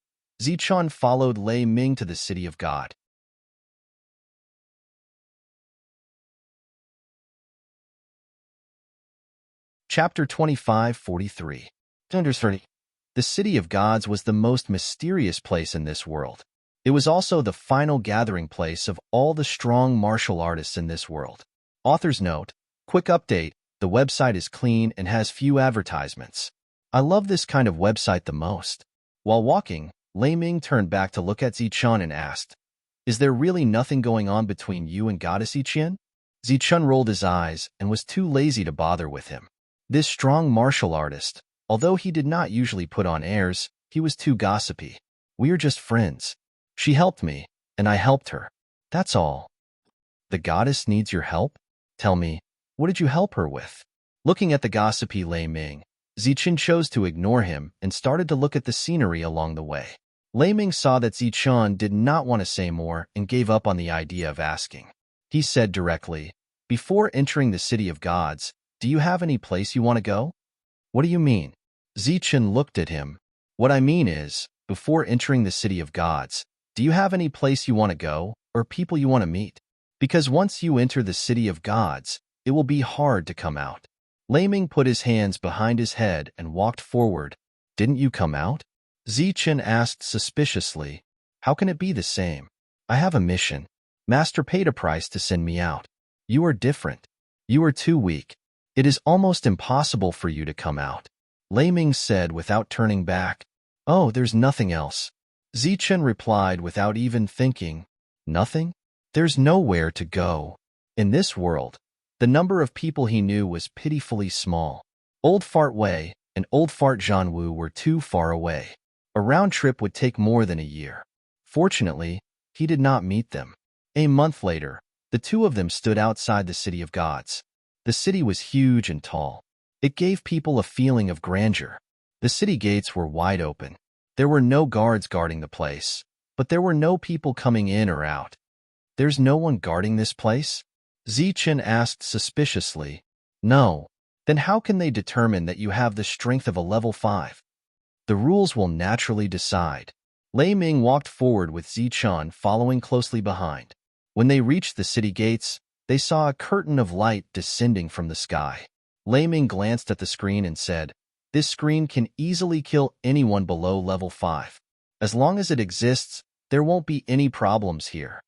Zichen followed Lei Ming to the City of God. Chapter 2543. Thunderous. The City of Gods was the most mysterious place in this world. It was also the final gathering place of all the strong martial artists in this world. Author's note, quick update, the website is clean and has few advertisements. I love this kind of website the most. While walking, Lei Ming turned back to look at Zichen and asked, Is there really nothing going on between you and Goddess Yiqian? Zichen rolled his eyes and was too lazy to bother with him. This strong martial artist, although he did not usually put on airs, he was too gossipy. We're just friends. She helped me, and I helped her. That's all. The goddess needs your help? Tell me, what did you help her with? Looking at the gossipy Lei Ming, Zichen chose to ignore him and started to look at the scenery along the way. Lei Ming saw that Zichen did not want to say more and gave up on the idea of asking. He said directly, Before entering the City of Gods, do you have any place you want to go? What do you mean? Zichen looked at him. What I mean is, before entering the City of Gods, do you have any place you want to go, or people you want to meet? Because once you enter the City of Gods, it will be hard to come out. Lei Ming put his hands behind his head and walked forward. Didn't you come out? Zichen asked suspiciously. How can it be the same? I have a mission. Master paid a price to send me out. You are different. You are too weak. It is almost impossible for you to come out. Lei Ming said without turning back. Oh, there's nothing else. Zichen replied without even thinking. Nothing? There's nowhere to go. In this world, the number of people he knew was pitifully small. Old Fart Wei and Old Fart Zhanwu were too far away. A round trip would take more than a year. Fortunately, he did not meet them. A month later, the two of them stood outside the City of Gods. The city was huge and tall. It gave people a feeling of grandeur. The city gates were wide open. There were no guards guarding the place, but there were no people coming in or out. There's no one guarding this place? Zichen asked suspiciously. No. Then how can they determine that you have the strength of a level 5? The rules will naturally decide. Lei Ming walked forward with Zichen following closely behind. When they reached the city gates, they saw a curtain of light descending from the sky. Lei Ming glanced at the screen and said, This screen can easily kill anyone below level 5. As long as it exists, there won't be any problems here.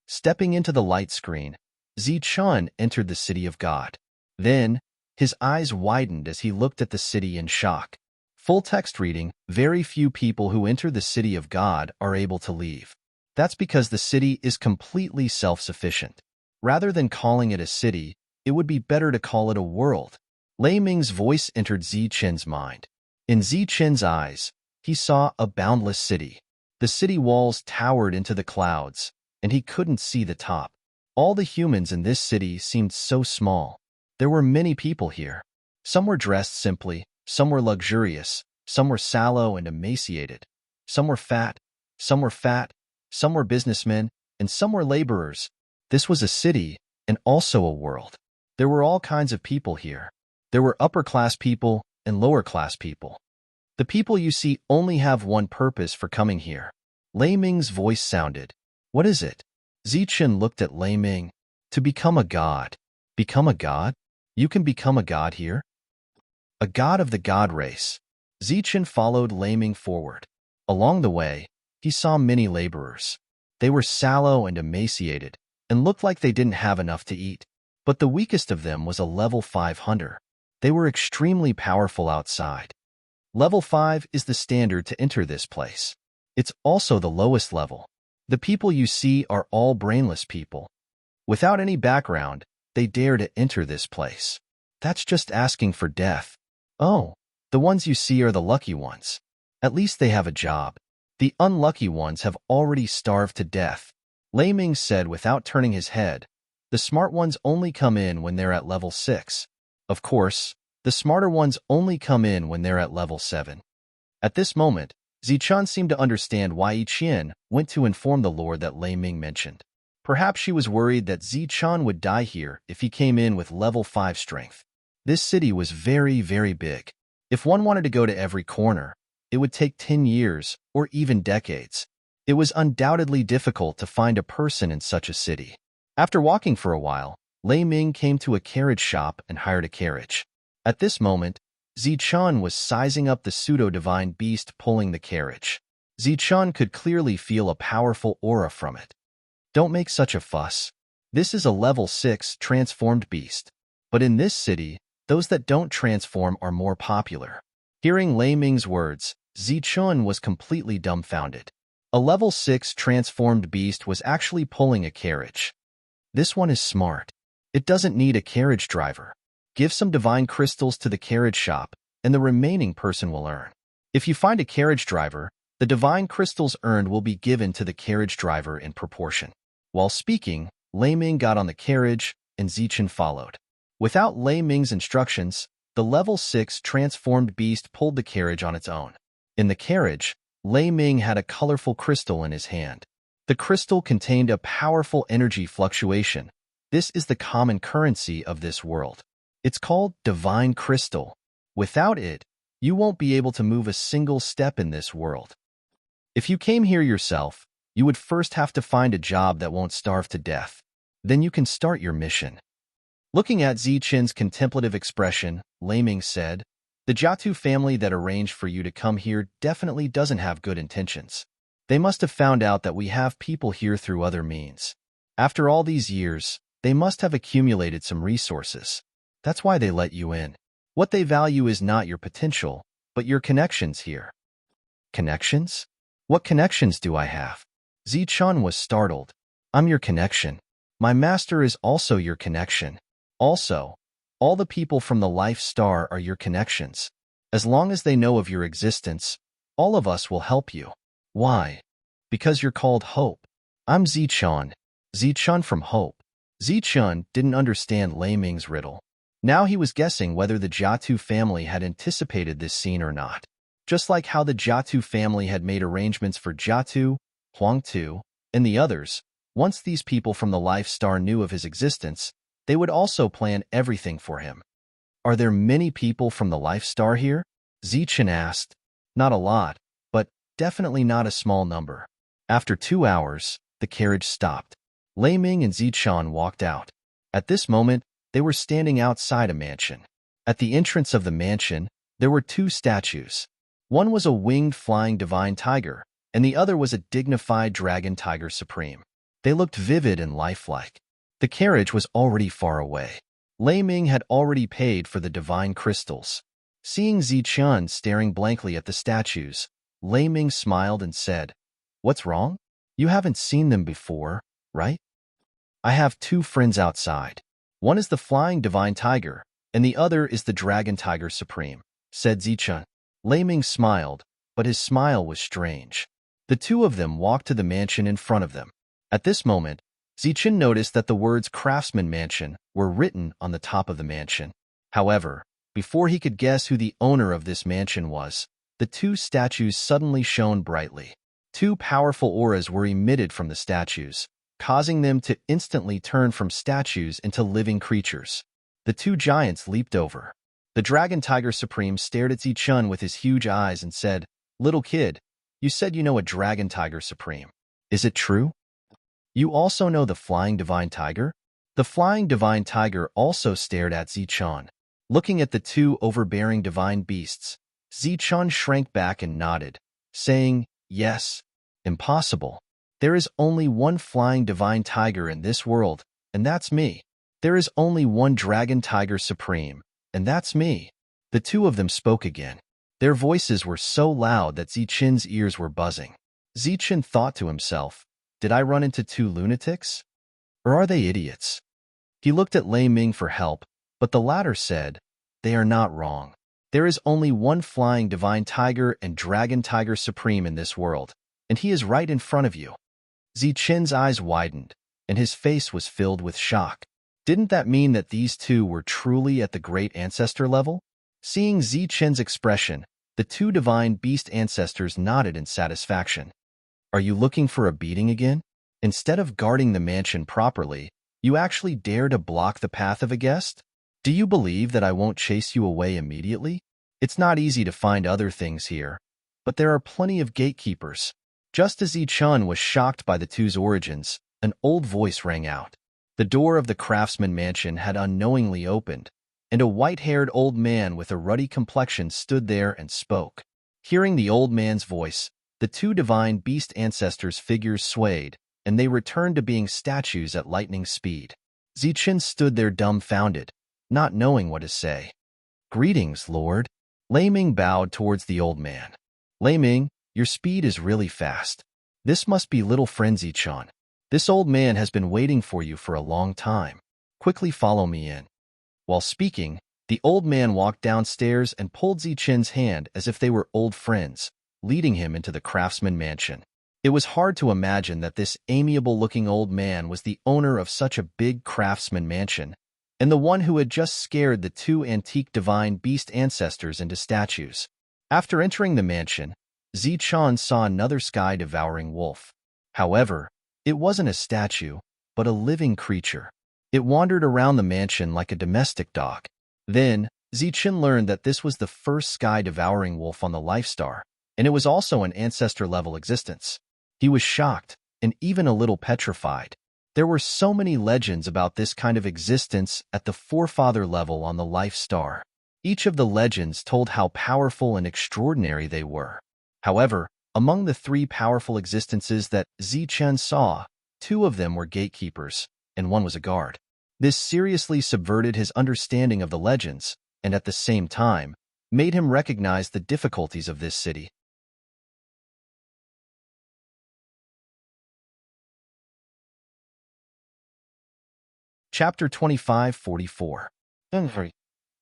Stepping into the light screen, Zichen entered the City of God. Then, his eyes widened as he looked at the city in shock. Full text reading, very few people who enter the City of God are able to leave. That's because the city is completely self-sufficient. Rather than calling it a city, it would be better to call it a world. Lei Ming's voice entered Zichen's mind. In Zichen's eyes, he saw a boundless city. The city walls towered into the clouds, and he couldn't see the top. All the humans in this city seemed so small. There were many people here. Some were dressed simply, some were luxurious, some were sallow and emaciated. Some were fat, some were businessmen, and some were laborers. This was a city and also a world. There were all kinds of people here. There were upper-class people and lower-class people. The people you see only have one purpose for coming here. Lei Ming's voice sounded. What is it? Zichen looked at Lei Ming. To become a god. Become a god? You can become a god here? A god of the god race. Zichen followed Lei Ming forward. Along the way, he saw many laborers. They were sallow and emaciated, and looked like they didn't have enough to eat. But the weakest of them was a level 5 hunter. They were extremely powerful outside. Level 5 is the standard to enter this place. It's also the lowest level. The people you see are all brainless people. Without any background, they dare to enter this place. That's just asking for death. Oh, the ones you see are the lucky ones. At least they have a job. The unlucky ones have already starved to death. Lei Ming said without turning his head. The smart ones only come in when they're at level 6. Of course, the smarter ones only come in when they're at level 7. At this moment, Zichen seemed to understand why Yiqian went to inform the lord that Lei Ming mentioned. Perhaps she was worried that Zichen would die here if he came in with level 5 strength. This city was very, very big. If one wanted to go to every corner, it would take 10 years or even decades. It was undoubtedly difficult to find a person in such a city. After walking for a while, Lei Ming came to a carriage shop and hired a carriage. At this moment, Zichen was sizing up the pseudo-divine beast pulling the carriage. Zichen could clearly feel a powerful aura from it. Don't make such a fuss. This is a level 6 transformed beast. But in this city, those that don't transform are more popular. Hearing Lei Ming's words, Zichen was completely dumbfounded. A level 6 transformed beast was actually pulling a carriage. This one is smart. It doesn't need a carriage driver. Give some divine crystals to the carriage shop, and the remaining person will earn. If you find a carriage driver, the divine crystals earned will be given to the carriage driver in proportion. While speaking, Lei Ming got on the carriage, and Zichen followed. Without Lei Ming's instructions, the level 6 transformed beast pulled the carriage on its own. In the carriage, Lei Ming had a colorful crystal in his hand. The crystal contained a powerful energy fluctuation. This is the common currency of this world. It's called Divine Crystal. Without it, you won't be able to move a single step in this world. If you came here yourself, you would first have to find a job that won't starve to death. Then you can start your mission. Looking at Zichen's contemplative expression, Lei Ming said, the Jiatu family that arranged for you to come here definitely doesn't have good intentions. They must have found out that we have people here through other means. After all these years, they must have accumulated some resources. That's why they let you in. What they value is not your potential, but your connections here. Connections? What connections do I have? Zichen was startled. I'm your connection. My master is also your connection. Also, all the people from the Life Star are your connections. As long as they know of your existence, all of us will help you. Why? Because you're called Hope. I'm Zichen. Zichen from Hope. Zichen didn't understand Lei Ming's riddle. Now he was guessing whether the Jiatu family had anticipated this scene or not. Just like how the Jiatu family had made arrangements for Jiatu, Huangtu, and the others, once these people from the Life Star knew of his existence, they would also plan everything for him. Are there many people from the Life Star here? Zichen asked. Not a lot, but definitely not a small number. After 2 hours, the carriage stopped. Lei Ming and Zichen walked out. At this moment, they were standing outside a mansion. At the entrance of the mansion, there were 2 statues. One was a winged flying divine tiger, and the other was a dignified dragon tiger supreme. They looked vivid and lifelike. The carriage was already far away. Lei Ming had already paid for the divine crystals. Seeing Zichen staring blankly at the statues, Lei Ming smiled and said, "What's wrong? You haven't seen them before, right?" I have two friends outside. One is the flying divine tiger, and the other is the dragon tiger supreme, said Zichun. Lei Ming smiled, but his smile was strange. The two of them walked to the mansion in front of them. At this moment, Zichun noticed that the words Craftsman Mansion were written on the top of the mansion. However, before he could guess who the owner of this mansion was, the two statues suddenly shone brightly. Two powerful auras were emitted from the statues, causing them to instantly turn from statues into living creatures. The two giants leaped over. The Dragon Tiger Supreme stared at Zichun with his huge eyes and said, "Little kid, you said you know a Dragon Tiger Supreme. Is it true? You also know the Flying Divine Tiger?" The Flying Divine Tiger also stared at Zichun. Looking at the two overbearing divine beasts, Zichun shrank back and nodded, saying, "Yes. Impossible. There is only one Flying Divine Tiger in this world, and that's me. There is only one Dragon Tiger Supreme, and that's me." The two of them spoke again. Their voices were so loud that Zichun's ears were buzzing. Zichun thought to himself, "Did I run into two lunatics? Or are they idiots?" He looked at Lei Ming for help, but the latter said, "They are not wrong. There is only one Flying Divine Tiger and Dragon Tiger Supreme in this world, and he is right in front of you." Zichun's eyes widened, and his face was filled with shock. Didn't that mean that these two were truly at the great ancestor level? Seeing Zichun's expression, the two divine beast ancestors nodded in satisfaction. "Are you looking for a beating again? Instead of guarding the mansion properly, you actually dare to block the path of a guest? Do you believe that I won't chase you away immediately? It's not easy to find other things here, but there are plenty of gatekeepers." Just as Zichun was shocked by the two's origins, an old voice rang out. The door of the Craftsman Mansion had unknowingly opened, and a white-haired old man with a ruddy complexion stood there and spoke. Hearing the old man's voice, the two divine beast ancestors' figures swayed, and they returned to being statues at lightning speed. Zichun stood there dumbfounded, not knowing what to say. "Greetings, Lord." Lei Ming bowed towards the old man. "Lei Ming, your speed is really fast. This must be little friend Zichun. This old man has been waiting for you for a long time. Quickly follow me in." While speaking, the old man walked downstairs and pulled Zichun's hand as if they were old friends, leading him into the Craftsman Mansion. It was hard to imagine that this amiable-looking old man was the owner of such a big Craftsman Mansion, and the one who had just scared the two antique divine beast ancestors into statues. After entering the mansion, Zichun saw another sky-devouring wolf. However, it wasn't a statue, but a living creature. It wandered around the mansion like a domestic dog. Then, Zichun learned that this was the first sky-devouring wolf on the Lifestar, and it was also an ancestor-level existence. He was shocked, and even a little petrified. There were so many legends about this kind of existence at the forefather level on the Lifestar. Each of the legends told how powerful and extraordinary they were. However, among the three powerful existences that Zichun saw, two of them were gatekeepers, and one was a guard. This seriously subverted his understanding of the legends, and at the same time, made him recognize the difficulties of this city. Chapter 2544.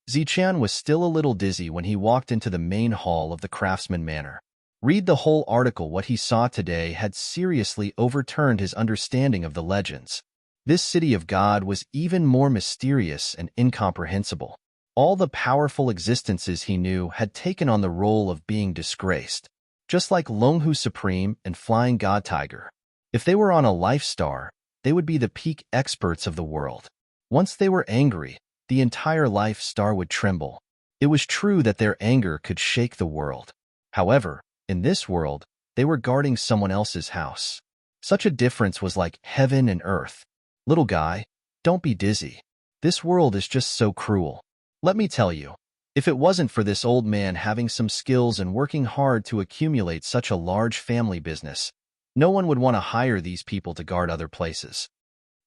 Zichun was still a little dizzy when he walked into the main hall of the Craftsman Manor. Read the whole article. What he saw today had seriously overturned his understanding of the legends. This city of God was even more mysterious and incomprehensible. All the powerful existences he knew had taken on the role of being disgraced, just like Longhu Supreme and Flying God Tiger. If they were on a Lifestar, they would be the peak experts of the world. Once they were angry, the entire Lifestar would tremble. It was true that their anger could shake the world. However, in this world, they were guarding someone else's house. Such a difference was like heaven and earth. Little guy, don't be dizzy. This world is just so cruel. Let me tell you, if it wasn't for this old man having some skills and working hard to accumulate such a large family business, no one would want to hire these people to guard other places.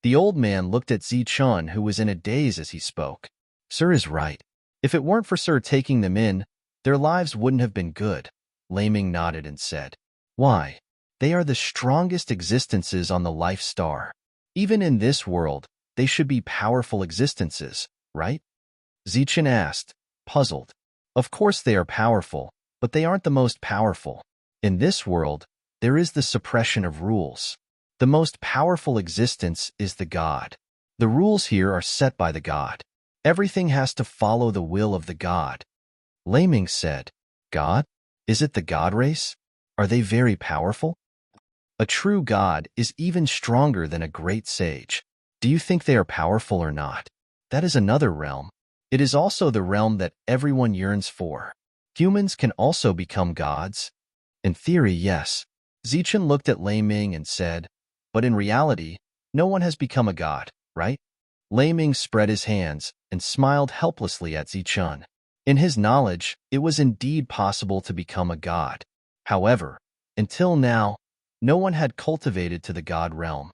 The old man looked at Zichun, who was in a daze as he spoke. Sir is right. If it weren't for Sir taking them in, their lives wouldn't have been good. Lei Ming nodded and said, "Why? They are the strongest existences on the Lifestar. Even in this world, they should be powerful existences, right? Zichen asked, puzzled. Of course they are powerful, but they aren't the most powerful. In this world, there is the suppression of rules. The most powerful existence is the god. The rules here are set by the god. Everything has to follow the will of the god. Laming said, God? Is it the god race? Are they very powerful? A true god is even stronger than a great sage. Do you think they are powerful or not? That is another realm. It is also the realm that everyone yearns for. Humans can also become gods. In theory, yes. Zichen looked at Lei Ming and said, but in reality, no one has become a god, right? Lei Ming spread his hands and smiled helplessly at Zichen. In his knowledge, it was indeed possible to become a god. However, until now, no one had cultivated to the god realm.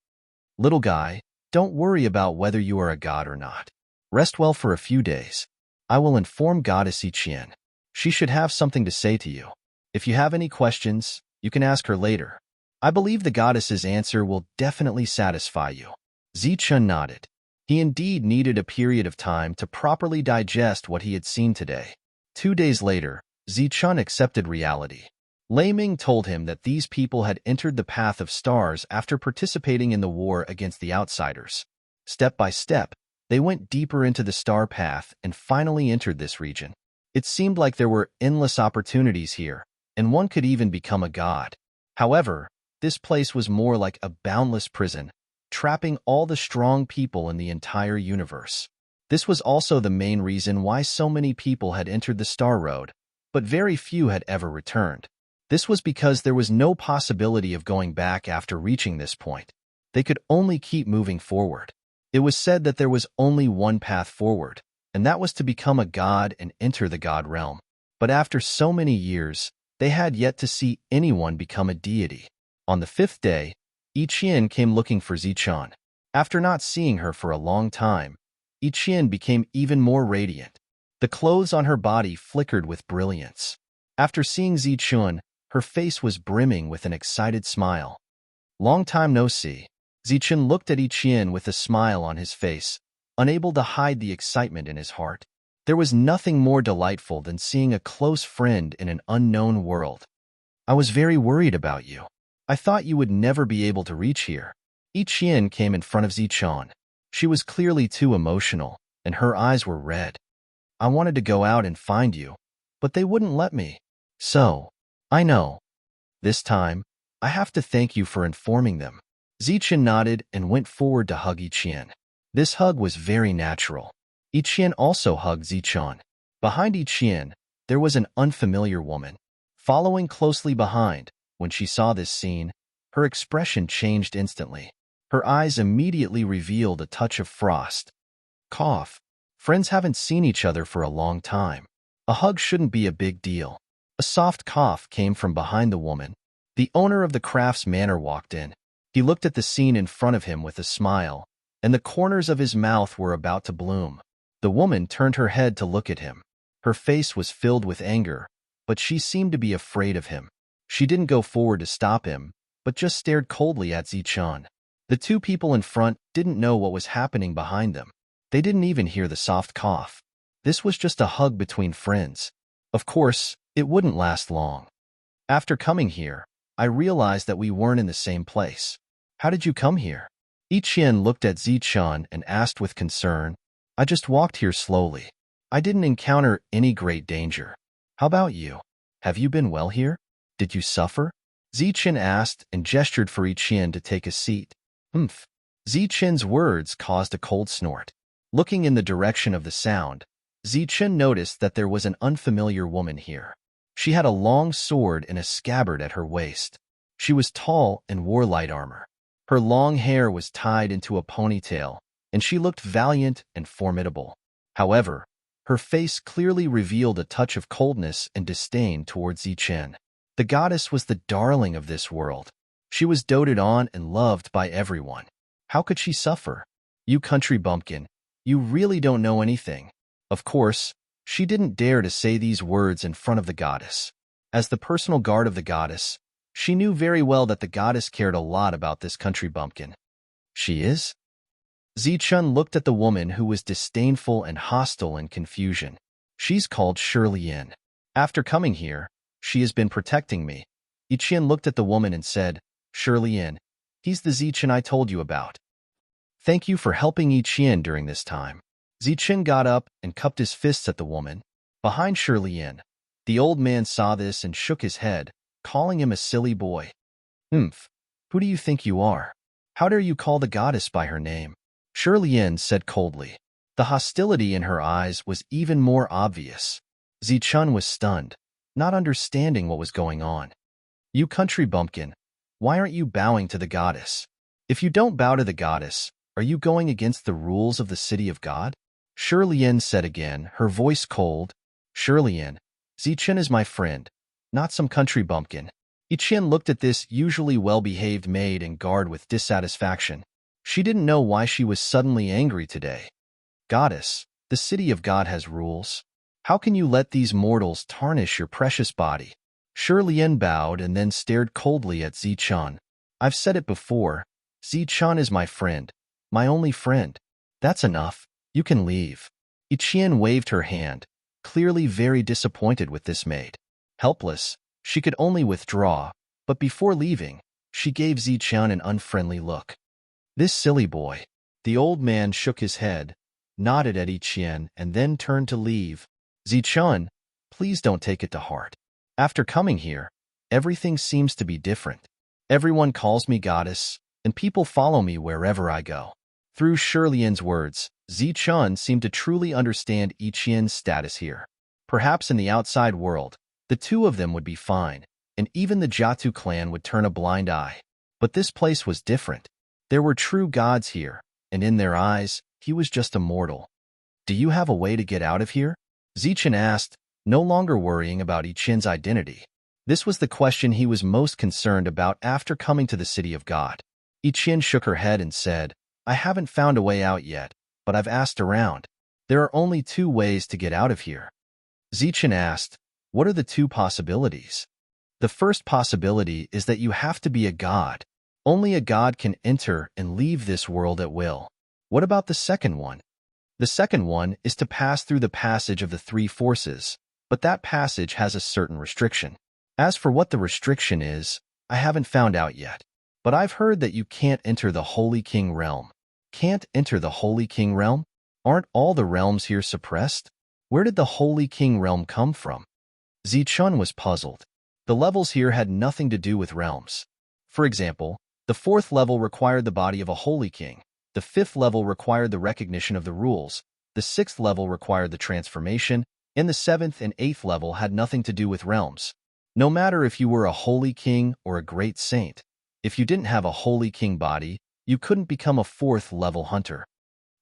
Little guy, don't worry about whether you are a god or not. Rest well for a few days. I will inform Goddess Iqian. She should have something to say to you. If you have any questions, you can ask her later. I believe the goddess's answer will definitely satisfy you. Zichen nodded. He indeed needed a period of time to properly digest what he had seen today. 2 days later, Zichen accepted reality. Lei Ming told him that these people had entered the path of stars after participating in the war against the outsiders. Step by step, they went deeper into the star path and finally entered this region. It seemed like there were endless opportunities here, and one could even become a god. However, this place was more like a boundless prison, trapping all the strong people in the entire universe. This was also the main reason why so many people had entered the Star Road, but very few had ever returned. This was because there was no possibility of going back after reaching this point. They could only keep moving forward. It was said that there was only one path forward, and that was to become a god and enter the god realm. But after so many years, they had yet to see anyone become a deity. On the 5th day, Iqian came looking for Zichen. After not seeing her for a long time, Iqian became even more radiant. The clothes on her body flickered with brilliance. After seeing Zichen, her face was brimming with an excited smile. Long time no see. Zichen looked at Iqian with a smile on his face, unable to hide the excitement in his heart. There was nothing more delightful than seeing a close friend in an unknown world. I was very worried about you. I thought you would never be able to reach here. Iqian came in front of Zichen. She was clearly too emotional, and her eyes were red. I wanted to go out and find you, but they wouldn't let me. So, I know. This time, I have to thank you for informing them. Zichen nodded and went forward to hug Iqian. This hug was very natural. Iqian also hugged Zichen. Behind Iqian, there was an unfamiliar woman. Following closely behind, when she saw this scene, her expression changed instantly. Her eyes immediately revealed a touch of frost. Cough. Friends haven't seen each other for a long time. A hug shouldn't be a big deal. A soft cough came from behind the woman. The owner of the crafts manor walked in. He looked at the scene in front of him with a smile, and the corners of his mouth were about to bloom. The woman turned her head to look at him. Her face was filled with anger, but she seemed to be afraid of him. She didn't go forward to stop him, but just stared coldly at Zichen. The two people in front didn't know what was happening behind them. They didn't even hear the soft cough. This was just a hug between friends. Of course, it wouldn't last long. After coming here, I realized that we weren't in the same place. How did you come here? Iqian looked at Zichen and asked with concern. I just walked here slowly. I didn't encounter any great danger. How about you? Have you been well here? Did you suffer? Zichen asked and gestured for Iqian to take a seat. Humph. Zichen's words caused a cold snort. Looking in the direction of the sound, Zichen noticed that there was an unfamiliar woman here. She had a long sword in a scabbard at her waist. She was tall and wore light armor. Her long hair was tied into a ponytail, and she looked valiant and formidable. However, her face clearly revealed a touch of coldness and disdain towards Zichen. The goddess was the darling of this world. She was doted on and loved by everyone. How could she suffer? You country bumpkin, you really don't know anything. Of course, she didn't dare to say these words in front of the goddess. As the personal guard of the goddess, she knew very well that the goddess cared a lot about this country bumpkin. She is? Zichun looked at the woman who was disdainful and hostile in confusion. She's called Shirley. After coming here, she has been protecting me. Ichien looked at the woman and said, Shirley, he's the Zichun I told you about. Thank you for helping Ichien during this time. Zichun got up and cupped his fists at the woman. Behind Shirley, the old man saw this and shook his head, calling him a silly boy. Who do you think you are? How dare you call the goddess by her name? Shirley said coldly. The hostility in her eyes was even more obvious. Zichun was stunned, not understanding what was going on. You country bumpkin, why aren't you bowing to the goddess? If you don't bow to the goddess, are you going against the rules of the city of God? Shirley said again, her voice cold. Shirley, Zichun is my friend, not some country bumpkin. Ichien looked at this usually well-behaved maid and guard with dissatisfaction. She didn't know why she was suddenly angry today. Goddess, the city of God has rules. How can you let these mortals tarnish your precious body? Shirley bowed and then stared coldly at Zichun. I've said it before. Zichun is my friend, my only friend. That's enough. You can leave. Ichien waved her hand, clearly very disappointed with this maid. Helpless, she could only withdraw, but before leaving, she gave Zichun an unfriendly look. This silly boy. The old man shook his head, nodded at Ichien, and then turned to leave. Zichun, please don't take it to heart. After coming here, everything seems to be different. Everyone calls me goddess, and people follow me wherever I go. Through Shirley's words, Zichun seemed to truly understand Ichien's status here. Perhaps in the outside world, the two of them would be fine, and even the Jiatu clan would turn a blind eye. But this place was different. There were true gods here, and in their eyes, he was just a mortal. Do you have a way to get out of here? Zichun asked, no longer worrying about Ichien's identity. This was the question he was most concerned about after coming to the city of God. Ichien shook her head and said, I haven't found a way out yet, but I've asked around. There are only two ways to get out of here. Zichun asked, what are the two possibilities? The first possibility is that you have to be a god. Only a god can enter and leave this world at will. What about the second one? The second one is to pass through the passage of the three forces, but that passage has a certain restriction. As for what the restriction is, I haven't found out yet. But I've heard that you can't enter the Holy King realm. Can't enter the Holy King realm? Aren't all the realms here suppressed? Where did the Holy King realm come from? Zichun was puzzled. The levels here had nothing to do with realms. For example, the fourth level required the body of a Holy King. The fifth level required the recognition of the rules. The sixth level required the transformation, and the seventh and eighth level had nothing to do with realms. No matter if you were a Holy King or a great saint, if you didn't have a Holy King body, you couldn't become a fourth level hunter.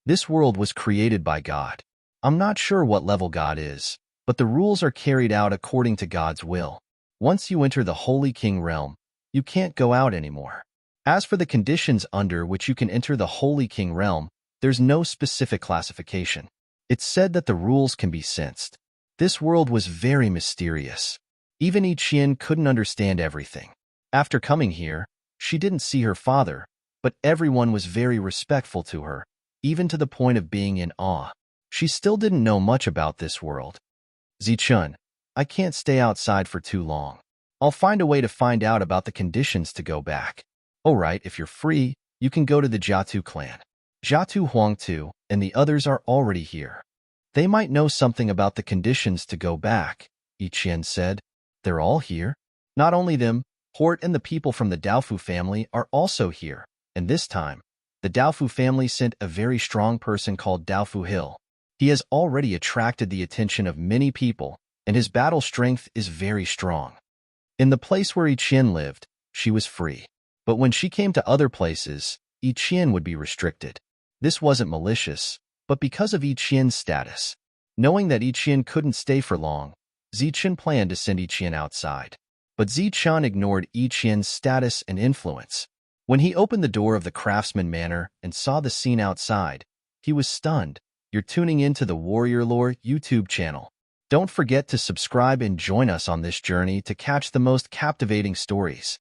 This world was created by God. I'm not sure what level God is, but the rules are carried out according to God's will. Once you enter the Holy King realm, you can't go out anymore. As for the conditions under which you can enter the Holy King realm, there's no specific classification. It's said that the rules can be sensed. This world was very mysterious. Even Ichien couldn't understand everything. After coming here, she didn't see her father, but everyone was very respectful to her, even to the point of being in awe. She still didn't know much about this world. Zichun, I can't stay outside for too long. I'll find a way to find out about the conditions to go back. All right, if you're free, you can go to the Jiatu clan. Jiatu Huangtu and the others are already here. They might know something about the conditions to go back, Ichien said. They're all here? Not only them, Hort and the people from the Daofu family are also here, and this time, the Daofu family sent a very strong person called Daofu Hill. He has already attracted the attention of many people, and his battle strength is very strong. In the place where Ichien lived, she was free. But when she came to other places, Ichien would be restricted. This wasn't malicious, but because of Ichien's status. Knowing that Ichien couldn't stay for long, Zichun planned to send Ichien outside. But Zichun ignored Ichien's status and influence. When he opened the door of the Craftsman Manor and saw the scene outside, he was stunned. You're tuning into the Warrior Lore YouTube channel. Don't forget to subscribe and join us on this journey to catch the most captivating stories.